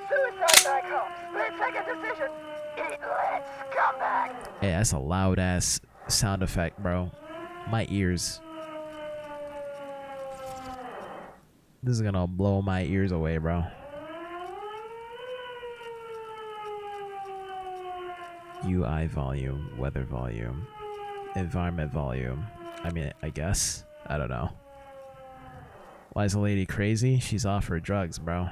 Q: Suicide by cops. Split-second decision. Eat lead, scumbag.
C: Hey, that's a loud ass sound effect, bro. My ears. This is gonna blow my ears away, bro. UI volume, weather volume, environment volume. I mean, I guess. I don't know. Why is the lady crazy? She's off her drugs, bro.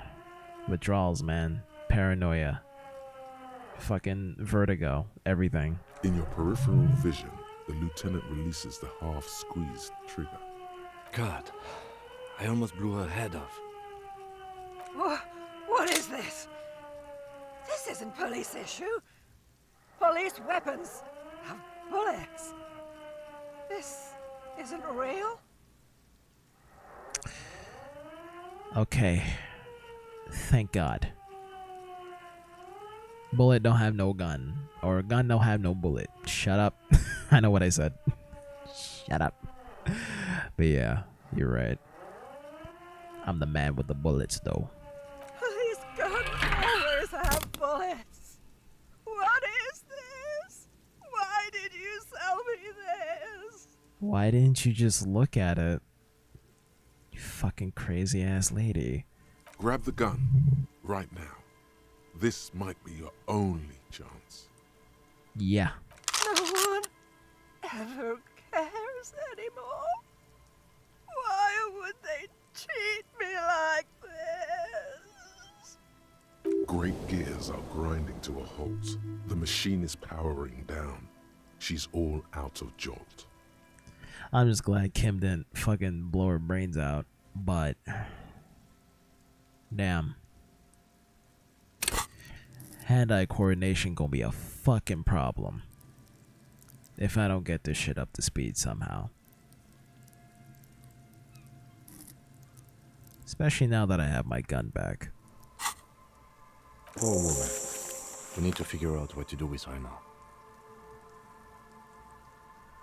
C: Withdrawals, man. Paranoia. Fucking vertigo. Everything.
E: In your peripheral vision, the lieutenant releases the half-squeezed trigger.
F: God, I almost blew her head off.
I: What is this? This isn't police issue. Police weapons have bullets. This isn't real.
C: Okay. Thank God. Bullet don't have no gun. Or gun don't have no bullet. Shut up. I know what I said. Shut up. But yeah, you're right. I'm the man with the bullets, though.
I: Police guns always have bullets. What is this? Why did you sell me this?
C: Why didn't you just look at it? You fucking crazy ass lady.
E: Grab the gun. Right now. This might be your only chance.
C: Yeah.
I: No one ever cares anymore. Why would they treat me like this?
E: Great gears are grinding to a halt. The machine is powering down. She's all out of jolt.
C: I'm just glad Kim didn't fucking blow her brains out, but... Damn. Hand-eye coordination gonna be a fucking problem. If I don't get this shit up to speed somehow. Especially now that I have my gun back.
F: Poor woman. We need to figure out what to do with her now.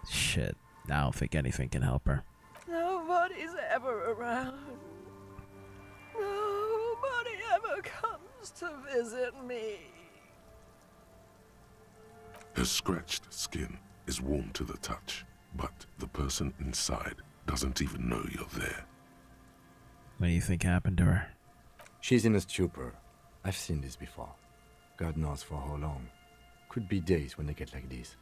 C: Shit. I don't think anything can help her.
I: Nobody's ever around. Nobody ever comes to visit me.
E: Her scratched skin is warm to the touch, but the person inside doesn't even know you're there.
C: What do you think happened to her?
F: She's in a stupor. I've seen this before. God knows for how long. Could be days when they get like this.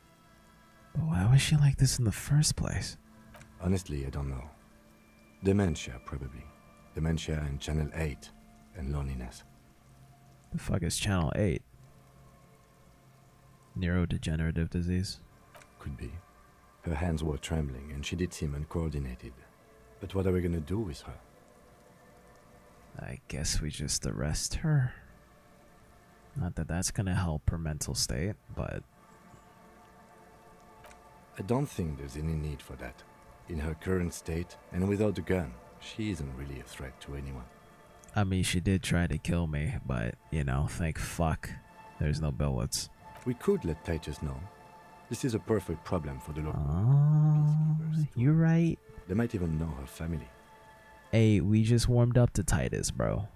C: But why was she like this in the first place?
F: Honestly, I don't know. Dementia, probably. Dementia and Channel 8. And loneliness.
C: The fuck is Channel 8? Neurodegenerative disease?
F: Could be. Her hands were trembling and she did seem uncoordinated. But what are we gonna do with her?
C: I guess we just arrest her. Not that that's gonna help her mental state, but...
F: I don't think there's any need for that. In her current state, and without a gun, she isn't really a threat to anyone.
C: I mean, she did try to kill me, but, you know, thank fuck there's no bullets.
F: We could let Titus know. This is a perfect problem for the local.
C: You're right.
F: They might even know her family.
C: Hey, we just warmed up to Titus, bro.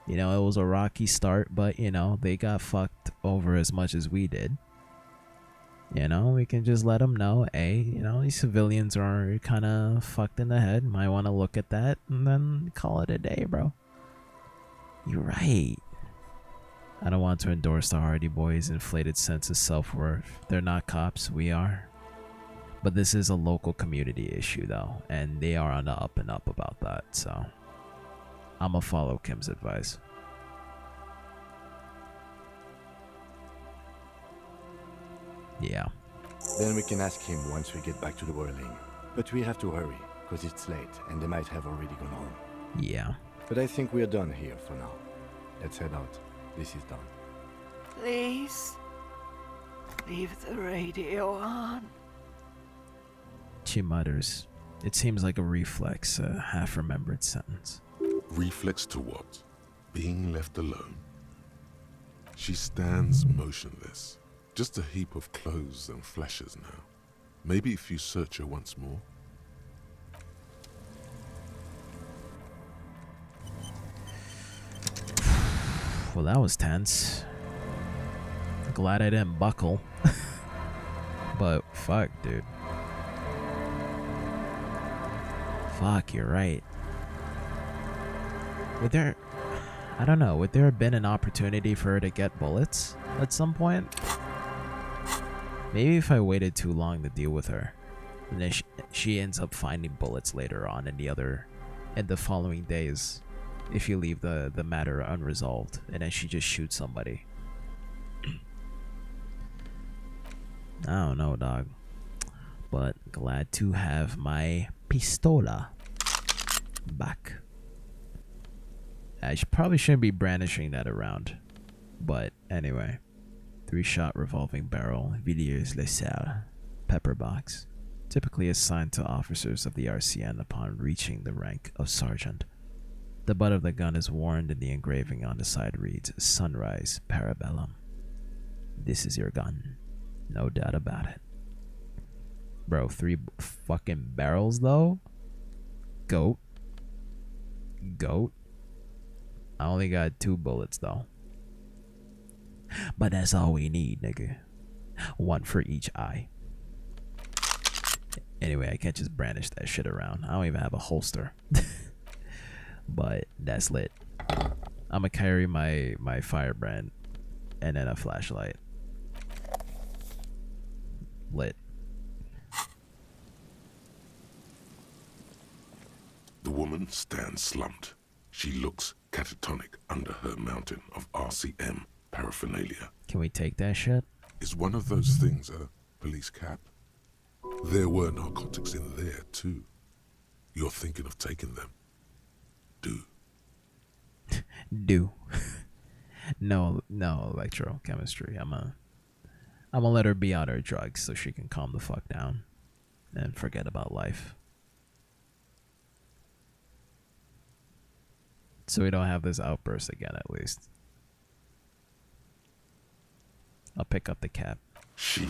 C: You know, it was a rocky start, but, you know, they got fucked over as much as we did. You know, we can just let them know, hey, you know, these civilians are kind of fucked in the head. Might want to look at that and then call it a day, bro. You're right. I don't want to endorse the Hardy Boys' inflated sense of self-worth. They're not cops, we are. But this is a local community issue, though, and they are on the up and up about that, so I'm gonna follow Kim's advice. Yeah.
F: Then we can ask him once we get back to the whirling. But we have to hurry, because it's late, and they might have already gone home.
C: Yeah.
F: But I think we're done here for now. Let's head out. This is done.
I: Please, leave the radio on.
C: She mutters. It seems like a reflex, a half-remembered sentence.
E: Reflex to what? Being left alone? She stands motionless, just a heap of clothes and fleshes now. Maybe if you search her once more.
C: Well, that was tense. Glad I didn't buckle. But fuck, dude. Fuck, you're right. I don't know, would there have been an opportunity for her to get bullets at some point? Maybe if I waited too long to deal with her, and then she ends up finding bullets later on in the following days, if you leave the matter unresolved, and then she just shoots somebody. I don't know, dog. But glad to have my pistola back. I probably shouldn't be brandishing that around. But anyway. 3-shot revolving barrel, Villiers-les-Serres, pepper box. Typically assigned to officers of the RCN upon reaching the rank of sergeant. The butt of the gun is warned and the engraving on the side reads, Sunrise Parabellum. This is your gun. No doubt about it. Bro, 3 fucking barrels though? Goat. I only got 2 bullets though. But that's all we need, nigga. 1 for each eye. Anyway, I can't just brandish that shit around. I don't even have a holster. But that's lit. I'ma carry my firebrand and then a flashlight. Lit.
E: The woman stands slumped. She looks catatonic under her mountain of RCM paraphernalia.
C: Can we take that shit?
E: Is one of those things a police cap? There were narcotics in there too. You're thinking of taking them?
C: Do. No electrochemistry. I'm gonna let her be on her drugs so she can calm the fuck down and forget about life. So we don't have this outburst again, at least. I'll pick up the cap.
E: She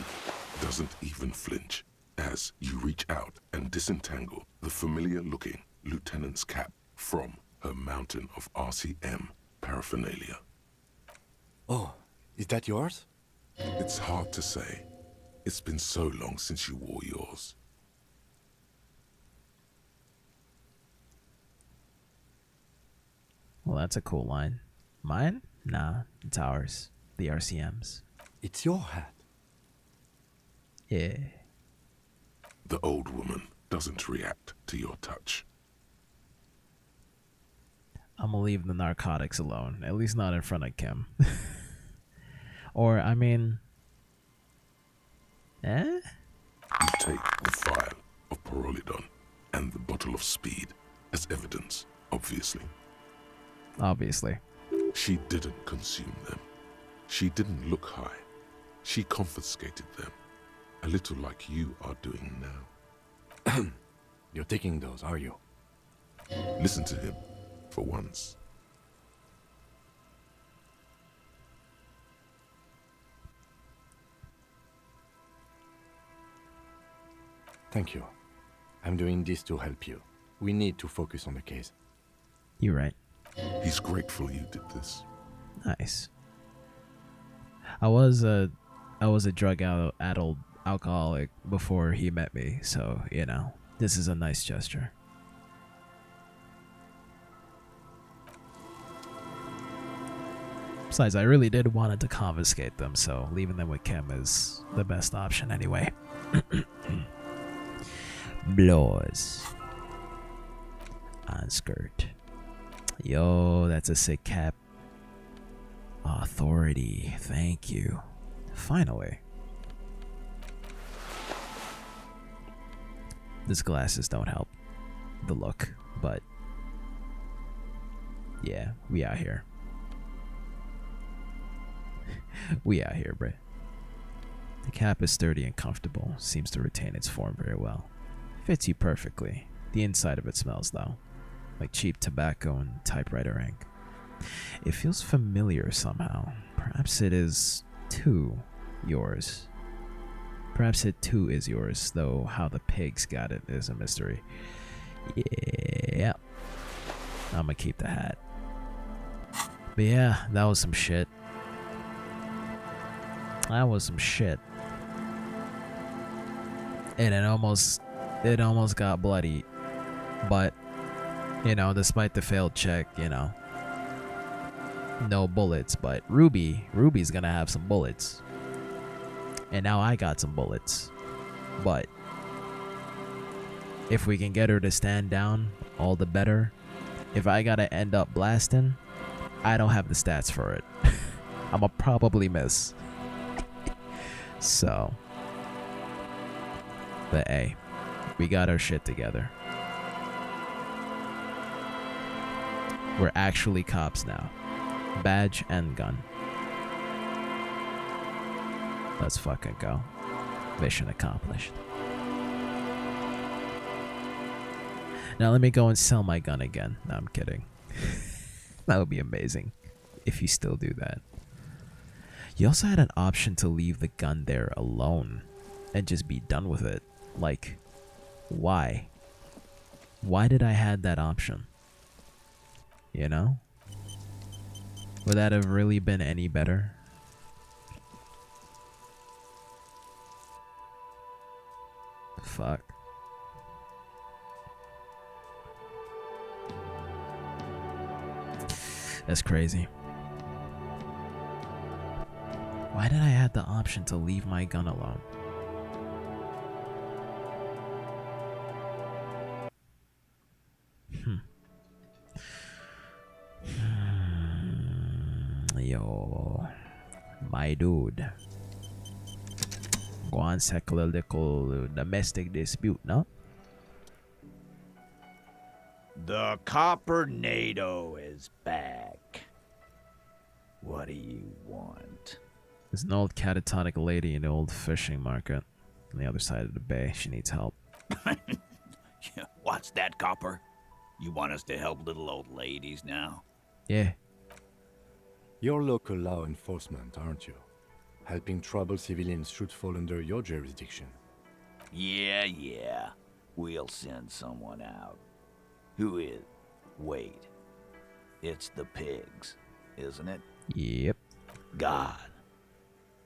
E: doesn't even flinch as you reach out and disentangle the familiar-looking lieutenant's cap from her mountain of RCM paraphernalia.
F: Oh, is that yours?
E: It's hard to say. It's been so long since you wore yours.
C: Well, that's a cool line. Mine? Nah, it's ours. The RCM's.
F: It's your hat.
C: Yeah.
E: The old woman doesn't react to your touch.
C: I'm gonna leave the narcotics alone. At least not in front of Kim. Or, I mean...
E: You take the vial of Pyrrolidon and the bottle of speed as evidence, obviously.
C: Obviously.
E: She didn't consume them. She didn't look high. She confiscated them. A little like you are doing now.
F: You're taking those, are you?
E: Listen to him, for once.
F: Thank you. I'm doing this to help you. We need to focus on the case.
C: You're right.
E: He's grateful you did this.
C: Nice. I was a drug-addled alcoholic before he met me, so, you know, this is a nice gesture. Besides, I really did want to confiscate them, so leaving them with Kim is the best option anyway. Blows. On skirt. Yo, that's a sick cap. Authority, thank you. Finally. These glasses don't help the look, but yeah, we out here. We out here, bruh. The cap is sturdy and comfortable, seems to retain its form very well. Fits you perfectly. The inside of it smells, though, like cheap tobacco and typewriter ink. It feels familiar somehow. Perhaps it is too yours. Perhaps it too is yours, though how the pigs got it is a mystery. Yeah. I'm gonna keep the hat. But yeah, that was some shit. That was some shit. And it almost got bloody. But, you know, despite the failed check, you know, no bullets. But Ruby's gonna have some bullets. And now I got some bullets. But if we can get her to stand down, all the better. If I gotta end up blasting, I don't have the stats for it. I'ma probably miss. So, but hey, we got our shit together. We're actually cops now. Badge and gun. Let's fucking go. Mission accomplished. Now let me go and sell my gun again. No, I'm kidding. That would be amazing if you still do that. You also had an option to leave the gun there alone and just be done with it. Like, why? Why did I have that option? You know? Would that have really been any better? Fuck. That's crazy. Why did I have the option to leave my gun alone? Yo, my dude. Go on, settle a little domestic dispute, no?
S: The Copper-nado is back. What do you want?
C: There's an old catatonic lady in the old fishing market on the other side of the bay. She needs help.
S: What's that, Copper? You want us to help little old ladies now?
C: Yeah.
F: You're local law enforcement, aren't you? Helping troubled civilians should fall under your jurisdiction.
S: Yeah. We'll send someone out. Who is? Wait. It's the pigs, isn't it?
C: Yep.
S: God.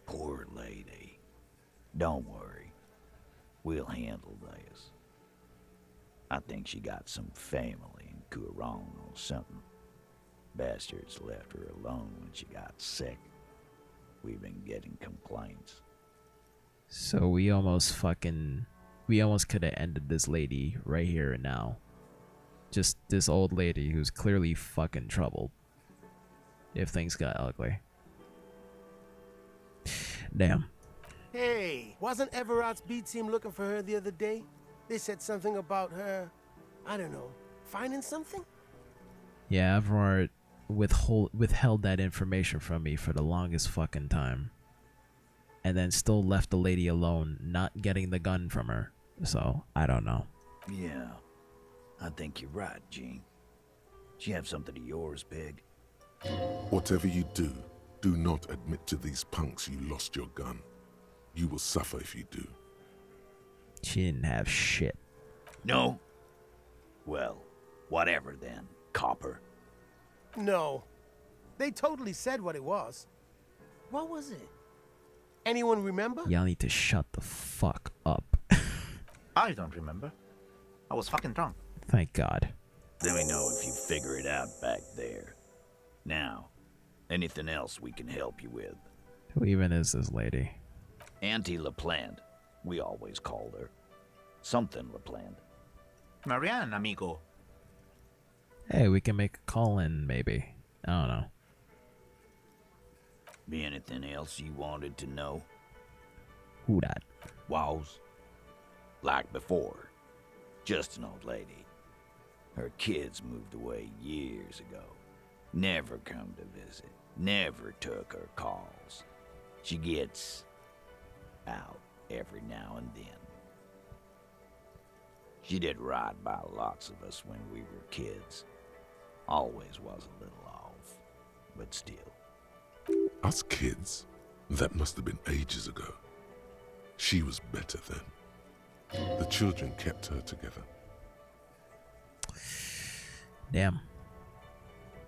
S: Poor lady. Don't worry. We'll handle this. I think she got some family in Coorong or something. Bastards left her alone when she got sick. We've been getting complaints.
C: So we almost could have ended this lady right here and now. Just this old lady who's clearly fucking troubled. If things got ugly. Damn.
T: Hey, wasn't Everard's B team looking for her the other day? They said something about her, I don't know, finding something?
C: Yeah, Everard withheld that information from me for the longest fucking time. And then still left the lady alone, not getting the gun from her. So, I don't know.
S: Yeah, I think you're right, Gene. She have something of yours, Pig?
E: Whatever you do, do not admit to these punks you lost your gun. You will suffer if you do.
C: She didn't have shit.
S: No? Well, whatever then, Copper.
T: No. They totally said what it was. What was it? Anyone remember?
C: Y'all need to shut the fuck up.
U: I don't remember. I was fucking drunk.
C: Thank God.
S: Let me know if you figure it out back there. Now, anything else we can help you with?
C: Who even is this lady?
S: Auntie LaPlante. We always called her. Something LaPlante.
U: Marianne, amigo.
C: Hey, we can make a call in, maybe. I don't know.
S: Be anything else you wanted to know?
C: Who that?
S: Was. Like before. Just an old lady. Her kids moved away years ago. Never come to visit. Never took her calls. She gets out every now and then. She did right by lots of us when we were kids. Always was a little off, but still.
E: Us kids, that must have been ages ago. She was better then. The children kept her together.
C: Damn.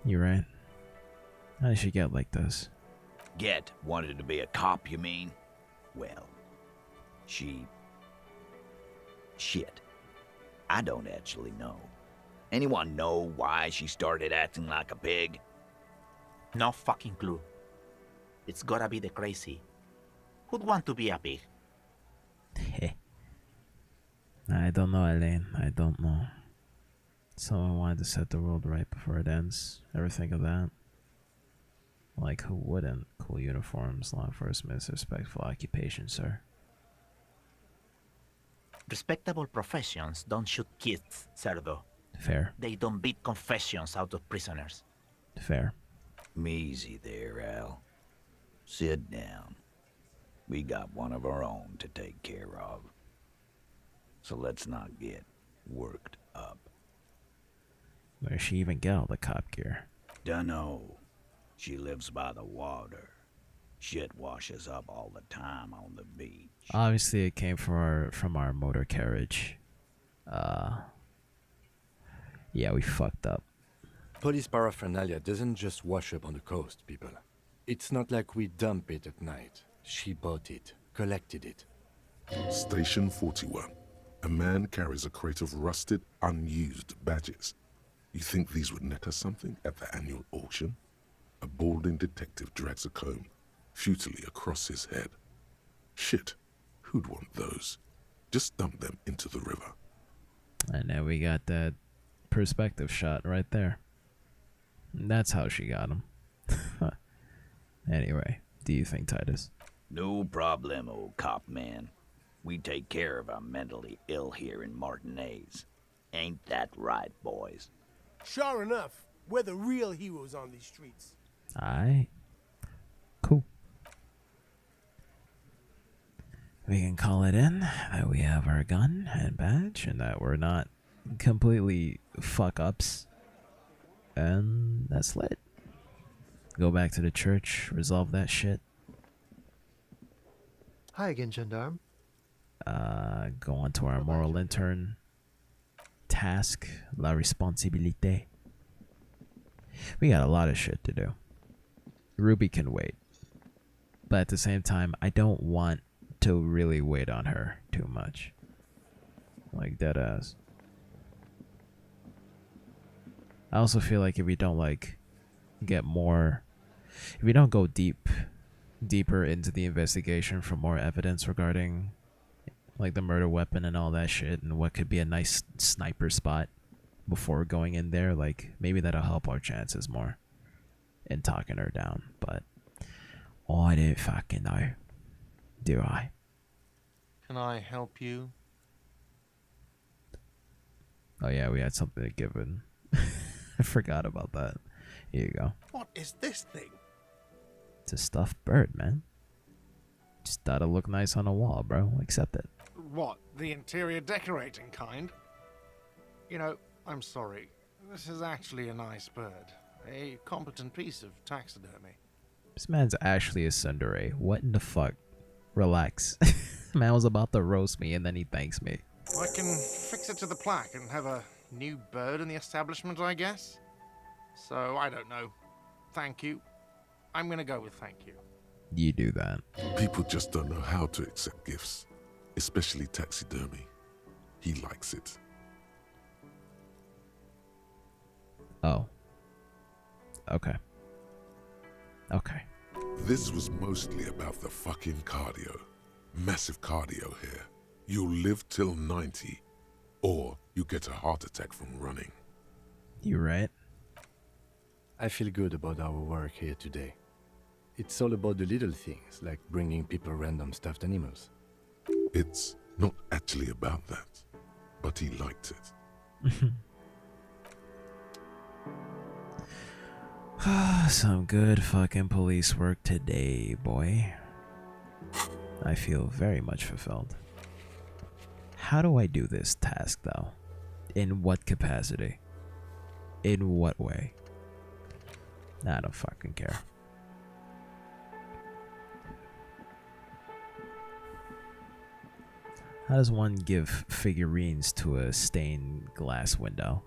C: You're right. How did she get like this?
S: Get wanted to be a cop, you mean? Well, she... Shit. I don't actually know. Anyone know why she started acting like a pig?
U: No fucking clue. It's gotta be the crazy. Who'd want to be a pig?
C: I don't know, Elaine. I don't know. Someone wanted to set the world right before it ends. Ever think of that? Like, who wouldn't? Cool uniforms, law enforcement, respectful occupation, sir.
U: Respectable professions don't shoot kids, Cerdo.
C: Fair.
U: They don't beat confessions out of prisoners.
C: Fair.
S: Easy there, Al. Sit down. We got one of our own to take care of. So let's not get worked up.
C: Where'd she even get all the cop gear?
S: Dunno. She lives by the water. Shit washes up all the time on the beach.
C: Obviously, it came from our motor carriage. Yeah, we fucked up.
F: Police paraphernalia doesn't just wash up on the coast, people. It's not like we dump it at night. She bought it, collected it.
E: Station 41. A man carries a crate of rusted, unused badges. You think these would net us something at the annual auction? A balding detective drags a comb futilely across his head. Shit, who'd want those? Just dump them into the river.
C: And then we got that perspective shot right there. That's how she got him. Anyway, do you think, Titus?
S: No problem, old cop man. We take care of our mentally ill here in Martinez. Ain't that right, boys?
T: Sure enough, we're the real heroes on these streets.
C: Aye. Cool. We can call it in that we have our gun and badge and that we're not completely fuck-ups. And that's lit. Go back to the church, resolve that shit.
B: Hi again, Gendarme.
C: Go on to our moral intern task, la responsabilité. We got a lot of shit to do. Ruby can wait. But at the same time, I don't want to really wait on her too much. Like, dead ass. I also feel like if we don't, like, get more... If we don't go deeper into the investigation for more evidence regarding, like, the murder weapon and all that shit and what could be a nice sniper spot before going in there, like, maybe that'll help our chances more in talking her down. But I don't fucking know. Do I?
B: Can I help you?
C: Oh yeah, we had something to give in. I forgot about that. Here you go.
T: What is this thing?
C: It's a stuffed bird, man. Just thought it'd look nice on a wall, bro. Accept it.
V: What, the interior decorating kind? You know, I'm sorry. This is actually a nice bird. A competent piece of taxidermy.
C: This man's actually a tsundere. What in the fuck? Relax. Man was about to roast me and then he thanks me.
V: I can fix it to the plaque and have a new bird in the establishment, I guess. So, I don't know. Thank you. I'm gonna go with thank you.
C: You do that.
E: People just don't know how to accept gifts, especially taxidermy. He likes it.
C: Oh. Okay. Okay.
E: This was mostly about the fucking cardio. Massive cardio here. You'll live till 90, or you get a heart attack from running.
C: You right?
F: I feel good about our work here today. It's all about the little things, like bringing people random stuffed animals.
E: It's not actually about that, but he liked it.
C: Some good fucking police work today, boy. I feel very much fulfilled. How do I do this task, though? In what capacity? In what way? I don't fucking care. How does one give figurines to a stained glass window?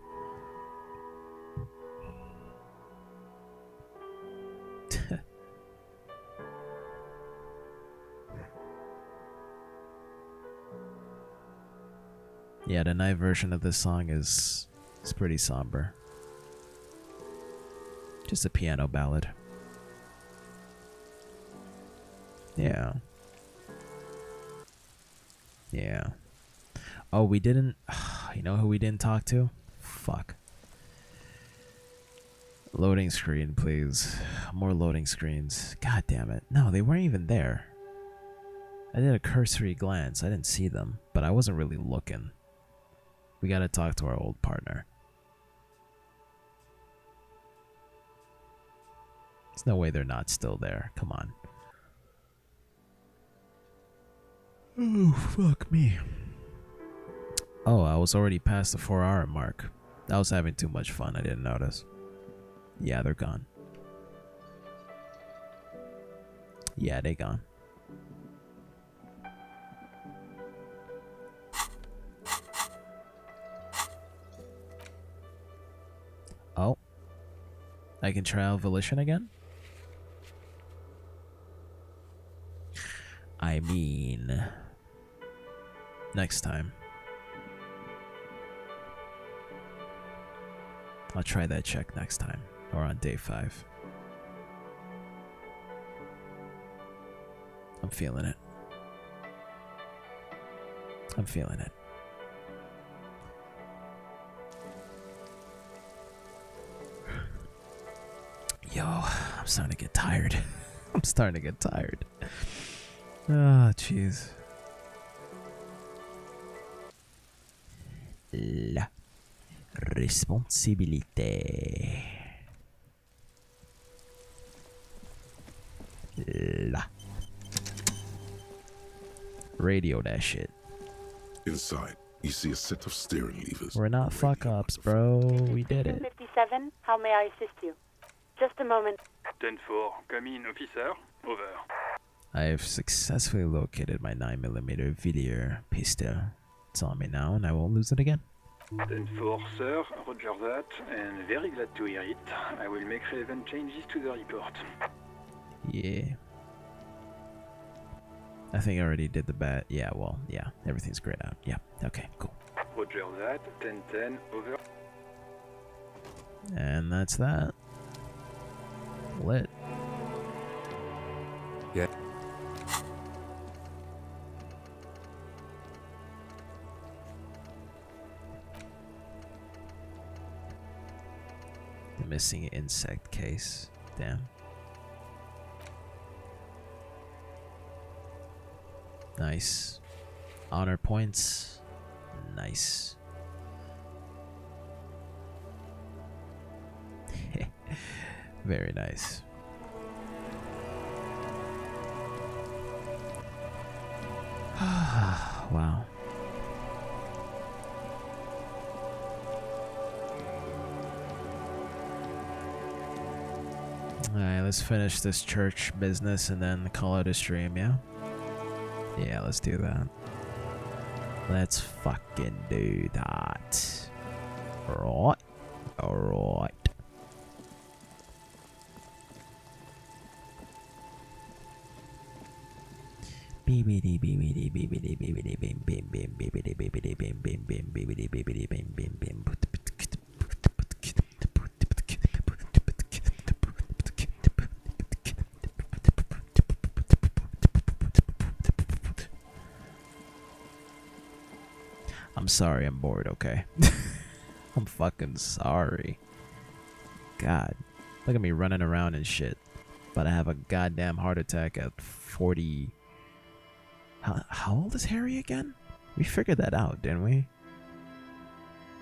C: Yeah, the night version of this song is pretty somber. Just a piano ballad. Yeah. Yeah. Oh, we didn't... You know who we didn't talk to? Fuck. Loading screen, please. More loading screens. God damn it. No, they weren't even there. I did a cursory glance. I didn't see them, but I wasn't really looking. We gotta talk to our old partner. There's no way they're not still there. Come on. Oh, fuck me. Oh, I was already past the 4-hour mark. I was having too much fun. I didn't notice. Yeah, they're gone. Yeah, they gone. Oh. I can try out Volition again? I mean... Next time. I'll try that check next time. Or on day 5. I'm feeling it. I'm feeling it. Yo, I'm starting to get tired. I'm starting to get tired. Ah, jeez. La responsabilité. La. Radio that shit.
E: Inside, you see a set of steering levers.
C: We're not fuck ups, bro. We did it.
M: 57, how may I assist you? Just a moment.
N: 10-4, come in, officer. Over.
C: I have successfully located my 9mm video pistol. It's on me now, and I won't lose it again.
N: 10-4, sir. Roger that, and very glad to hear it. I will make relevant changes to the report.
C: Yeah. I think I already did the bat. Yeah, well, yeah. Everything's grayed out. Yeah. Okay, cool.
N: Roger that. 10-10, over.
C: And that's that. Lit.
F: Yeah.
C: Missing insect case. Damn. Nice. Honor points. Nice. Very nice. Wow. Alright, let's finish this church business and then call it a stream, yeah? Yeah, let's do that. Let's fucking do that. Alright. Alright. I'm sorry, I'm bored, okay? I'm fucking sorry. God. Look at me running around and shit. But I have a goddamn heart attack at 40. How old is Harry again? We figured that out, didn't we?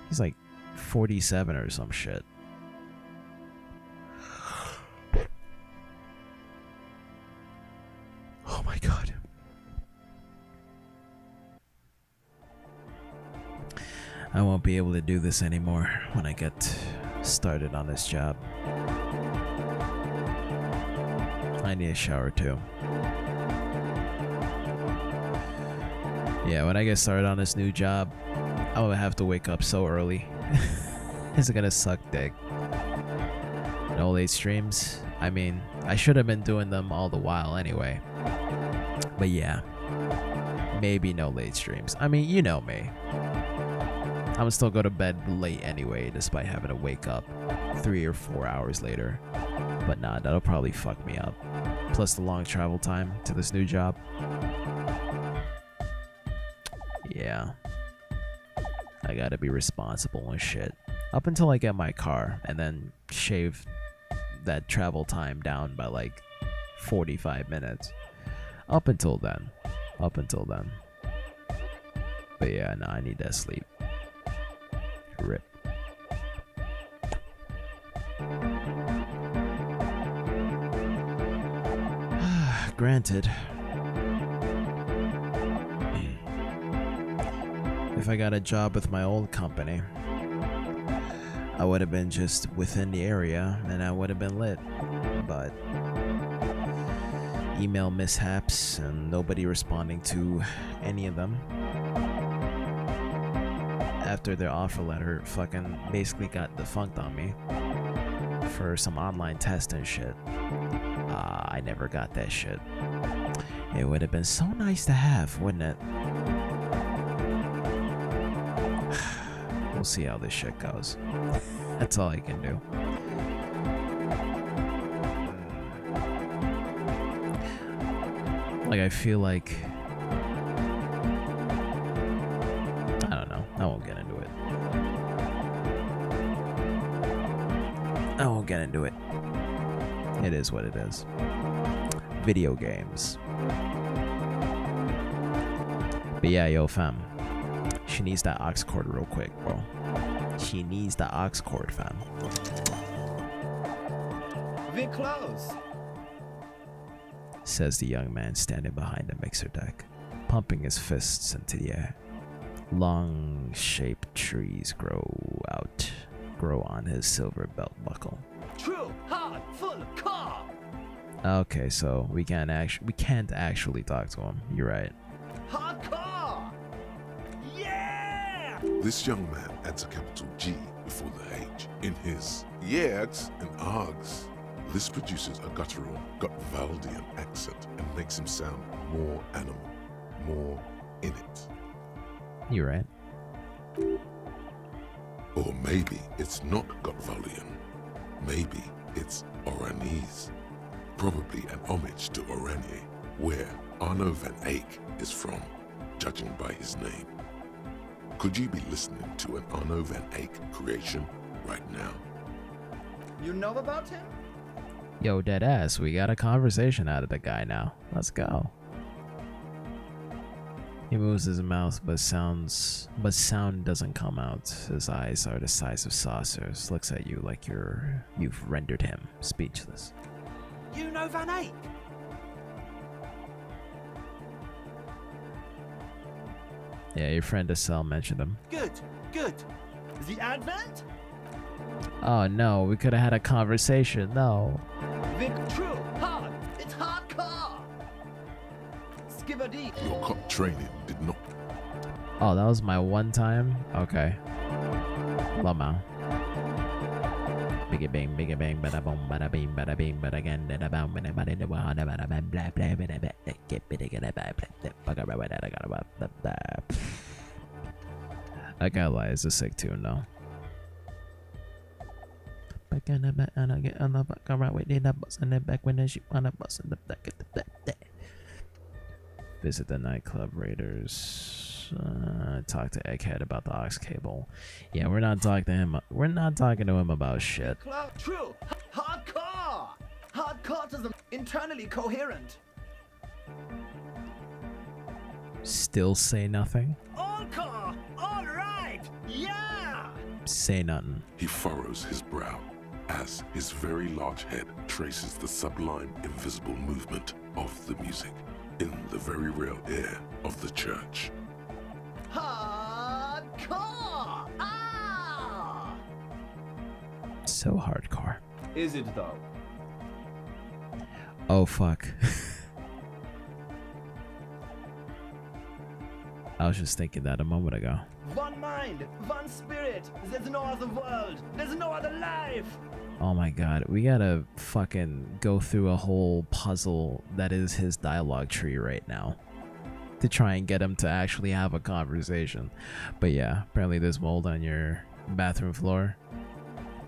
C: He's like 47 or some shit. Oh my god. I won't be able to do this anymore when I get started on this job. I need a shower too. Yeah, when I get started on this new job, I'm gonna have to wake up so early. It's gonna suck dick. No late streams. I mean, I should have been doing them all the while anyway. But yeah, maybe no late streams. I mean, you know me. I'm gonna still go to bed late anyway, despite having to wake up 3 or 4 hours later. But nah, that'll probably fuck me up. Plus the long travel time to this new job. Yeah. I gotta be responsible and shit. Up until I get my car, and then shave that travel time down by like 45 minutes. Up until then. But yeah, no, I need that sleep. Rip. Granted. If I got a job with my old company, I would have been just within the area and I would have been lit. But email mishaps and nobody responding to any of them. After their offer letter fucking basically got defunct on me for some online test and shit. I never got that shit. It would have been so nice to have, wouldn't it? We'll see how this shit goes. That's all I can do. Like, I feel like... I don't know. I won't get into it. It is what it is. Video games. But yeah, yo, fam. She needs that aux cord real quick, bro. She needs the aux cord, fam.
A: We're close,
C: says the young man standing behind the mixer deck, pumping his fists into the air. Long shaped trees grow on his silver belt buckle.
A: True, hard, full car.
C: Okay, so we can't actually talk to him. You're right.
A: Hardcore! Yeah!
E: This young man adds a capital G before the H in his yeags and args. This produces a guttural, Gutvaldian accent and makes him sound more animal, more in it.
C: You're right.
E: Or maybe it's not Gutvaldian. Maybe it's Oranese. Probably an homage to Oranje, where Arno van Eyck is from, judging by his name. Could you be listening to an Arno van Eyck creation right now?
A: You know about him?
C: Yo, deadass, we got a conversation out of the guy now. Let's go. He moves his mouth, but sound doesn't come out. His eyes are the size of saucers. Looks at you like you've rendered him speechless.
J: You know Van Eyck?
C: Yeah, your friend Estelle mentioned him.
J: Good.
A: The Advent?
C: Oh no, we could have had a conversation. No.
A: Vic, true, hard. It's hardcore. Skibadee.
E: Your cop training did not.
C: Oh, that was my one time? Okay. Lama. Biggie bang, bada boom, bada beam, bada beam, bada again, bada boom, bada bada bada bada bada bada blah blah bada bada get bada bada bada bada bada bada. I can't lie, it's a sick tune though. Back in the back, and I get on the back, I'm right with the bus and the back when the ship on the bus and the back at the back. Visit the nightclub raiders. Talk to Egghead about the aux cable. Yeah, we're not talking to him. We're not talking to him about shit.
A: True, hardcore. Hardcore to the internally coherent.
C: Still say nothing?
A: All car, all right, yeah.
C: Say nothing.
E: He furrows his brow as his very large head traces the sublime, invisible movement of the music in the very real air of the church.
A: Hardcore! Ah!
C: So hardcore.
A: Is it though?
C: Oh fuck. I was just thinking that a moment ago.
A: One mind, one spirit. There's no other world. There's no other life.
C: Oh my god, we gotta fucking go through a whole puzzle that is his dialogue tree right now to try and get him to actually have a conversation. But yeah, apparently there's mold on your bathroom floor.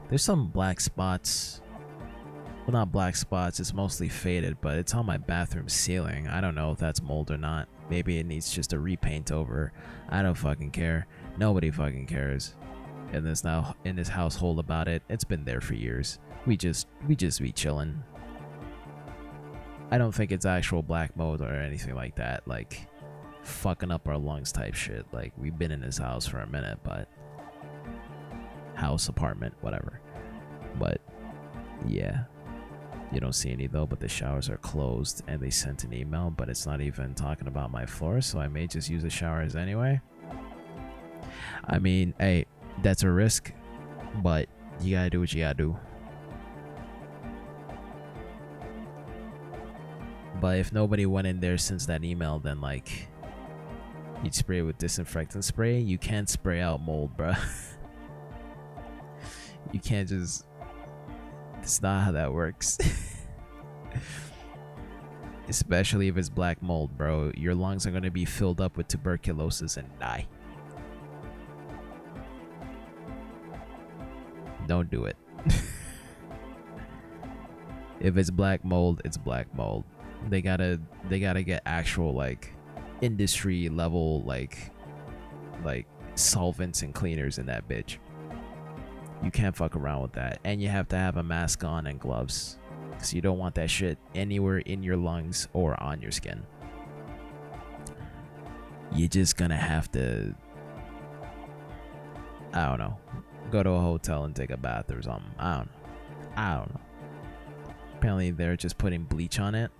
C: There's some black spots. Well, not black spots, it's mostly faded, but it's on my bathroom ceiling. I don't know if that's mold or not. Maybe it needs just a repaint over. I don't fucking care. Nobody fucking cares in this household about it. It's been there for years. We just be chilling. I don't think it's actual black mold or anything like that, like fucking up our lungs type shit. Like, we've been in this house for a minute, but house, apartment, whatever. But yeah, you don't see any though, but the showers are closed and they sent an email, but it's not even talking about my floor, so I may just use the showers anyway. I mean, hey, that's a risk, but you gotta do what you gotta do. But if nobody went in there since that email, then like, you'd spray it with disinfectant spray. You can't spray out mold, bruh. You can't just... It's not how that works. Especially if it's black mold, bro. Your lungs are gonna be filled up with tuberculosis and die. Don't do it. If it's black mold, it's black mold. They gotta get actual like industry level like solvents and cleaners in that bitch. You can't fuck around with that, and you have to have a mask on and gloves, because you don't want that shit anywhere in your lungs or on your skin. You're just gonna have to, I don't know, go to a hotel and take a bath or something. I don't know. Apparently they're just putting bleach on it.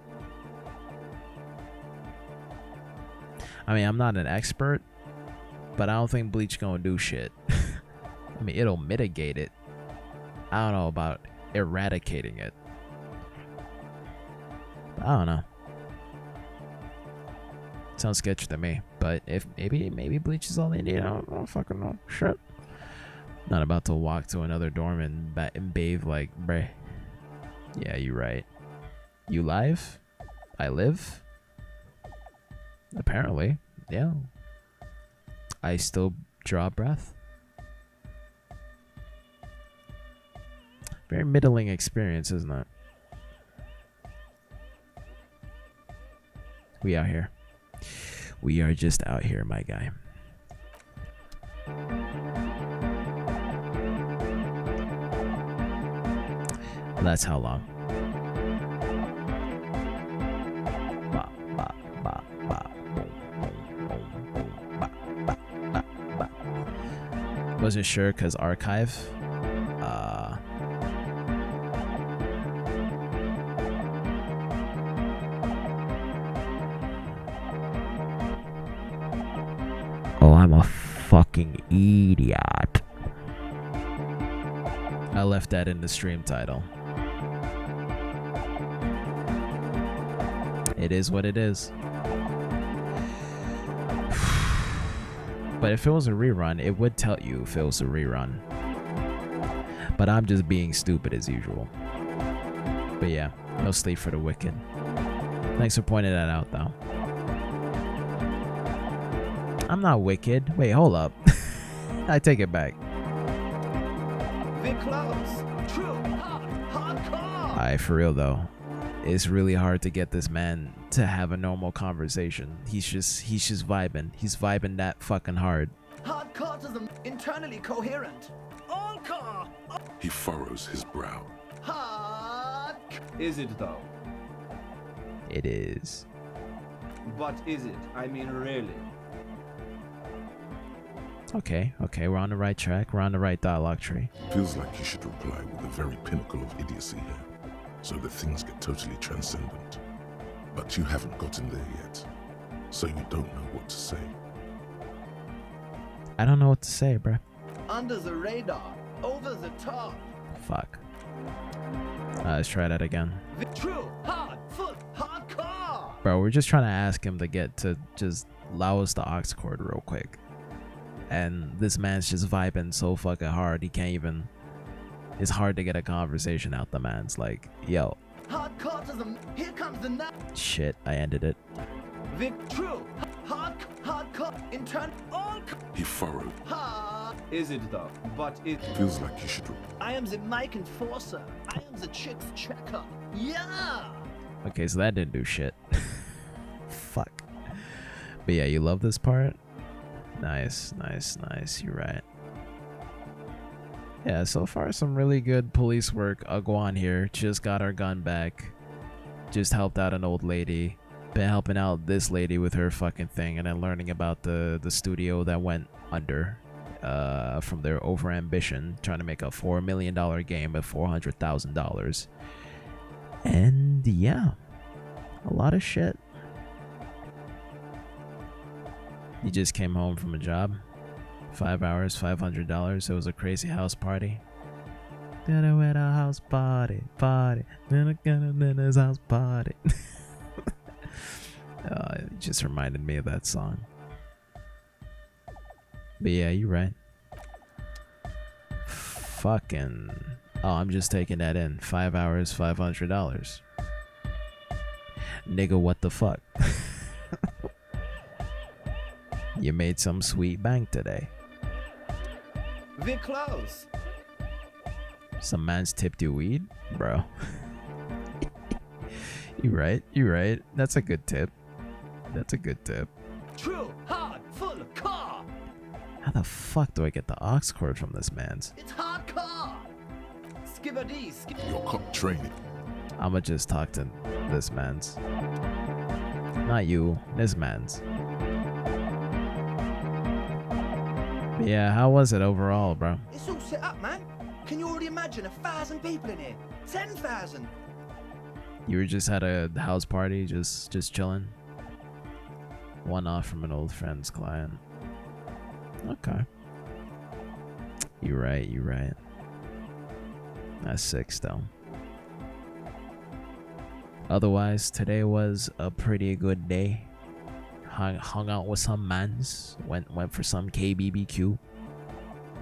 C: I mean, I'm not an expert, but I don't think bleach gonna do shit. I mean, it'll mitigate it. I don't know about eradicating it. I don't know. Sounds sketchy to me. But if maybe bleach is all they need, I don't fucking know. Shit. Not about to walk to another dorm and bathe like, bruh. Yeah, you right. You live? I live? Apparently. Yeah. I still draw breath. Very middling experience, isn't it? We out here. We are just out here, my guy. Well, that's how long. Wasn't sure because archive. Oh, I'm a fucking idiot. I left that in the stream title. It is what it is. But if it was a rerun, it would tell you if it was a rerun. But I'm just being stupid as usual. But yeah, no sleep for the wicked. Thanks for pointing that out, though. I'm not wicked. Wait, hold up. I take it back.
A: We're close. True. Hardcore.
C: Alright, for real though. It's really hard to get this man to have a normal conversation. He's just vibing. He's vibing that fucking hard.
A: Hardcore to the internally coherent. All car.
E: He furrows his brow.
A: Hard.
D: Is it though?
C: It is.
D: But is it? I mean, really?
C: Okay, we're on the right track. We're on the right dialogue tree.
E: Feels like you should reply with the very pinnacle of idiocy here, so that things get totally transcendent. But you haven't gotten there yet, so you don't know what to say.
C: I don't know what to say, bruh.
A: Under the radar. Over the top.
C: Fuck. Let's try that again.
A: True. Hard. Full. Hardcore.
C: Bro, we're just trying to ask him to get to just lows the aux cord real quick. And this man's just vibing so fucking hard, he can't even... It's hard to get a conversation out the man's like, yo.
A: Hardcore, here comes the night.
C: Shit, I ended it.
A: True. Hardcore. In turn, all.
E: He furrowed.
D: Is it though? But it
E: feels like you should.
A: I am the mic enforcer. I am the chick's checker. Yeah.
C: Okay, so that didn't do shit. Fuck. But yeah, you love this part? Nice. You're right. Yeah, so far some really good police work. Aguan here just got our gun back. Just helped out an old lady. Been helping out this lady with her fucking thing, and then learning about the studio that went under from their overambition, trying to make a $4 million game at $400,000. And yeah, a lot of shit. You just came home from a job. 5 hours, $500. It was a crazy house party. Then I went a house party. Then I got a this house party. It just reminded me of that song. But yeah, you're right. Fucking. Oh, I'm just taking that in. 5 hours, $500. Nigga, what the fuck? You made some sweet bank today.
A: We're close.
C: Some man's tipped you weed? Bro. You're right. That's a good tip.
A: True, hard, full, car.
C: How the fuck do I get the aux cord from this man's?
A: It's hardcore. Skibberdy,
E: Your cop training.
C: I'ma just talk to this man's. Not you, this man's. But yeah, how was it overall, bro?
A: It's all set up, man. Can you already imagine 1,000 people in here? 10,000.
C: You were just at a house party, just chilling. One off from an old friend's client. Okay. You're right. That's sick still. Otherwise, today was a pretty good day. Hung out with some mans. Went for some KBBQ.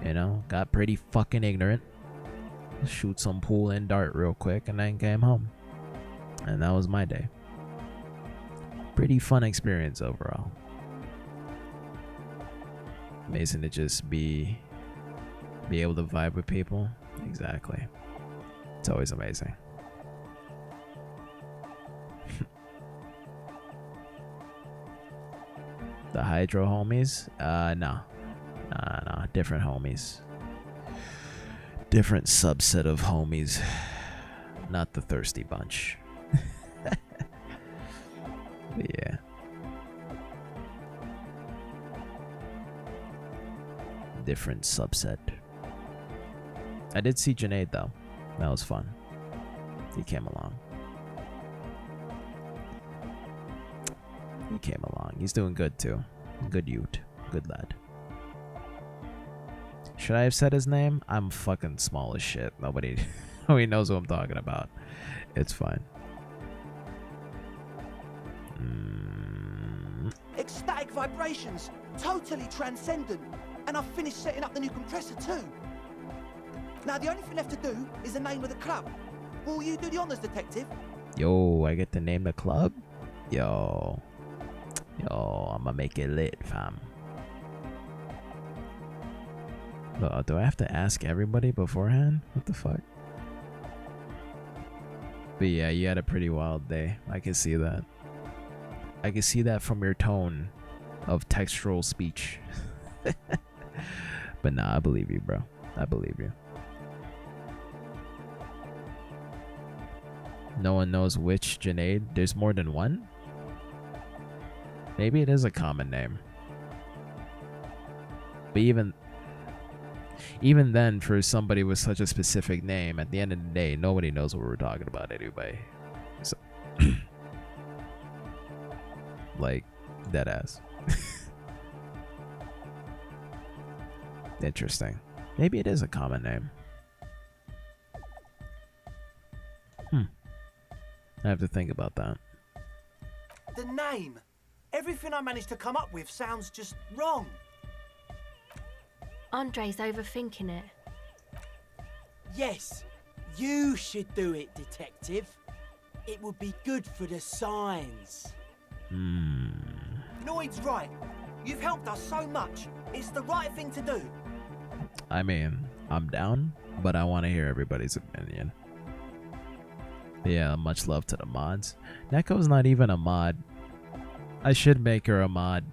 C: You know, got pretty fucking ignorant. Shoot some pool and dart real quick, and then came home. And that was my day. Pretty fun experience overall. Amazing to just be able to vibe with people. Exactly. It's always amazing. The Hydro homies? No. Different homies. Different subset of homies. Not the thirsty bunch. But yeah. Different subset. I did see Junaid though. That was fun. He came along. He's doing good too. Good youth. Good lad. Should I have said his name? I'm fucking small as shit. Nobody knows what I'm talking about. It's fine.
J: Ecstatic vibrations, totally transcendent. And I've finished setting up the new compressor too. Now the only thing left to do is the name of the club. Will you do the honors, detective?
C: Yo, I get to name the club? Yo, I'ma make it lit, fam. Do I have to ask everybody beforehand? What the fuck? But yeah, you had a pretty wild day. I can see that. I can see that from your tone of textural speech. But nah, I believe you, bro. I believe you. No one knows which Junaid. There's more than one? Maybe it is a common name. But even then, for somebody with such a specific name, at the end of the day, nobody knows what we're talking about anyway. So, like, deadass. Interesting. Maybe it is a common name. I have to think about that.
J: The name. Everything I managed to come up with sounds just wrong.
K: Andre's overthinking it.
L: Yes, you should do it, Detective. It would be good for the signs.
J: Noid's right. You've helped us so much. It's the right thing to do.
C: I mean, I'm down, but I want to hear everybody's opinion. Yeah, much love to the mods. Neko's not even a mod. I should make her a mod.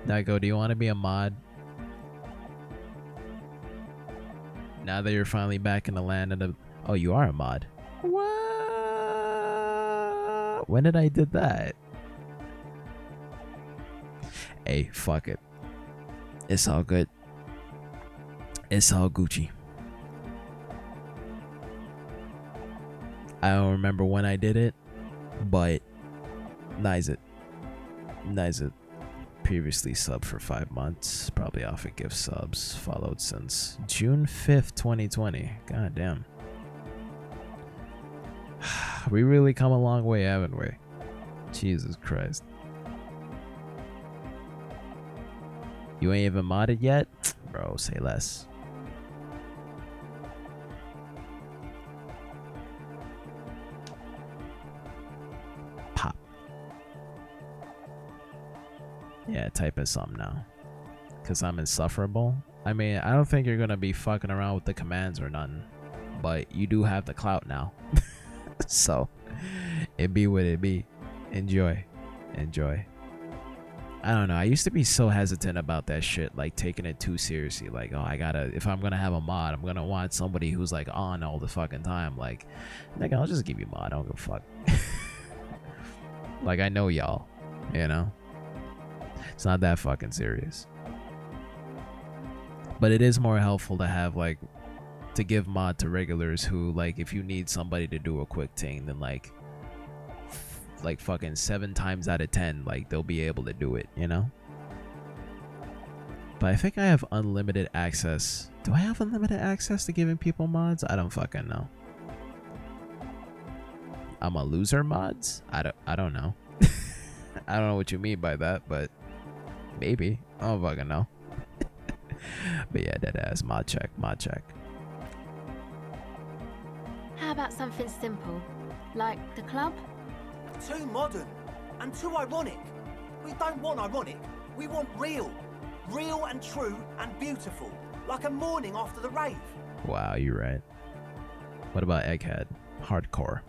C: Neko, do you want to be a mod? Now that you're finally back in the land of the... Oh, you are a mod. What? When did I did that? Hey, fuck it. It's all good. It's all Gucci. I don't remember when I did it, but Nizit previously subbed for 5 months, probably off of gift subs, followed since June 5th, 2020. God damn. We really come a long way, haven't we? Jesus Christ. You ain't even modded yet? Bro, say less. Pop. Yeah, type in something now. Because I'm insufferable. I mean, I don't think you're going to be fucking around with the commands or nothing. But you do have the clout now. So, it be what it be. Enjoy. Enjoy. I don't know. I used to be so hesitant about that shit, like taking it too seriously. Like, oh, I gotta, if I'm gonna have a mod, I'm gonna want somebody who's like on all the fucking time. Like, nigga, I'll just give you mod. I don't give a fuck. Like, I know y'all, you know? It's not that fucking serious. But it is more helpful to have, like, to give mod to regulars who, like, if you need somebody to do a quick thing, then, like fucking 7 times out of 10, like, they'll be able to do it, you know? But I think I have unlimited access. Do I have unlimited access to giving people mods? I don't fucking know. I'm a loser mods? I don't know. I don't know what you mean by that, but maybe. I don't fucking know. But yeah, that ass mod check.
K: How about something simple? Like the club?
J: Too modern and too ironic. We don't want ironic. We want real. Real and true and beautiful. Like a morning after the rave.
C: Wow, you're right. What about Egghead? Hardcore.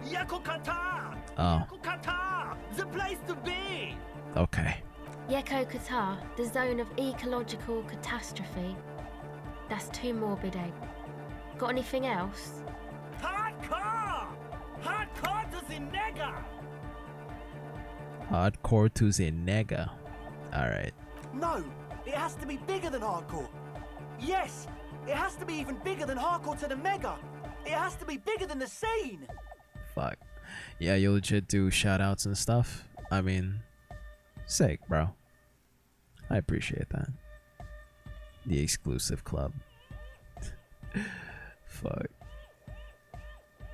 A: Yakokata!
C: Oh.
A: Yakokata! The place to be!
C: Okay.
K: Yeko Qatar, the zone of ecological catastrophe. That's too morbid, Egg. Got anything else?
A: Hardcore! Hardcore to the nigga!
C: Hardcore to the nigga. Alright.
J: No, it has to be bigger than hardcore. Yes, it has to be even bigger than hardcore to the mega. It has to be bigger than the scene.
C: Fuck. Yeah, you legit do shoutouts and stuff. I mean, sick, bro. I appreciate that. The exclusive club. Fuck.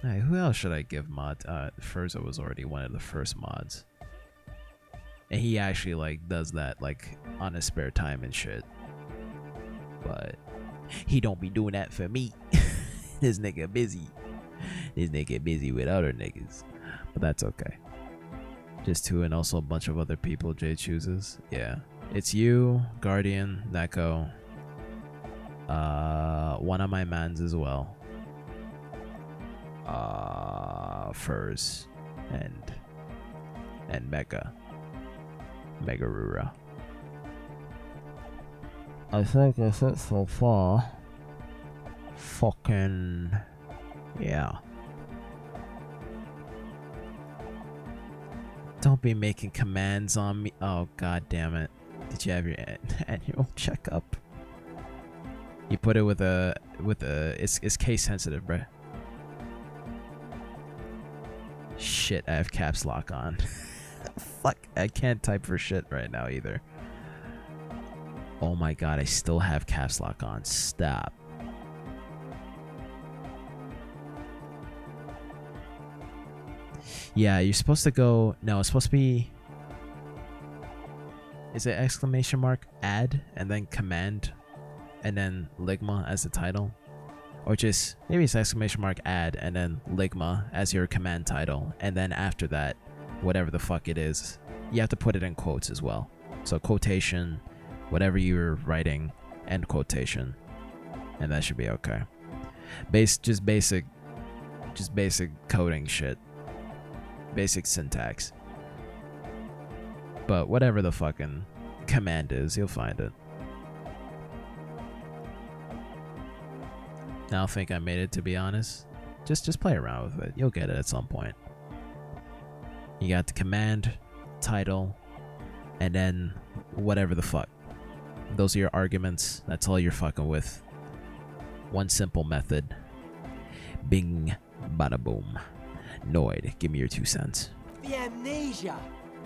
C: Alright, who else should I give mod? Furza was already one of the first mods. And he actually, like, does that, like, on his spare time and shit. But he don't be doing that for me. This nigga busy. This nigga busy with other niggas. But that's okay. Just two and also a bunch of other people Jay chooses. Yeah. It's you, Guardian, Neko. One of my mans as well. Furs. And Mega. Megarura. I think that's it so far. Fucking yeah. Don't be making commands on me. Oh god damn it. Did you have your annual checkup? You put it with a it's case sensitive, bruh. Shit, I have caps lock on. Fuck, I can't type for shit right now either. Oh my god, I still have caps lock on. Stop. Yeah, you're supposed to go. No, it's supposed to be. Is it exclamation mark add and then command and then Ligma as the title? Or just maybe it's exclamation mark add and then Ligma as your command title, and then after that, whatever the fuck it is, you have to put it in quotes as well. So quotation, whatever you're writing, end quotation, and that should be okay. Just basic coding shit, basic syntax. But whatever the fucking command is, you'll find it. I don't think I made it, to be honest. Just play around with it. You'll get it at some point. You got the command, title, and then whatever the fuck. Those are your arguments. That's all you're fucking with. One simple method. Bing, bada boom. Noid, give me your 2 cents.
L: The amnesia.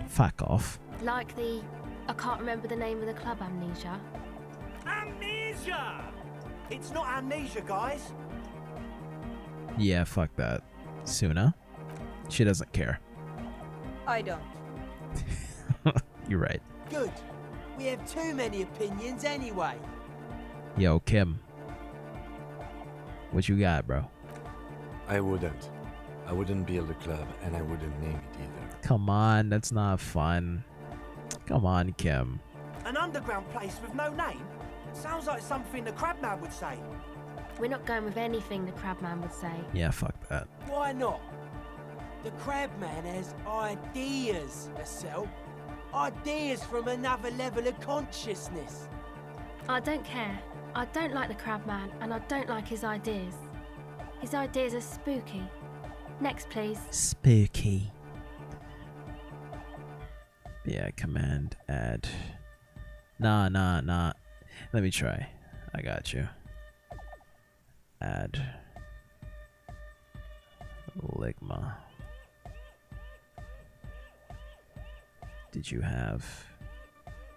C: Fuck off.
K: Like the, I can't remember the name of the club, Amnesia.
J: Amnesia! It's not amnesia, guys.
C: Yeah, fuck that. Suna? She doesn't care.
H: I don't.
C: You're right.
L: Good. We have too many opinions anyway.
C: Yo, Kim. What you got, bro?
F: I wouldn't. I wouldn't build a club, and I wouldn't name it either.
C: Come on, that's not fun. Come on, Kim.
J: An underground place with no name? Sounds like something the Crabman would say.
K: We're not going with anything the Crabman would say.
C: Yeah, fuck that.
L: Why not? The Crabman has ideas, Estelle. Ideas from another level of consciousness.
K: I don't care. I don't like the Crabman, and I don't like his ideas. His ideas are spooky. Next, please.
C: Spooky. Yeah, command add. Nah. Let me try. I got you. Add. Ligma. Did you have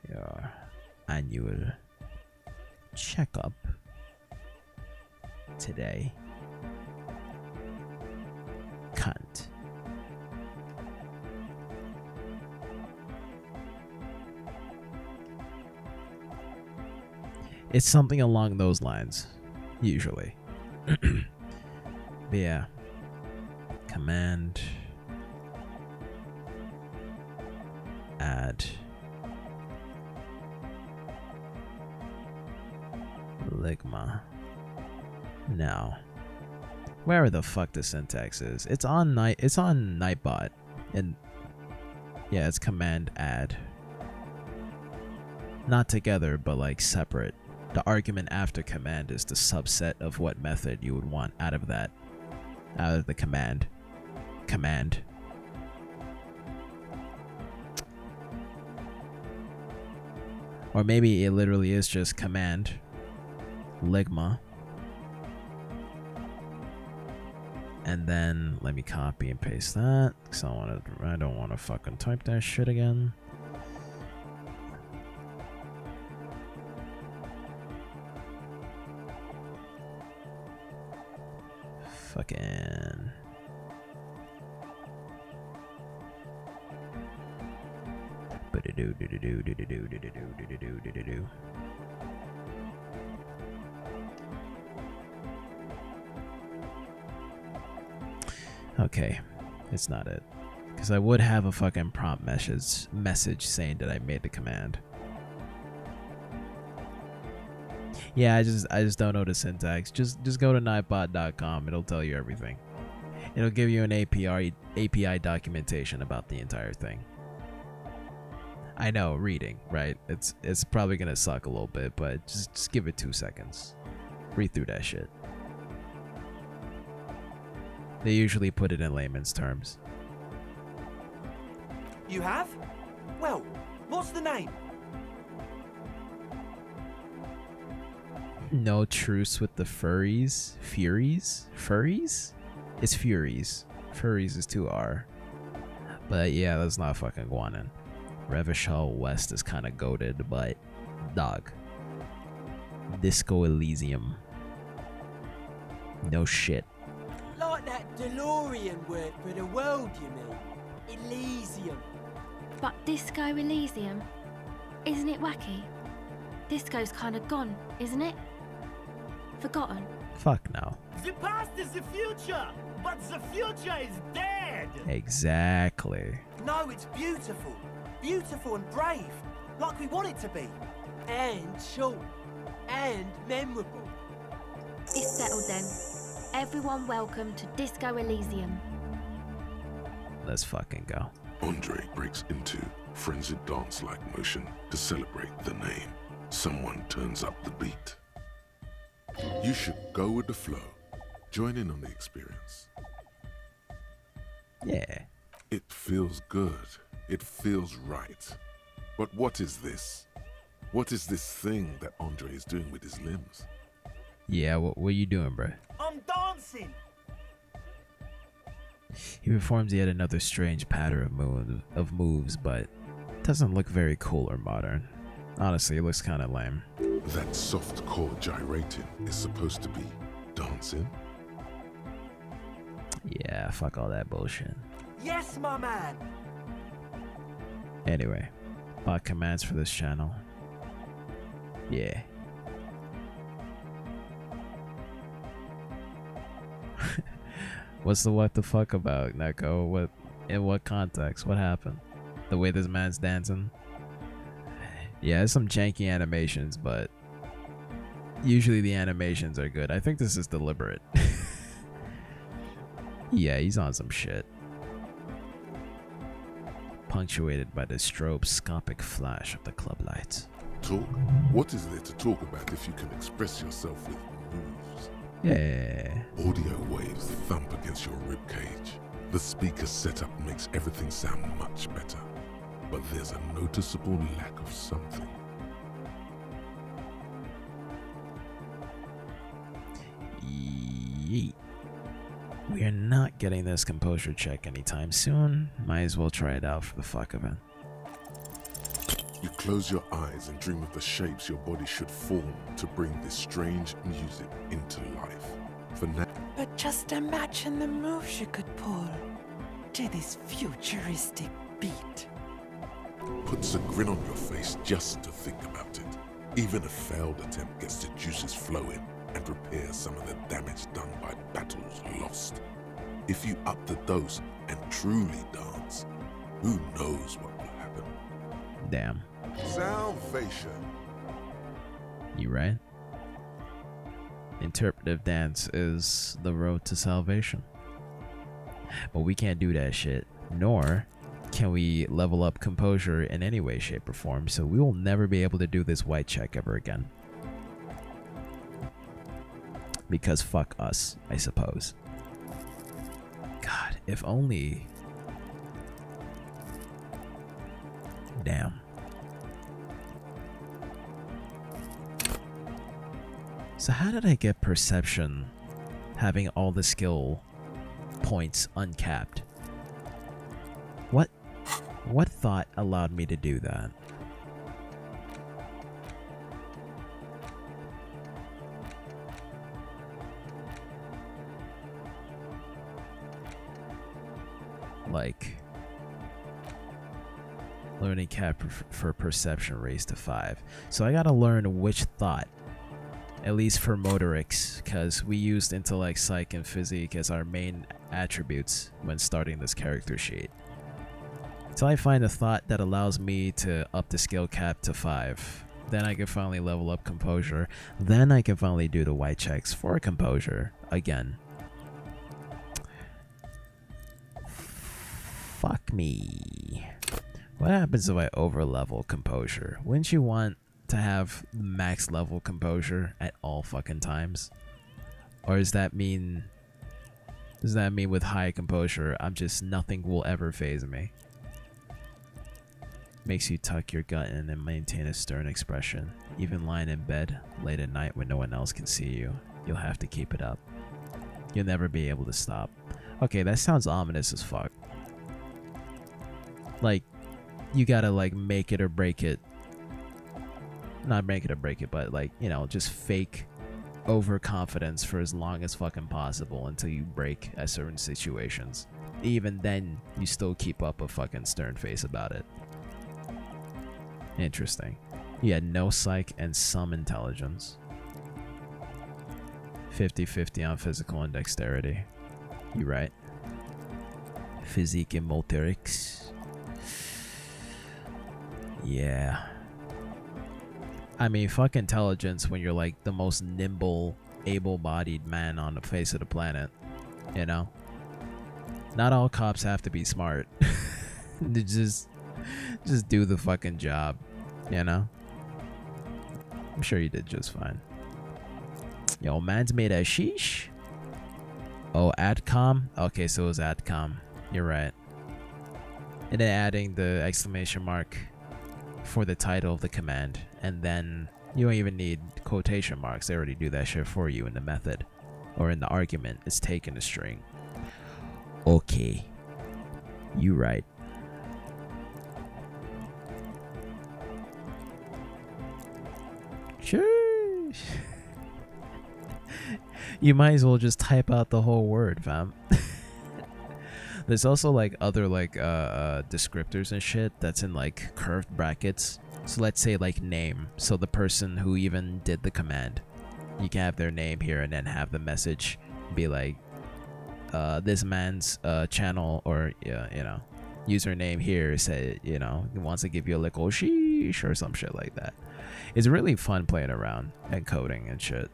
C: your annual checkup today? Cunt. It's something along those lines, usually. But yeah. Command. Add. Ligma. Now. Wherever the fuck the syntax is. It's on Nightbot. And yeah, it's command add. Not together, but like separate. The argument after command is the subset of what method you would want out of that. Out of the command. Command. Or maybe it literally is just command. Ligma. And then let me copy and paste that. Cause I don't want to fucking type that shit again. Fucking. Okay, it's not it. Because I would have a fucking prompt message saying that I made the command. Yeah, I just don't know the syntax. Just go to nightbot.com. It'll tell you everything. It'll give you an API documentation about the entire thing. I know, reading, right? It's probably gonna suck a little bit, but just give it 2 seconds. Read through that shit. They usually put it in layman's terms.
J: You have? Well, what's the name?
C: No truce with the furries. Furies? Furries? It's Furies. Furries is 2R. But yeah, that's not fucking Guanin. Revachol West is kind of goated, but dog. Disco Elysium. No shit.
L: Like that Victorian word for the world, you mean? Elysium.
K: But Disco Elysium? Isn't it wacky? Disco's kinda gone, isn't it? Forgotten.
C: Fuck no.
A: The past is the future, but the future is dead.
C: Exactly.
J: No, it's beautiful. Beautiful and brave. Like we want it to be.
L: And short. And memorable.
K: It's settled then. Everyone welcome to Disco Elysium.
C: Let's fucking go.
E: Andre breaks into frenzied dance-like motion to celebrate the name. Someone turns up the beat. You should go with the flow. Join in on the experience.
C: Yeah.
E: It feels good. It feels right. But what is this? What is this thing that Andre is doing with his limbs?
C: Yeah, what are you doing, bro?
J: I'm dancing.
C: He performs yet another strange pattern of moves, but doesn't look very cool or modern. Honestly, it looks kind of lame.
E: That soft chord gyrating is supposed to be dancing?
C: Yeah, fuck all that bullshit.
J: Yes, my man.
C: Anyway, bot commands for this channel. Yeah. What's the what the fuck about, Neko? What, in what context? What happened? The way this man's dancing? Yeah, there's some janky animations, but usually the animations are good. I think this is deliberate. Yeah, he's on some shit. Punctuated by the stroboscopic flash of the club lights.
E: Talk? What is there to talk about if you can express yourself with moves?
C: Yeah.
E: Audio waves thump against your ribcage. The speaker setup makes everything sound much better. But there's a noticeable lack of something.
C: Yeet. We are not getting this composure check anytime soon. Might as well try it out for the fuck of it.
E: You close your eyes and dream of the shapes your body should form to bring this strange music into life. For now,
I: But just imagine the moves you could pull to this futuristic beat.
E: puts a grin on your face just to think about it. Even a failed attempt gets the juices flowing and repairs some of the damage done by battles lost. If you up the dose and truly dance, who knows what will happen?
C: Damn.
E: Salvation.
C: You right? Interpretive dance is the road to salvation. But we can't do that shit, nor can we level up composure in any way, shape, or form, so we will never be able to do this white check ever again. Because fuck us, I suppose. God, if only... Damn. So how did I get perception having all the skill points uncapped? What thought allowed me to do that? Like, learning cap for perception raised to 5. So I gotta learn which thought, at least for motorics, because we used intellect, psych, and physique as our main attributes when starting this character sheet. Until I find a thought that allows me to up the skill cap to 5. Then I can finally level up composure. Then I can finally do the white checks for composure again. Fuck me. What happens if I overlevel composure? Wouldn't you want to have max level composure at all fucking times? Or does that mean with high composure, I'm just nothing will ever phase me? Makes you tuck your gut in and maintain a stern expression. Even lying in bed late at night when no one else can see you, you'll have to keep it up. You'll never be able to stop. Okay, that sounds ominous as fuck. Like, you gotta like make it or break it. Not make it or break it, but like, you know, just fake overconfidence for as long as fucking possible until you break at certain situations. Even then, you still keep up a fucking stern face about it. Interesting. He had no psych and some intelligence. 50-50 on physical and dexterity. You right. Physique and motorics. Yeah. I mean, fuck intelligence when you're like the most nimble, able-bodied man on the face of the planet. You know? Not all cops have to be smart. just do the fucking job. You know? I'm sure you did just fine. Yo, man's made a sheesh. Oh, AdCom? Okay, so it was AdCom. You're right. And then adding the exclamation mark for the title of the command. And then you don't even need quotation marks. They already do that shit for you in the method. Or in the argument. It's taking a string. Okay. You right. Sure. You might as well just type out the whole word, fam. There's also like other like descriptors and shit that's in like curved brackets. So let's say like name. So the person who even did the command, you can have their name here and then have the message be like this man's channel or you know, username here say, you know, he wants to give you a little sheesh or some shit like that. It's really fun playing around and coding and shit.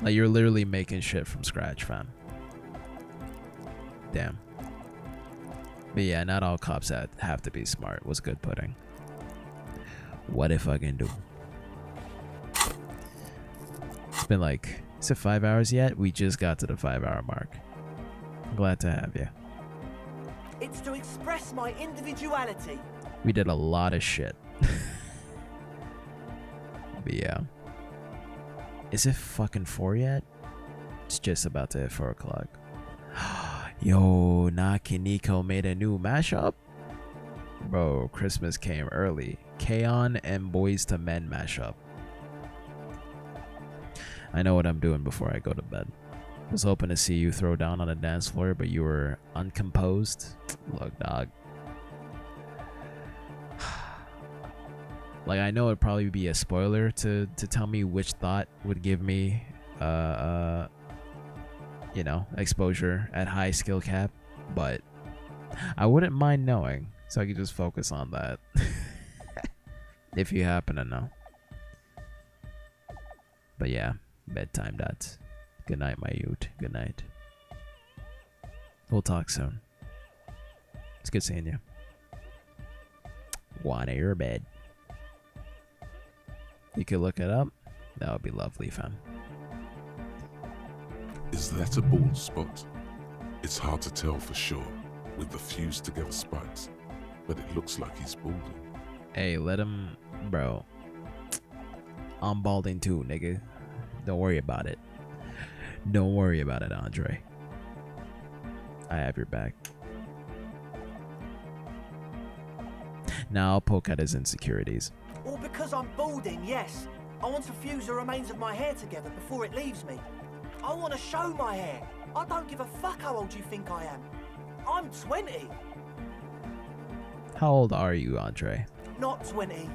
C: Like you're literally making shit from scratch, fam. Damn. But yeah, not all cops have to be smart. Was good pudding. What if I can do? It's been like, is it 5 hours yet? We just got to the 5-hour mark. I'm glad to have you.
J: It's to express my individuality.
C: We did a lot of shit. But yeah. Is it fucking 4 yet? It's just about to hit 4 o'clock. Yo, Nakiniko made a new mashup? Bro, Christmas came early. K-On! And Boys to Men mashup. I know what I'm doing before I go to bed. Was hoping to see you throw down on the dance floor, but you were uncomposed. Look, dog. Like, I know it'd probably be a spoiler to tell me which thought would give me, you know, exposure at high skill cap, but I wouldn't mind knowing, so I could just focus on that. If you happen to know. But yeah, bedtime dots. Good night, my youth. Good night. We'll talk soon. It's good seeing you. Wanna your bed. You could look it up. That would be lovely, fam.
E: Is that a bald spot? It's hard to tell for sure with the fused together spikes, but it looks like he's balding.
C: Hey, let him, bro. I'm balding too, nigga. Don't worry about it. Don't worry about it, Andre. I have your back. Now I'll poke at his insecurities.
J: Or because I'm balding, yes. I want to fuse the remains of my hair together before it leaves me. I want to show my hair. I don't give a fuck how old you think I am. I'm 20.
C: How old are you, Andre?
J: Not 20.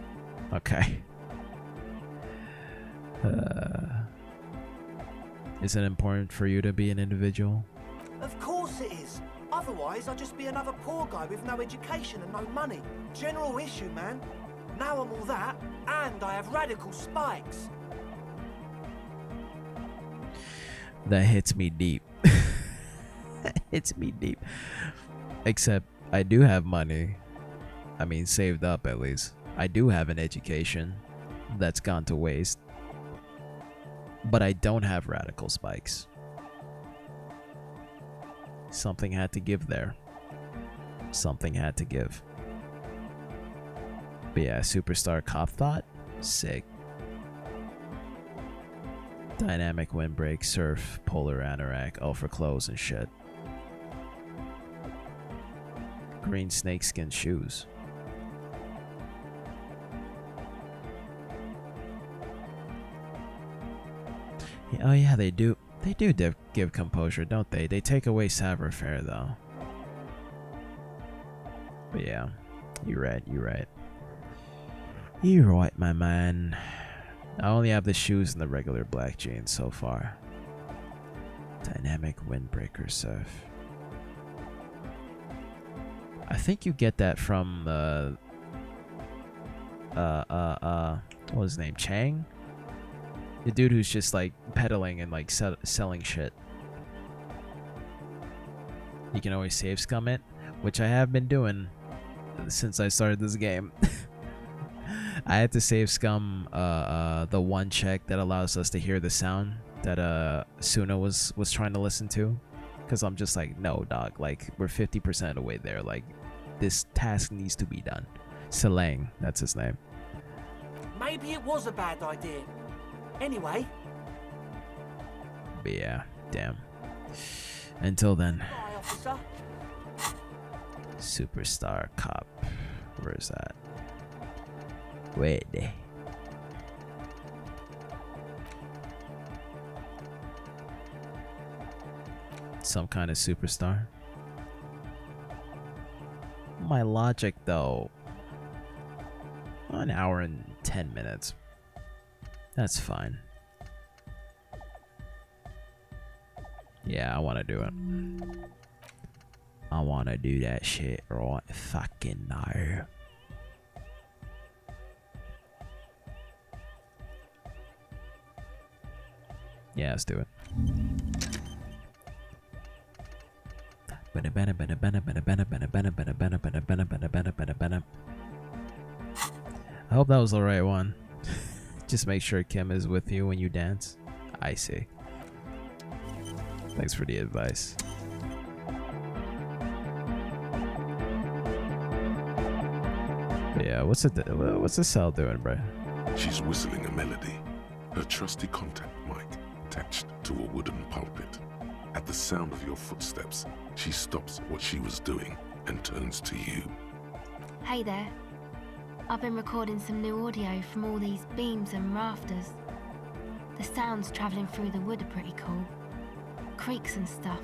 C: Okay. Is it important for you to be an individual?
J: Of course it is. Otherwise, I'd just be another poor guy with no education and no money. General issue, man. Now I'm all that, and I have radical spikes.
C: That hits me deep. Hits me deep. Except I do have money. I mean, saved up at least. I do have an education that's gone to waste. But I don't have radical spikes. Something had to give there. Something had to give. But yeah, superstar cop thought? Sick. Dynamic windbreak, surf, polar anorak, all for clothes and shit. Green snakeskin shoes. Oh yeah, they do. They do give composure, don't they? They take away savoir-faire though. But yeah, you're right. You're right. You're right, my man. I only have the shoes and the regular black jeans so far. Dynamic windbreaker surf. I think you get that from what was his name? Chang? The dude who's just like peddling and like selling shit. You can always save scum it, which I have been doing since I started this game. I had to save scum the one check that allows us to hear the sound that Suna was trying to listen to, because I'm just like, no dog, like we're 50% of the way there, like this task needs to be done. Selang, that's his name.
J: Maybe it was a bad idea. Anyway.
C: But yeah, damn. Until then.
J: Bye, officer.
C: Superstar cop. Where is that? Wait. Some kind of superstar. My logic though. 1 hour and 10 minutes. That's fine. Yeah, I want to do it. I want to do that shit right fucking now. Yeah, let's do it. I hope that was the right one. Just make sure Kim is with you when you dance. I see. Thanks for the advice. But yeah, what's the cell doing, bro?
E: She's whistling a melody. Her trusty contact mic attached to a wooden pulpit. At the sound of your footsteps, she stops what she was doing and turns to you.
K: Hey there. I've been recording some new audio from all these beams and rafters. The sounds travelling through the wood are pretty cool. Creaks and stuff.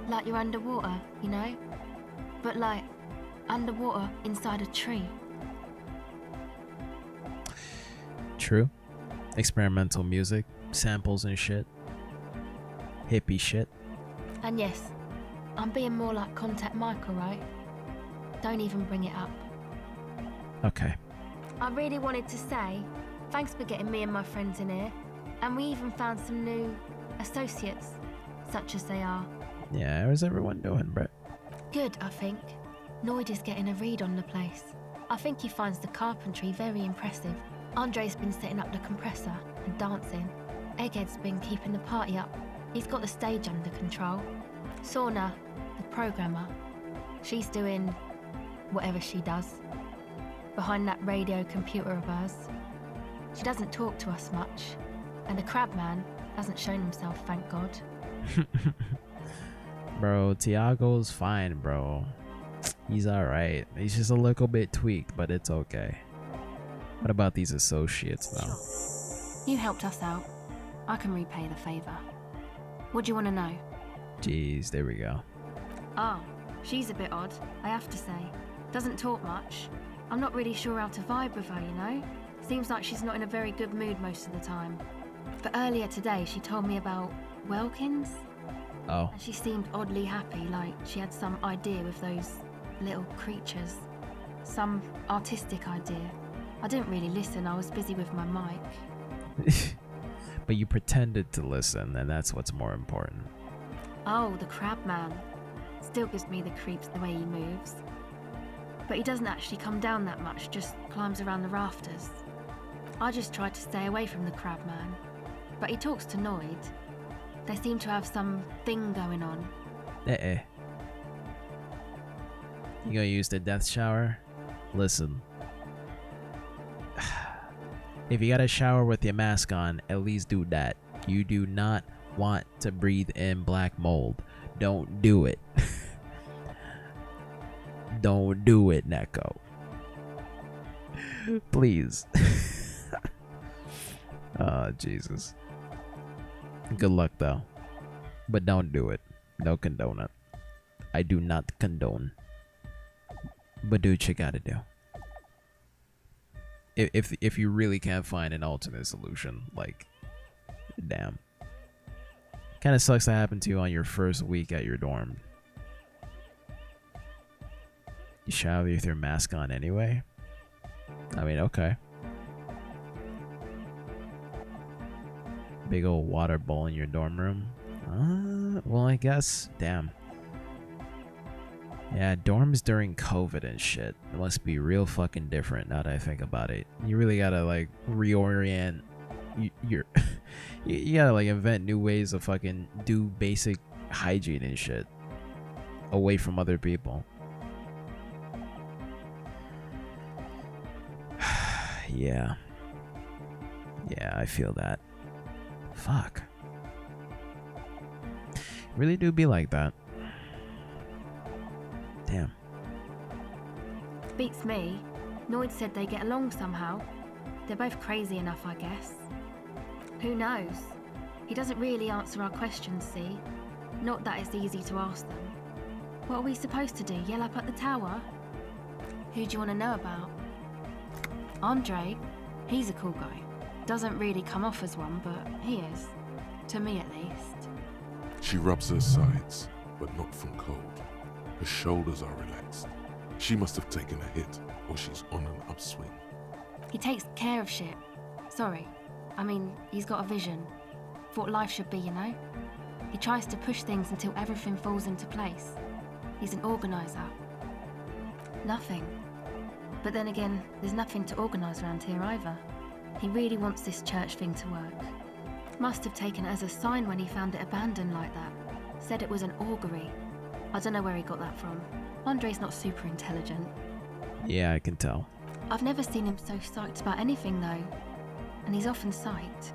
K: Like you're underwater, you know? But like, underwater inside a tree.
C: True. Experimental music, samples and shit. Hippie shit.
K: And yes, I'm being more like Contact Michael, right? Don't even bring it up.
C: Okay.
K: I really wanted to say, thanks for getting me and my friends in here. And we even found some new associates, such as they are.
C: Yeah, how's everyone doing, Brett?
K: Good, I think. Noid is getting a read on the place. I think he finds the carpentry very impressive. Andre's been setting up the compressor and dancing. Egghead's been keeping the party up. He's got the stage under control. Sauna, the programmer, she's doing whatever she does. Behind that radio computer of hers. She doesn't talk to us much. And the crab man hasn't shown himself, thank God.
C: Bro, Tiago's fine, bro. He's alright. He's just a little bit tweaked, but it's okay. What about these associates, though?
K: You helped us out. I can repay the favor. What do you want to know?
C: Jeez, there we go.
K: Oh, she's a bit odd, I have to say. Doesn't talk much. I'm not really sure how to vibe with her, you know? Seems like she's not in a very good mood most of the time. But earlier today, she told me about Welkins.
C: Oh.
K: And she seemed oddly happy, like she had some idea with those little creatures. Some artistic idea. I didn't really listen, I was busy with my mic.
C: But you pretended to listen, and that's what's more important.
K: Oh, the crab man. Still gives me the creeps the way he moves. But he doesn't actually come down that much, just climbs around the rafters. I just try to stay away from the crab man. But he talks to Noid. They seem to have some thing going on.
C: You gonna use the death shower? Listen. If you gotta shower with your mask on, at least do that. You do not want to breathe in black mold. Don't do it. Don't do it, Neko. Please. Oh, Jesus. Good luck though. But don't do it. Don't condone it. I do not condone. But do what you gotta do. If you really can't find an alternate solution, like, damn. Kind of sucks that happened to you on your first week at your dorm. You shower with your mask on anyway? I mean, okay. Big old water bowl in your dorm room? Well, I guess. Damn. Yeah, dorms during COVID and shit. It must be real fucking different now that I think about it. You really gotta, like, reorient your... you gotta, like, invent new ways to fucking do basic hygiene and shit. Away from other people. Yeah. Yeah, I feel that. Fuck. Really do be like that. Damn.
K: Beats me. Noid said they get along somehow. They're both crazy enough, I guess. Who knows? He doesn't really answer our questions, see? Not that it's easy to ask them. What are we supposed to do? Yell up at the tower? Who do you want to know about? Andre? He's a cool guy. Doesn't really come off as one, but he is. To me, at least.
E: She rubs her sides, but not from cold. Her shoulders are relaxed. She must have taken a hit, or she's on an upswing.
K: He takes care of shit. Sorry. I mean, he's got a vision. For what life should be, you know? He tries to push things until everything falls into place. He's an organizer. Nothing. But then again, there's nothing to organise around here either. He really wants this church thing to work. Must have taken it as a sign when he found it abandoned like that. Said it was an augury. I don't know where he got that from. Andre's not super intelligent.
C: Yeah, I can tell.
K: I've never seen him so psyched about anything though. And he's often psyched.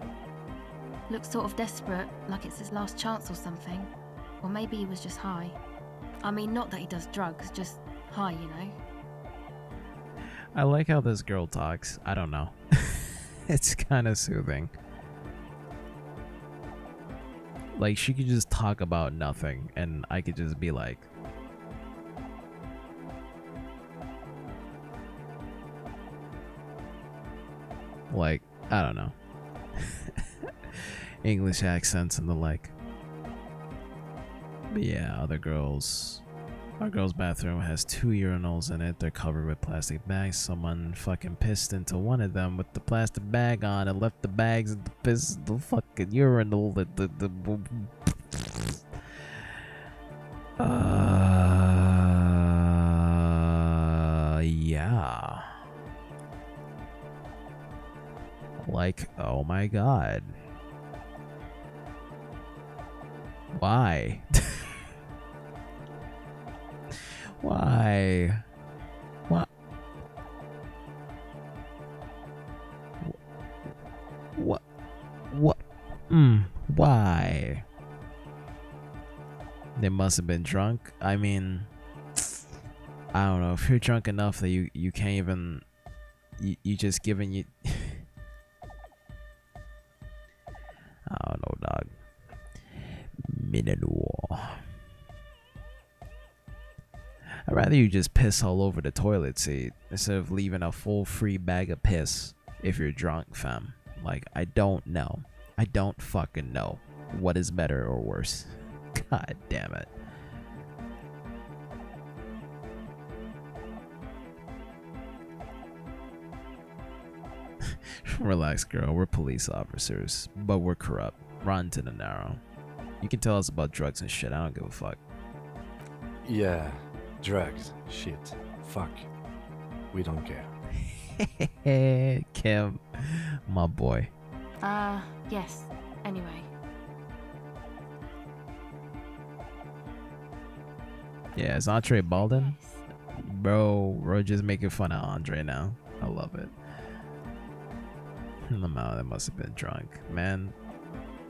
K: Looks sort of desperate, like it's his last chance or something. Or maybe he was just high. I mean, not that he does drugs, just high, you know?
C: I like how this girl talks. I don't know. It's kind of soothing. Like, she could just talk about nothing, and I could just be like... Like, I don't know. English accents and the like. But yeah, other girls... Our girl's bathroom has 2 urinals in it. They're covered with plastic bags. Someone fucking pissed into one of them with the plastic bag on and left the bags and the piss, the fucking urinal. Yeah. Like, oh my god. Why? Why? What? What? What? Why? They must have been drunk. I mean, I don't know. If you're drunk enough that you can't even, you just giving you. I don't know, dog. Minanoir. I'd rather you just piss all over the toilet seat instead of leaving a full free bag of piss if you're drunk, fam. Like, I don't know. I don't fucking know what is better or worse. God damn it. Relax, girl. We're police officers, but we're corrupt. Rotten to the narrow. You can tell us about drugs and shit. I don't give a fuck.
F: Yeah. Drugs, shit, fuck. We don't care.
C: Kim, my boy.
K: Yes. Anyway.
C: Yeah, is Andre Baldwin? Bro, we're just making fun of Andre now. I love it. Lamau, that must have been drunk. Man,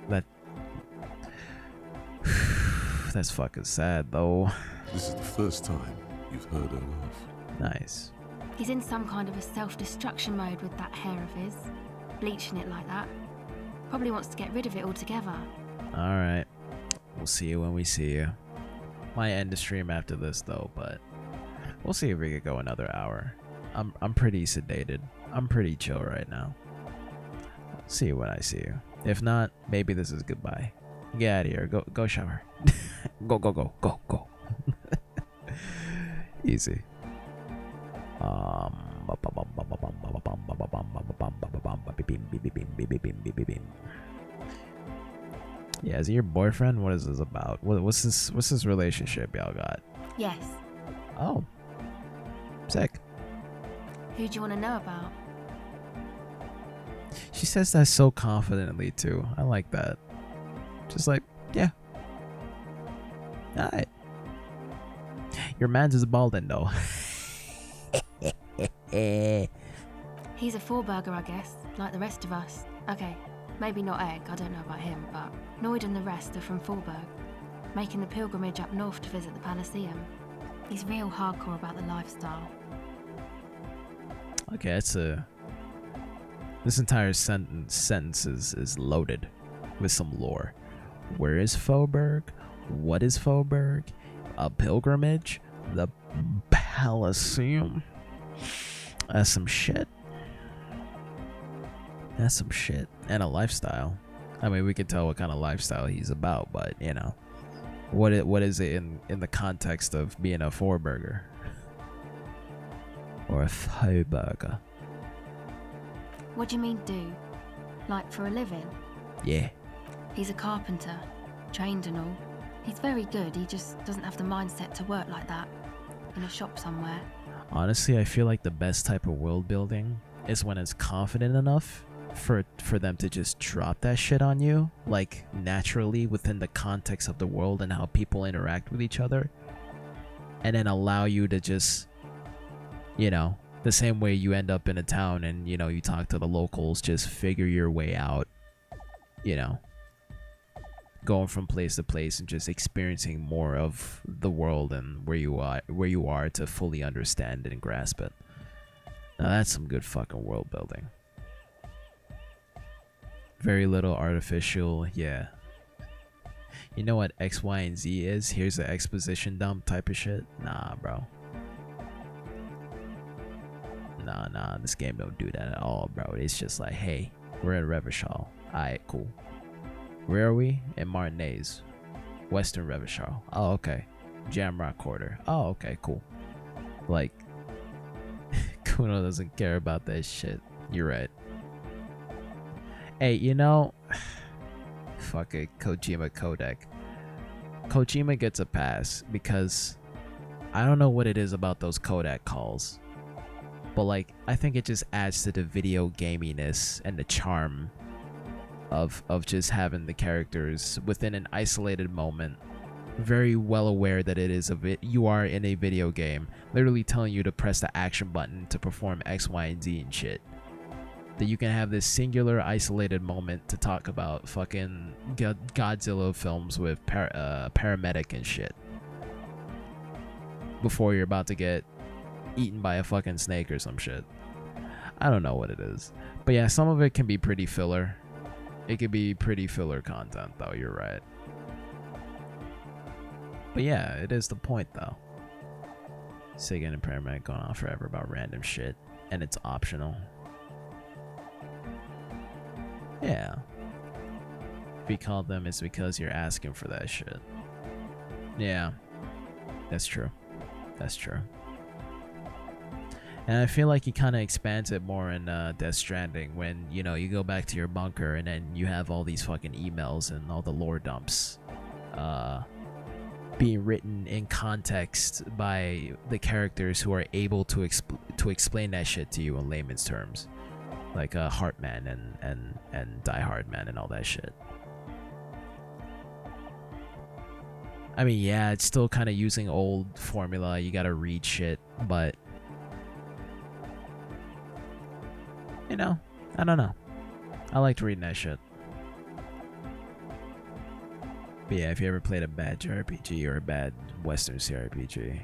C: that... That's fucking sad, though.
E: This is the first time you've heard her laugh.
C: Nice.
K: He's in some kind of a self-destruction mode with that hair of his. Bleaching it like that. Probably wants to get rid of it altogether.
C: Alright. We'll see you when we see you. Might end the stream after this though, but we'll see if we could go another hour. I'm pretty sedated. I'm pretty chill right now. See you when I see you. If not, maybe this is goodbye. Get out of here. Go shower. Go. Easy. Yeah, is he your boyfriend? What is this about? What's this relationship y'all got?
K: Yes.
C: Oh. Sick.
K: Who do you want to know about?
C: She says that so confidently too. I like that. Just like, yeah. Alright. Your man's is balding though.
K: He's a four-burger, I guess, like the rest of us. Okay, maybe not Egg, I don't know about him, but Noid and the rest are from Forberg, making the pilgrimage up north to visit the Palaceum. He's real hardcore about the lifestyle.
C: Okay, this entire sentence is loaded with some lore. Where is Forberg? What is Forberg? A pilgrimage? The Palaceum? That's some shit. That's some shit. And a lifestyle. I mean, we can tell what kind of lifestyle he's about, but you know, what is it in the context of being a Forberger? Or a Forberger?
K: What do you mean do? Like for a living?
C: Yeah.
K: He's a carpenter, trained and all. He's very good, he just doesn't have the mindset to work like that. In a shop somewhere.
C: Honestly, I feel like the best type of world building is when it's confident enough for them to just drop that shit on you, like naturally within the context of the world and how people interact with each other, and then allow you to just, you know, the same way you end up in a town and, you know, you talk to the locals, just figure your way out, you know, going from place to place and just experiencing more of the world and where you are to fully understand it and grasp it. Now that's some good fucking world building. Very little artificial, yeah. You know what X, Y, and Z is? Here's the exposition dump type of shit. Nah, bro. Nah, this game don't do that at all, bro. It's just like, hey, we're at Revachol. Alright, cool. Where are we? In Martinez. Western Revachol. Oh, okay. Jamrock Quarter. Oh, okay, cool. Like, Kuno doesn't care about that shit. You're right. Hey, you know, fuck it, Kojima Codec. Kojima gets a pass because I don't know what it is about those Kodak calls, but like I think it just adds to the video gaminess and the charm of just having the characters within an isolated moment, very well aware that it is you are in a video game, literally telling you to press the action button to perform X, Y, and Z and shit. That you can have this singular isolated moment to talk about fucking Godzilla films with paramedic and shit before you're about to get eaten by a fucking snake or some shit. I don't know what it is, but yeah, some of it can be pretty filler. It could be pretty filler content though, you're right. But yeah, it is the point though. Sega and paramedic going on forever about random shit, and it's optional. Yeah. If you call them, it's because you're asking for that shit. Yeah. That's true. That's true. And I feel like he kind of expands it more in Death Stranding when, you know, you go back to your bunker and then you have all these fucking emails and all the lore dumps being written in context by the characters who are able to explain that shit to you in layman's terms. Like Heartman and Die Hard Man and all that shit. I mean, yeah, it's still kind of using old formula. You gotta read shit, but you know, I don't know. I liked reading that shit. But yeah, if you ever played a bad JRPG or a bad Western CRPG,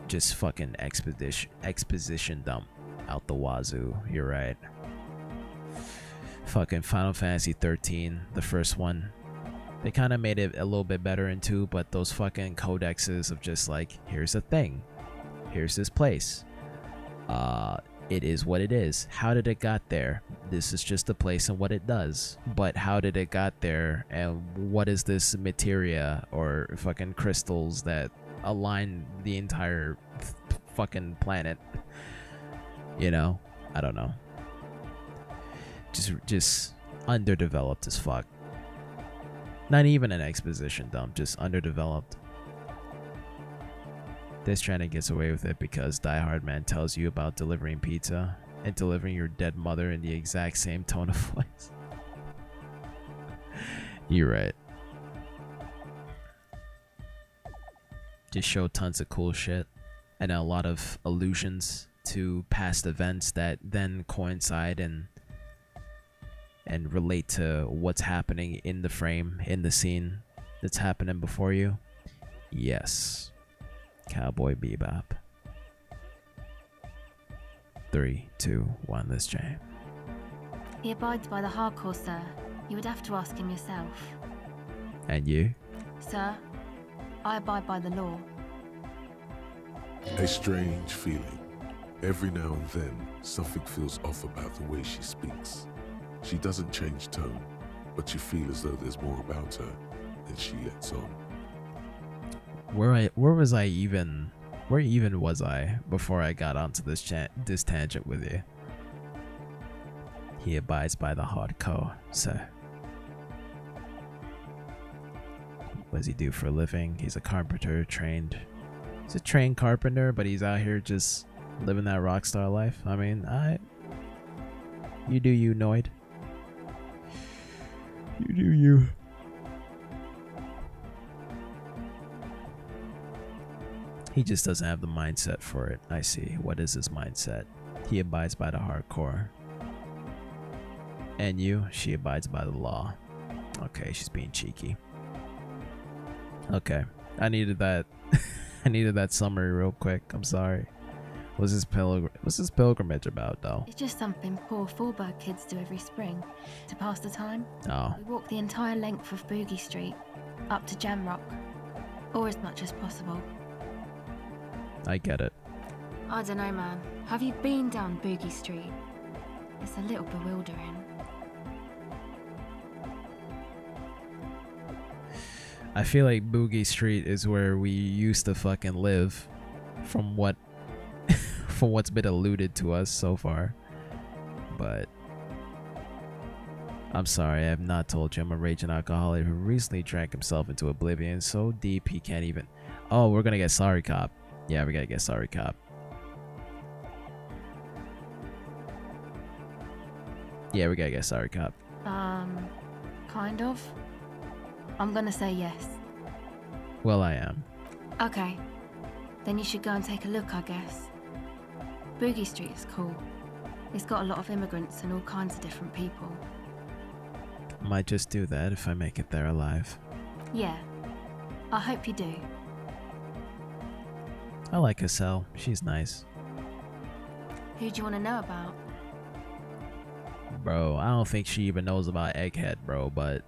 C: just fucking exposition dump out the wazoo. You're right. Fucking Final Fantasy 13, the first one. They kind of made it a little bit better in 2, but those fucking codexes of just like, here's a thing, here's this place, it is what it is. How did it got there? This is just a place and what it does. But how did it got there? And what is this materia or fucking crystals that align the entire fucking planet? You know? I don't know. Just underdeveloped as fuck. Not even an exposition dump, just underdeveloped. This Stranding gets away with it because Die Hard Man tells you about delivering pizza and delivering your dead mother in the exact same tone of voice. You're right. Just show tons of cool shit and a lot of allusions to past events that then coincide and relate to what's happening in the frame, in the scene that's happening before you. Yes. Cowboy Bebop. 3, 2, 1, let's jam.
K: He abides by the hardcore, sir. You would have to ask him yourself.
C: And you?
K: Sir, I abide by the law.
E: A strange feeling. Every now and then, something feels off about the way she speaks. She doesn't change tone, but you feel as though there's more about her than she lets on.
C: Where even was I before I got onto this tangent with you? He abides by the hardcore, sir. What does he do for a living? He's a carpenter, trained. He's a trained carpenter, but he's out here just living that rock star life. I mean, you do you, Noid. You do you. He just doesn't have the mindset for it. I see. What is his mindset? He abides by the hardcore. And you? She abides by the law. Okay, she's being cheeky. Okay. I needed that. I needed that summary real quick. I'm sorry. What's this pilgrimage about, though?
K: It's just something poor Fallberg kids do every spring to pass the time.
C: Oh.
K: We walk the entire length of Boogie Street up to Jamrock, or as much as possible.
C: I get it.
K: I don't know, man. Have you been down Boogie Street? It's a little bewildering.
C: I feel like Boogie Street is where we used to fucking live, from what, from what's been alluded to us so far. But I'm sorry, I have not told you I'm a raging alcoholic who recently drank himself into oblivion so deep he can't even. Oh, we're gonna get Sorry Cop. Yeah, we gotta get Sorry Cop. Yeah, we gotta get Sorry Cop.
K: Kind of. I'm gonna say yes.
C: Well, I am.
K: Okay. Then you should go and take a look, I guess. Boogie Street is cool. It's got a lot of immigrants and all kinds of different people.
C: Might just do that if I make it there alive.
K: Yeah. I hope you do.
C: I like Hassel. She's nice.
K: Who do you want to know about?
C: Bro, I don't think she even knows about Egghead, bro, but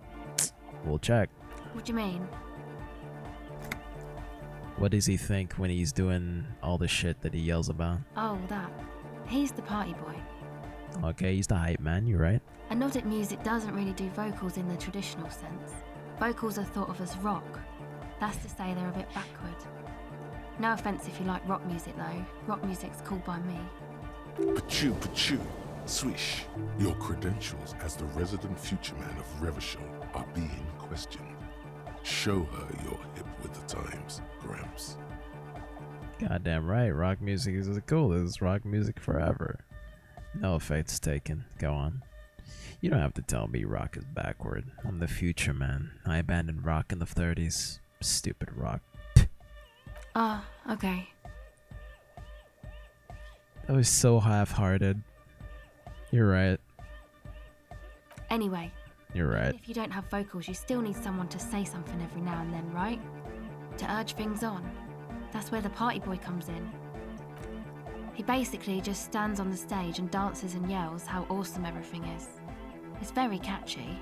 C: we'll check.
K: What do you mean?
C: What does he think when he's doing all the shit that he yells about?
K: Oh, that. He's the party boy.
C: Okay, he's the hype man, you're right.
K: And Nordic music doesn't really do vocals in the traditional sense. Vocals are thought of as rock. That's to say they're a bit backward. No offense if you like rock music though. Rock music's cool by me.
E: Pachoo, pachoo, swish. Your credentials as the resident future man of Revachol are being questioned. Show her you're hip with the times, Gramps.
C: Goddamn right, rock music is cool. This is rock music forever. No offense taken. Go on. You don't have to tell me rock is backward. I'm the future man. I abandoned rock in the 30s. Stupid rock.
K: Ah, okay.
C: That was so half-hearted. You're right.
K: Anyway.
C: You're right.
K: Even if you don't have vocals, you still need someone to say something every now and then, right? To urge things on. That's where the party boy comes in. He basically just stands on the stage and dances and yells how awesome everything is. It's very catchy.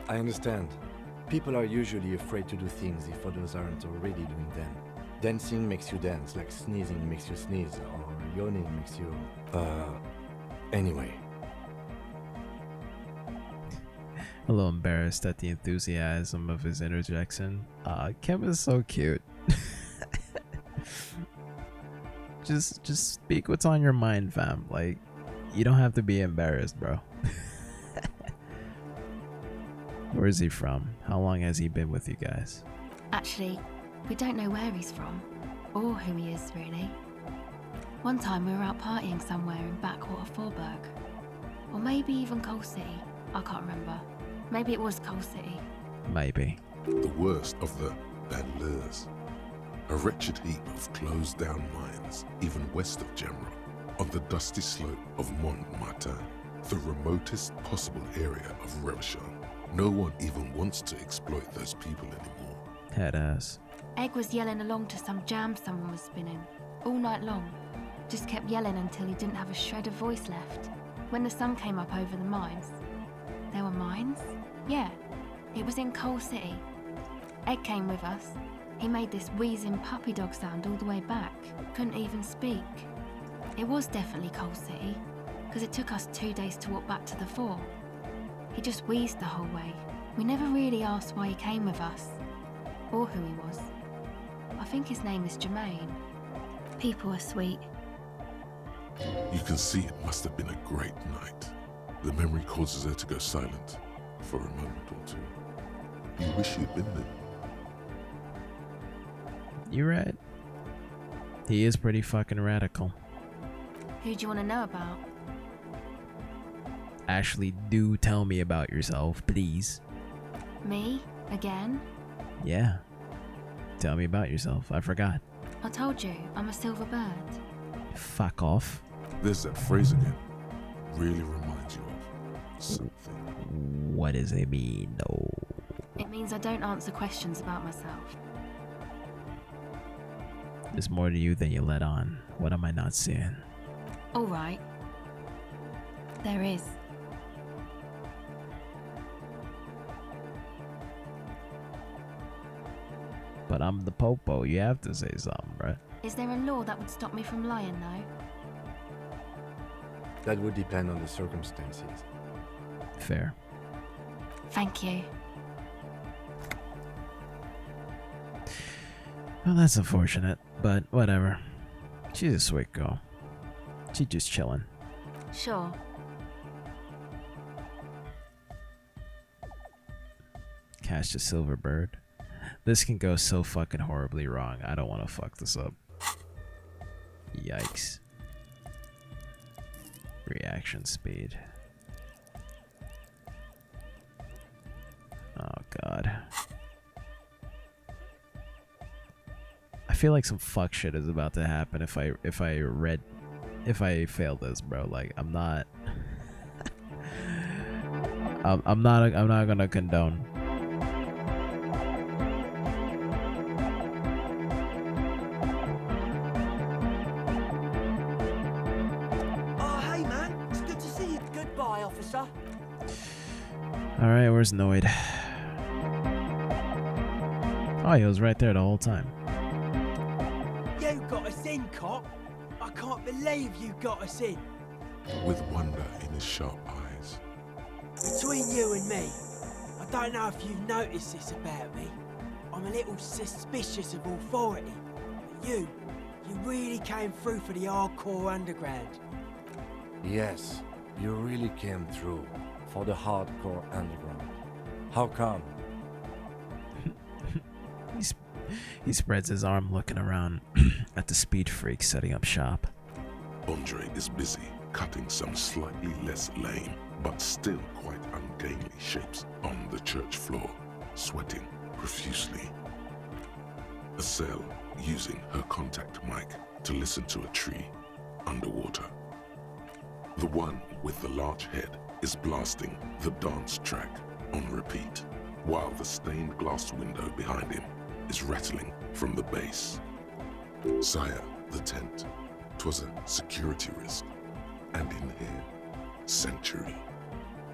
F: I understand. People are usually afraid to do things if others aren't already doing them. Dancing makes you dance, like sneezing makes you sneeze, or yawning makes you... Anyway.
C: A little embarrassed at the enthusiasm of his interjection. Kim is so cute. Just speak what's on your mind, fam. Like, you don't have to be embarrassed, bro. Where is he from? How long has he been with you guys?
K: Actually, we don't know where he's from, or who he is, really. One time we were out partying somewhere in backwater Forburg. Or maybe even Coal City. I can't remember. Maybe it was Coal City.
C: Maybe.
E: The worst of the banlieues. A wretched heap of closed-down mines, even west of Jamrock, on the dusty slope of Montmartin, the remotest possible area of Revachol. No one even wants to exploit those people anymore.
C: Head ass.
K: Egg was yelling along to some jam someone was spinning, all night long. Just kept yelling until he didn't have a shred of voice left. When the sun came up over the mines... There were mines? Yeah, it was in Coal City. Egg came with us. He made this wheezing puppy dog sound all the way back. Couldn't even speak. It was definitely Coal City, because it took us 2 days to walk back to the fort. He just wheezed the whole way. We never really asked why he came with us, or who he was. I think his name is Jermaine. People are sweet.
E: You can see it must have been a great night. The memory causes her to go silent for a moment or two. You wish you'd been there.
C: You're right. He is pretty fucking radical.
K: Who do you want to know about?
C: Ashley, do tell me about yourself, please.
K: Me? Again?
C: Yeah. Tell me about yourself. I forgot.
K: I told you, I'm a silver bird.
C: Fuck off.
E: There's that phrase again. Really reminds you of something.
C: What does it mean? No.
K: It means I don't answer questions about myself.
C: There's more to you than you let on. What am I not seeing?
K: All right. There is.
C: But I'm the popo. You have to say something, right?
K: Is there a law that would stop me from lying, though?
F: That would depend on the circumstances.
C: Fair.
K: Thank you.
C: Well, that's unfortunate, but whatever. She's a sweet girl. She's just chilling.
K: Sure.
C: Catch the silver bird. This can go so fucking horribly wrong. I don't want to fuck this up. Yikes. Reaction speed. Oh god. I feel like some fuck shit is about to happen if I fail this, bro. Like I'm not I'm not gonna condone. Alright, where's Noid? Oh, he was right there the whole time.
L: You got us in, cop. I can't believe you got us in.
E: With wonder in his sharp eyes.
L: Between you and me, I don't know if you've noticed this about me. I'm a little suspicious of authority. But you really came through for the hardcore underground.
F: Yes, you really came through for the hardcore underground. How come?
C: He spreads his arm looking around at the speed freak setting up shop.
E: Andre is busy cutting some slightly less lame, but still quite ungainly shapes on the church floor, sweating profusely. Estelle using her contact mic to listen to a tree underwater. The one with the large head is blasting the dance track on repeat, while the stained glass window behind him is rattling from the bass. Sire, the tent, 'twas a security risk, and in here, sanctuary.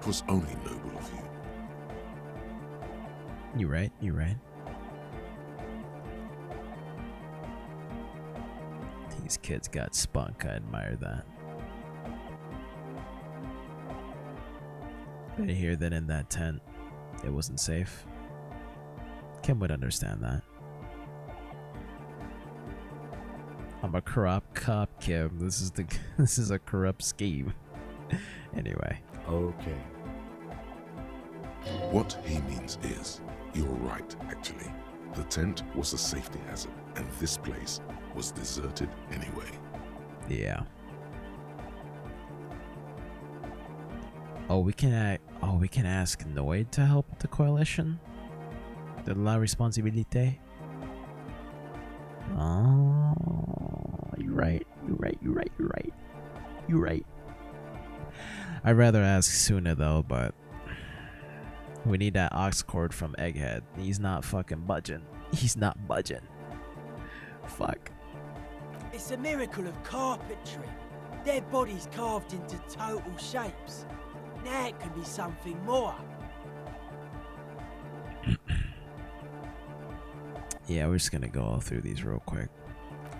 E: 'Twas only noble of you.
C: You're right, you're right. These kids got spunk, I admire that. But I hear that in that tent, it wasn't safe. Kim would understand that. I'm a corrupt cop, Kim. This is a corrupt scheme. Anyway.
F: Okay.
E: What he means is, you're right, actually. The tent was a safety hazard, and this place was deserted anyway.
C: Yeah. Oh, we can ask Noid to help the coalition. De la responsabilité. Oh, you're right. You're right. I'd rather ask Suna though, but we need that ox cord from Egghead. He's not fucking budging. He's not budging. Fuck.
L: It's a miracle of carpentry. Dead bodies carved into total shapes. Now it can be something more.
C: Yeah, we're just gonna go all through these real quick.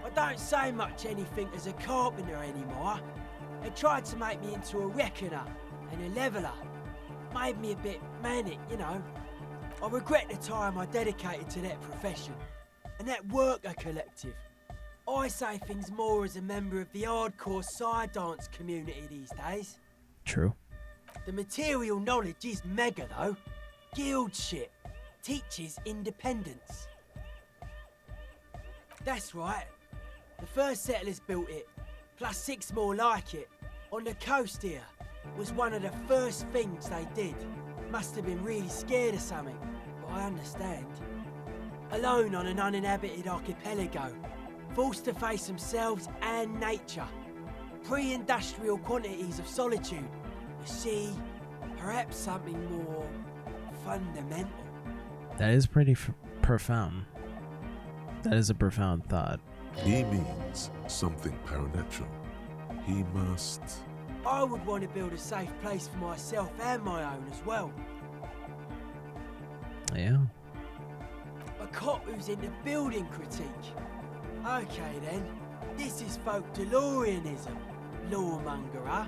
L: I don't say much anything as a carpenter anymore. They tried to make me into a reckoner and a leveller. Made me a bit manic, you know. I regret the time I dedicated to that profession and that worker collective. I say things more as a member of the hardcore side dance community these days.
C: True.
L: The material knowledge is mega though. Guild shit. Teaches independence. That's right. The first settlers built it, plus 6 more like it, on the coast here. Was one of the first things they did. Must have been really scared of something, but I understand. Alone on an uninhabited archipelago, forced to face themselves and nature. Pre-industrial quantities of solitude. You see, perhaps something more fundamental.
C: That is pretty profound. That is a profound thought.
E: He means something paranatural. He must...
L: I would want to build a safe place for myself and my own as well.
C: Yeah.
L: A cop who's into building critique. Okay then, this is folk DeLoreanism, lawmongerer.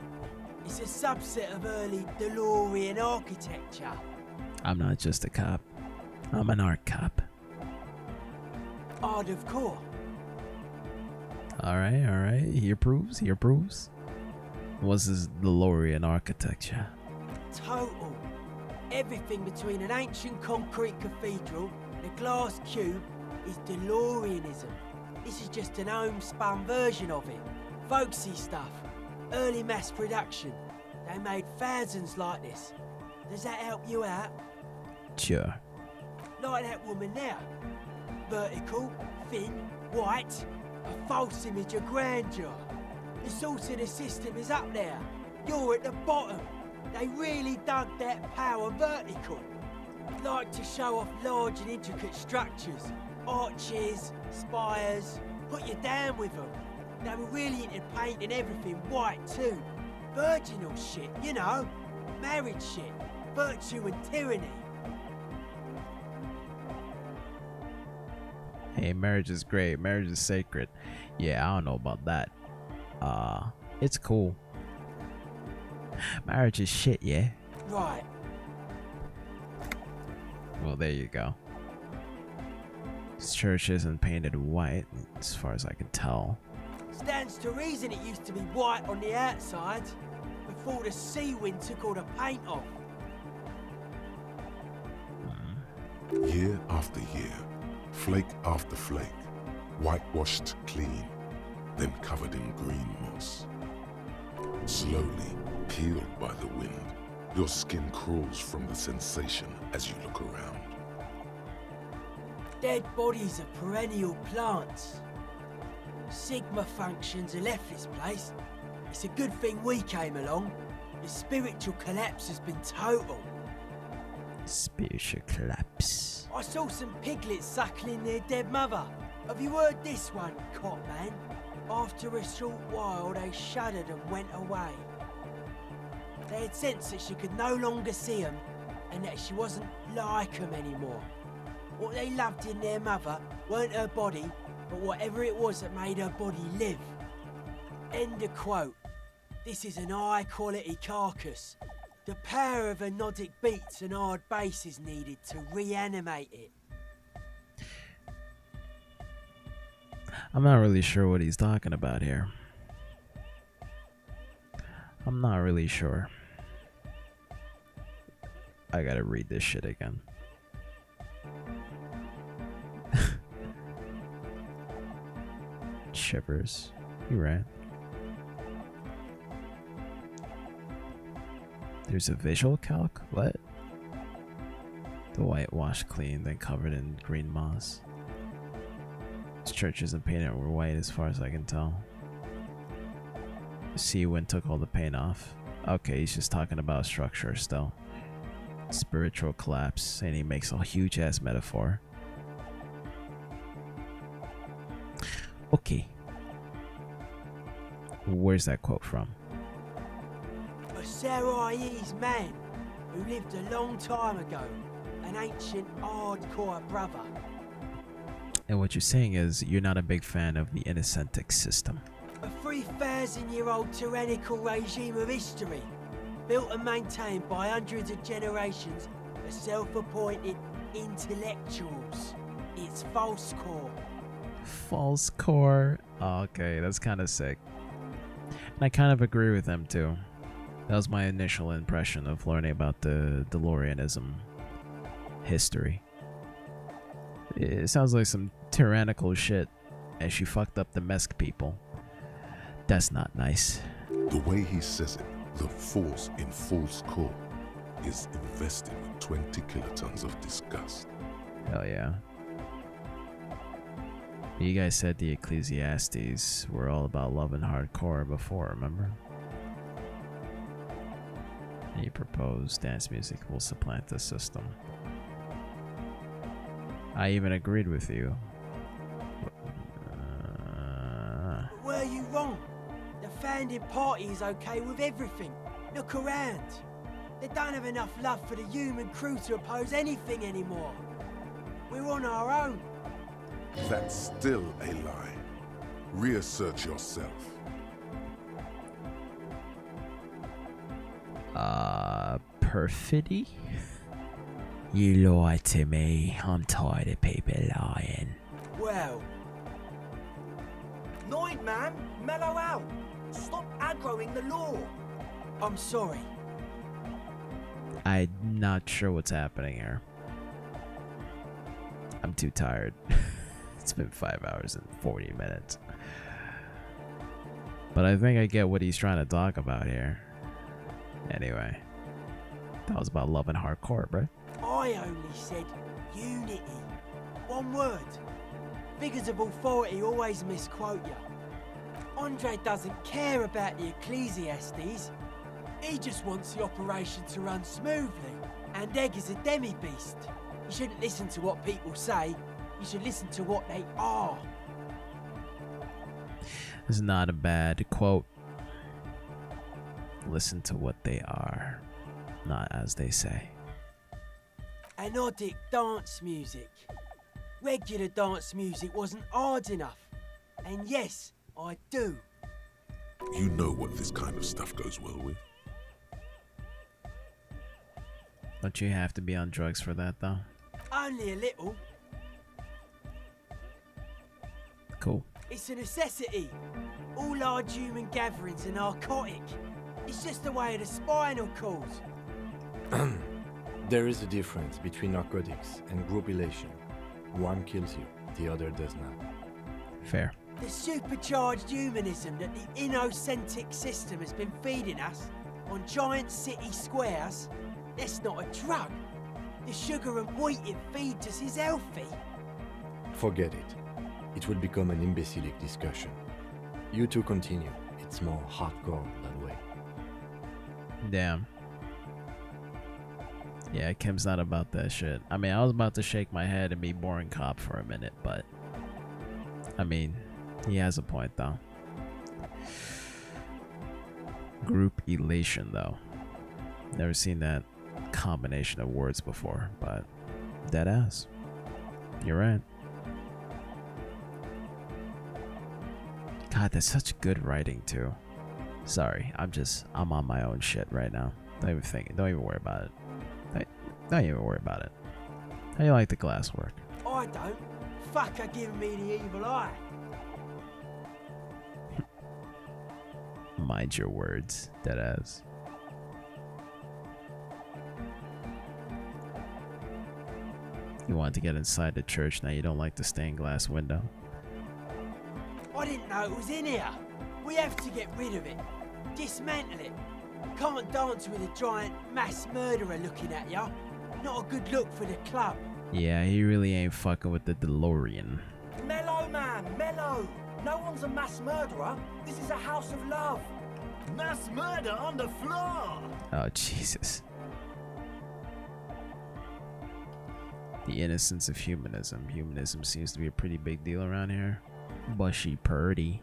L: It's a subset of early DeLorean architecture.
C: I'm not just a cop. I'm an art cop.
L: Art of core.
C: Alright. He approves. What's this DeLorean architecture?
L: Total. Everything between an ancient concrete cathedral and a glass cube is DeLoreanism. This is just an homespun version of it. Folksy stuff. Early mass production. They made thousands like this. Does that help you out?
C: Sure.
L: Like that woman there. Vertical, thin, white. A false image of grandeur. The source of the system is up there. You're at the bottom. They really dug that power vertical. Like to show off large and intricate structures. Arches, spires. Put you down with them. They were really into painting everything white too. Virginal shit, you know. Marriage shit. Virtue and tyranny.
C: Hey, marriage is great. Marriage is sacred. Yeah, I don't know about that. It's cool. Marriage is shit, yeah?
L: Right.
C: Well, there you go. This church isn't painted white, as far as I can tell.
L: Stands to reason it used to be white on the outside, before the sea wind took all the paint off.
E: Year after year, flake after flake, whitewashed clean, then covered in green moss. Slowly, peeled by the wind, your skin crawls from the sensation as you look around.
L: Dead bodies of perennial plants. Sigma functions have left this place. It's a good thing we came along. The spiritual collapse has been total.
C: Spiritual collapse.
L: I saw some piglets suckling their dead mother. Have you heard this one, cop man? After a short while, they shuddered and went away. They had sensed that she could no longer see them, and that she wasn't like them anymore. What they loved in their mother weren't her body, but whatever it was that made her body live. End of quote. This is an high-quality carcass. The power of anodic beats and hard bass is needed to reanimate it.
C: I'm not really sure what he's talking about here. I'm not really sure. I gotta read this shit again. Shivers. You're right. There's a visual calc? What? The whitewash clean, then covered in green moss. This church isn't painted or white as far as I can tell. The sea wind took all the paint off. Okay, he's just talking about structure still. Spiritual collapse, and he makes a huge ass metaphor. Okay. Where's that quote from?
L: A Sarais man who lived a long time ago, an ancient hardcore brother.
C: And what you're saying is you're not a big fan of the Innocentic system.
L: A 3,000-year-old tyrannical regime of history, built and maintained by hundreds of generations of self-appointed intellectuals. It's false core.
C: False core. Oh, okay, that's kind of sick. And I kind of agree with them too. That was my initial impression of learning about the DeLoreanism history. It sounds like some tyrannical shit, and she fucked up the Mesk people. That's not nice.
E: The way he says it, the force in false core is invested with 20 kilotons of disgust.
C: Hell yeah. You guys said the Ecclesiastes were all about love and hardcore before, remember? And you proposed dance music will supplant the system. I even agreed with you.
L: Were you wrong? The founding party is okay with everything. Look around. They don't have enough love for the human crew to oppose anything anymore. We're on our own.
E: That's still a lie. Reassert yourself.
C: Perfidy? You lied to me. I'm tired of people lying.
L: Well.
J: Noid, man! Mellow out! Stop aggroing the law!
L: I'm sorry.
C: I'm not sure what's happening here. I'm too tired. It's been 5 hours and 40 minutes. But I think I get what he's trying to talk about here. Anyway. That was about love and hardcore, bro.
L: I only said unity. One word. Figures of authority always misquote you. Andre doesn't care about the Ecclesiastes. He just wants the operation to run smoothly. And Egg is a demi-beast. You shouldn't listen to what people say. You should listen to what they are.
C: It's not a bad quote. Listen to what they are, not as they say.
L: Anodic dance music. Regular dance music wasn't hard enough. And yes, I do.
E: You know what this kind of stuff goes well with.
C: Don't you have to be on drugs for that, though?
L: Only a little.
C: Cool.
L: It's a necessity. All large human gatherings are narcotic. It's just the way of the spinal cord.
F: There is a difference between narcotics and group elation. One kills you, the other does not.
C: Fair.
L: The supercharged humanism that the innocentic system has been feeding us on giant city squares, that's not a drug. The sugar and wheat it feeds us is healthy.
F: Forget it. It will become an imbecilic discussion. You two continue. It's more hardcore that way.
C: Damn. Yeah, Kim's not about that shit. I mean, I was about to shake my head and be boring cop for a minute, but I mean, he has a point though. Group elation though. Never seen that combination of words before, but dead ass. You're right. God, that's such good writing too. Sorry, I'm on my own shit right now. Don't even worry about it. Don't even worry about it. How you like the glass work?
L: I don't. Fuck her giving me the evil eye.
C: Mind your words, deadass. You want to get inside the church, now you don't like the stained glass window.
L: I didn't know it was in here. We have to get rid of it. Dismantle it. Can't dance with a giant mass murderer looking at ya. Not a good look for the club.
C: Yeah, he really ain't fucking with the DeLorean.
J: Mellow, man, mellow. No one's a mass murderer. This is a house of love.
A: Mass murder on the floor!
C: Oh, Jesus. The innocence of humanism. Humanism seems to be a pretty big deal around here. Bushy Purdy.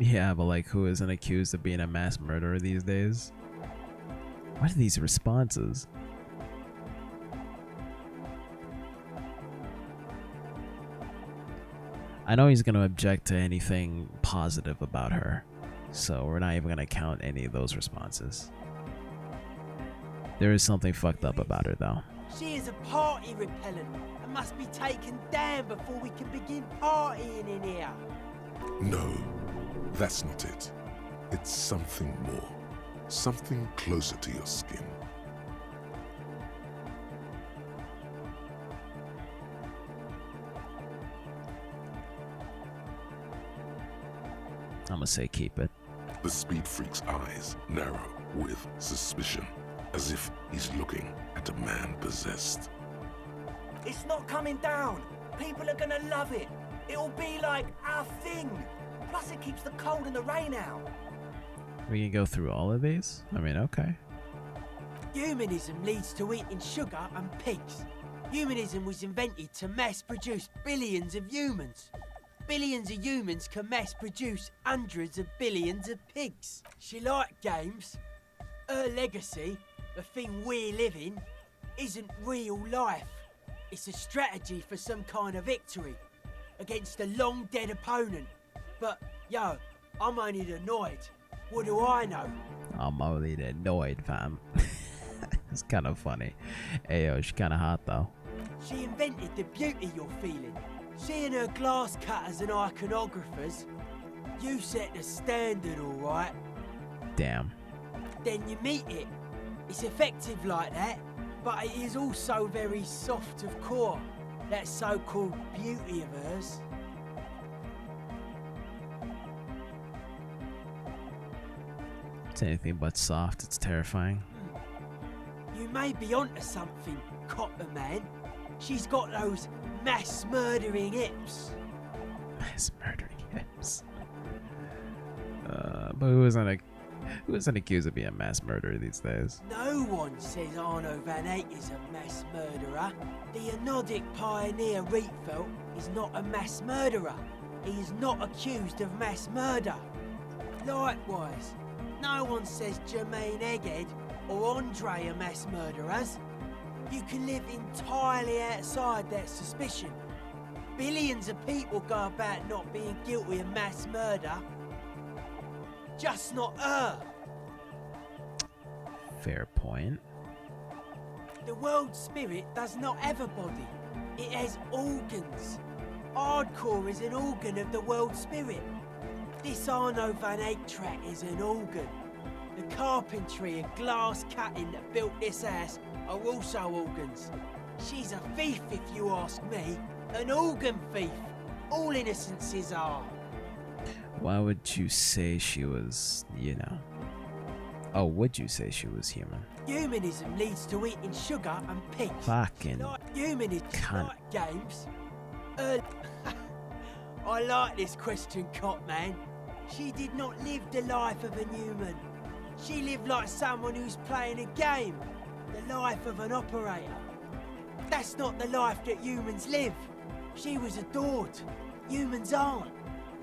C: Yeah, but like, who isn't accused of being a mass murderer these days? What are these responses? I know he's gonna object to anything positive about her, so we're not even gonna count any of those responses. There is something fucked up about her, though.
L: She is a party repellent and must be taken down before we can begin partying in here.
E: No, that's not it. It's something more. Something closer to your skin.
C: I'm gonna say keep it.
E: The speed freak's eyes narrow with suspicion, as if he's looking at a man possessed.
J: It's not coming down. People are gonna love it. It'll be like our thing. Plus it keeps the cold and the rain out.
C: We can go through all of these? I mean, okay.
L: Humanism leads to eating sugar and pigs. Humanism was invented to mass produce billions of humans. Billions of humans can mass produce hundreds of billions of pigs. She liked games. Her legacy, the thing we live in, isn't real life. It's a strategy for some kind of victory against a long dead opponent. But, yo, I'm only annoyed. What do I know?
C: I'm only annoyed, fam. It's kind of funny. Ayo, she's kind of hot, though.
L: She invented the beauty you're feeling. She and her glass cutters and iconographers. You set the standard, all right?
C: Damn.
L: Then you meet it. It's effective like that, but it is also very soft of core. That so-called beauty of hers.
C: It's anything but soft. It's terrifying.
L: You may be onto something, Copper Man. She's got those mass murdering hips.
C: Mass murdering hips. But who isn't accused of being a mass murderer these days?
L: No one says Arno van Eyck is a mass murderer. The Anodic pioneer Rietveld is not a mass murderer. He is not accused of mass murder. Likewise, no one says Jermaine Egghead or Andre are mass murderers. You can live entirely outside that suspicion. Billions of people go about not being guilty of mass murder. Just not her.
C: Fair point.
L: The world spirit does not have a body. It has organs. Hardcore is an organ of the world spirit. This Arno van Eyck track is an organ. The carpentry and glass cutting that built this house are also organs. She's a thief, if you ask me. An organ thief. All innocences are.
C: Why would you say she was, you know? Oh, would you say she was human?
L: Humanism leads to eating sugar and pigs.
C: Fucking
L: Humanism like games. I like this question, Cop Man. She did not live the life of a human. She lived like someone who's playing a game. The life of an operator. That's not the life that humans live. She was adored. Humans aren't.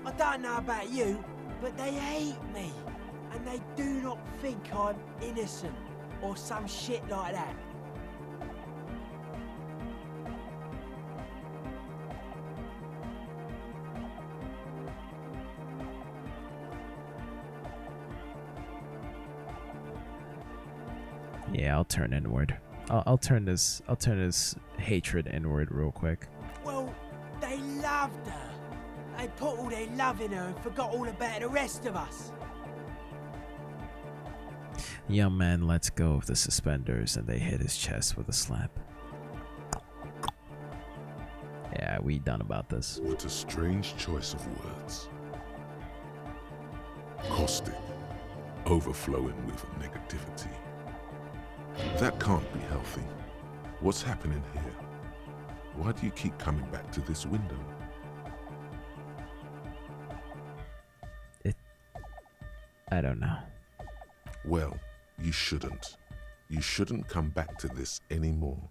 L: I don't know about you, but they hate me. And they do not think I'm innocent or some shit like that.
C: Yeah, I'll turn inward. I'll turn this hatred inward real quick.
L: Well, they loved her. They put all their love in her and forgot all about the rest of us.
C: Young man lets go of the suspenders and they hit his chest with a slap. Yeah, we done about this.
E: What a strange choice of words. Caustic, overflowing with negativity. That can't be healthy. What's happening here? Why do you keep coming back to this window?
C: I don't know.
E: Well, you shouldn't. You shouldn't come back to this anymore.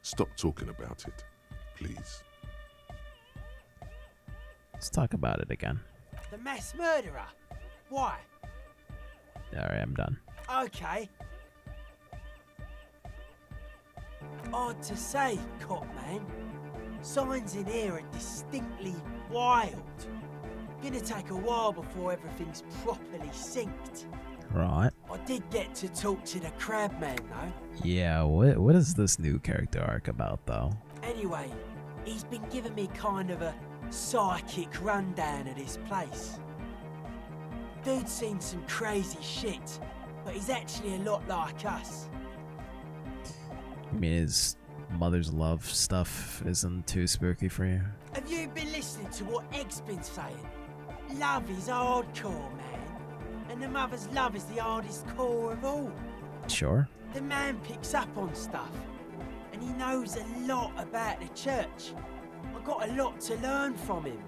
E: Stop talking about it, please.
C: Let's talk about it again.
L: The mass murderer? Why?
C: Alright, I'm done.
L: Okay. Hard to say, cop man. Signs in here are distinctly wild. Gonna take a while before everything's properly synced.
C: Right.
L: I did get to talk to the crab man though.
C: Yeah, what is this new character arc about though?
L: Anyway, he's been giving me kind of a psychic rundown of this place. Dude's seen some crazy shit, but he's actually a lot like us.
C: I mean, his mother's love stuff isn't too spooky for you?
L: Have you been listening to what Egg's been saying? Love is hardcore, man. And the mother's love is the hardest core of all.
C: Sure.
L: The man picks up on stuff. And he knows a lot about the church. I got a lot to learn from him.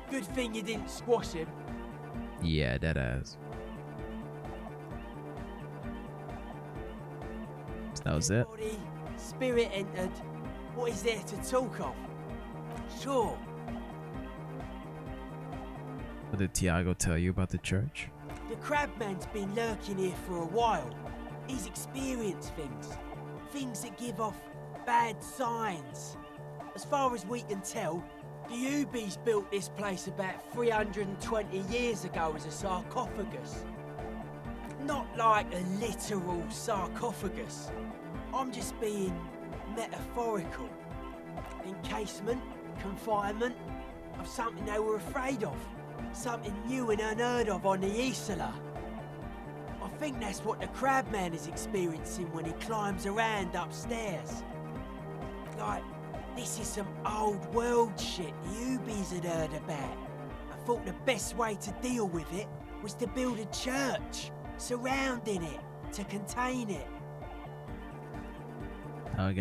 L: Good thing you didn't squash him.
C: Yeah, that is. So that was it?
L: Body, spirit entered. What is there to talk of? Sure.
C: What did Tiago tell you about the church?
L: The crabman's been lurking here for a while. He's experienced things. Things that give off bad signs. As far as we can tell, the Ubies built this place about 320 years ago as a sarcophagus. Not like a literal sarcophagus. I'm just being metaphorical. Encasement, confinement of something they were afraid of. Something new and unheard of on the Isola. I think that's what the crabman is experiencing when he climbs around upstairs. Like, this is some old world shit the Ubies had heard about. I thought the best way to deal with it was to build a church, surrounding it, to contain it.
C: I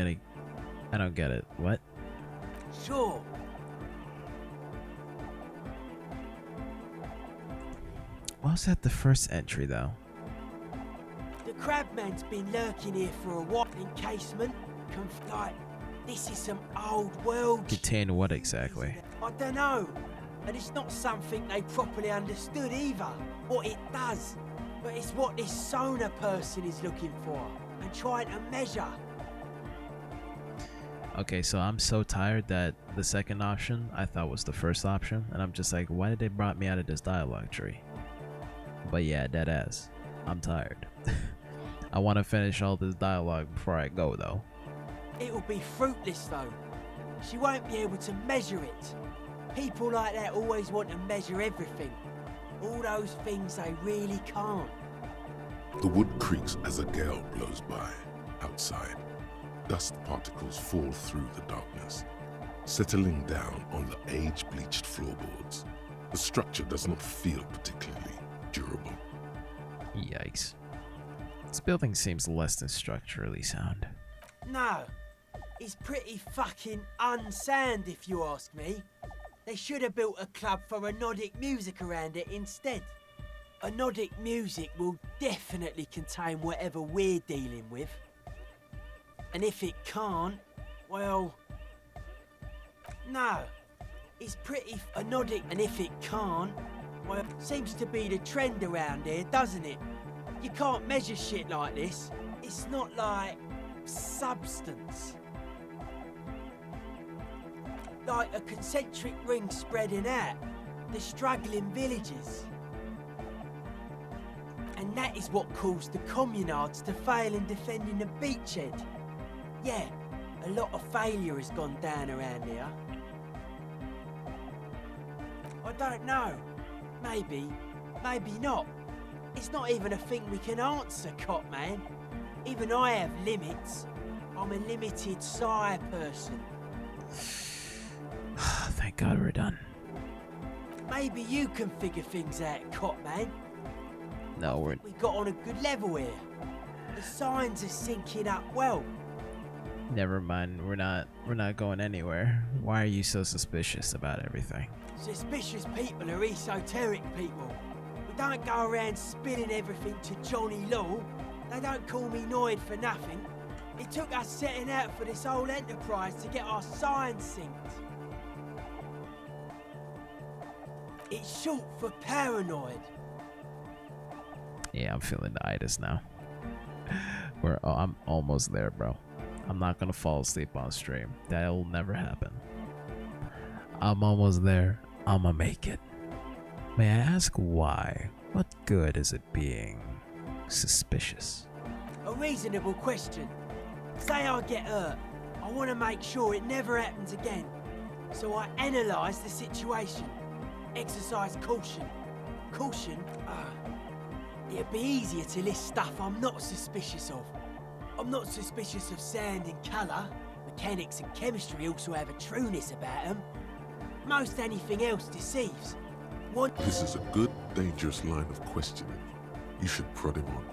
C: don't get it. What?
L: Sure.
C: Why was that the first entry though?
L: The crabman's been lurking here for a while. Encasement, like, this is some old world.
C: Contain what exactly?
L: I don't know. And it's not something they properly understood either, what it does. But it's what this sonar person is looking for and trying to measure.
C: Okay, so I'm so tired that the second option I thought was the first option, and I'm just like, why did they brought me out of this dialogue tree? But yeah, dead ass. I'm tired. I want to finish all this dialogue before I go though.
L: It'll be fruitless though. She won't be able to measure it. People like that always want to measure everything. All those things they really can't.
E: The wood creaks as a gale blows by outside. Dust particles fall through the darkness, settling down on the age-bleached floorboards. The structure does not feel particularly durable.
C: Yikes. This building seems less than structurally sound.
L: No, it's pretty fucking unsound if you ask me. They should have built a club for anodic music around it instead. Anodic music will definitely contain whatever we're dealing with. And if it can't, well... No, it's pretty anodic, and if it can't, Well, seems to be the trend around here, doesn't it? You can't measure shit like this. It's not like substance. Like a concentric ring spreading out, the struggling villages. And that is what caused the communards to fail in defending the beachhead. Yeah, a lot of failure has gone down around here. I don't know. Maybe, maybe not. It's not even a thing we can answer, Cop Man. Even I have limits. I'm a limited psi person.
C: Thank God we're done.
L: Maybe you can figure things out, Cop Man.
C: No, we're...
L: We got on a good level here. The signs are syncing up well.
C: Never mind. We're not going anywhere. Why are you so suspicious about everything?
L: Suspicious people are esoteric people. We don't go around spilling everything to Johnny Law. They don't call me Noid for nothing. It took us setting out for this whole enterprise to get our signs synced. It's short for paranoid.
C: Yeah, I'm feeling the itis now. I'm almost there, bro. I'm not gonna fall asleep on stream. That'll never happen. I'm almost there. I'ma make it. May I ask why? What good is it being suspicious?
L: A reasonable question. Say I get hurt. I want to make sure it never happens again. So I analyse the situation. Exercise caution. Caution? It'd be easier to list stuff I'm not suspicious of. I'm not suspicious of sound and colour. Mechanics and chemistry also have a trueness about them. Most anything else deceives.
E: This is a good, dangerous line of questioning. You should prod him on.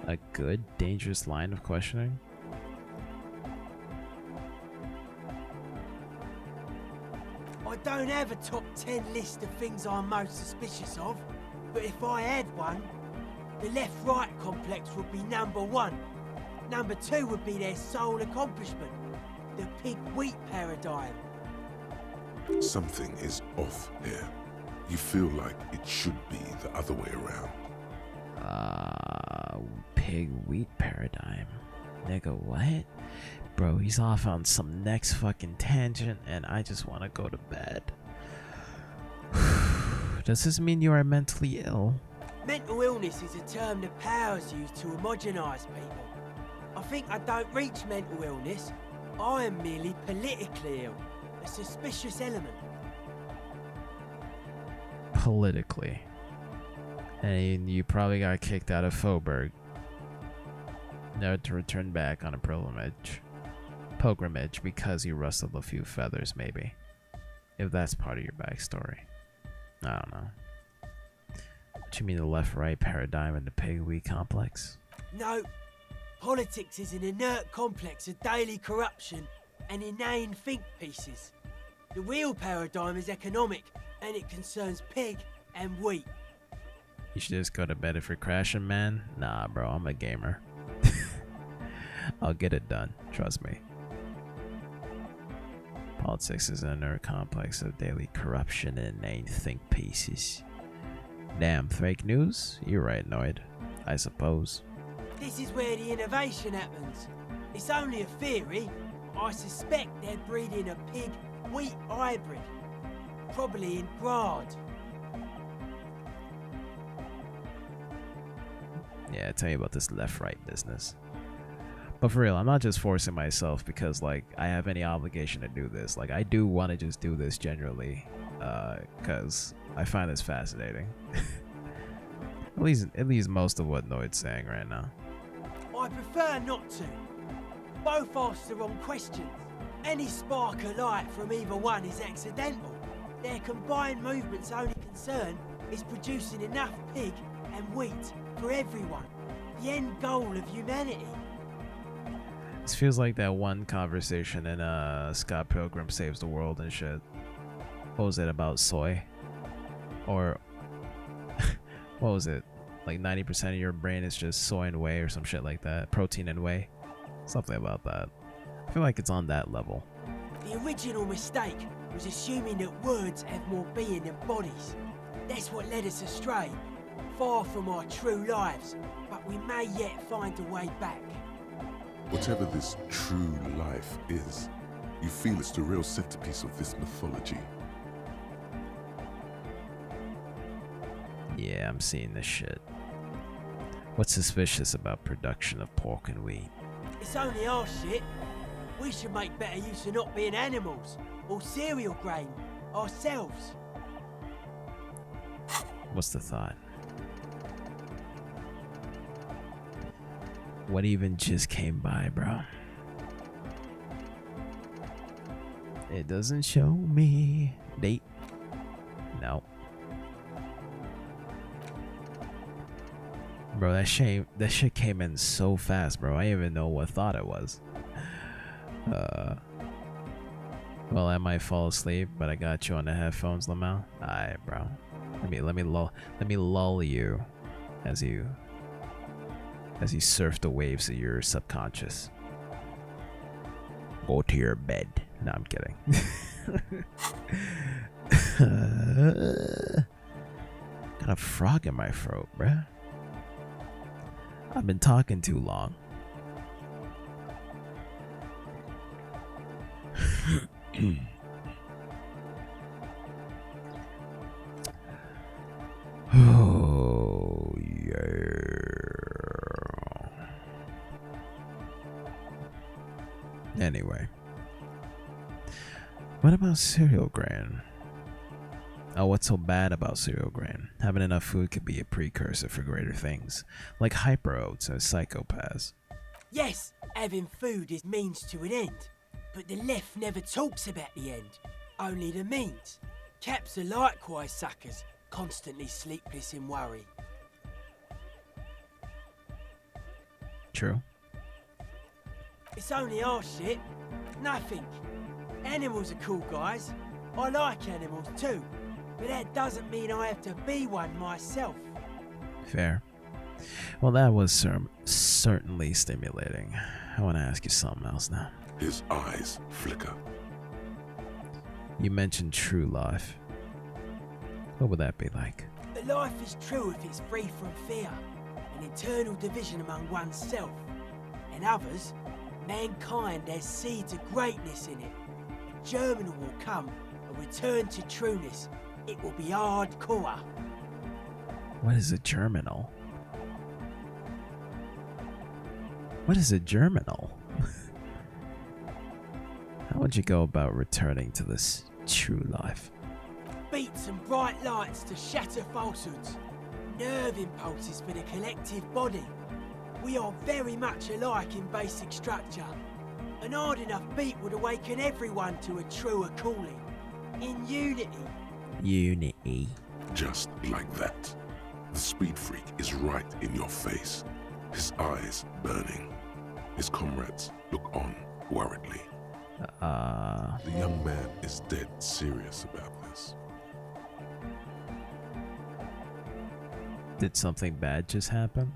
C: A good, dangerous line of questioning?
L: I don't have a top 10 list of things I'm most suspicious of, but if I had one, the left-right complex would be number 1. Number 2 would be their sole accomplishment, the pig-wheat paradigm.
E: Something is off here. You feel like it should be the other way around.
C: Pig-wheat paradigm. Nigga, what? Bro, he's off on some next fucking tangent and I just want to go to bed. Does this mean you are mentally ill?
L: Mental illness is a term the powers use to homogenise people. I think I don't reach mental illness. I am merely politically ill. A suspicious element.
C: Politically. And you probably got kicked out of Faubourg. Never to return back on a pilgrimage because you rustled a few feathers, maybe. If that's part of your backstory. I don't know. What you mean the left-right paradigm and the pig-wheat complex?
L: No. Politics is an inert complex of daily corruption and inane think pieces. The real paradigm is economic, and it concerns pig and wheat.
C: You should just go to bed if you're crashing, man. Nah, bro, I'm a gamer. I'll get it done, trust me. Politics is an inner complex of daily corruption and inane think pieces. Damn, fake news? You're right, Noid. I suppose.
L: This is where the innovation happens. It's only a theory. I suspect they're breeding a pig-wheat hybrid. Probably in Grad.
C: Yeah, tell me about this left-right business. But for real, I'm not just forcing myself because, like, I have any obligation to do this. Like, I do want to just do this generally, because I find this fascinating. at least most of what Noid's saying right now.
L: I prefer not to. Both ask the wrong questions. Any spark of light from either one is accidental. Their combined movement's only concern is producing enough pig and wheat for everyone. The end goal of humanity.
C: This feels like that one conversation in Scott Pilgrim Saves the World and shit. What was it about soy? Or what was it? Like 90% of your brain is just soy and whey or some shit like that. Protein and whey. Something about that. I feel like it's on that level.
L: The original mistake was assuming that words have more being than bodies. That's what led us astray, far from our true lives, but we may yet find a way back.
E: Whatever this true life is, you feel it's the real centerpiece of this mythology.
C: Yeah, I'm seeing this shit. What's suspicious about production of pork and wheat?
L: It's only our shit. We should make better use of not being animals or cereal grain ourselves.
C: What's the thought? What even just came by, bro? It doesn't show me. Date. No. Bro, that shit came in so fast, bro. I didn't even know what thought it was. Well, I might fall asleep, but I got you on the headphones, Lamau. Alright, bro. Let me lull you as you surf the waves of your subconscious. Go to your bed. No, I'm kidding. Got a frog in my throat, bruh. I've been talking too long. Oh, yeah. Anyway. What about cereal grain? Oh, what's so bad about cereal grain? Having enough food could be a precursor for greater things, like hyper oats and psychopaths.
L: Yes, having food is means to an end, but the left never talks about the end, only the means. Caps are likewise suckers, constantly sleepless in worry.
C: True.
L: It's only our shit. Nothing. Animals are cool, guys. I like animals too, but that doesn't mean I have to be one myself.
C: Fair. Well, that was certainly stimulating. I want to ask you something else now.
E: His eyes flicker.
C: You mentioned true life. What would that be like?
L: The life is true if it's free from fear, an internal division among oneself. And others, mankind has seeds of greatness in it. A germinal will come, a return to trueness. It will be hardcore.
C: What is a germinal? What is a germinal? How would you go about returning to this true life?
L: Beats and bright lights to shatter falsehoods. Nerve impulses for the collective body. We are very much alike in basic structure. An hard enough beat would awaken everyone to a truer calling. In unity.
C: Unity.
E: Just like that. The speed freak is right in your face. His eyes burning. His comrades look on worriedly. The young man is dead serious about this.
C: Did something bad just happen?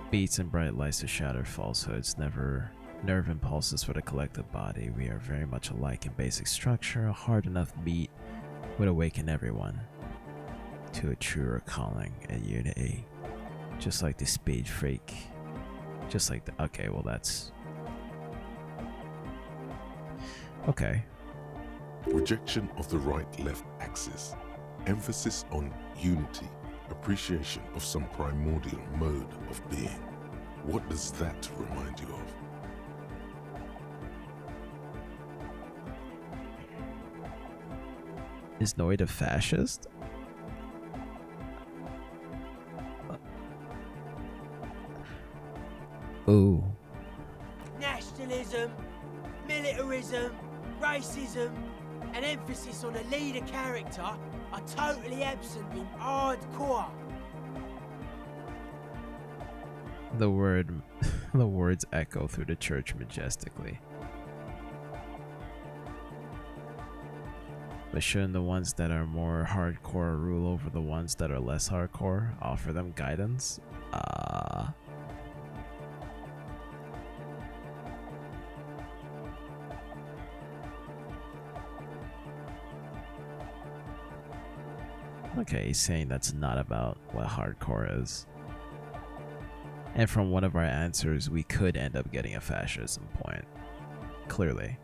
C: Beats and bright lights to shatter falsehoods, never nerve impulses for the collective body. We are very much alike in basic structure. A hard enough beat would awaken everyone to a truer calling and unity. Just like the speed freak. Just like the... Okay, well that's... Okay.
E: Rejection of the right-left axis. Emphasis on unity. Appreciation of some primordial mode of being. What does that remind you of?
C: Is Noid a fascist? Ooh.
L: Nationalism, militarism, racism, and emphasis on a leader character are totally absent in hardcore.
C: The words echo through the church majestically. But shouldn't the ones that are more hardcore rule over the ones that are less hardcore? Offer them guidance? Okay, he's saying that's not about what hardcore is. And from one of our answers, we could end up getting a fascism point. Clearly.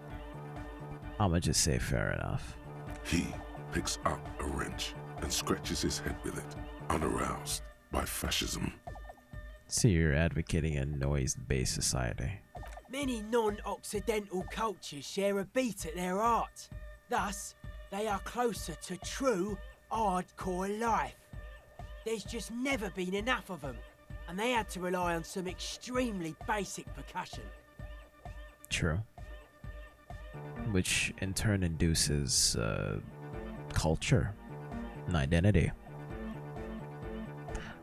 C: I'ma just say fair enough.
E: He picks up a wrench and scratches his head with it, unaroused by fascism.
C: So you're advocating a noise-based society.
L: Many non-Occidental cultures share a beat at their art. Thus, they are closer to true, hardcore life. There's just never been enough of them, and they had to rely on some extremely basic percussion.
C: True. Which in turn induces culture and identity.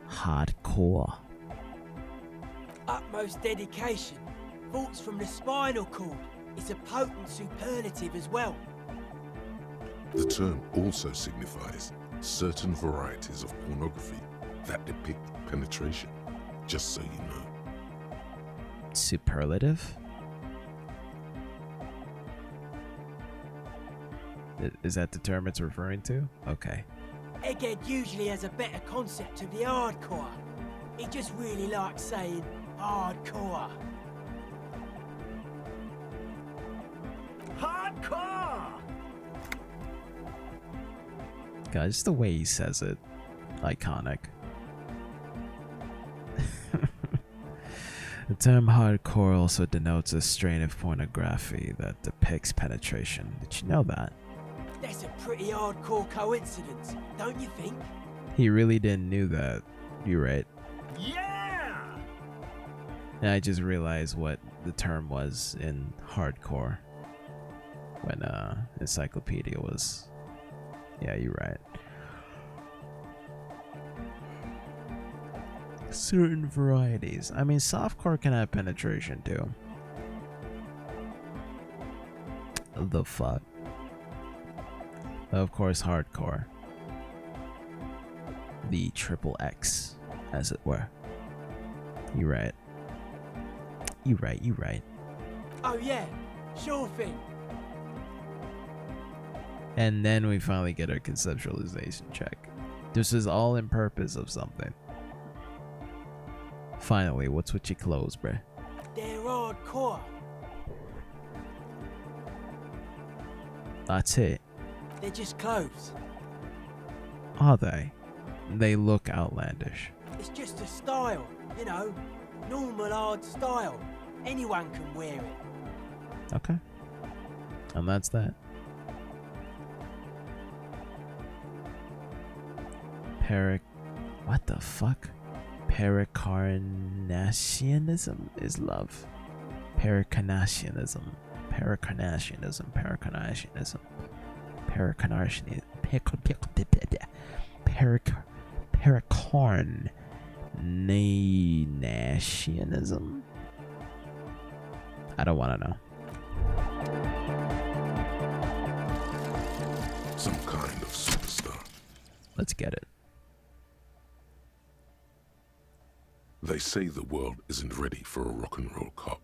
C: Hardcore.
L: Utmost dedication, thoughts from the spinal cord, is a potent superlative as well.
E: The term also signifies certain varieties of pornography that depict penetration, just so you know.
C: Superlative? Is that the term it's referring to? Okay.
L: Egghead usually has a better concept of the hardcore. He just really likes saying hardcore.
A: Hardcore!
C: God, just the way he says it. Iconic. The term hardcore also denotes a strain of pornography that depicts penetration. Did you know that?
L: That's a pretty hardcore coincidence, don't you think?
C: He really didn't knew that. You're right.
A: Yeah!
C: And I just realized what the term was in hardcore when encyclopedia was. Yeah, you're right. Certain varieties. I mean, softcore can have penetration too. The fuck. Of course, hardcore. The triple X, as it were. You're right. You're right, you're right.
L: Oh yeah, sure thing.
C: And then we finally get our conceptualization check. This is all in purpose of something. Finally, what's with your clothes, bruh?
L: They're hardcore.
C: That's it.
L: They're just clothes.
C: Are they? They look outlandish.
L: It's just a style, you know. Normal hard style. Anyone can wear it.
C: Okay. And that's that. What the fuck? Pericarnationism is love. Pericarnationism. Pericarnationism. Pericarnationism. Pericarnationism. Pericarnationism. I don't want to know.
E: Some kind of superstar.
C: Let's get it.
E: They say the world isn't ready for a rock and roll cop.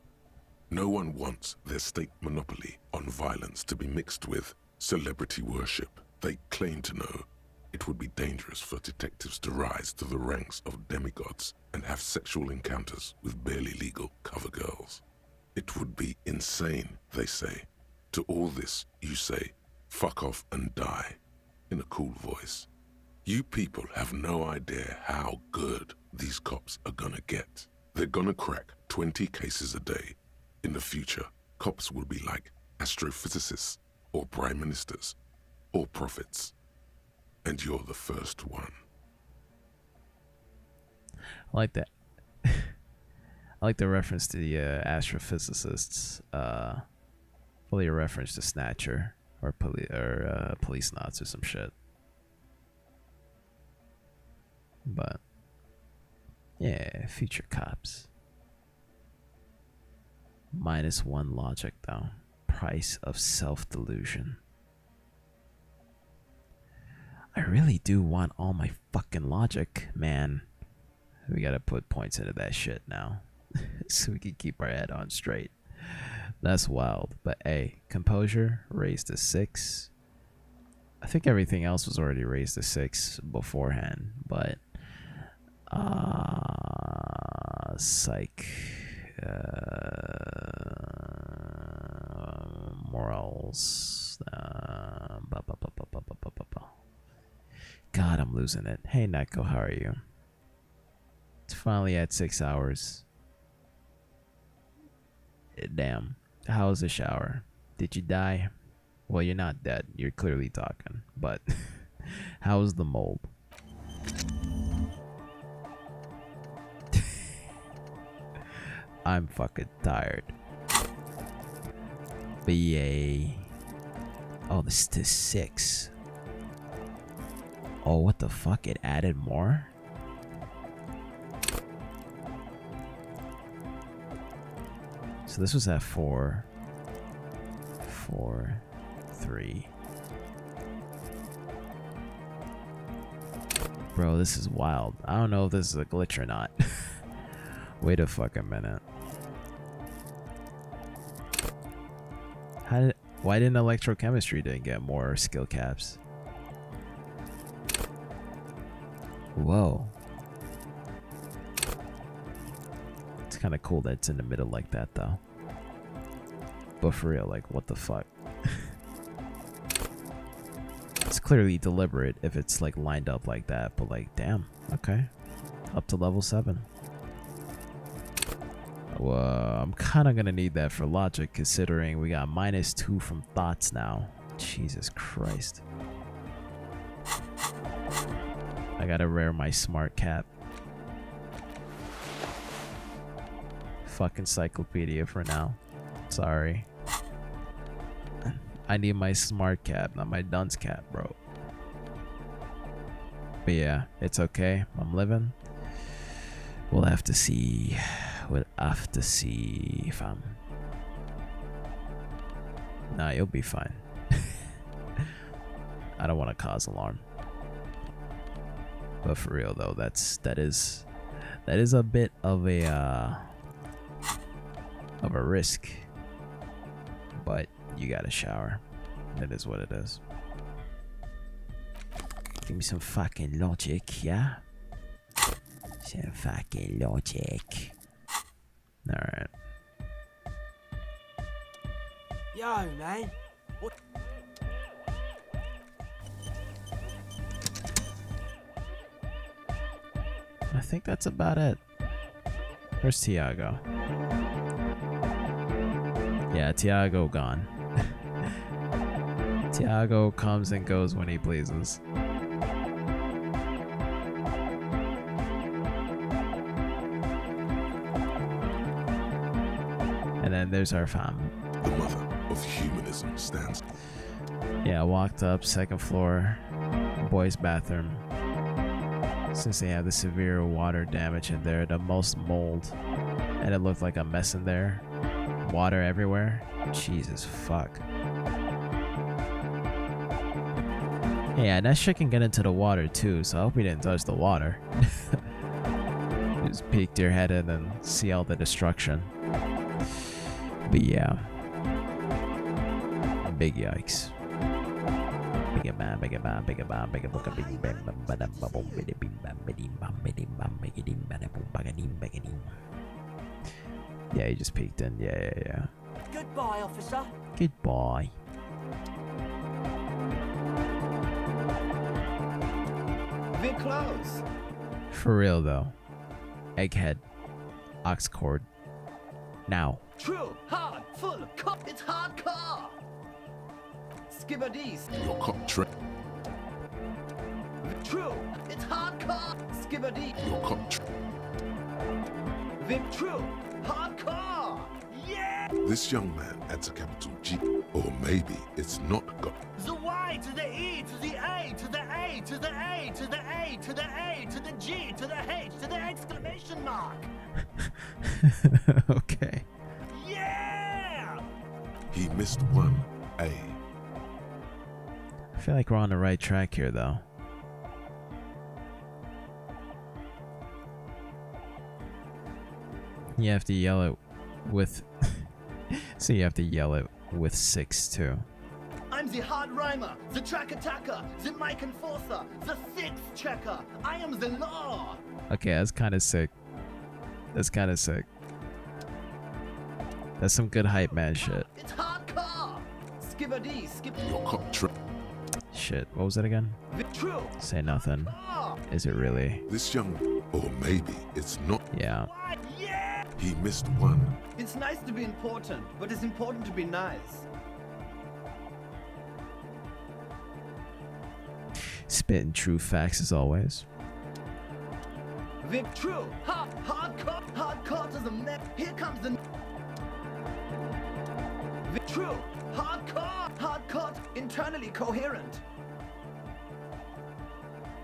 E: No one wants their state monopoly on violence to be mixed with celebrity worship. They claim to know it would be dangerous for detectives to rise to the ranks of demigods and have sexual encounters with barely legal cover girls. It would be insane, they say. To all this, you say, fuck off and die, in a cool voice. You people have no idea how good these cops are gonna get. They're gonna crack 20 cases a day. In the future, cops will be like astrophysicists, or prime ministers, or prophets. And you're the first one.
C: I like that. I like the reference to the astrophysicists. Fully a reference to Snatcher or Police Knots or some shit. But yeah, future cops. -1 logic though. Price of self-delusion. I really do want all my fucking logic, man. We gotta put points into that shit now. So we can keep our head on straight. That's wild. But hey, composure raised to 6. I think everything else was already raised to 6 beforehand, but psych, morals. God, I'm losing it. Hey, Neko, how are you? It's finally at 6 hours. Damn. How was the shower? Did you die? Well, you're not dead. You're clearly talking. But how was the mold? I'm fucking tired. But yay. Oh, this is 6. Oh, what the fuck? It added more? So this was at 4, 4, 3. Bro, this is wild. I don't know if this is a glitch or not. Wait a fucking minute. Why didn't electrochemistry didn't get more skill caps? Whoa. It's kind of cool that it's in the middle like that though. But for real, like what the fuck? It's clearly deliberate if it's like lined up like that, but like damn, okay. Up to level 7. Well, I'm kind of gonna need that for logic considering we got -2 from thoughts now. Jesus Christ. I gotta wear my smart cap. Fuck encyclopedia for now. Sorry. I need my smart cap, not my dunce cap, bro. But yeah, it's okay. I'm living. We'll have to see. We'll have to see if I'm... Nah, you'll be fine. I don't want to cause alarm. But for real though, that is a bit of a risk. But you gotta shower. It is what it is. Give me some fucking logic, yeah? Some fucking logic. Alright.
L: Yo, man. What?
C: I think that's about it. Where's Tiago? Yeah, Tiago gone. Tiago comes and goes when he pleases. And then there's our fam.
E: The mother of humanism stands.
C: Yeah, walked up, 2nd floor, boys' bathroom. Since they have the severe water damage in there, the most mold, and it looked like a mess in there. Water everywhere. Jesus fuck. Yeah, that shit can get into the water too, so I hope we didn't touch the water. Just peek your head in and see all the destruction. But yeah. Big yikes. Big man, big man, big man, big book of big bam bam bam bam bam bam. Yeah, he just peeked in. Yeah.
J: Goodbye, officer.
C: Goodbye.
A: We're close.
C: For real though. Egghead. Ox cord. Now.
A: True, hard, full, it's hardcore. Skibberdees.
E: Your cop track.
A: True, it's hardcore. Skibberdees.
E: Your cop
A: Vip true, hardcore. Yeah.
E: This young man adds a capital G, or maybe it's not got.
A: The Y to the E to the A to the A to the A to the A to the A to the G to the H to the exclamation mark.
C: Okay.
A: Yeah.
E: He missed one A.
C: I feel like we're on the right track here though. You have to yell it with so you have to yell it with 6 too.
A: I I'm the hard rhymer, the track attacker, the mic enforcer, the sixth checker. I am the law.
C: Okay, that's kind of sick. That's kind of sick. That's some good hype man shit.
A: It's hardcore. Skipper D, skip.
E: Your cop trip.
C: Shit, what was it again?
A: True.
C: Say nothing. Is it really?
E: This young, or maybe it's not.
C: Yeah.
A: Yeah.
E: He missed one.
A: It's nice to be important, but it's important to be nice.
C: Spitting true facts as always.
A: Vic, true. Hardcore to the net. Here comes the. Vic, true. Hardcore, internally coherent.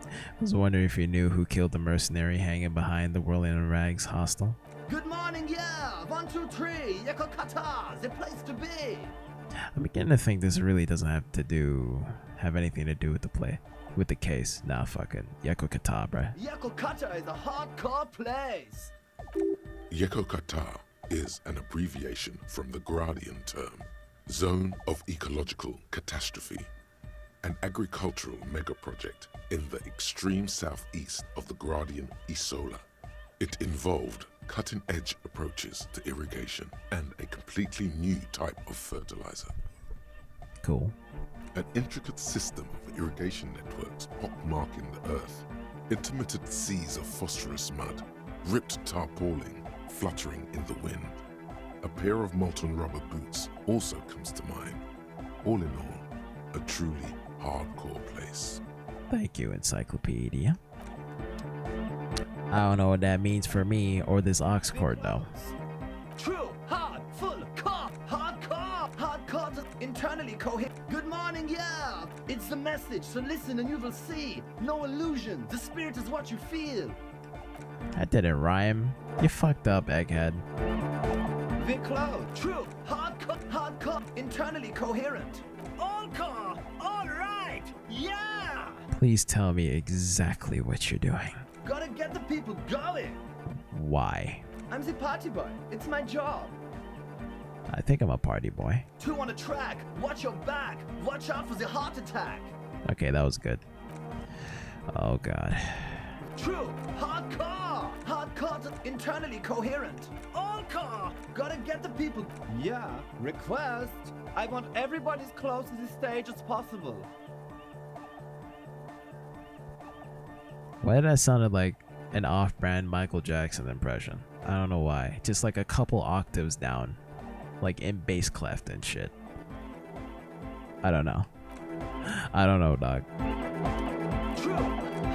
C: I was wondering if you knew who killed the mercenary hanging behind the Whirling in Rags hostel.
A: Good morning, yeah. 1, 2, 3. Yakokata, the place to be.
C: I'm beginning to think this really doesn't have anything to do with the case. Nah, fucking Yakokata, bruh.
A: Yakokata is a hardcore place.
E: Yakokata is an abbreviation from the Gradian term, Zone of Ecological Catastrophe, an agricultural megaproject in the extreme southeast of the Gradian Isola. It involved cutting-edge approaches to irrigation and a completely new type of fertilizer.
C: Cool.
E: An intricate system of irrigation networks pockmarking the earth, intermittent seas of phosphorus mud, ripped tarpaulin fluttering in the wind. A pair of molten rubber boots also comes to mind. All in all, a truly hardcore place.
C: Thank you, Encyclopedia. I don't know what that means for me or this ox cord though.
A: True, hard, full, core, hardcore, internally coherent. Good morning, yeah. It's the message, so listen and you will see. No illusion, the spirit is what you feel.
C: That didn't rhyme. You fucked up, egghead.
A: Vic Cloud, true, hardcore, internally coherent. All core, all right, yeah.
C: Please tell me exactly what you're doing.
A: Gotta get the people going.
C: Why?
A: I'm the party boy. It's my job.
C: I think I'm a party boy.
A: 2 on a track. Watch your back. Watch out for the heart attack.
C: Okay, that was good. Oh god.
A: True. Hardcore, internally coherent. All core. Gotta get the people. Yeah. Request. I want everybody as close to the stage as possible.
C: Why did that sounded like an off-brand Michael Jackson impression? I don't know why. Just like a couple octaves down. Like in bass clef and shit. I don't know. I don't know, dog.
A: True.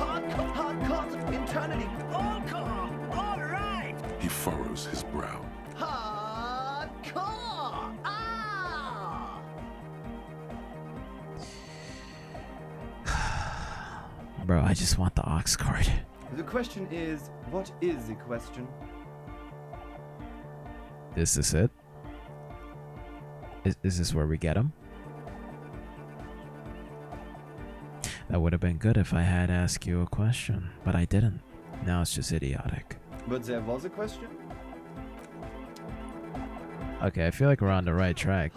A: Hardcore, internally. All core. All right.
E: He furrows his brow.
A: Hardcore. Ah.
C: Bro, I just want the ox cord.
D: The question is, what is the question?
C: Is this it? Is this where we get him? That would have been good if I had asked you a question, but I didn't. Now it's just idiotic.
D: But there was a question?
C: Okay, I feel like we're on the right track.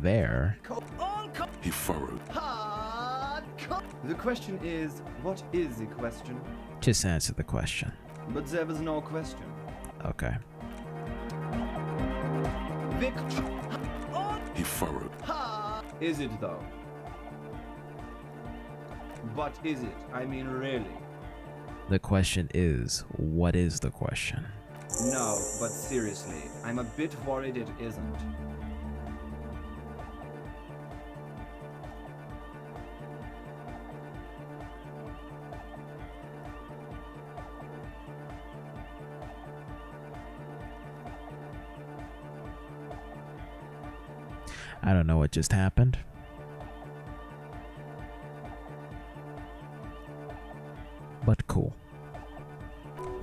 C: There.
E: He furrowed.
D: The question is, what is the question?
C: Just answer the question.
D: But there was no question.
C: Okay.
E: He furrowed.
D: Is it though? But is it? I mean, really?
C: The question is, what is the question?
D: No, but seriously, I'm a bit worried it isn't.
C: I don't know what just happened. But cool.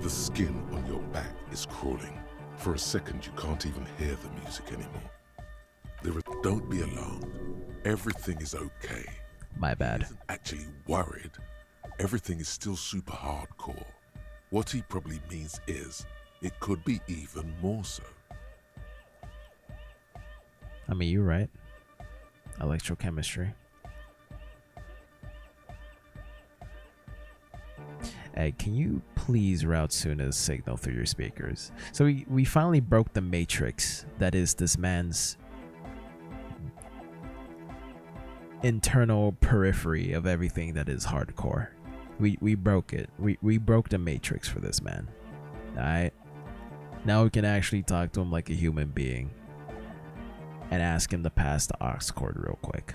E: The skin on your back is crawling. For a second, you can't even hear the music anymore. Don't be alarmed. Everything is okay.
C: My bad.
E: He isn't actually worried. Everything is still super hardcore. What he probably means is, it could be even more so.
C: I mean, you're right. Electrochemistry. Hey, can you please route Suna's signal through your speakers? So we finally broke the matrix that is this man's internal periphery of everything that is hardcore. We broke it. We broke the matrix for this man. Alright? Now we can actually talk to him like a human being and ask him to pass the aux cord real quick.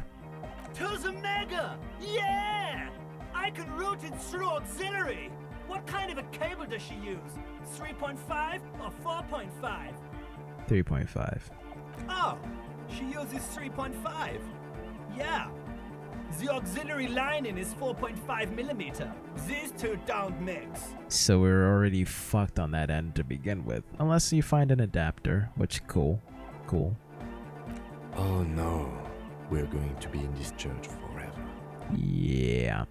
J: To the Mega! Yeah! I can route it through auxiliary. What kind of a cable does she use? 3.5 or 4.5?
C: 3.5.
J: Oh, she uses 3.5. Yeah. The auxiliary lining is 4.5 millimeter. These two don't mix.
C: So we're already fucked on that end to begin with. Unless you find an adapter, which cool. Cool.
F: Oh no. We're going to be in this church forever.
C: Yeah.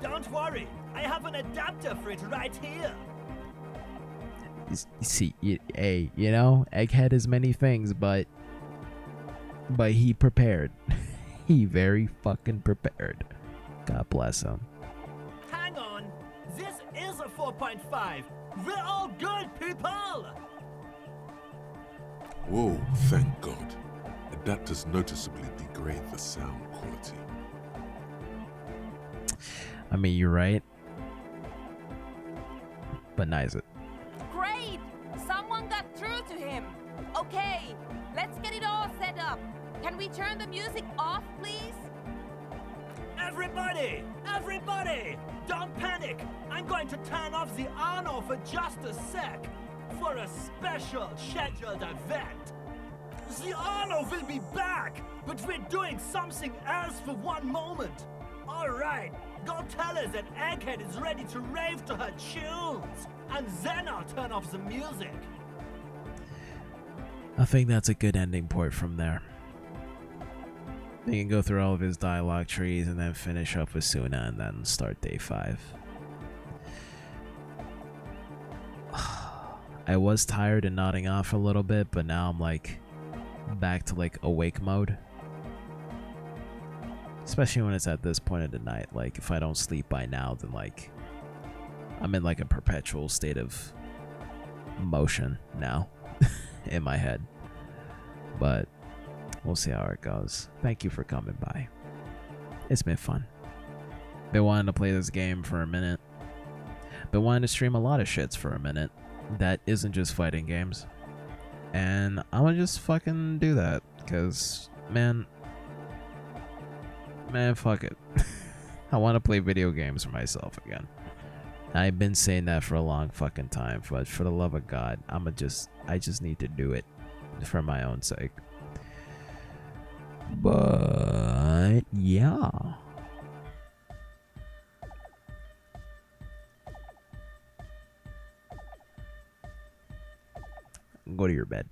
J: Don't worry. I have an adapter for it right here.
C: See, hey, you know, Egghead is many things, but he prepared. He very fucking prepared. God bless him.
J: Hang on. This is a 4.5. We're all good, people.
E: Whoa, thank God. Adapters noticeably degrade the sound quality.
C: I mean, you're right. But nice it.
P: Great! Someone got through to him. Okay, let's get it all set up. Can we turn the music off, please?
J: Everybody! Everybody! Don't panic! I'm going to turn off the Arno for just a sec. For a special scheduled event. The Arno will be back, but we're doing something else for one moment. Alright, go tell her that Egghead is ready to rave to her tunes. And then I'll turn off the music.
C: I think that's a good ending point from there. He can go through all of his dialogue trees and then finish up with Suna and then start day 5. I was tired and nodding off a little bit, but now I'm like back to like awake mode. Especially when it's at this point of the night. Like if I don't sleep by now, then like I'm in like a perpetual state of motion now in my head. But we'll see how it goes. Thank you for coming by. It's been fun. Been wanting to play this game for a minute. Been wanting to stream a lot of shits for a minute. That isn't just fighting games. And I'm gonna just fucking do that. Because, man, fuck it. I want to play video games for myself again. I've been saying that for a long fucking time. But for the love of God, I just need to do it for my own sake. But yeah. Go to your bed.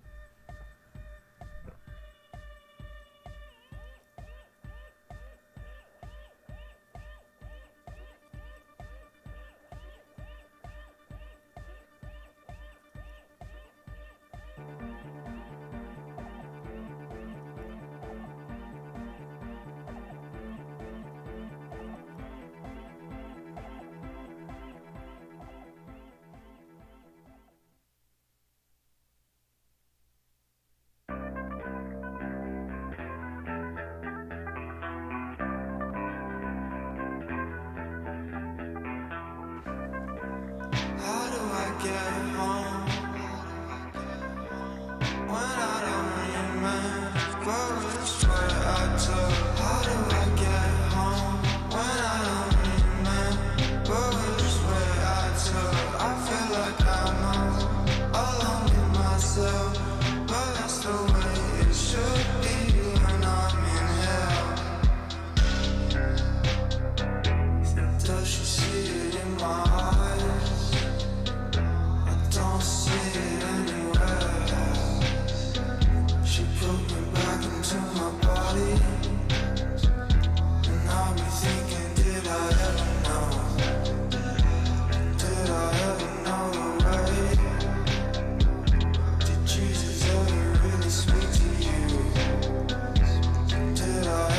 G: Did I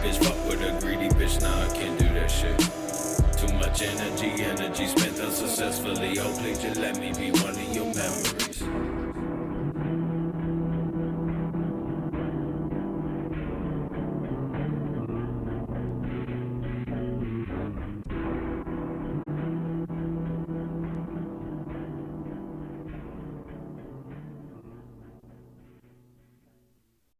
G: bitch, fuck with a greedy bitch, nah, I can't do that shit. Too much energy spent unsuccessfully. Oh, please just let me be one of your memories.